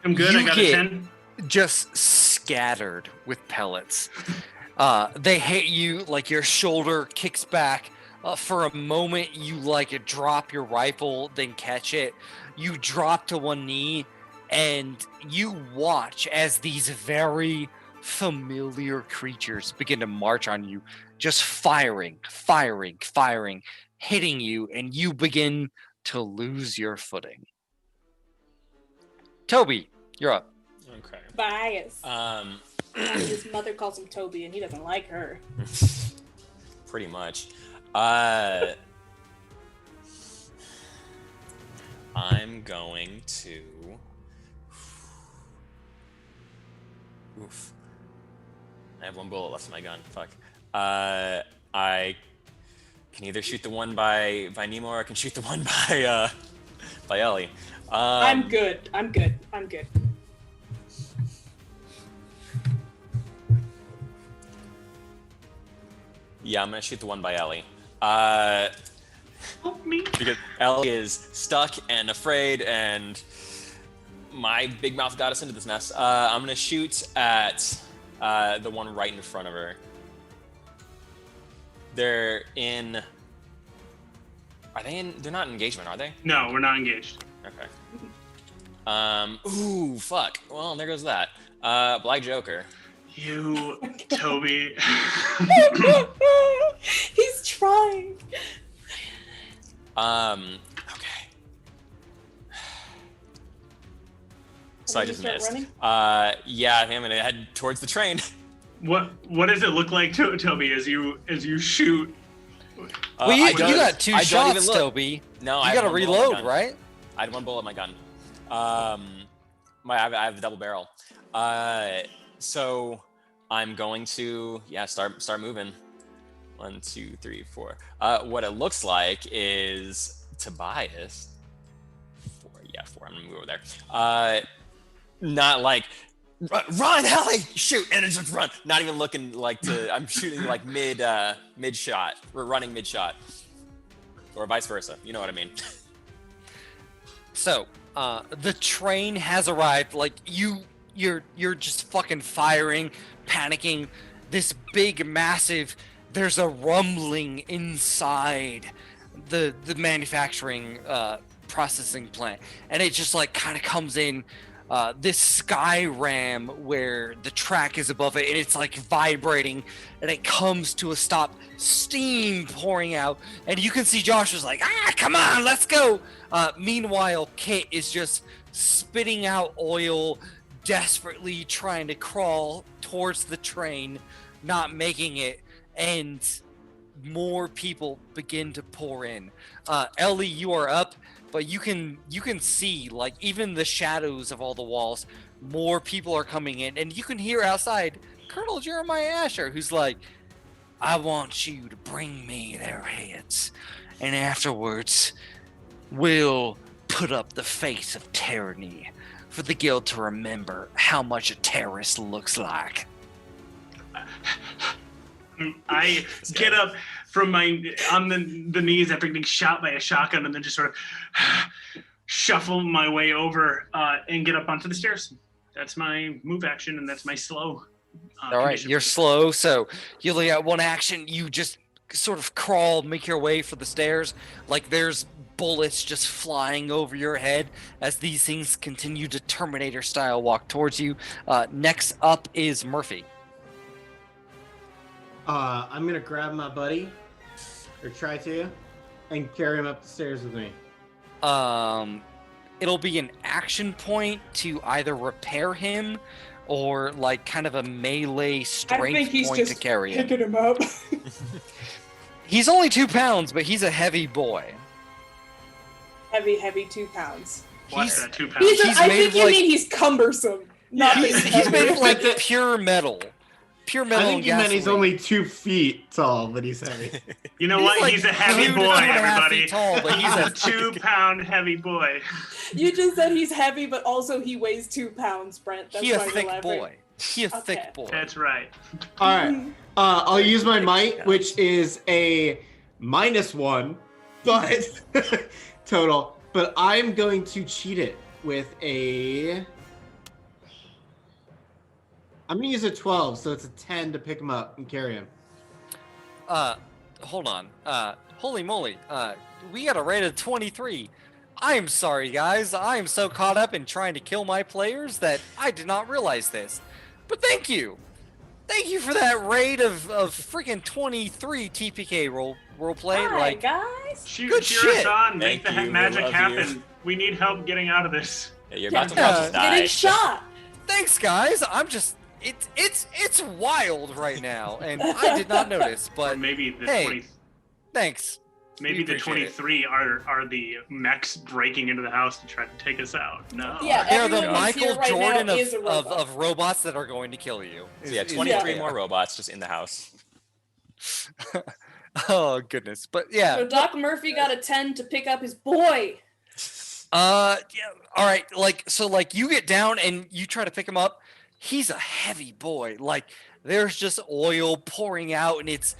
I'm good. You I got a get- 10. Just scattered with pellets. They hit you, like your shoulder kicks back. For a moment, you like drop your rifle, then catch it. You drop to one knee, and you watch as these very familiar creatures begin to march on you, just firing, hitting you, and you begin to lose your footing. Toby, you're up. Okay. Bias. His His mother calls him Toby, and he doesn't like her. Pretty much. I'm going to. Oof. I have 1 bullet left in my gun. Fuck. I can either shoot the one by Nemo, or I can shoot the one by Ellie. I'm good. Yeah, I'm gonna shoot the one by Ellie. Help me. Because Ellie is stuck and afraid, and my big mouth got us into this mess. I'm gonna shoot at the one right in front of her. They're in. Are they in? They're not in engagement, are they? No, we're not engaged. Okay. Ooh, fuck. Well, there goes that. Black Joker. You, Toby. He's trying. Okay. So I Did you just start missed. running? Yeah, I'm gonna head towards the train. What does it look like, Toby, as you shoot? Well, you I don't- got 2 I don't even shots, look. Toby. No, You I have gotta 1 bullet in my reload, gun. right? I had 1 bullet in my gun. I have a double barrel. So I'm going to start moving. 1, 2, 3, 4. What it looks like is Tobias. 4. Yeah, 4. I'm gonna move over there. Not like run, Ellie, shoot, and it just run. Not even looking like to. I'm shooting like mid shot. We're running mid shot, or vice versa. You know what I mean? So, the train has arrived. Like you're just fucking firing, panicking. This big, massive. There's a rumbling inside the manufacturing processing plant, and it just like kind of comes in. This sky ram where the track is above it, and it's like vibrating, and it comes to a stop, steam pouring out, and you can see Josh is like, come on, let's go. Meanwhile, Kit is just spitting out oil, desperately trying to crawl towards the train, not making it, and more people begin to pour in. Ellie, you are up. But you can see, like, even the shadows of all the walls, more people are coming in, and you can hear outside Colonel Jeremiah Asher, who's like, I want you to bring me their heads, and afterwards we'll put up the face of tyranny for the guild to remember how much a terrorist looks like. I get up from on the knees after getting shot by a shotgun, and then just sort of shuffle my way over and get up onto the stairs. That's my move action, and that's my slow. All right, you're slow, so you only got one action. You just sort of crawl, make your way for the stairs. Like there's bullets just flying over your head as these things continue to Terminator style walk towards you. Next up is Murphy. I'm gonna grab my buddy, or try to, and carry him up the stairs with me. It'll be an action point to either repair him or like kind of a melee strength point to carry him. Picking him up. He's only 2 pounds, but he's a heavy boy. Heavy 2 pounds. What's that, 2 pounds? I think you mean he's cumbersome. Not He's made of like pure metal. Pure metal. I think you meant he's only 2 feet tall, but he's heavy. You know what? Like he's a heavy boy, everybody. Tall, but He's a 2-pound heavy boy. You just said he's heavy, but also he weighs 2 pounds, Brent. That's he a why thick you're boy. He a thick boy. That's right. All right. I'll use my might, which is a -1, but total. But I'm going to cheat it with a. I'm gonna use a 12, so it's a 10 to pick him up and carry him. Hold on. Holy moly. We got a rate of 23. I am sorry, guys. I am so caught up in trying to kill my players that I did not realize this. But thank you. Thank you for that rate of freaking 23 TPK roleplay. Hi, Like, guys. Cheer Good us shit. on. Make Thank the you, we magic love happen. you. We need help getting out of this. Yeah, you're about to Yeah. watch us die. getting shot. thanks, guys. I'm just it's wild right now, and I did not notice. Or But maybe the hey, 20. thanks. Maybe We the appreciate it. 23 are the mechs breaking into the house to try to take us out. No. Yeah, They're the everyone who's here Michael right now Jordan is a of robot. robots that are going to kill you. So yeah, Is 23 what more they robots just in the house. are. Oh goodness, but yeah. So Doc Murphy got a 10 to pick up his boy. Yeah. All right. Like you get down and you try to pick him up. He's a heavy boy. Like there's just oil pouring out, and it's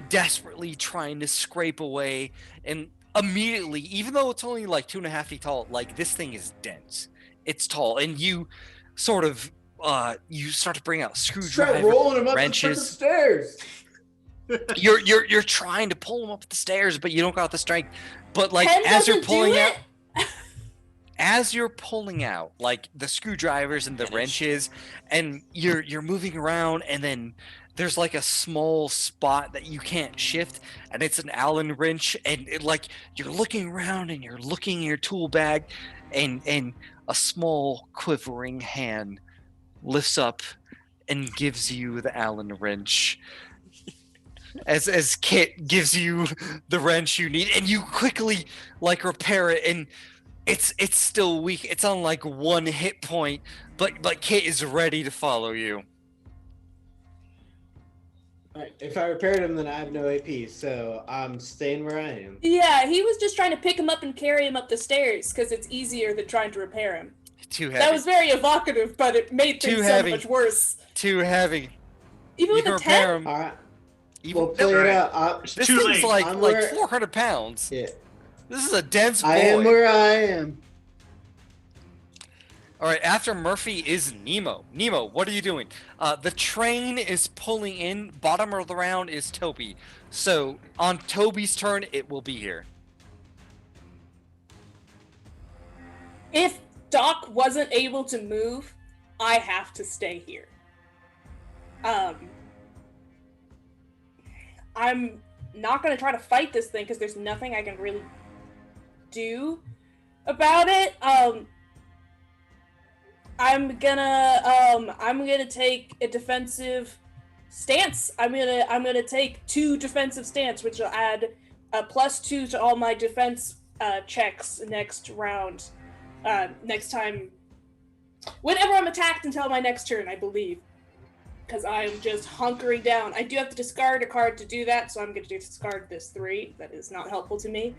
desperately trying to scrape away. And immediately, even though it's only like 2.5 feet tall, like this thing is dense. It's tall, and you sort of you start to bring out screwdriver, rolling him up wrenches. the stairs. You're trying to pull him up the stairs, but you don't got the strength. But like 10 as you're doesn't pulling do out. it? As you're pulling out like the screwdrivers and the wrenches, and you're moving around, and then there's like a small spot that you can't shift, and it's an Allen wrench, and like you're looking around and you're looking in your tool bag, and a small quivering hand lifts up and gives you the Allen wrench. As Kit gives you the wrench you need, and you quickly like repair it, and it's still weak. It's on like 1 hit point, but Kit is ready to follow you. Alright, if I repaired him, then I have no AP, so I'm staying where I am. Yeah, he was just trying to pick him up and carry him up the stairs because it's easier than trying to repair him. Too heavy. That was very evocative, but it made things Too so heavy. much worse. Too heavy. Even You with can a repair 10? him. Alright, Even, we'll play it out. It's this too thing's late. I'm like where- 400 pounds. Yeah, This is a dense boy. I am where I am. All right, after Murphy is Nemo. Nemo, what are you doing? The train is pulling in. Bottom of the round is Toby. So on Toby's turn, it will be here. If Doc wasn't able to move, I have to stay here. I'm not going to try to fight this thing because there's nothing I can really do about it. I'm gonna take a defensive stance. I'm gonna take 2 defensive stance, which will add a +2 to all my defense checks next round. Next time, whenever I'm attacked until my next turn, I believe, because I'm just hunkering down. I do have to discard a card to do that, so I'm gonna discard this 3. That is not helpful to me,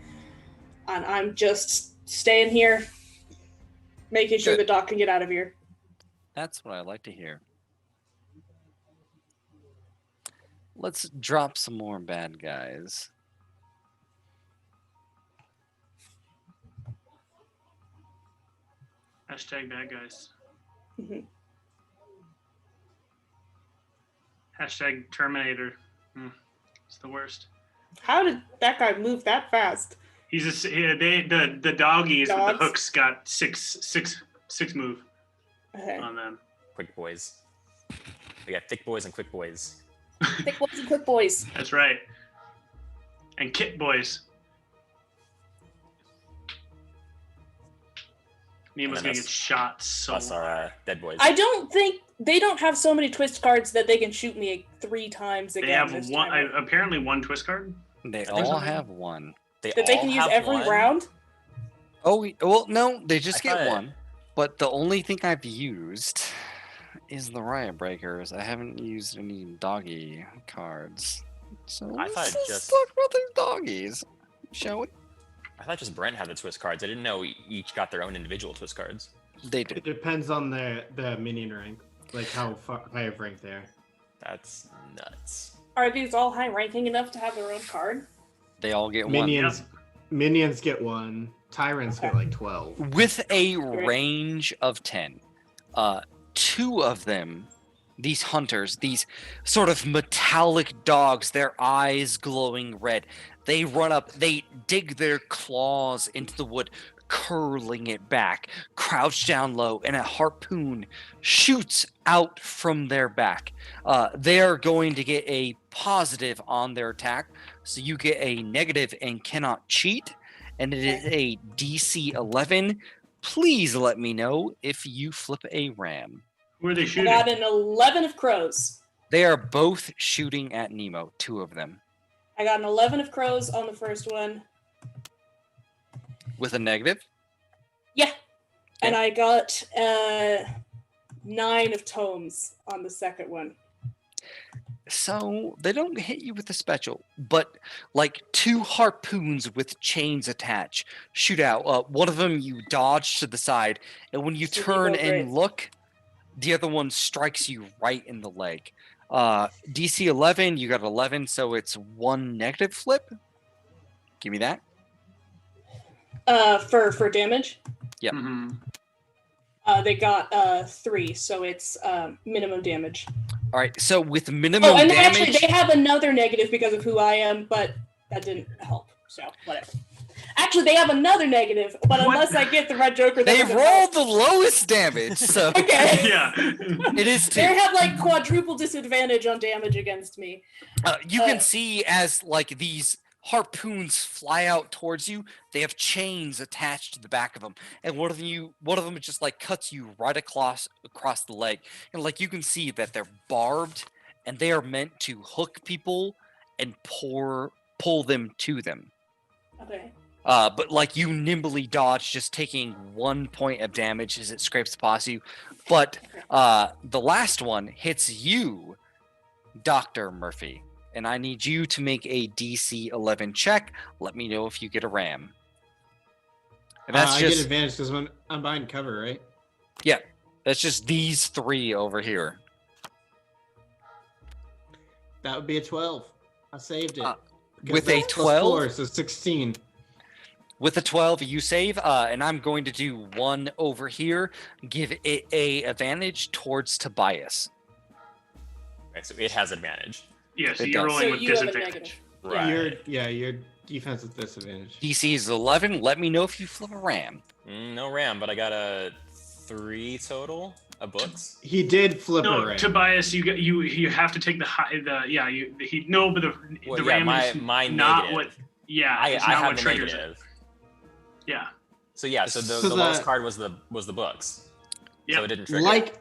and I'm just staying here. Making sure Good. the Doc can get out of here. That's what I like to hear. Let's drop some more bad guys. Hashtag bad guys. Mhm. Hashtag Terminator. It's the worst. How did that guy move that fast? He's just the doggies with Dogs? the hooks got six move Okay. on them. Quick boys. We got thick boys and quick boys. Thick boys and quick boys. That's right. And Kit boys. Nemo's And gonna then get shot so Plus our dead boys. I don't think they don't have so many twist cards that they can shoot me 3 times again. They have this one time. apparently one twist card. They think all so. have one. That they can all use have every one? round. Oh, well, no, they just I get thought- one. But the only thing I've used is the Riot Breakers. I haven't used any doggy cards. So I thought let's just- talk about these doggies, shall we? I thought just Brent had the twist cards. I didn't know each got their own individual twist cards. They do. It depends on the minion rank, like how high of rank they are. That's nuts. Are these all high ranking enough to have their own card? They all get one. Minions get 1. Tyrants get like 12. With a Great. range of 10. 2 of them, these hunters, these sort of metallic dogs, their eyes glowing red, they run up, they dig their claws into the wood, curling it back, crouch down low, and a harpoon shoots out from their back. They're going to get a positive on their attack, so you get a negative and cannot cheat, and it is a DC 11. Please let me know if you flip a ram. Who are they I shooting? got an 11 of crows. They are both shooting at Nemo, 2 of them, I got an 11 of crows on the first one. with a negative. Yeah. And I got 9 of tomes on the second one. So they don't hit you with a special, but like 2 harpoons with chains attached shoot out. One of them you dodge to the side, and when you So you turn go and great. look, the other one strikes you right in the leg. DC 11, you got 11, so it's 1 negative flip. Give me that. For damage, Yep. Mhm. they got 3, so it's minimum damage. All right, so with minimum Oh, and damage, actually, they have another negative because of who I am, but that didn't help. So whatever. Actually, they have another negative, but What? unless I get the red Joker, that they doesn't rolled help. the lowest damage. So Okay. Yeah. it is 2. They have like quadruple disadvantage on damage against me. You can see as like these harpoons fly out towards you. They have chains attached to the back of them, and one of them just like cuts you right across the leg, and like you can see that they're barbed, and they are meant to hook people and pull them to them. Okay. But like you nimbly dodge, just taking 1 point of damage as it scrapes past you. But the last one hits you, Dr. Murphy. And I need you to make a DC 11 check. Let me know if you get a ram. And that's I get just advantage because I'm behind cover, right? yeah. That's just these 3 over here. That would be a 12. I saved it. Because With a that's plus 12? 4, so 16. With a 12, you save, and I'm going to do 1 over here. Give it a advantage towards Tobias. Right, so it has advantage. Yeah, so It you're does. rolling So with you have a disadvantage. negative. Right. Your defense is disadvantage. DC is 11. Let me know if you flip a ram. No ram, but I got a 3 total of books. He did flip No, a ram. Tobias, you have to take the but Well, the yeah, ram is my not negative. what. Yeah, I it's have not what the triggers it. negative. Yeah. So yeah, so the, So the lowest the- card was the books. Yep. So it didn't trigger.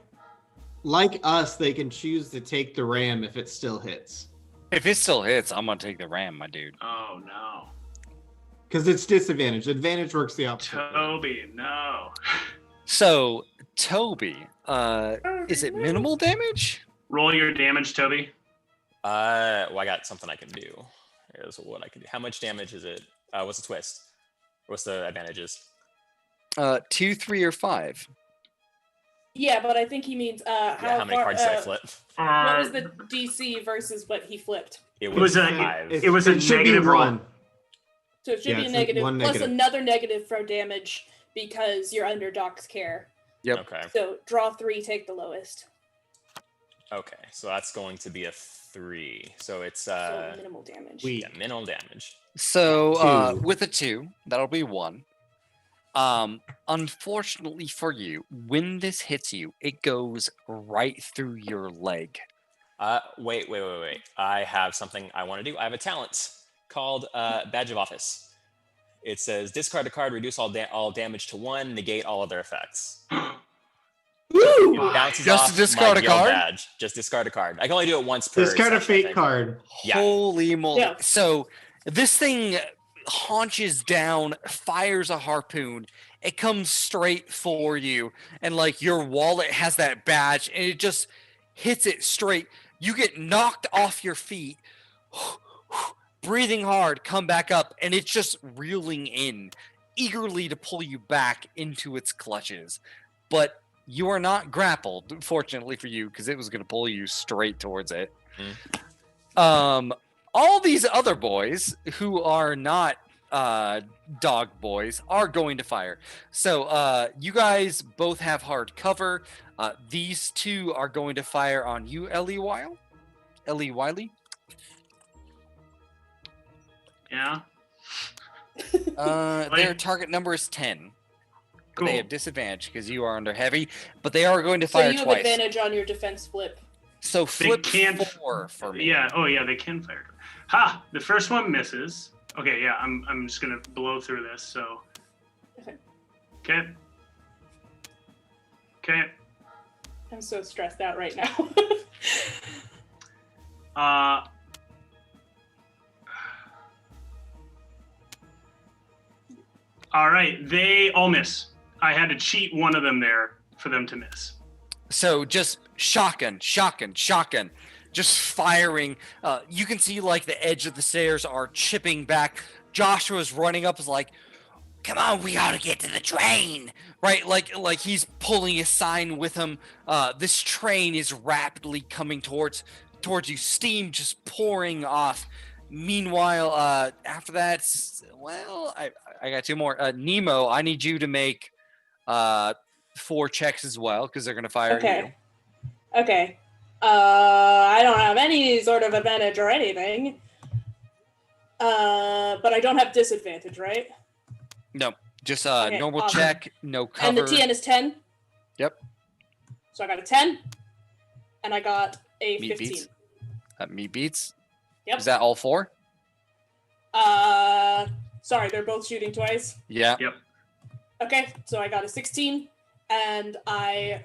Like us, they can choose to take the ram if it still hits. If it still hits, I'm going to take the ram, my dude. Oh no, Because it's disadvantage. Advantage works the opposite. way. Toby, no. So, Toby, is it minimal damage? Roll your damage, Toby. Well, I got something I can do. Here's what I can do. How much damage is it? What's the twist? What's the advantages? 2, 3, or 5. Yeah, but I think he means How many cards did I flip? What was the DC versus what he flipped? It was a- 5. it was a should be negative roll. 1. So it should Yeah, be a it's negative one plus negative. another negative for damage because you're under Doc's care. Yep. Okay. So draw 3, take the lowest. Okay. So that's going to be a 3. So it's So minimal damage. yeah, minimal damage. So, 2. with a 2, that'll be 1. Unfortunately for you, when this hits you, it goes right through your leg. Wait. I have something I want to do. I have a talent called Badge of Office. It says discard a card, reduce all damage to 1, negate all other effects. Woo! Bounces Just to off discard my a guild card? badge. Just discard a card. I can only do it once per Discard a session, I fate think. card. Yeah. Holy moly. Yeah. So this thing haunches down, fires a harpoon. It comes straight for you. And like your wallet has that badge and it just hits it straight. You get knocked off your feet, breathing hard, come back up, and it's just reeling in, eagerly to pull you back into its clutches. But you are not grappled, fortunately for you, because it was going to pull you straight towards it. All these other boys who are not dog boys are going to fire. So you guys both have hard cover. These 2 are going to fire on you, Ellie Wylie. Yeah. Their target number is 10. Cool. They have disadvantage because you are under heavy, but they are going to So fire you have twice. advantage on your defense flip. So flip can't- 4 for me. Yeah. Oh yeah, they can fire. Ha! The first one misses. Okay. Yeah. I'm just gonna blow through this. So. Okay. Okay. Okay. I'm so stressed out right now. All right. They all miss. I had to cheat one of them there for them to miss. So just shotgun, just firing. You can see like the edge of the stairs are chipping back. Joshua's running up, is like, "Come on, we gotta get to the train!" Right, like he's pulling a sign with him. This train is rapidly coming towards you. Steam just pouring off. Meanwhile, after that, well, I got 2 more. Nemo, I need you to make 4 checks as well because they're gonna fire you. Okay. I don't have any sort of advantage or anything. But I don't have disadvantage, right? No, just Okay, normal awesome. check, no cover. And the TN is 10? Yep. So I got a 10, and I got a Me 15. beats. Me beats. Yep. Is that all 4? Sorry, they're both shooting twice. Yeah. Yep. Okay, so I got a 16, and I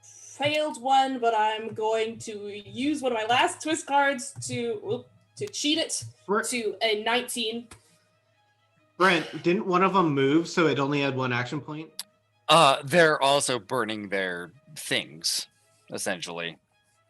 failed one, but I'm going to use one of my last twist cards to cheat it to a 19. Brent, didn't one of them move so it only had 1 action point? They're also burning their things, essentially.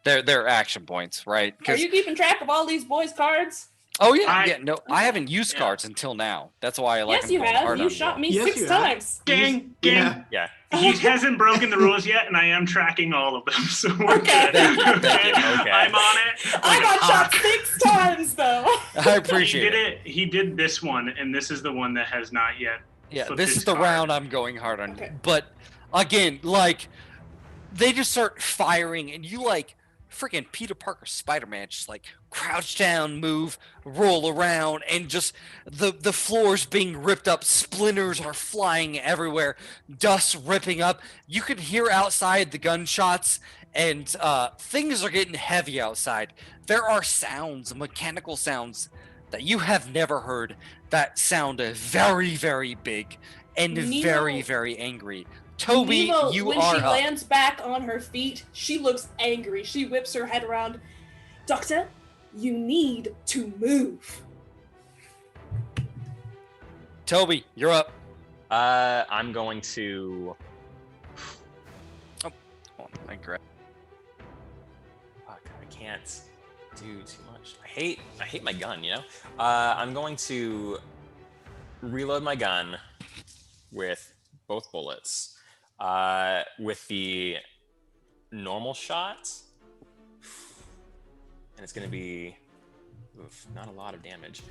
They're action points, right? Are you keeping track of all these boys' cards? Oh yeah, I- no, I haven't used cards until now. That's why I like. Yes, them you going have. hard You on shot me Yes, 6 you have. times. Gang. Yeah. He hasn't broken the rules yet, and I am tracking all of them, so we're Okay. good. Thank you. Okay. I'm on it. I like a got shot hawk. 6 times though. I appreciate it. He did this one, and this is the one that has not yet. Yeah, flipped this his is the card. round I'm going hard on. Okay. But again, like they just start firing, and you like freaking Peter Parker Spider-Man just like crouch down, move, roll around, and just the floor's being ripped up, splinters are flying everywhere, dust ripping up. You can hear outside the gunshots, and things are getting heavy outside. There are sounds, mechanical sounds that you have never heard that sound very, very big and Nemo- very, very angry. Toby, Nemo, you when are she up. lands back on her feet, she looks angry. She whips her head around. Doctor, you need to move. Toby, you're up. I'm going to. Oh, I grab. Fuck, I can't do too much. I hate my gun. You know. I'm going to reload my gun with both bullets. With the normal shot, and it's gonna be not a lot of damage.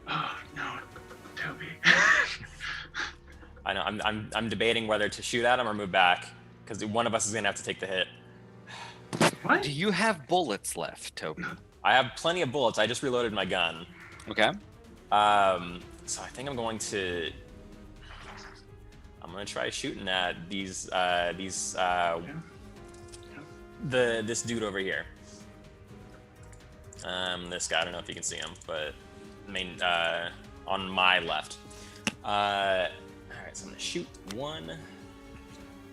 Oh no, Toby. I know I'm debating whether to shoot at him or move back because one of us is gonna have to take the hit. What? Do you have bullets left, Toby? I have plenty of bullets. I just reloaded my gun. Okay. So I think I'm going to try shooting at this dude over here. This guy, I don't know if you can see him, but on my left. All right, so I'm gonna shoot one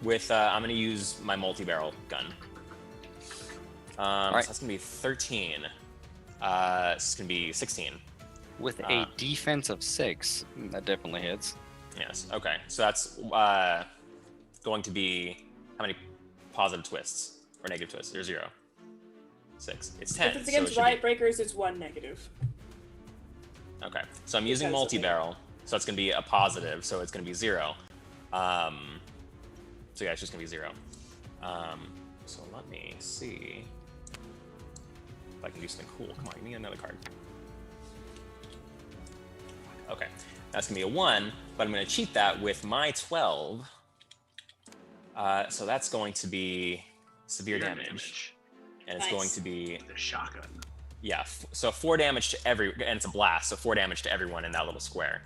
with I'm gonna use my multi-barrel gun. right. So that's gonna be 13. This is gonna be 16. With a defense of 6, that definitely hits. Yes. Okay. So that's going to be how many positive twists or negative twists? There's 0. 6. It's 10. If it's so against it should riot breakers, it's 1 negative. be, okay. So I'm using Because of multi-barrel, so it's going to be a positive. So it's going to be 0. So yeah, it's just going to be 0. So let me see if I can do something cool. Come on, give me another card. Okay, that's gonna be a 1, but I'm gonna cheat that with my 12. So that's going to be severe damage. And it's Nice. going to be, The shotgun. yeah, so 4 damage to and it's a blast, so 4 damage to everyone in that little square.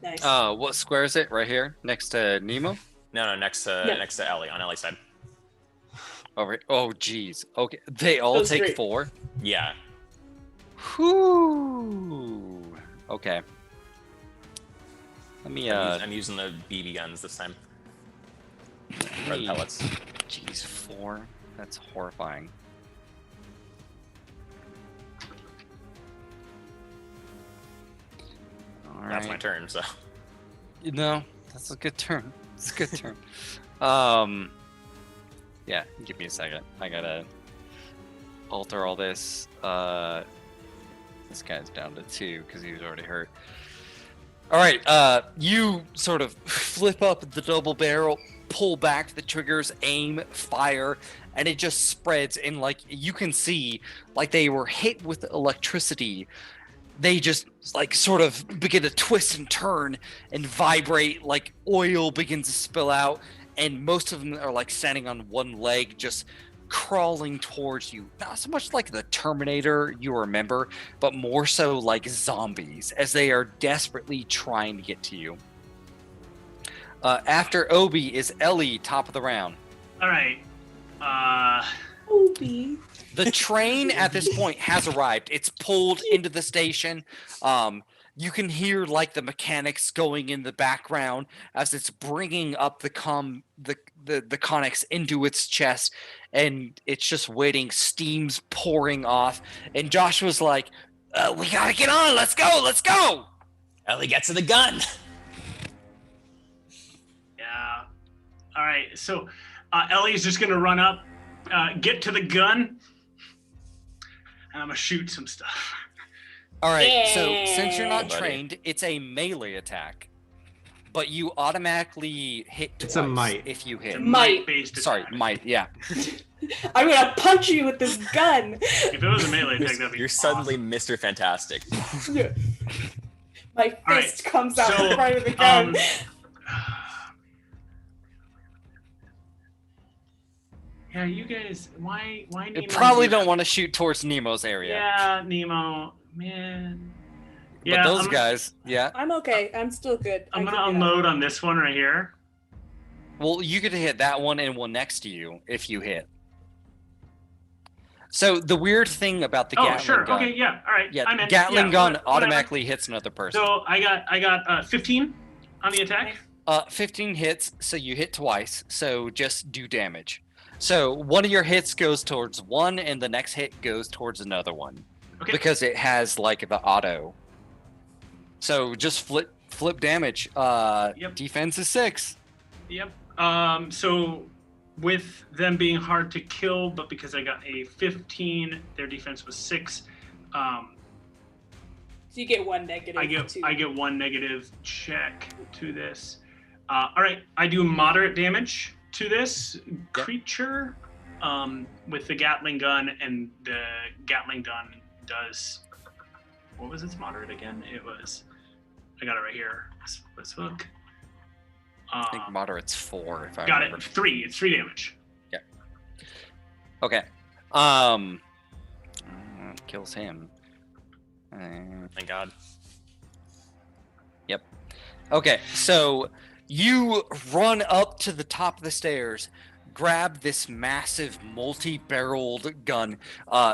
Nice. What square is it? Right here, next to Nemo. No, next to Ellie, on Ellie's side. Over. Oh, geez. Okay, they all Those take three. 4. Yeah. Whew. Okay. Let me. I'm using the BB guns this time. Or the pellets. Jeez, 4. That's horrifying. All right. That's my turn, so. No, that's a good turn. It's a good turn. Yeah, give me a second. I gotta alter all this. This guy's down to 2 because he was already hurt. All right, you sort of flip up the double barrel, pull back the triggers, aim, fire, and it just spreads. And like you can see, like they were hit with electricity. They just like sort of begin to twist and turn and vibrate, like oil begins to spill out, and most of them are like standing on one leg, just crawling towards you. Not so much like the Terminator you remember, but more so like zombies, as they are desperately trying to get to you. After Obi is Ellie, top of the round. All right. Obi. The train at this point has arrived. It's pulled into the station. You can hear like the mechanics going in the background as it's bringing up the conics into its chest, and it's just waiting. Steam's pouring off, and Joshua's like, "We gotta get on. Let's go. Let's go." Ellie, get to the gun! All right, so Ellie's just gonna run up, get to the gun, and I'm gonna shoot some stuff. All right, so since you're not Buddy. trained, it's a melee attack, but you automatically hit It's twice a might. if you It's a hit. might-based Sorry, attack. might, yeah. I'm gonna punch you with this gun. If it was a melee attack, that'd be You're suddenly awesome. Mr. Fantastic. My All right, fist comes out so, in front of the gun. Yeah, you guys, why You Nemo? probably don't want to shoot towards Nemo's area. Yeah, Nemo, man. But Yeah, those guys, yeah. I'm okay. I'm still good. I'm I gonna can get unload on this one right here. Well, you could hit that one and one next to you if you hit. So the weird thing about the Oh, Gatling sure. gun, Okay, yeah, all right. yeah, I'm in. Gatling Yeah, gun whatever. automatically hits another person. So I got 15 on the attack. 15 hits, so you hit twice. So just do damage. So one of your hits goes towards one, and the next hit goes towards another one, Okay. because it has like the auto. So just flip damage. Yep. Defense is 6. Yep. So with them being hard to kill, but because I got a 15, their defense was 6. So you get 1 negative. I get 1 negative check to this. All right, I do moderate damage to this creature with the Gatling gun, and the Gatling gun does. What was its moderate again? It was. I got it right here. Let's look. I think moderate's 4 if I Got remember. it. 3. It's 3 damage. Okay. Kills him. Thank God. Yep. Okay, so you run up to the top of the stairs, grab this massive multi-barreled gun.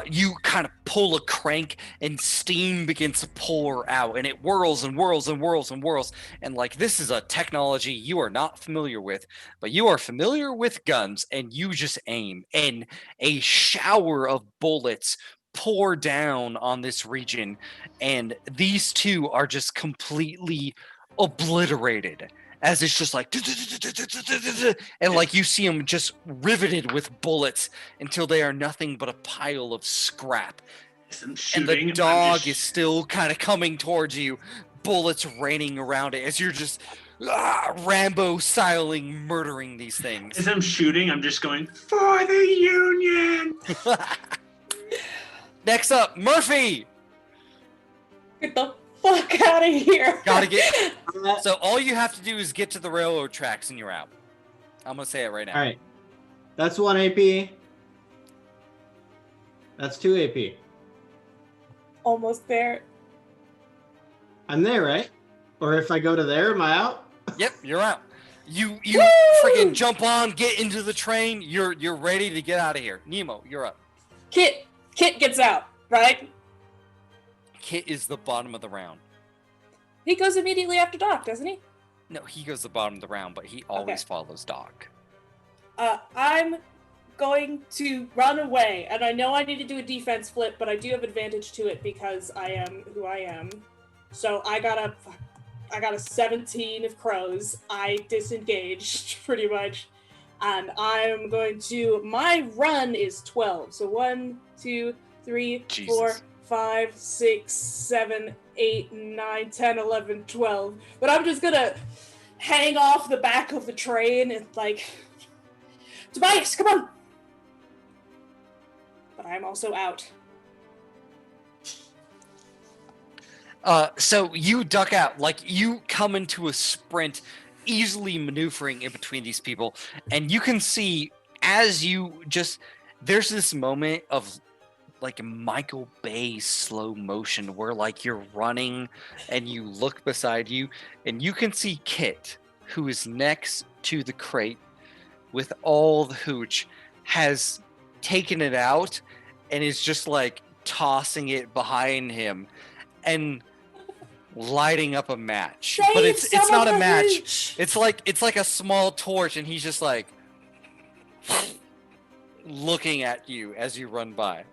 You kind of pull a crank, and steam begins to pour out, and it whirls and whirls and whirls and whirls. And like, this is a technology you are not familiar with, but you are familiar with guns, and you just aim, and a shower of bullets pour down on this region, and these two are just completely obliterated, as it's just like, and like you see them just riveted with bullets until they are nothing but a pile of scrap. I'm And shooting. the dog is still kind of coming towards you, bullets raining around it as you're just Rambo styling murdering these things. As I'm shooting, I'm just going for the Union. Next up, Murphy. Get the fuck out of here. Gotta get. So all you have to do is get to the railroad tracks and you're out. I'm gonna say it right now. All right. That's 1 AP. That's 2 AP. Almost there. I'm there, right? Or if I go to there, am I out? Yep, you're out. You freaking jump on, get into the train. You're ready to get out of here. Nemo, you're up. Kit gets out, right? Kit is the bottom of the round. He goes immediately after Doc, doesn't he? No, he goes the bottom of the round, but he always follows Doc. I'm going to run away, and I know I need to do a defense flip, but I do have advantage to it because I am who I am. So I got a 17 of crows. I disengaged pretty much, and I'm going to. My run is 12. So 1, 2, 3, Jesus. 4, 5, 6, 7, 8, 9, 10, 11, 12. But I'm just gonna hang off the back of the train and like, Tobias, come on! But I'm also out. So you duck out, like you come into a sprint, easily maneuvering in between these people, and you can see as you just, there's this moment of like Michael Bay slow motion where like you're running and you look beside you and you can see Kit, who is next to the crate with all the hooch, has taken it out and is just like tossing it behind him and lighting up a match. But it's not a match. It's like a small torch and he's just like looking at you as you run by.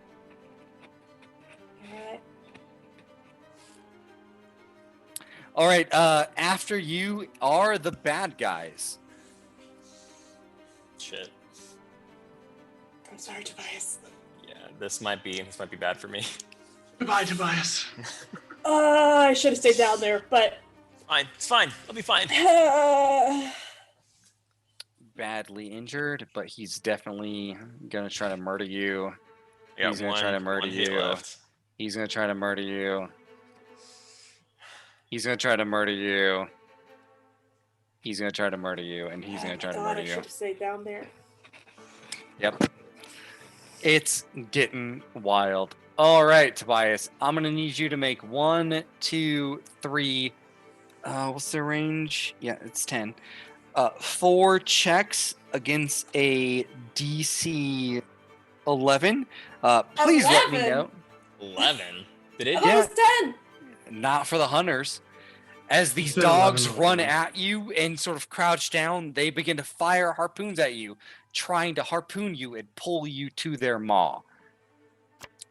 All right, after you are the bad guys. Shit. I'm sorry, Tobias. Yeah, this might be bad for me. Goodbye, Tobias. I should have stayed down there, but Fine, it's fine. I'll be fine. Badly injured, but he's definitely gonna try to murder you. Yeah, He's gonna try to murder one hit you. left. He's gonna try to murder you. He's gonna try to murder you. He's gonna try to murder you, and he's gonna try to murder I you. should have stayed down there. Yep. It's getting wild. All right, Tobias. I'm gonna need you to make 1, 2, 3. What's the range? Yeah, it's 10. 4 checks against a DC 11. Please let me 11? know. 11. Did it? I thought it was 10. Not for the hunters. As these said dogs 11 run already. at you and sort of crouch down, they begin to fire harpoons at you, trying to harpoon you and pull you to their maw.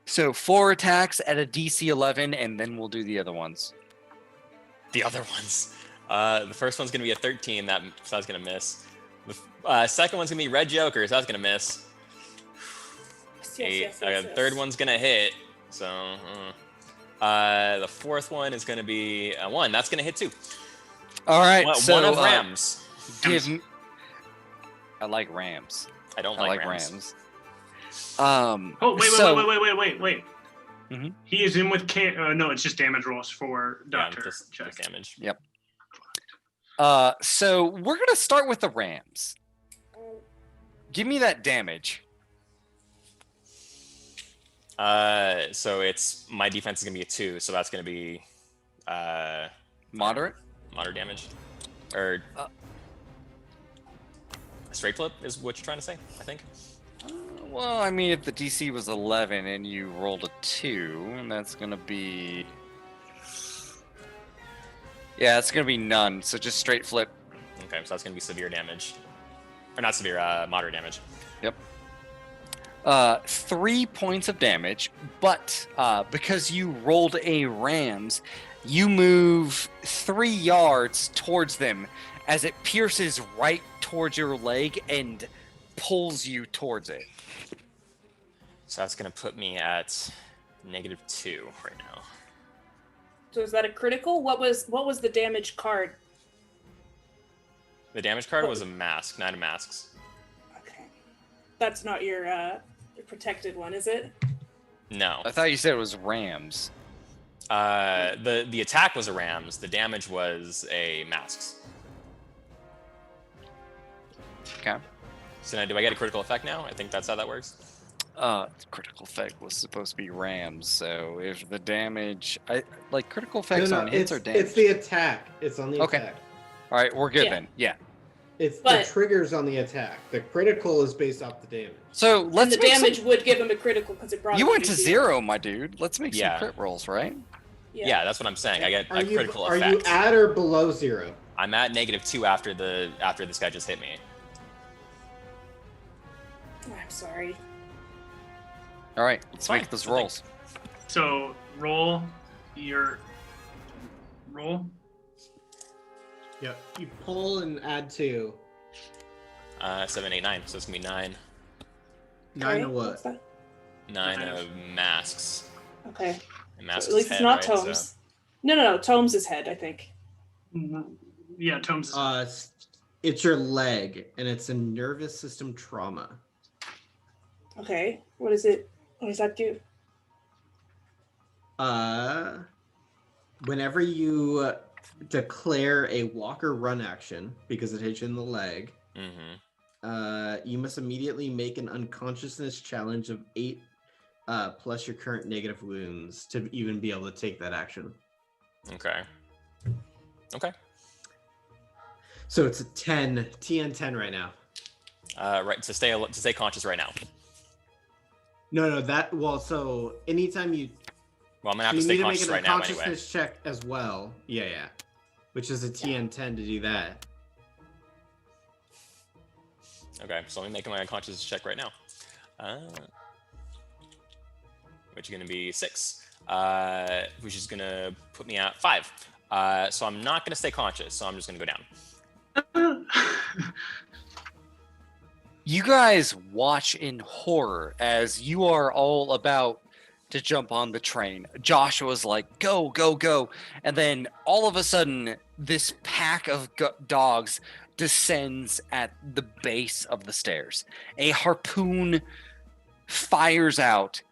So 4 attacks at a DC 11, and then we'll do the other ones. The other ones. The first one's gonna be a 13. So that's gonna miss. The second one's gonna be red joker. So that's gonna miss. Yes, 8. The third one's gonna hit. So. The fourth one is gonna be a 1. That's gonna hit too. All right, One so of Rams. give me. I like Rams. I don't I like like Rams. Rams. Oh, wait. Mhm. He is in with no, it's just damage rolls for Doctor. Just damage. Yep. So we're gonna start with the Rams. Give me that damage. So it's my defense is gonna be a 2, so that's gonna be Moderate. moderate damage, or straight flip is what you're trying to say, I think. Well, I mean, if the DC was 11 and you rolled a 2, and that's gonna be. Yeah, it's gonna be none. So just straight flip. Okay, so that's gonna be severe damage, or not severe, moderate damage. Yep. 3 points of damage, but because you rolled a Rams, you move 3 yards towards them as it pierces right towards your leg and pulls you towards it. So that's gonna put me at -2 right now. So is that a critical? What was the damage card? The damage card was a mask, 9 of masks. Okay, that's not your protected one, is it? No. I thought you said it was Rams. The attack was a Rams. The damage was a masks. Okay. So now, do I get a critical effect now? I think that's how that works. Critical effect was supposed to be Rams, so if the damage, critical effects on hits or damage. It's the attack. It's on the Okay. attack. All right, we're good Yeah. then. Yeah. It's But- the triggers on the attack. The critical is based off the damage. So And let's the make some- damage would give him a critical because it brought. You him went to 0, my dude. Let's make Yeah. some crit rolls, right? Yeah, that's what I'm saying. I get Are a you critical are effect. you at or below 0? I'm at -2 after this guy just hit me. I'm sorry. All right, let's Fine. make those Nothing. rolls. So roll your roll. Yep. You pull and add 2. 7, 8, 9. So it's gonna be 9. 9 Okay, of what? what's that? 9 of masks. Okay. And masks So at least is it's head, not right? Tomes. So- No. Tomes is head, I think. Yeah, Tomes. It's your leg, and it's a nervous system trauma. Okay. What is it? What does that do? Whenever you declare a walk or run action because it hits you in the leg, you must immediately make an unconsciousness challenge of 8 plus your current negative wounds to even be able to take that action. Okay. Okay. So it's a 10, TN 10 right now. Right. To stay conscious right now. No, so anytime you Well, I'm gonna have you to stay need to make conscious an right now anyway. unconsciousness check as well. Yeah. Which is a TN 10 to do that. Okay, so let me make my unconscious check right now. Which is gonna be 6. Which is gonna put me at 5. So I'm not gonna stay conscious. So I'm just gonna go down. You guys watch in horror as you are all about to jump on the train. Joshua's like, go, go, go. And then all of a sudden, this pack of dogs descends at the base of the stairs. A harpoon fires out,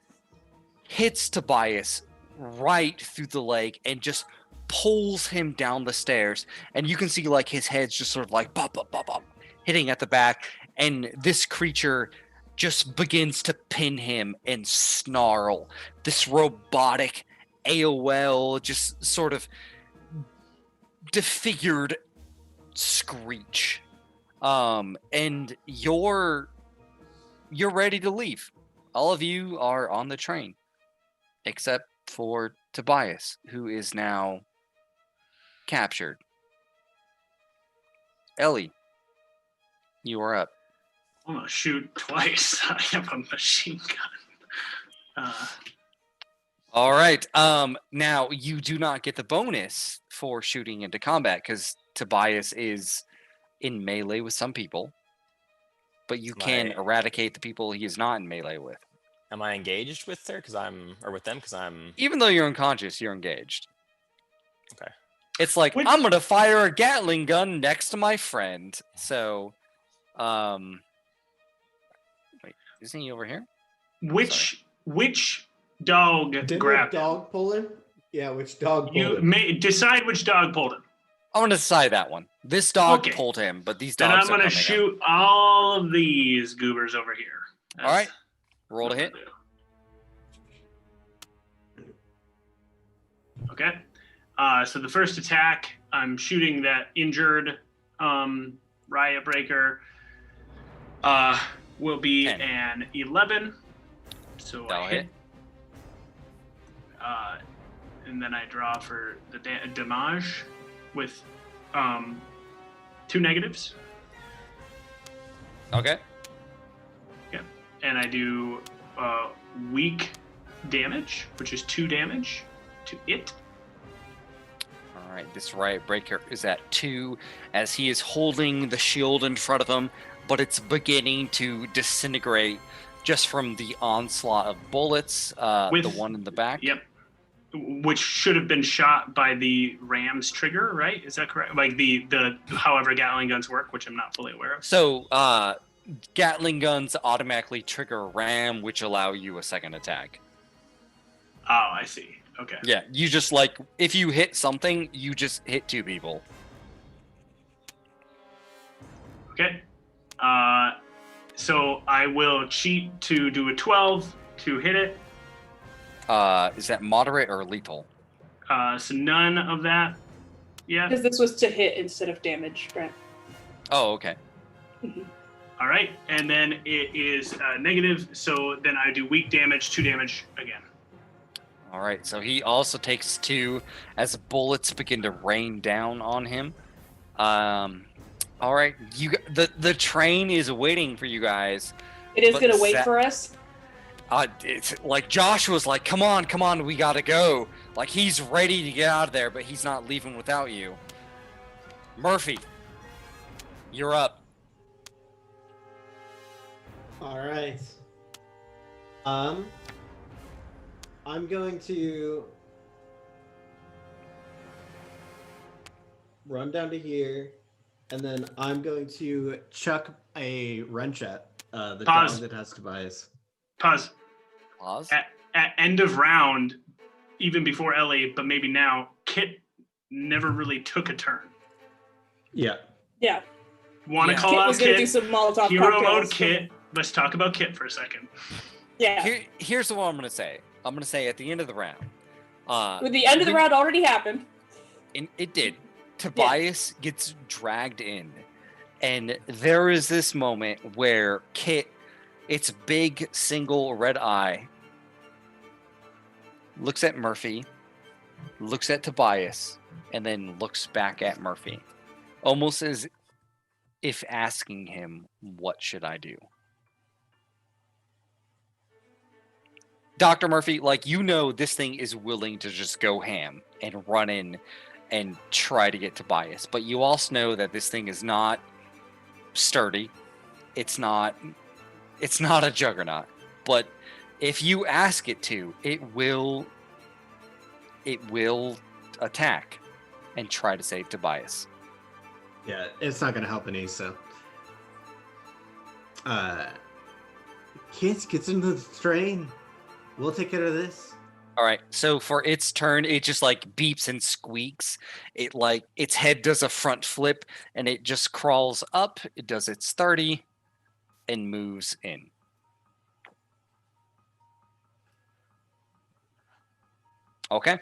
hits Tobias right through the leg, and just pulls him down the stairs. And you can see like his head's just sort of like bop, bop, bop, bop, hitting at the back. And this creature just begins to pin him and snarl. This robotic AOL just sort of defigured screech. And you're ready to leave. All of you are on the train, except for Tobias, who is now captured. Ellie, you are up. I'm gonna shoot twice. I have a machine gun. All right. Now you do not get the bonus for shooting into combat because Tobias is in melee with some people, but you can eradicate the people he is not in melee with. Am I engaged with her? With them? Because I'm. Even though you're unconscious, you're engaged. Okay. It's like I'm gonna fire a Gatling gun next to my friend. So, wait, isn't he over here? Which dog Didn't grabbed the dog pull him? Yeah, which dog pulled You him? may decide which dog pulled him. I'm gonna decide that one. This dog Okay. pulled him, but these Then dogs I'm are gonna coming shoot all of these goobers over here. All right. Roll to hit. Okay. So the first attack, I'm shooting that injured riot breaker. Will be 10. an 11. So That'll I hit. And then I draw for the damage with 2 negatives. Okay. Yeah. And I do weak damage, which is 2 damage to it. All right. This riot breaker is at 2 as he is holding the shield in front of him, but it's beginning to disintegrate just from the onslaught of bullets. The one in the back. Yep. Which should have been shot by the ram's trigger, right? Is that correct? Like the however Gatling guns work, which I'm not fully aware of. So Gatling guns automatically trigger a ram, which allow you a second attack. Oh, I see. Okay. Yeah, you just like if you hit something, you just hit 2 people. Okay. So I will cheat to do a 12 to hit it. Is that moderate or lethal? So none of that. Yeah. Because this was to hit instead of damage, Brent. Oh, okay. All right. And then it is negative. So then I do weak damage, 2 damage again. All right. So he also takes 2 as bullets begin to rain down on him. All right. The train is waiting for you guys. It is But going to wait Zack- for us. It's like Joshua's like, come on, we gotta go. Like he's ready to get out of there, but he's not leaving without you. Murphy, you're up. All right. I'm going to run down to here, and then I'm going to chuck a wrench at the Pause. dog that has Tobias. Pause. Pause. At end of round, even before Ellie, but maybe now, Kit never really took a turn. Yeah. Yeah. Want to Yeah. call Kit out was going to do Kit? some Molotov Hero cocktails. mode Kit. Let's talk about Kit for a second. Yeah. Here's what I'm gonna say. I'm gonna say at the end of the round. With the end of the round already happened. It did. Tobias gets dragged in, and there is this moment where Kit, its big single red eye, looks at Murphy, looks at Tobias, and then looks back at Murphy, almost as if asking him, "What should I do?" Dr. Murphy, like, you know this thing is willing to just go ham and run in and try to get Tobias, but you also know that this thing is not sturdy. it's not a juggernaut. But if you ask it to, it will attack and try to save Tobias. Yeah, it's not gonna help any, so. Kids, get into the train. We'll take care of this. All right, so for its turn, it just like beeps and squeaks. It like its head does a front flip and it just crawls up. It does its 30 and moves in. Okay.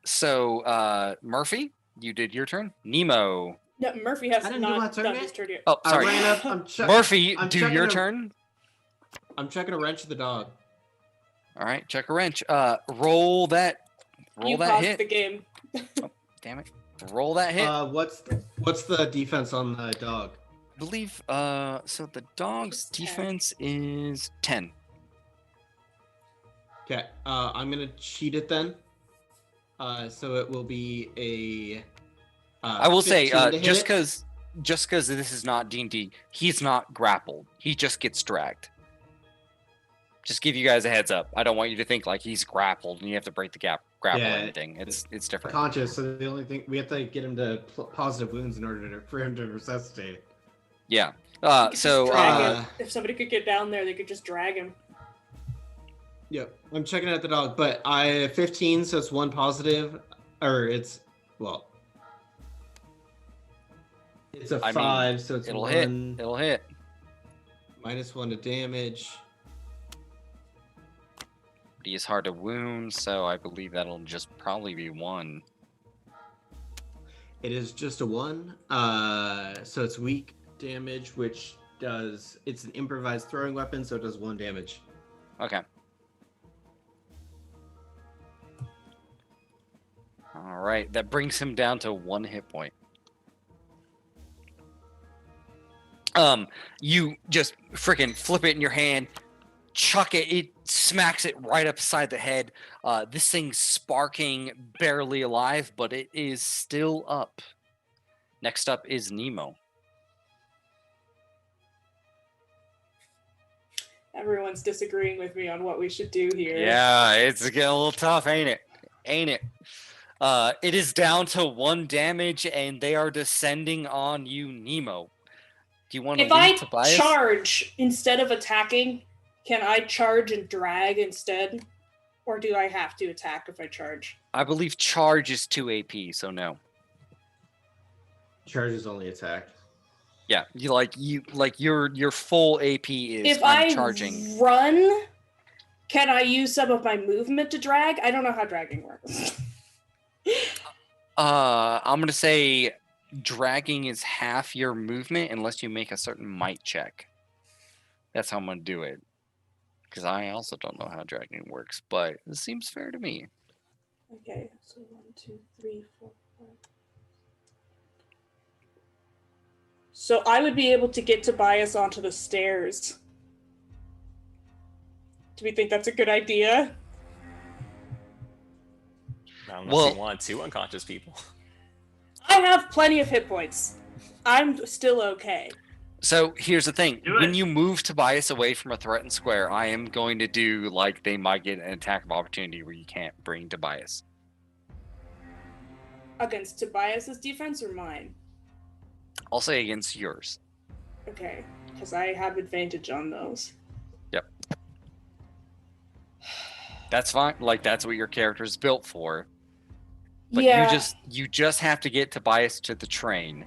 So Murphy, you did your turn. Nemo. No, Murphy has I didn't do my not turn done yet? his turn yet. Oh, I sorry. ran up. Murphy, I'm do checking your a- turn. I'm checking a wrench of the dog. All right, check a wrench. Roll that You hit. paused the game. Damn it. Roll that hit. What's the defense on the dog? I believe so the dog's It's 10. defense is 10. Okay, I'm gonna cheat it then. So it will be a. I will say 15 to hit just it. because this is not D&D, he's not grappled. He just gets dragged. Just give you guys a heads up. I don't want you to think like he's grappled and you have to break the grapple or Yeah, anything. It's different. Conscious, so the only thing we have to get him to positive wounds in order for him to resuscitate. Yeah. You could just So drag him. If somebody could get down there, they could just drag him. Yep, I'm checking out the dog, but I have 15, so it's one positive, or it's it's a I mean, 5, so it's it'll one hit. It'll hit. -1 to damage. He is hard to wound, so I believe that'll just probably be 1. It is just a 1, so it's weak damage, which it's an improvised throwing weapon, so it does 1 damage. Okay. All right, that brings him down to 1 hit point. You just freaking flip it in your hand, chuck it, it smacks it right upside the head. This thing's sparking, barely alive, but it is still up. Next up is Nemo. Everyone's disagreeing with me on what we should do here. Yeah, it's getting a little tough, ain't it? Ain't it? It is down to 1 damage, and they are descending on you, Nemo. Do you want to If I leave Tobias? charge instead of attacking, can I charge and drag instead? Or do I have to attack if I charge? I believe charge is 2 AP, so no. Charge is only attack. Yeah, your full AP is If I'm I charging. run, can I use some of my movement to drag? I don't know how dragging works. I'm gonna say dragging is half your movement unless you make a certain might check. That's how I'm gonna do it. Because I also don't know how dragging works, but it seems fair to me. Okay, so 1, 2, 3, 4, 5. So I would be able to get Tobias onto the stairs. Do we think that's a good idea? Unless Well- you want 2 unconscious people. I have plenty of hit points. I'm still okay. So here's the thing. Do it. When you move Tobias away from a threatened square, I am going to do like they might get an attack of opportunity where you can't bring Tobias. Against Tobias's defense or mine? I'll say against yours. Okay, because I have advantage on those. That's fine. Like that's what your character is built for. But yeah. you just have to get Tobias to the train.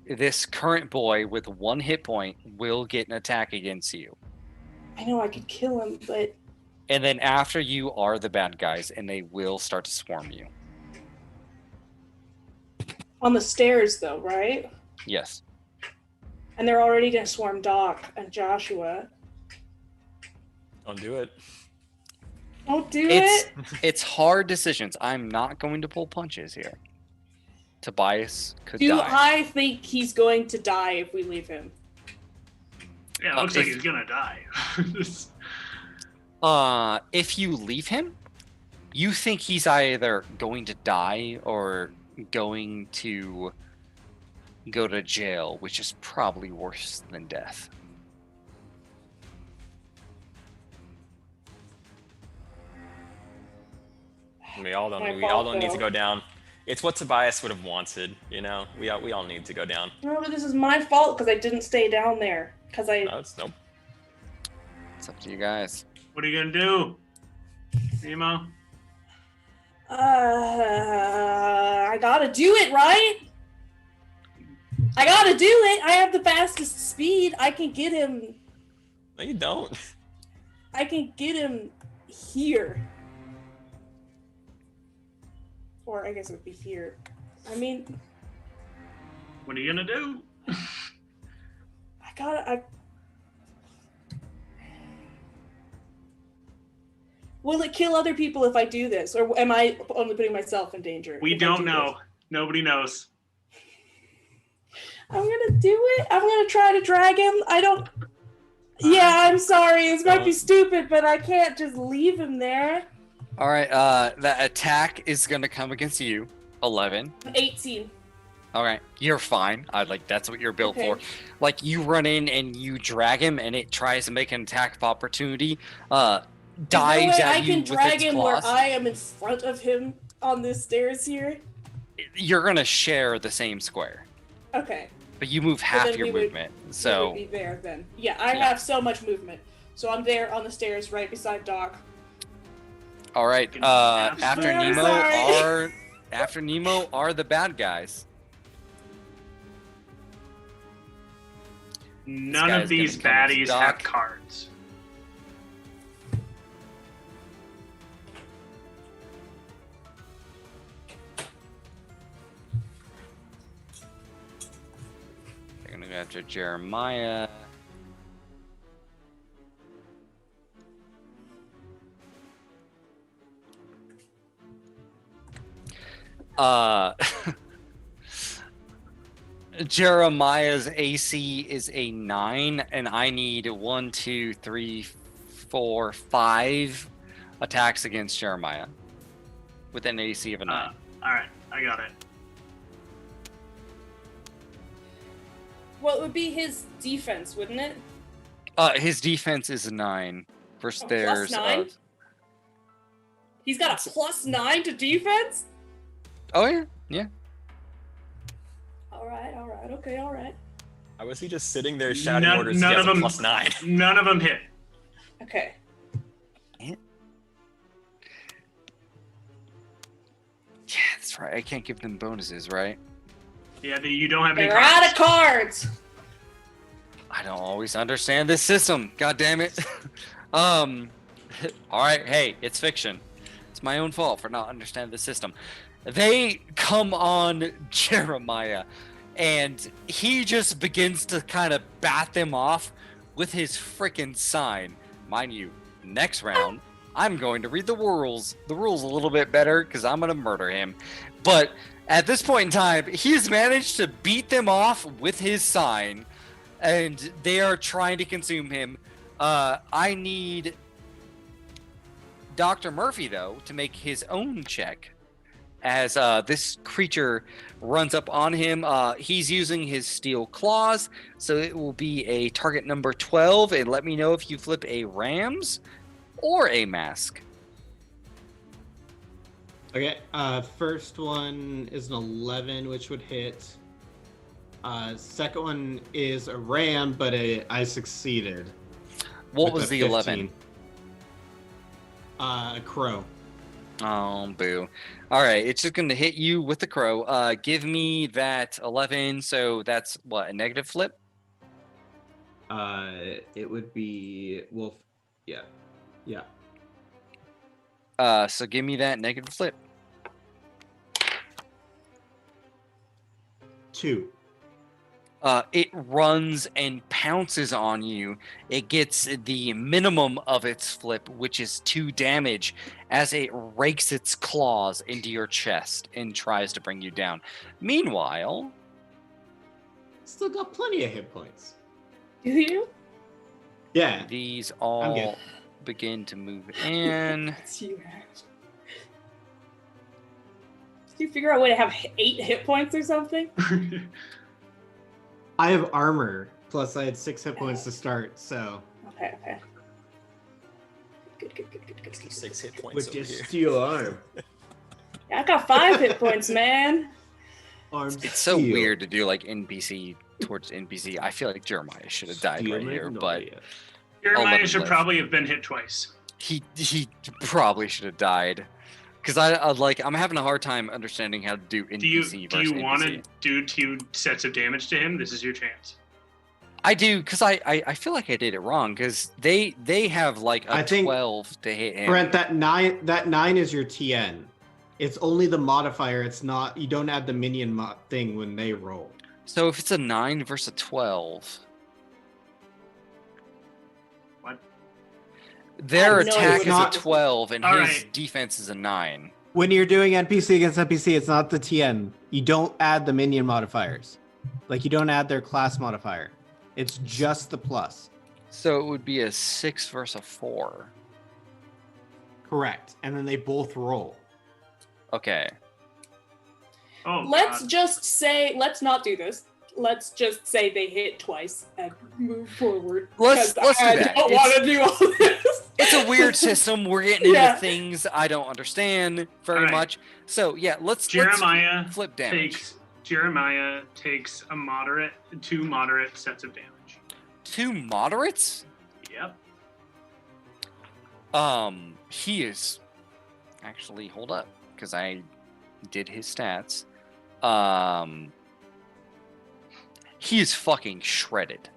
This current boy with 1 hit point will get an attack against you. I know I could kill him, but And then after you are the bad guys and they will start to swarm you. on the stairs though, right? Yes. And they're already gonna swarm Doc and Joshua. Don't do it. Don't do It's it. it's hard decisions. I'm not going to pull punches here. Tobias could Do die. I think he's going to die if we leave him? Yeah, it looks like if- he's gonna die. If you leave him, you think he's either going to die or going to go to jail, which is probably worse than death. We all don't My need to fault, go down. It's what Tobias would have wanted, you know. We all need to go down. No, but this is my fault because I didn't stay down there. Because I. No, it's nope. It's up to you guys. What are you gonna do, Nemo? I gotta do it, right? I gotta do it. I have the fastest speed. I can get him. No, you don't. I can get him here. Or I guess it would be here. I mean, What are you gonna do? Will it kill other people if I do this? Or am I only putting myself in danger? We if I don't do know. this? Nobody knows. I'm gonna do it. I'm gonna try to drag him. I don't. Yeah, I'm sorry. This might be stupid, but I can't just leave him there. All right, that attack is gonna come against you. 11. 18. All right, you're fine. That's what you're built Okay. for. Like, you run in and you drag him, and it tries to make an attack of opportunity. Dives There's no way at I you can with drag its him where claws. I am in front of him on this stairs here. You're gonna share the same square, Okay. but you move half then your we would- movement. We So would be there then. Yeah, I Yeah. have so much movement. So I'm there on the stairs right beside Doc. all right. I'm After sorry. Nemo are the bad guys. None guy's of these gonna come as baddies Doc. have cards. They're gonna go after Jeremiah. Jeremiah's AC is a 9, and I need 1, 2, 3, 4, 5 attacks against Jeremiah with an AC of a 9. All right, I got it. Well, it would be his defense, wouldn't it? His defense is a 9 versus Oh, theirs. +9? He's got a +9 to defense? Oh yeah, yeah. All right, okay, all right. How was he just sitting there shouting None- orders? none He has of a them- +9. None of them hit. Okay. Yeah, that's right. I can't give them bonuses, right? Yeah, you don't have any They're out of cards. cards! I don't always understand this system. God damn it. All right. Hey, it's fiction. It's my own fault for not understanding the system. They come on Jeremiah, and he just begins to kind of bat them off with his freaking sign. Mind you, next round, I'm going to read the rules a little bit better because I'm going to murder him. But at this point in time, he's managed to beat them off with his sign, and they are trying to consume him. I need Dr. Murphy, though, to make his own check as this creature runs up on him. He's using his steel claws, so it will be a target number 12, and let me know if you flip a Rams or a Mask. Okay, first one is an 11, which would hit. Second one is a ram, but I succeeded. What with was a the 11? 15. A crow. Oh, boo. All right, it's just going to hit you with the crow. Give me that 11, so that's, what, a negative flip? It would be Wolfe. Yeah. So give me that negative flip. 2. It runs and pounces on you. It gets the minimum of its flip, which is 2 damage, as it rakes its claws into your chest and tries to bring you down. Meanwhile, Still got plenty of hit points. Do you? Yeah. these good. all begin to move in. That's you, Ash. Did you figure out a way to have 8 hit points or something? I have armor, plus I had 6 hit points to start, so... Okay. Good. 6 hit points With over your here. steel arm. Yeah, I got 5 hit points, man. Arm It's so steel. weird to do like NPC towards NPC. I feel like Jeremiah should have died Steel right here, but magnolia. Jeremiah him should live. probably have been hit twice. he probably should have died. Because I'm having a hard time understanding how to do NPC Do you versus want to NPC. do 2 sets of damage to him? This is your chance. I do, because I feel like I did it wrong, because they have like a I think, 12 to hit him. Brent, that 9 is your TN. It's only the modifier. It's not. You don't add the minion thing when they roll. So if it's a 9 versus a 12... What? Their I have no attack idea is what a 12, and All his right. defense is a 9. When you're doing NPC against NPC, it's not the TN. You don't add the minion modifiers. Like, you don't add their class modifier. It's just the plus. So it would be a 6 versus a 4. Correct. And then they both roll. Okay. Oh, Let's God. just say, let's not do this. Let's just say they hit twice and move forward. Let's because do I that. don't want to do all this. It's a weird system. We're getting Yeah. into things I don't understand very All right. much. So yeah, let's Jeremiah flip damage. takes 2 moderate sets of damage. 2 moderates? Yep. He is actually, hold up, because I did his stats. He is fucking shredded.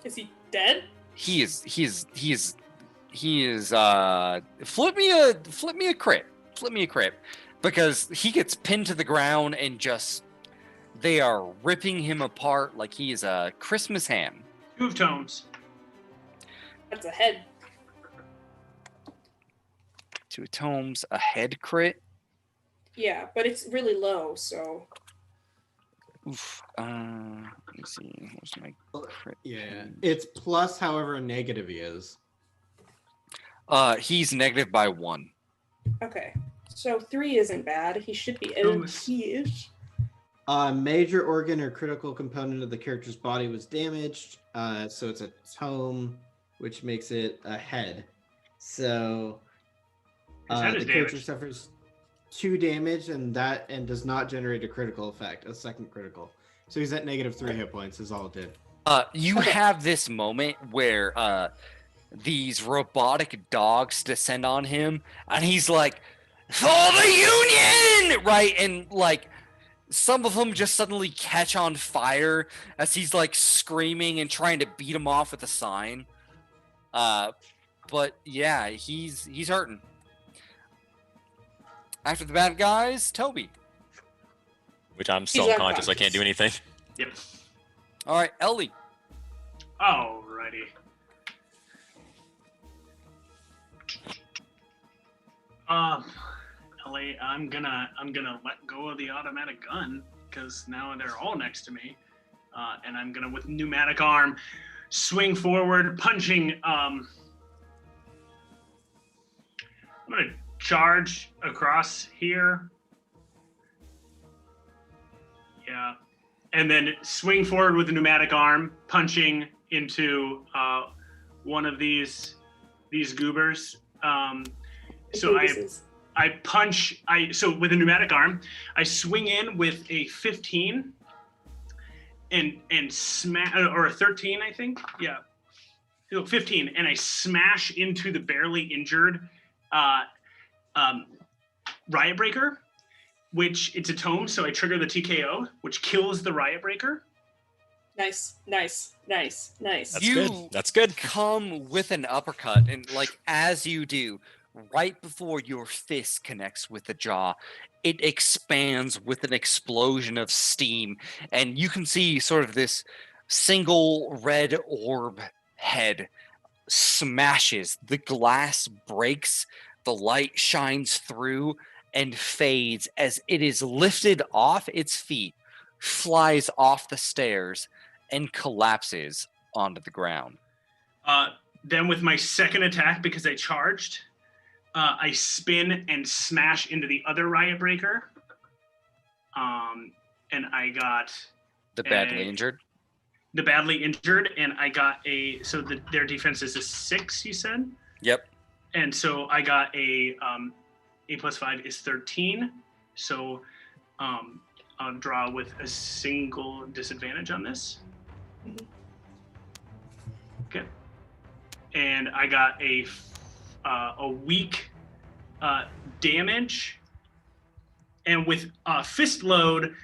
Is he dead? He is flip me a crit, because he gets pinned to the ground and just, they are ripping him apart like he is a Christmas ham. 2 of tomes. That's a head. 2 tomes, a head crit. Yeah, but it's really low, so. Oof. Let me see. Where's my crit? Yeah. page? It's plus however negative he is. He's negative by 1. Okay. So 3 isn't bad. He should be Tomes. he-ish. A major organ or critical component of the character's body was damaged. So it's a tome, which makes it a head. So His head is the character damaged. suffers 2 damage and does not generate a critical effect, a second critical. So he's at negative 3 hit points is all it did. You have this moment where these robotic dogs descend on him, and he's like, "For the Union!" Right? And like, some of them just suddenly catch on fire as he's like screaming and trying to beat him off with a sign. But yeah, he's hurting. After the bad guys, Toby. Which I'm still He's unconscious, so I can't do anything. Yep. All right, Ellie. Alrighty. Ellie, I'm gonna let go of the automatic gun because now they're all next to me, and I'm gonna, with pneumatic arm, swing forward, punching. I'm gonna charge across here. Yeah, and then swing forward with the pneumatic arm, punching into one of these goobers. So so with a pneumatic arm, I swing in with a 15 and smash, or a 13, I think. Yeah, no, 15, and I smash into the barely injured Riot Breaker, which it's a tome, so I trigger the TKO, which kills the Riot Breaker. Nice. That's You- good. That's good. Come with an uppercut, and like as you do, right before your fist connects with the jaw, it expands with an explosion of steam, and you can see sort of this single red orb head smashes, the glass breaks, the light shines through and fades as it is lifted off its feet, flies off the stairs, and collapses onto the ground. Then with my second attack, because I charged, I spin and smash into the other Riot Breaker. And I got The badly injured. the badly injured, and I got their defense is a 6. You said. Yep. And so I got a plus 5 is 13. So I'll draw with a single disadvantage on this. Okay. And I got a weak damage, and with fist load,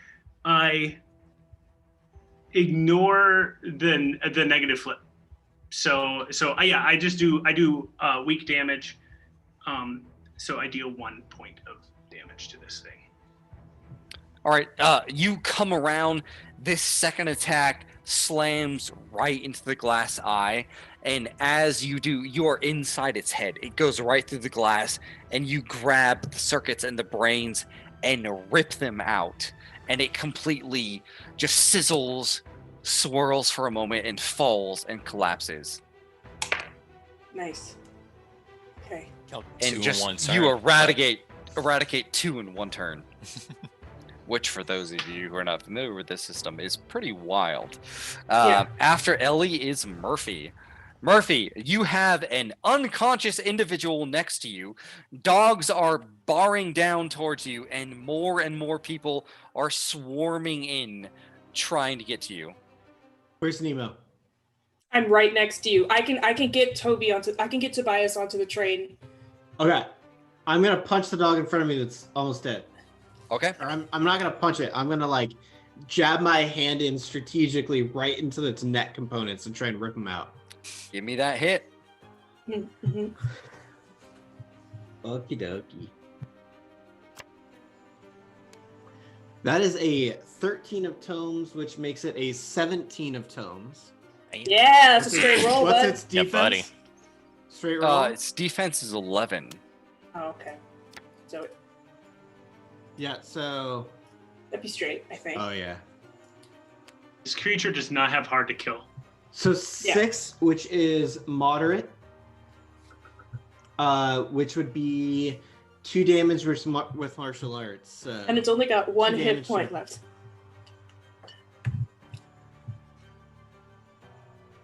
I ignore the negative flip. So I do weak damage. So I deal 1 point of damage to this thing. All right, you come around. This second attack slams right into the glass eye, and as you do, you are inside its head. It goes right through the glass, and you grab the circuits and the brains and rip them out, and it completely just sizzles, swirls for a moment, and falls and collapses. Nice. Okay. And just you eradicate 2 in 1 turn. Which, for those of you who are not familiar with this system, is pretty wild. After Ellie is Murphy. Murphy, you have an unconscious individual next to you. Dogs are barring down towards you, and more people are swarming in, trying to get to you. Where's Nemo? I'm right next to you. I can get Tobias onto the train. Okay. I'm gonna punch the dog in front of me that's almost dead. Okay. Or I'm not gonna punch it. I'm gonna jab my hand in strategically right into its neck components and try and rip them out. Give me that hit. Mm-hmm. Okie dokie. That is a 13 of tomes, which makes it a 17 of tomes. Yeah, that's a straight roll, What's bud. its defense? Yeah, buddy. Straight roll? Its defense is 11. Oh, okay. So Yeah, so... that'd be straight, I think. Oh, yeah. This creature does not have hard to kill. So 6, which is moderate, which would be 2 damage with martial arts. And it's only got 1 2 hit damage point to- left.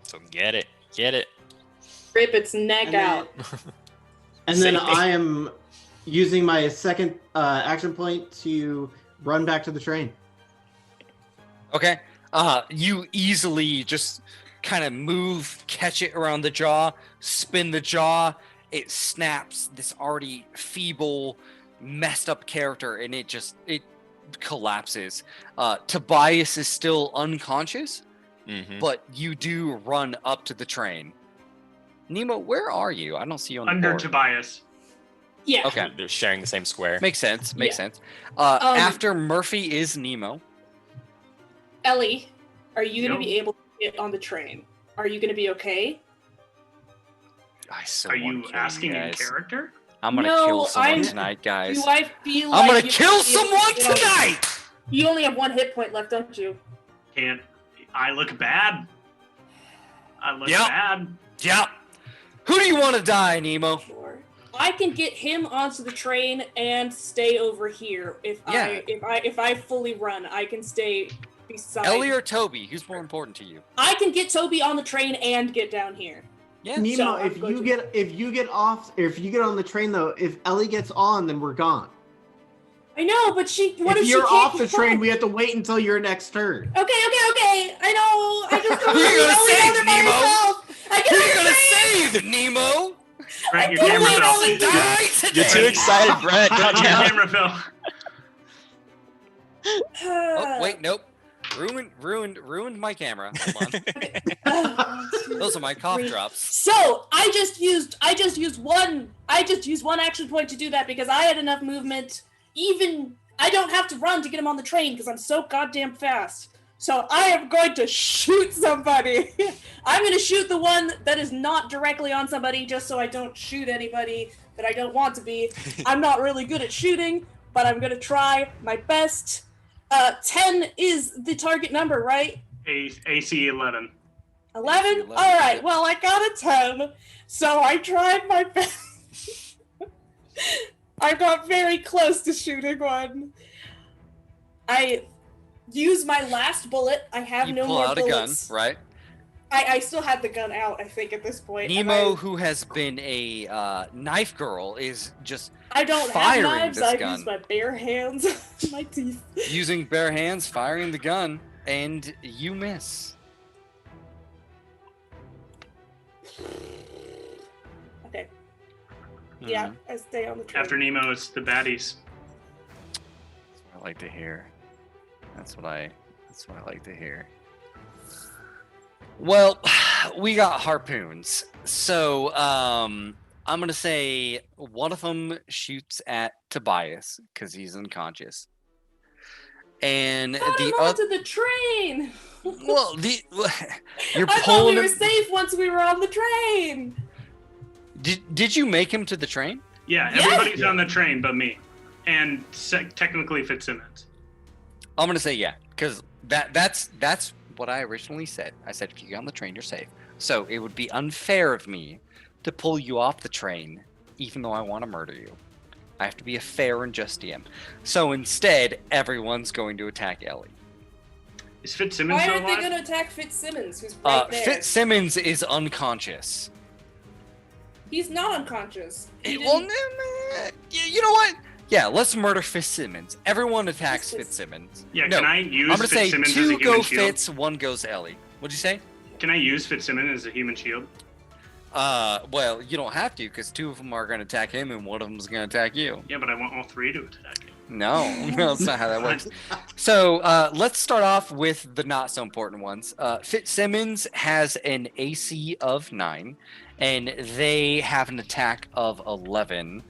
So get it. Rip its neck And then- out. And then Save me. I am using my second action point to run back to the train. Okay. You easily just kind of move, catch it around the jaw, spin the jaw. It snaps this already feeble, messed up character, and it collapses. Tobias is still unconscious, but you do run up to the train. Nemo, where are you? I don't see you on the Under board. Tobias. Yeah. Okay. They're sharing the same square. Makes sense. Makes Yeah. sense. After Murphy is Nemo. Ellie, are you going Yo. to be able to get on the train? Are you going to be okay? I so Are wanna you kill asking in guys. character? I'm gonna No, kill someone I'm- tonight, guys. Do I feel like I'm gonna you kill should be able to someone get on- tonight! You only have 1 hit point left, don't you? Can't. I look bad. I look Yep. bad. Yeah. Who do you want to die, Nemo? Sure. I can get him onto the train and stay over here. If I fully run, I can stay beside. Ellie or Toby? Who's more important to you? I can get Toby on the train and get down here. Yeah. Nemo, So I'm if going you to- get on the train though, if Ellie gets on, then we're gone. I know, but what if If she you're can't off the get train, on? we have to wait until your next turn. Okay. I know. I just don't Who you gonna know save, it by Nemo? myself. I Who get are on you the gonna train. save, Nemo? Brent, your I camera can't fell. wait, Die today. You're too excited, Brent. Your Calm down. camera fell. Oh wait, nope. Ruined my camera. Hold on. Those are my cough Three. drops. So I just used one action point to do that because I had enough movement. Even I don't have to run to get him on the train because I'm so goddamn fast. So I am going to shoot somebody. I'm going to shoot the one that is not directly on somebody just so I don't shoot anybody that I don't want to be. I'm not really good at shooting, but I'm going to try my best. 10 is the target number, right? AC 11. 11? AC 11, All right, yeah. well, I got a 10, so I tried my best. I got very close to shooting one. use my last bullet. I have You no pull more out bullets. a gun, right? I still had the gun out, I think, at this point. and Nemo, who has been a knife girl, is just I don't have firing knives. this I gun. use my bare hands, my teeth. using bare hands, firing the gun, and you miss. Okay. Yeah, Mhm. I stay on the train. After Nemo, it's the baddies. That's what I like to hear. That's what I like to hear. Well, we got harpoons. So, I'm gonna say one of them shoots at Tobias because he's unconscious, and Got the him other. onto the train. Well, you're I thought pulling we were him. safe once we were on the train. Did you make him to the train? Yeah, Yeah. everybody's on the train but me, and technically Fitzsimmons. I'm gonna say yeah, because that's what I originally said. I said if you get on the train, you're safe. So it would be unfair of me to pull you off the train, even though I want to murder you. I have to be a fair and just DM. So instead, everyone's going to attack Ellie. Is Fitzsimmons Why still aren't they alive? going to attack Fitzsimmons, who's right there? Fitzsimmons is unconscious. He's not unconscious. He Well, didn't- you know what? Yeah, let's murder Fitzsimmons. Everyone attacks Fitz- Fitzsimmons. Yeah, No, can I use I'm gonna say Fitzsimmons as a two human go shield? Fitz, one goes Ellie. What'd you say? Can I use Fitzsimmons as a human shield? Well, you don't have to, because two of them are going to attack him and one of them is going to attack you. Yeah, but I want all three to attack him. No, that's not how that works. So let's start off with the not so important ones. Fitzsimmons has an AC of 9, and they have an attack of 11.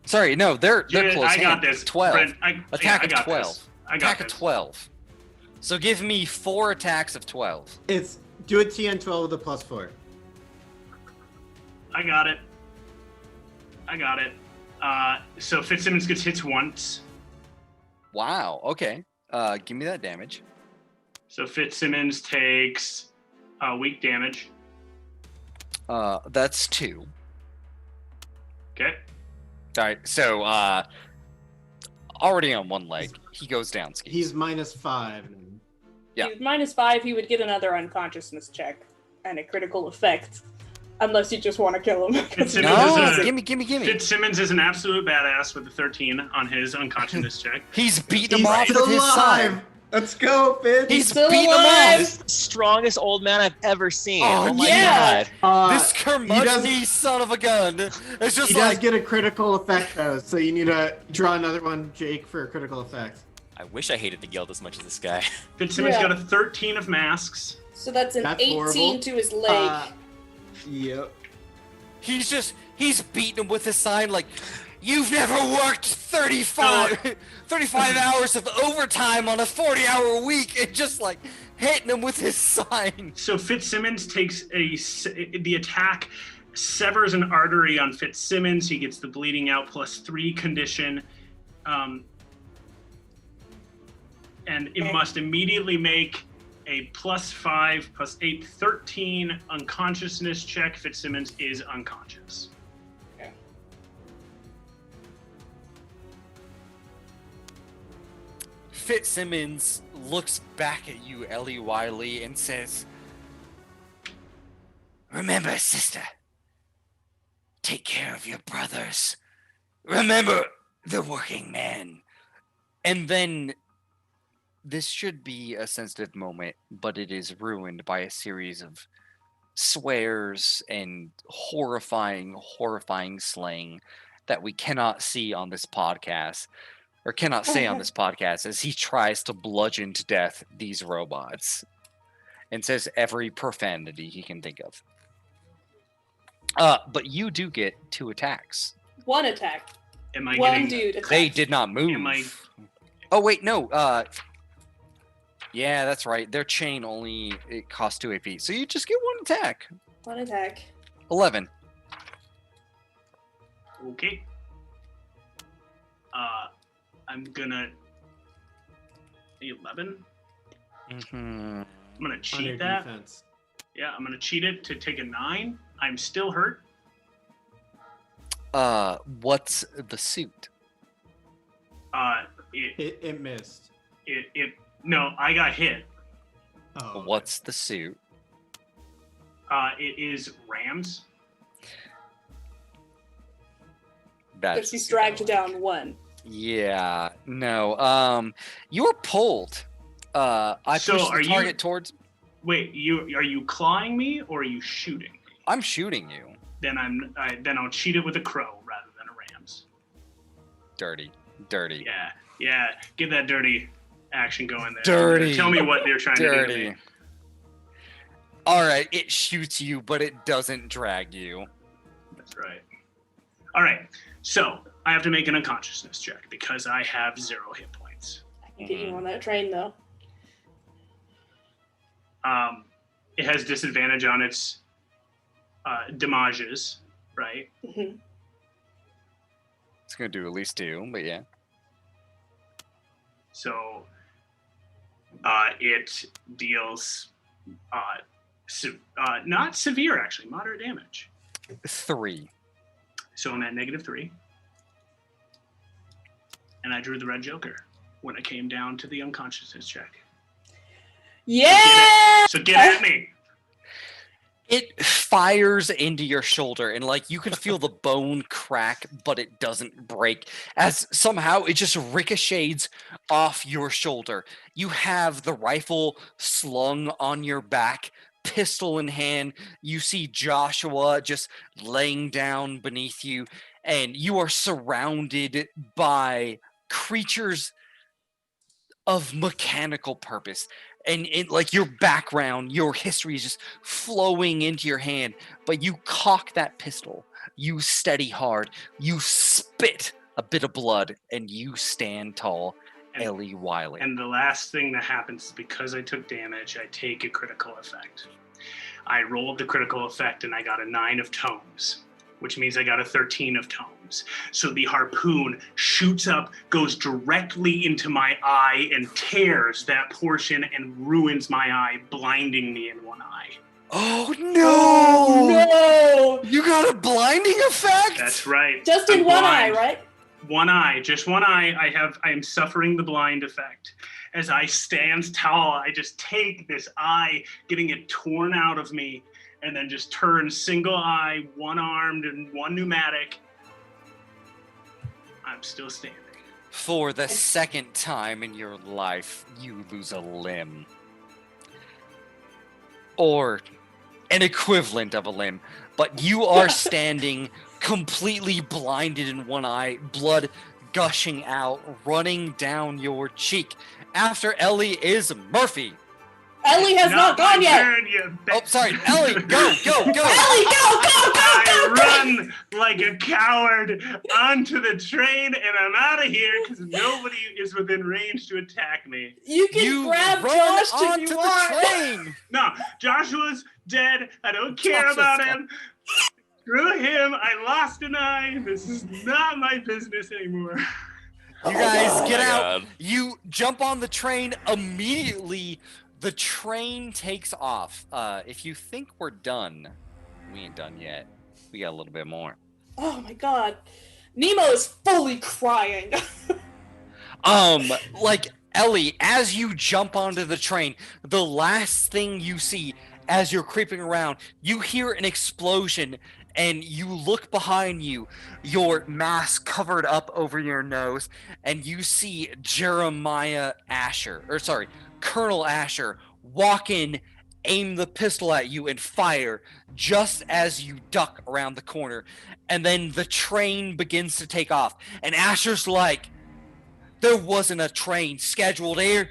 Sorry, no, they're close. I got hand. this. 12. Brent, Attack I of got 12. This. I got Attack of this. 12. So give me 4 attacks of 12. It's do a TN12 with a +4. I got it. So Fitzsimmons gets hits once. Wow, okay. Give me that damage. So Fitzsimmons takes weak damage. That's 2. Okay. All right, so already on one leg, he goes down. Skis. He's -5. Yeah. He's -5, he would get another unconsciousness check and a critical effect. Unless you just want to kill him. Fitzsimmons No, is a- gimme. Fitzsimmons is an absolute badass with a 13 on his unconsciousness check. He's beating He's him off still with his alive. side. Let's go, Fitz. He's still beating alive. him This is the strongest old man I've ever seen. Oh, Oh, my yeah. god. off. This he curmudgeony does, son of a gun. It's just he like does get a critical effect though, so you need to draw another one, Jake, for a critical effect. I wish I hated the guild as much as this guy. Fitzsimmons Yeah. got a 13 of masks. So that's an That's 18 horrible. to his leg. Yep. he's beating him with his sign like, you've never worked 35 hours of overtime on a 40-hour week, and just like hitting him with his sign. So Fitzsimmons takes the attack severs an artery on Fitzsimmons. He gets the bleeding out +3 condition. And it must immediately make a +5 +8 13 unconsciousness check. Fitzsimmons is unconscious. Fitzsimmons looks back at you, Ellie Wylie, and says, remember, sister, take care of your brothers. Remember the working man. And then this should be a sensitive moment, but it is ruined by a series of swears and horrifying slang that we cannot see on this podcast, or cannot say on this podcast, as he tries to bludgeon to death these robots and says every profanity he can think of. But you do get 2 attacks. One attack. Am I One getting? dude attack. They did not move. Am I- Oh wait, no. Yeah, that's right. Their chain only it costs 2 AP, so you just get 1 attack. One attack. 11. Okay. I'm gonna 11. Mm-hmm. I'm gonna On cheat your that. defense. Yeah, I'm gonna cheat it to take a 9. I'm still hurt. What's the suit? It missed. No, I got hit. Oh. What's the suit? It is Rams. That's He's dragged down one. Yeah, no. You're pulled. I So pushed the are target you- towards. Wait, are you clawing me or are you shooting me? I'm shooting you. Then I'll cheat it with a crow rather than a Rams. Dirty. Yeah. Get that dirty action going there. Dirty. Tell me what they're trying to do to Dirty. me. All right, it shoots you, but it doesn't drag you. That's right. All right. So I have to make an unconsciousness check because I have 0 hit points. I can get you on that train though. It has disadvantage on its damages, right? Mhm. It's gonna do at least 2, but yeah. So it deals not severe, actually, moderate damage. 3. So I'm at -3. And I drew the red joker when it came down to the unconsciousness check. Yeah! So get at me. It fires into your shoulder, and like you can feel the bone crack, but it doesn't break. As somehow it just ricochets off your shoulder. You have the rifle slung on your back, pistol in hand. You see Joshua just laying down beneath you, and you are surrounded by creatures of mechanical purpose. And like your background, your history is just flowing into your hand, but you cock that pistol, you steady hard, you spit a bit of blood, and you stand tall, Ellie Wylie. And the last thing that happens is because I took damage, I take a critical effect. I rolled the critical effect and I got a 9 of tomes, which means I got a 13 of tomes. So the harpoon shoots up, goes directly into my eye and tears that portion and ruins my eye, blinding me in one eye. Oh no! No! You got a blinding effect? That's right. Just in I'm one blind. eye, right? One eye, just one eye. I am suffering the blind effect. As I stand tall, I just take this eye, getting it torn out of me, and then just turn single eye, one armed and one pneumatic. I'm still standing. For the second time in your life, you lose a limb. Or an equivalent of a limb. But you are standing completely blinded in one eye, blood gushing out, running down your cheek. After Ellie is Murphy. Ellie has not gone my yet. turn, you Oh, sorry, Ellie, go! Ellie, go! I run like a coward onto the train and I'm out of here because nobody is within range to attack me. You can You grab run Josh if onto you the want. train. No, Joshua's dead. I don't care Joshua's about dead. him. Screw him. I lost an eye. This is not my business anymore. You guys Oh get my out. God. You jump on the train immediately. The train takes off. If you think we're done, we ain't done yet. We got a little bit more. Oh my god. Nemo is fully crying. Like Ellie, as you jump onto the train, the last thing you see as you're creeping around, you hear an explosion and you look behind you, your mask covered up over your nose, and you see Colonel Asher walk in, aim the pistol at you, and fire just as you duck around the corner. And then the train begins to take off. And Asher's like, there wasn't a train scheduled here.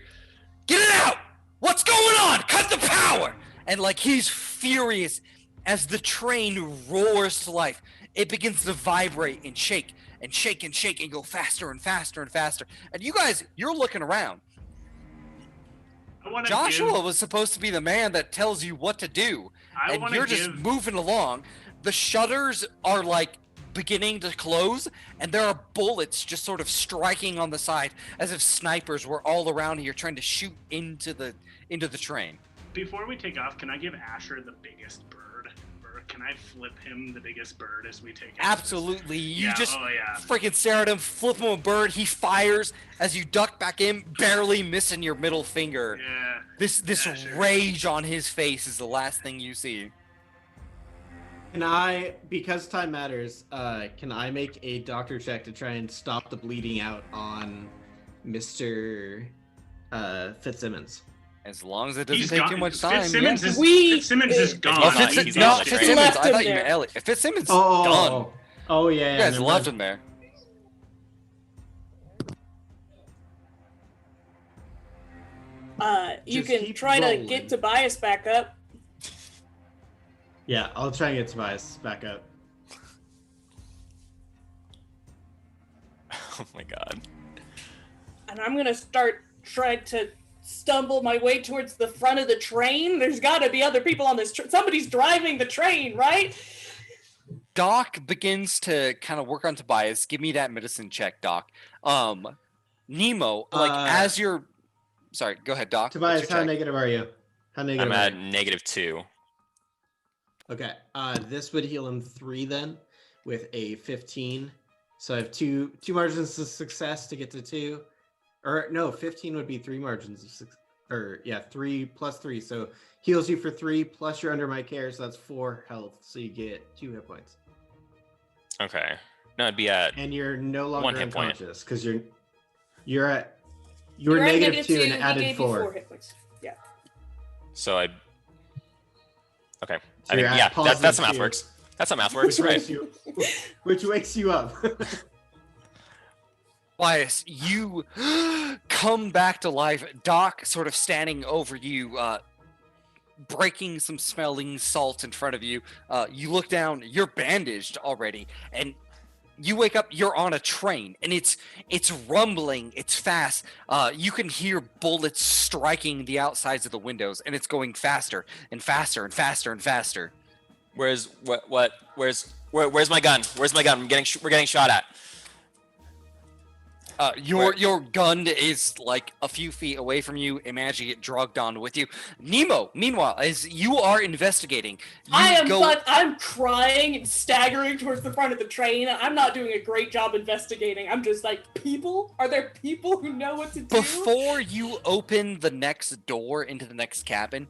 Get it out! What's going on? Cut the power! And like he's furious as the train roars to life. It begins to vibrate and shake and shake and shake and go faster and faster and faster. And you guys, you're looking around. I want to Joshua was supposed to be the man that tells you what to do, and you're just moving along. The shutters are like beginning to close, and there are bullets just sort of striking on the side as if snipers were all around here trying to shoot into the train. Before we take off, can I give Asher the biggest bird? can I flip him the biggest bird as we take it? Absolutely. You just oh yeah. freaking stare at him, flip him a bird. He fires as you duck back in, barely missing your middle finger. Yeah. This sure. rage on his face is the last thing you see. Can I, because time matters, can I make a doctor check to try and stop the bleeding out on Mr. Fitzsimmons? As long as it doesn't He's take gone. too much time. Fitzsimmons yeah. is gone. Oh, not- Fitzsimmons, he's no, not on the train. Fitzsimmons. Left I him thought you meant there. Ellie. Fitzsimmons Oh, done. oh, yeah, You guys never left mind. him there. You Just can keep try to rolling. get Tobias back up. Yeah, I'll try and get Tobias back up. Oh my god. And I'm gonna start trying to stumble my way towards the front of the train. There's gotta be other people on this train. Somebody's driving the train, right? Doc begins to kind of work on Tobias. Give me that medicine check, Doc. Nemo, like as you're, sorry, go ahead, Doc. What's Tobias, your how check? negative are you? How negative I'm are at you? -2. Okay, this would heal him 3 then, with a 15. So I have two margins of success to get to 2. Or no, 15 would be 3 margins of success. Or yeah, 3 plus 3. So heals you for 3 plus you're under my care, so that's 4 health. So you get 2 hit points. Okay. No, it'd be at And you're no 1 longer hit point. unconscious because you're at You're at negative 2 and he added gave you 4. 4 hit points. Yeah. so I. Okay. So I mean, you're at yeah, that's how positive math 2. works. That's how math works, right? Which wakes you up. Tobias, you come back to life. Doc sort of standing over you, breaking some smelling salts in front of you. You look down, you're bandaged already, and you wake up, you're on a train, and it's rumbling, it's fast. You can hear bullets striking the outsides of the windows, and it's going faster and faster and faster and faster. Where's where's my gun? Where's my gun? We're getting shot at. Your gun is like a few feet away from you. Imagine it drugged on with you. Nemo, meanwhile, as you are investigating, I'm crying and staggering towards the front of the train. I'm not doing a great job investigating. I'm just like, people? Are there people who know what to do? Before you open the next door into the next cabin,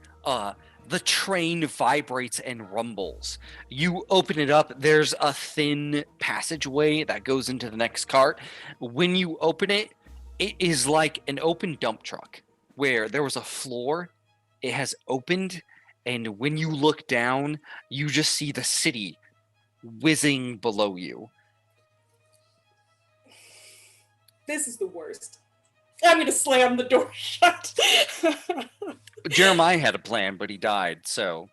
the train vibrates and rumbles. You open it up, there's a thin passageway that goes into the next cart. When you open it, it is like an open dump truck where there was a floor, it has opened, and when you look down, you just see the city whizzing below you. This is the worst. I'm gonna slam the door shut. Jeremiah had a plan, but he died, so...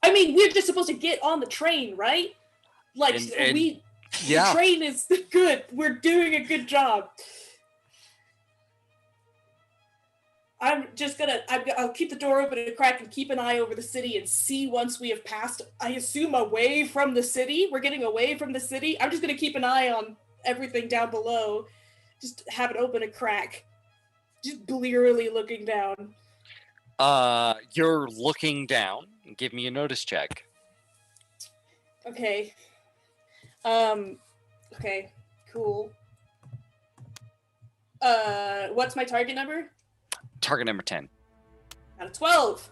I mean, we're just supposed to get on the train, right? Like, And the yeah. train is good. We're doing a good job. I'm just gonna, I'll keep the door open and crack and keep an eye over the city and see once we have passed, I assume, away from the city. We're getting away from the city. I'm just gonna keep an eye on everything down below. Just have it open and crack. Just blearily looking down. You're looking down. Give me a notice check. Okay. Okay, cool. What's my target number? Target number 10. Out of 12.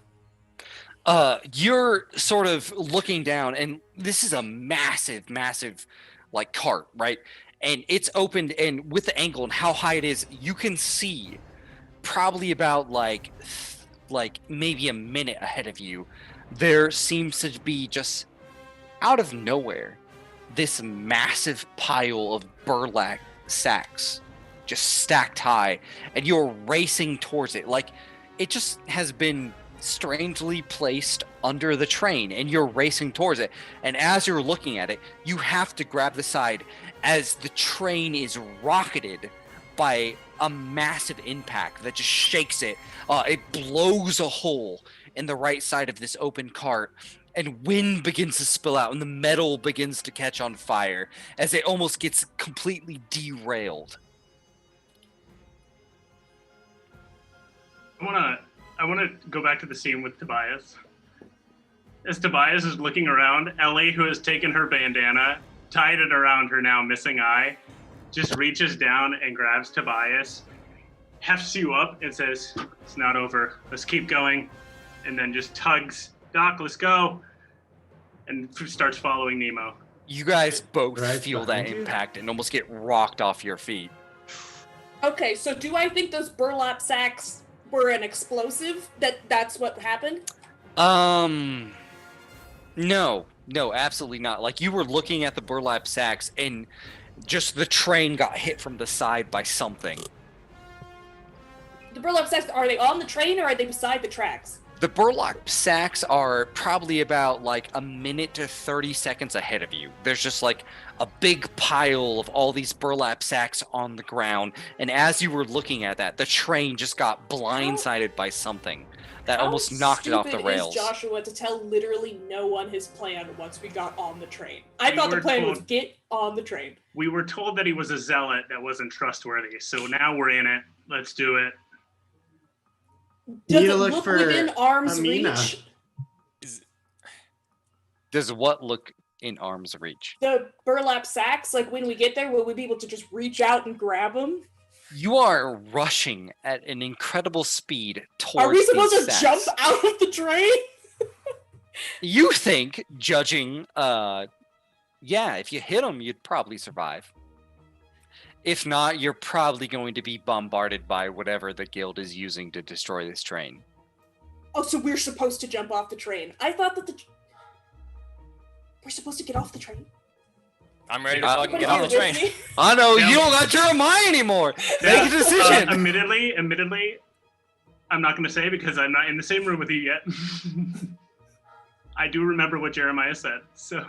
You're sort of looking down, and this is a massive, like, cart, right? And it's opened, and with the angle and how high it is, you can see probably about like maybe a minute ahead of you. There seems to be just out of nowhere this massive pile of burlap sacks just stacked high, and you're racing towards it. Like, it just has been strangely placed under the train, and you're racing towards it. And as you're looking at it, you have to grab the side as the train is rocketed by a massive impact that just shakes it. It blows a hole in the right side of this open cart, and wind begins to spill out, and the metal begins to catch on fire as it almost gets completely derailed. I wanna go back to the scene with Tobias. As Tobias is looking around, Ellie, who has taken her bandana, tied it around her now missing eye, just reaches down and grabs Tobias, hefts you up and says, "It's not over. Let's keep going." And then just tugs, "Doc, let's go." And starts following Nemo. You guys both Right feel that behind you. impact and almost get rocked off your feet. Okay, so do I think those burlap sacks were an explosive? That's what happened? No, absolutely not. Like, you were looking at the burlap sacks and just the train got hit from the side by something. The burlap sacks, are they on the train or are they beside the tracks? The burlap sacks are probably about like a minute to 30 seconds ahead of you. There's just like a big pile of all these burlap sacks on the ground. And as you were looking at that, the train just got blindsided by something that almost knocked it off the rails. How stupid is Joshua to tell literally no one his plan once we got on the train? I thought the were plan was told- get on the train. We were told that he was a zealot that wasn't trustworthy, so now we're in it. Let's do it. Does Need it to look look for within arm's Amina. reach? Does what look in arm's reach? The burlap sacks, like when we get there, will we be able to just reach out and grab them? You are rushing at an incredible speed towards Are we supposed these to sacks. jump out of the train? You think, judging, yeah, if you hit them, you'd probably survive. If not, you're probably going to be bombarded by whatever the guild is using to destroy this train. Oh, so we're supposed to jump off the train. I thought that we're supposed to get off the train. I'm ready to Uh, fucking Everybody get on the here train. with me? I know, Yeah. you don't got Jeremiah anymore! Make a decision! Admittedly, I'm not going to say because I'm not in the same room with you yet. I do remember what Jeremiah said, so I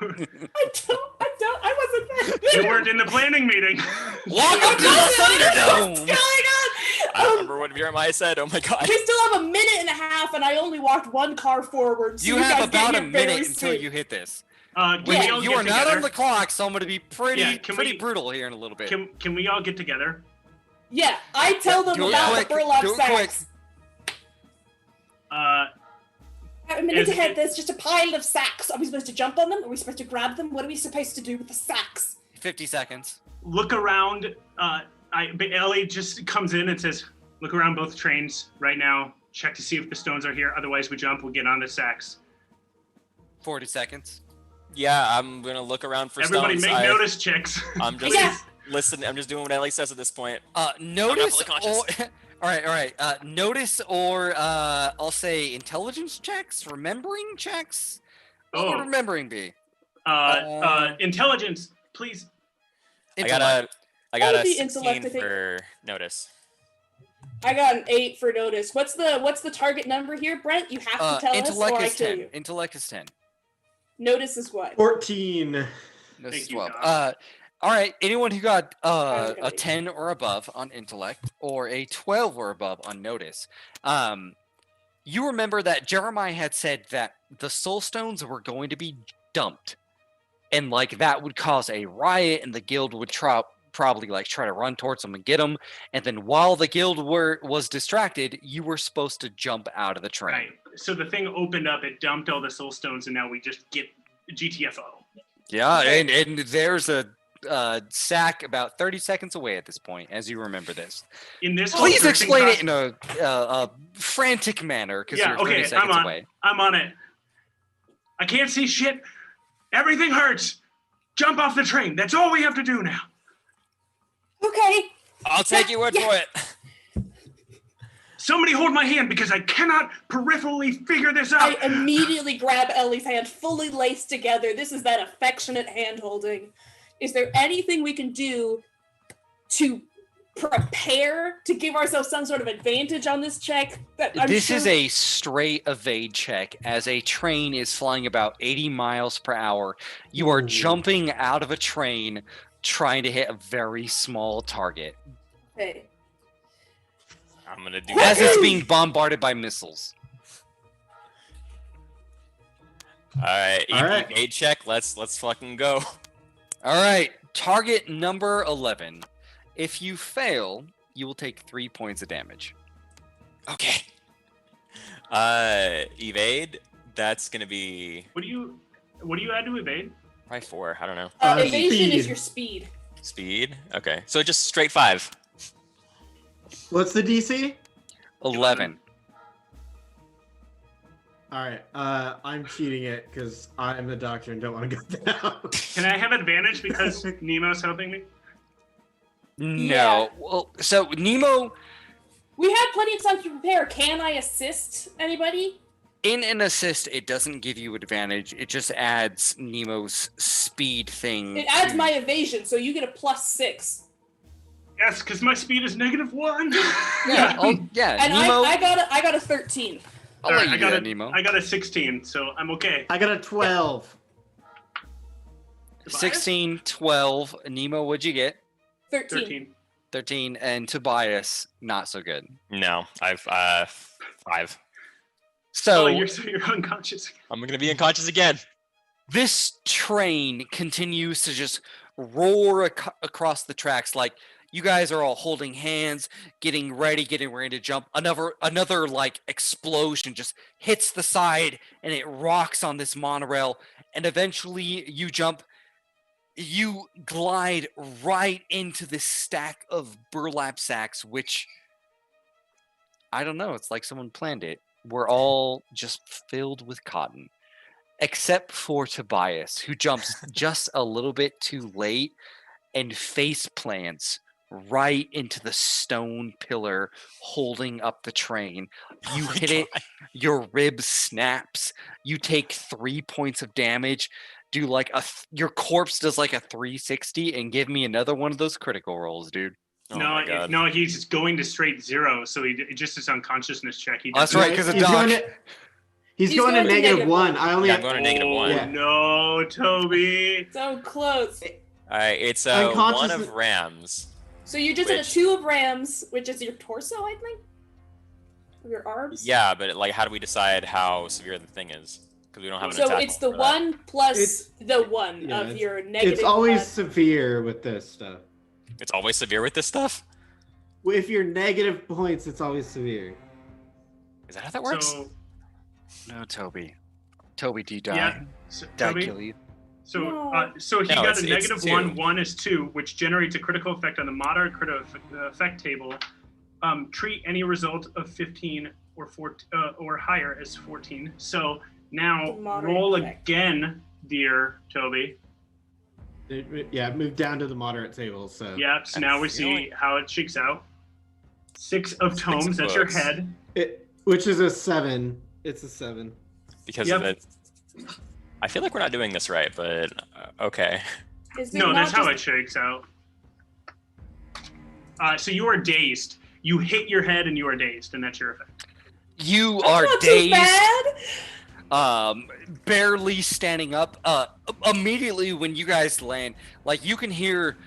wasn't there. you weren't in the planning meeting. Welcome to the What's Thunderdome! going on? I remember what Jeremiah said. Oh my god. We still have a minute and a half, and I only walked one car forward. So You guys have get about a here very minute until soon. you hit this. Can Wait, we all you get are not together? on the clock, so I'm going to be pretty Yeah, can we- brutal here in a little bit. Can we all get together? Yeah, I tell them Do it about quick, the burlap do it quick. sacks. A minute Is ahead, it- there's just a pile of sacks. Are we supposed to jump on them? Are we supposed to grab them? What are we supposed to do with the sacks? 50 seconds. Look around. Ellie just comes in and says, "Look around both trains right now. Check to see if the stones are here. Otherwise, we jump. We'll get on the sacks." 40 seconds. Yeah, I'm gonna look around for Everybody, stones. make notice checks. I'm just Yeah. listening. I'm just doing what Ellie says at this point. Notice fully conscious. or... all right. Notice or I'll say intelligence checks, remembering checks. What would Oh. remembering be? Intelligence, please. I got a That would be 16 intellect, I think. for notice. I got an 8 for notice. What's the target number here, Brent? You have to tell us, intellect or I is kill 10. you. Intellect is 10. Notice is what? 14. This Thank is you, 12. Doc. All right. Anyone who got got a eight. 10 or above on intellect or a 12 or above on notice, you remember that Jeremiah had said that the soul stones were going to be dumped, and like that would cause a riot, and the guild would probably like try to run towards them and get them. And then while the guild was distracted, you were supposed to jump out of the train. Right. So the thing opened up. It dumped all the soul stones, and now we just get GTFO. Yeah, and there's a sack about 30 seconds away at this point, as you remember this. In this, Please whole explain it searching in a frantic manner, because Yeah, you're 30 okay, seconds I'm on. away. I'm on it. I can't see shit. Everything hurts. Jump off the train. That's all we have to do now. Okay. I'll take your word for it. Somebody hold my hand because I cannot peripherally figure this I out. immediately grab Ellie's hand, fully laced together. This is that affectionate hand holding. Is there anything we can do to prepare to give ourselves some sort of advantage on this check? This is a straight evade check, as a train is flying about 80 miles per hour. You are Ooh. jumping out of a train, trying to hit a very small target, Okay. I'm gonna do as that. it's being bombarded by missiles. All right, All right. evade check. Let's fucking go. All right, target number 11. If you fail, you will take 3 points of damage. Okay. Evade. That's gonna be What do you add to evade? probably 4. I don't know. Evasion is Speed. your speed. Speed. Okay, so just straight 5. What's the DC? 11. All right, I'm cheating it because I'm a doctor and don't want to go down. Can I have advantage because Nemo's helping me? No. Yeah. Well, so Nemo, We have plenty of time to prepare. Can I assist anybody? in an assist, it doesn't give you advantage. It just adds Nemo's speed thing. It adds to- my evasion, so you get a +6. Yes, because my speed is -1. Yeah, yeah. And Nemo. I got a 13. I'll All let right, you I do got that, a Nemo. I got a 16, so I'm okay. I got a 12. 16, 12. Nemo, what'd you get? 13. 13. 13. And Tobias, not so good. No, I've 5. So Oh, you're unconscious. I'm gonna be unconscious again. this train continues to just roar across the tracks. Like, you guys are all holding hands, getting ready to jump. Another like explosion just hits the side and it rocks on this monorail. And eventually you jump. You glide right into this stack of burlap sacks, which I don't know. It's like someone planned it. We're all just filled with cotton, except for Tobias, who jumps just a little bit too late and face plants right into the stone pillar holding up the train. You hit it, your rib snaps, you take 3 points of damage, do like your corpse does like a 360, and give me another one of those critical rolls, dude. Oh my God. No, he's just going to straight 0, so he just his unconsciousness check. He That's doesn't- right, because of He's Doc. He's going to negative 1. I only Yeah, I'm going to negative Oh, 1. Yeah. no, Toby. So close. All right, it's 1 Unconscious- of Rams. So you just did a Which- 2 of Rams, which is your torso, I think? Or your arms? Yeah, but like, how do we decide how severe the thing is? Because we don't have an So attack it's the roll for that. 1 plus It's- the 1 yeah, of your negative. It's always one. severe with this stuff. It's always severe with this stuff. If you're negative points, it's always severe. Is that how that works? So, No, Toby. Toby, do you die? yeah. So, Did I Toby, kill you? so, No. so he No, got it's a negative 2. 1. 1 is 2, which generates a critical effect on the moderate critical effect table. Treat any result of 15 or higher as 14. So now The moderate roll effect. again, dear Toby. Yeah, move down to the moderate table. So Yep. So now we see how it shakes out. 6 of tomes. That's your books. head. which is a 7. It's a 7. Because Yep. of it. I feel like we're not doing this right, but okay. Is it No, not that's how just- it shakes out. So you are dazed. You hit your head and you are dazed, and that's your effect. You That's are not too dazed. bad. Barely standing up. Immediately when you guys land, like, you can hear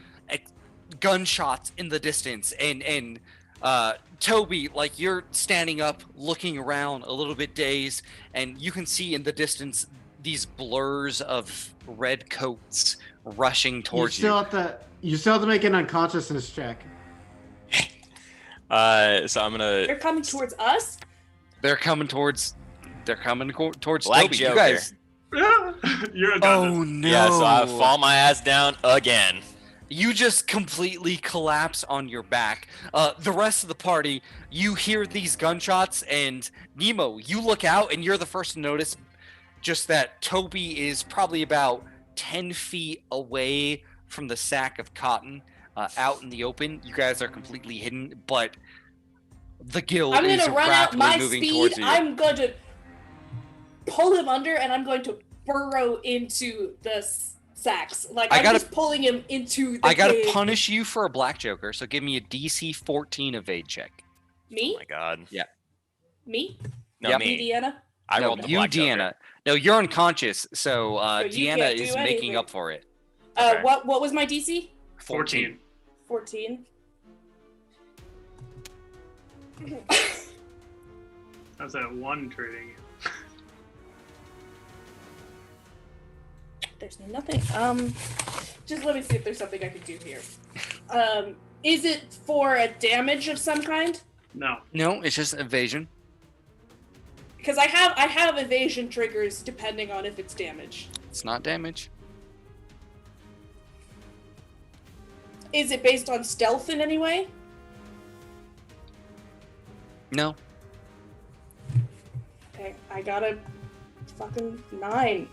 gunshots in the distance, and Toby, like, you're standing up, looking around, a little bit dazed, and you can see in the distance these blurs of red coats rushing towards you. You still have to make an unconsciousness check. So I'm gonna. They're coming towards us. They're coming towards towards Black Toby. Joker. You guys. You're a Oh no! Yeah, so I fall my ass down again. You just completely collapse on your back. The rest of the party, you hear these gunshots, and Nemo, you look out, and you're the first to notice just that Toby is probably about 10 feet away from the sack of cotton, out in the open. You guys are completely hidden, but the guild I'm is gonna run out rapidly my moving speed. towards you. I'm going to pull him under, and I'm going to burrow into the sacks. Like I I'm gotta- just pulling him into the I gotta cave. punish you for a black joker, so give me a DC 14 evade check. Oh Me? my god. Me? No, Yep. Me, me. Deanna? I no, rolled the you, black Deanna. Joker. No, you're unconscious, so you Deanna can't do is making anything. up for it. Okay. What was my DC? 14. 14. How's that 1 treating you? There's nothing. Just let me see if there's something I could do here. Is it for a damage of some kind? No. No, it's just evasion. Because I have evasion triggers depending on if it's damage. It's not damage. Is it based on stealth in any way? No. Okay, I got a fucking 9.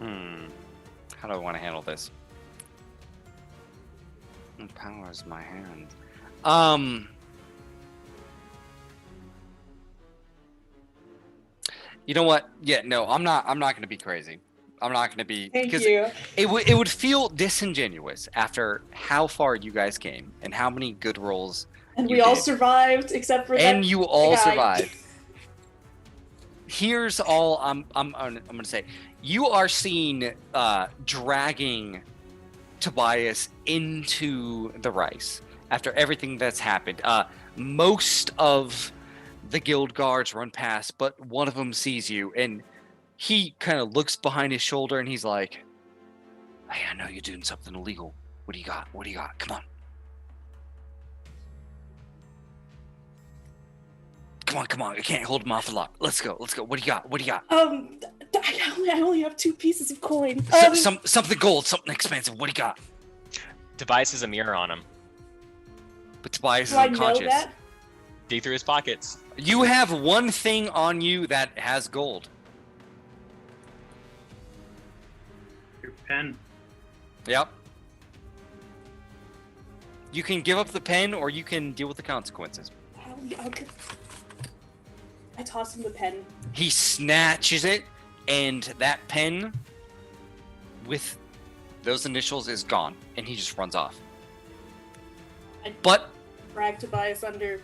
How do I want to handle this? Empowers my hand. You know what? Yeah, no, I'm not going to be crazy. I'm not going to be Thank because you. it would feel disingenuous after how far you guys came and how many good rolls And you we all did. survived except for And that you all guy. survived. Here's all I'm gonna say. You are seen dragging Tobias into the rice after everything that's happened. Most of the guild guards run past, but one of them sees you, and he kind of looks behind his shoulder, and he's like, "Hey, I know you're doing something illegal. What do you got? What do you got? Come on." Come on. I can't hold him off a lot. Let's go. What do you got? I only have 2 pieces of coin. Something gold, something expensive. What do you got? Tobias has a mirror on him. But Tobias Do is I know unconscious. that? Dig through his pockets. You have one thing on you that has gold. Your pen. Yep. You can give up the pen, or you can deal with the consequences. Okay. I toss him the pen. He snatches it, and that pen with those initials is gone, and he just runs off. But Drag Tobias under.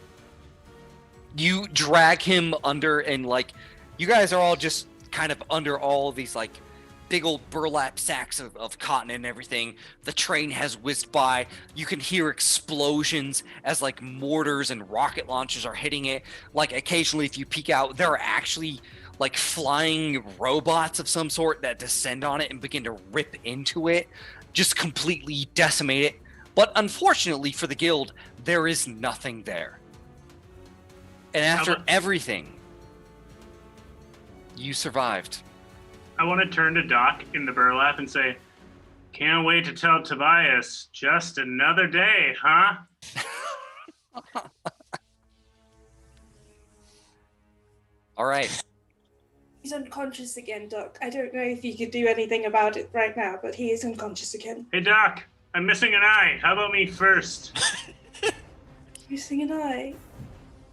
you drag him under, and like you guys are all just kind of under all these like big old burlap sacks of cotton and everything. The train has whizzed by. You can hear explosions as like mortars and rocket launchers are hitting it. Like occasionally if you peek out, there are actually like flying robots of some sort that descend on it and begin to rip into it, just completely decimate it. But unfortunately for the guild, there is nothing there. And after everything, you survived. I want to turn to Doc in the burlap and say, "Can't wait to tell Tobias. Just another day, huh?" All right. He's unconscious again, Doc. I don't know if you could do anything about it right now, but he is unconscious again. Hey, Doc, I'm missing an eye. How about me first? Missing an eye.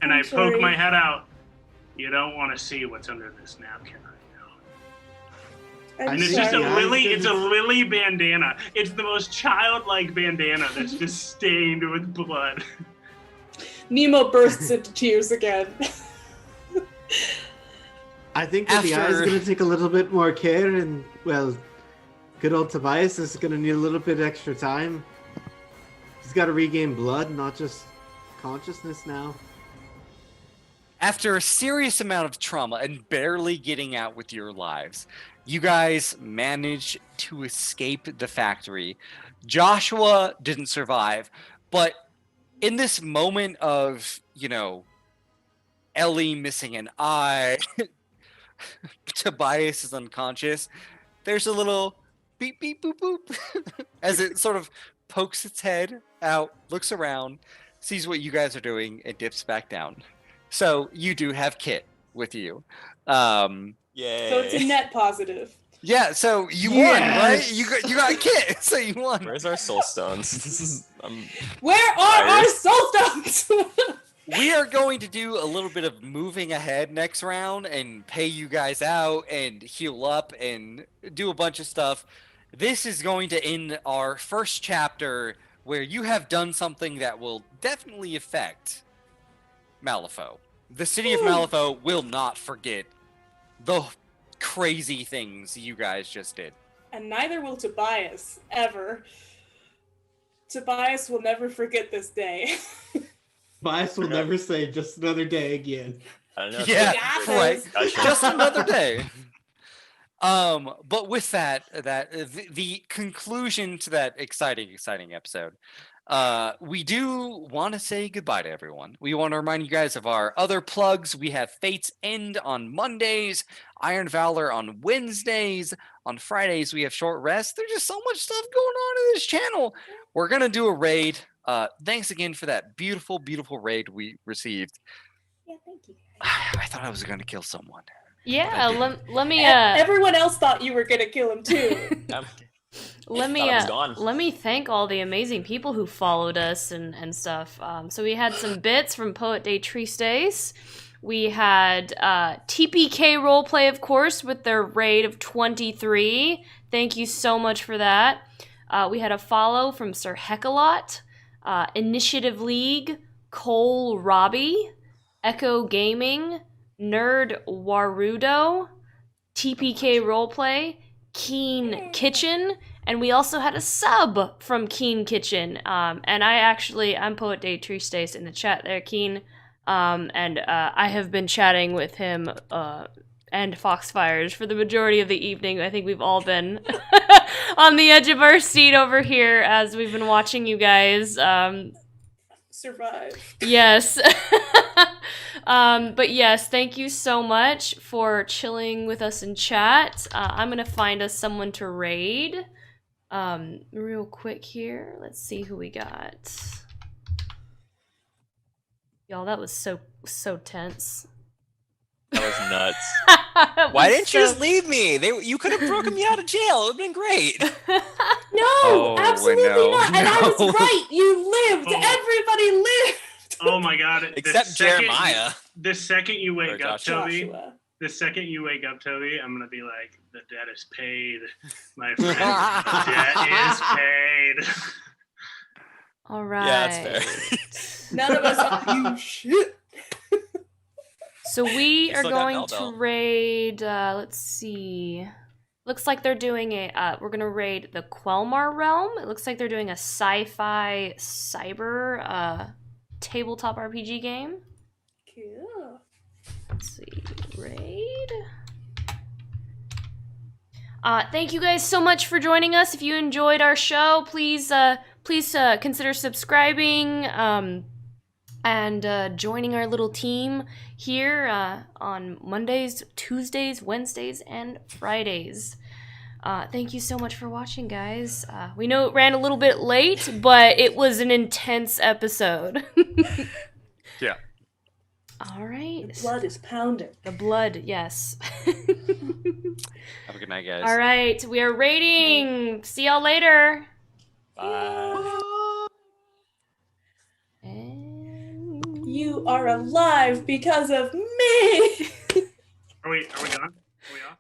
And I'm I poke sorry. my head out. You don't want to see what's under this napkin. I'm And it's sorry. just a Yeah, lily. it's It's a lily bandana. It's the most childlike bandana that's just stained with blood. Nemo bursts into tears again. I think that the eye is After- going to take a little bit more care, and well, good old Tobias is going to need a little bit extra time. He's got to regain blood, not just consciousness now. After a serious amount of trauma and barely getting out with your lives, you guys managed to escape the factory. Joshua didn't survive, but in this moment of, Ellie missing an eye, Tobias is unconscious, there's a little beep, beep, boop, boop, as it sort of pokes its head out, looks around, sees what you guys are doing, and dips back down. So you do have Kit with you. Yay. So it's a net positive. Yeah, so you won, right? Yes! You got Kit, so you won. Where's our soul stones? This is Where are our Lyre. soul stones? We are going to do a little bit of moving ahead next round and pay you guys out and heal up and do a bunch of stuff. This is going to end our first chapter where you have done something that will definitely affect Malifaux. The city of Malifaux will not forget the crazy things you guys just did. And neither will Tobias, ever. Tobias will never forget this day. Tobias will never say just another day again. I don't know. Yeah, Yes. right. Gotcha. Just another day. But with that, the conclusion to that exciting episode, We do want to say goodbye to everyone. We want to remind you guys of our other plugs. We have Fate's End on Mondays, Iron Valor on Wednesdays. On Fridays, we have Short Rest. There's just so much stuff going on in this channel. We're going to do a raid. Thanks again for that beautiful, beautiful raid we received. Yeah, thank you. I thought I was going to kill someone. Yeah, let me Everyone else thought you were gonna kill him too. let me Thought I was gone. let me thank all the amazing people who followed us and stuff. So we had some bits from Poet Day Tristes. We had TPK roleplay, of course, with their raid of 23. Thank you so much for that. We had a follow from Sir Heckalot, Initiative League, Cole Robbie, Echo Gaming, Nerd Warudo, TPK Roleplay, Keen Kitchen, and we also had a sub from Keen Kitchen. And I'm Poet Day Tristes in the chat there, Keen. And I have been chatting with him and Foxfires for the majority of the evening. I think we've all been on the edge of our seat over here as we've been watching you guys. Survive. Yes. But yes, thank you so much for chilling with us in chat. I'm gonna find us someone to raid. Real quick here. Let's see who we got. Y'all, that was so tense. That was nuts. That Why was didn't you so- just leave me? You could have broken me out of jail. It would have been great. No, Oh, absolutely no. not. And I was No. right. You lived. Oh. Everybody lived. Oh my god. Except Jeremiah. The second you wake Or up, Toby, Joshua. the second you wake up, Toby, I'm gonna be like, the debt is paid, my friend. The debt is paid. All right. Yeah, that's fair. None of us are you shit. So we are Still got going Bell to Bell. raid, let's see. Looks like they're doing we're gonna raid the Quelmar realm. It looks like they're doing a sci-fi cyber tabletop RPG game. Cool. Let's see, raid. Thank you guys so much for joining us. If you enjoyed our show, please consider subscribing and joining our little team here on Mondays, Tuesdays, Wednesdays, and Fridays. Thank you so much for watching, guys. We know it ran a little bit late, but it was an intense episode. Yeah. All right. The blood is pounding. The blood, yes. Have a good night, guys. All right, we are raiding. See y'all later. Bye. And... You are alive because of me. Are we done? Are we off?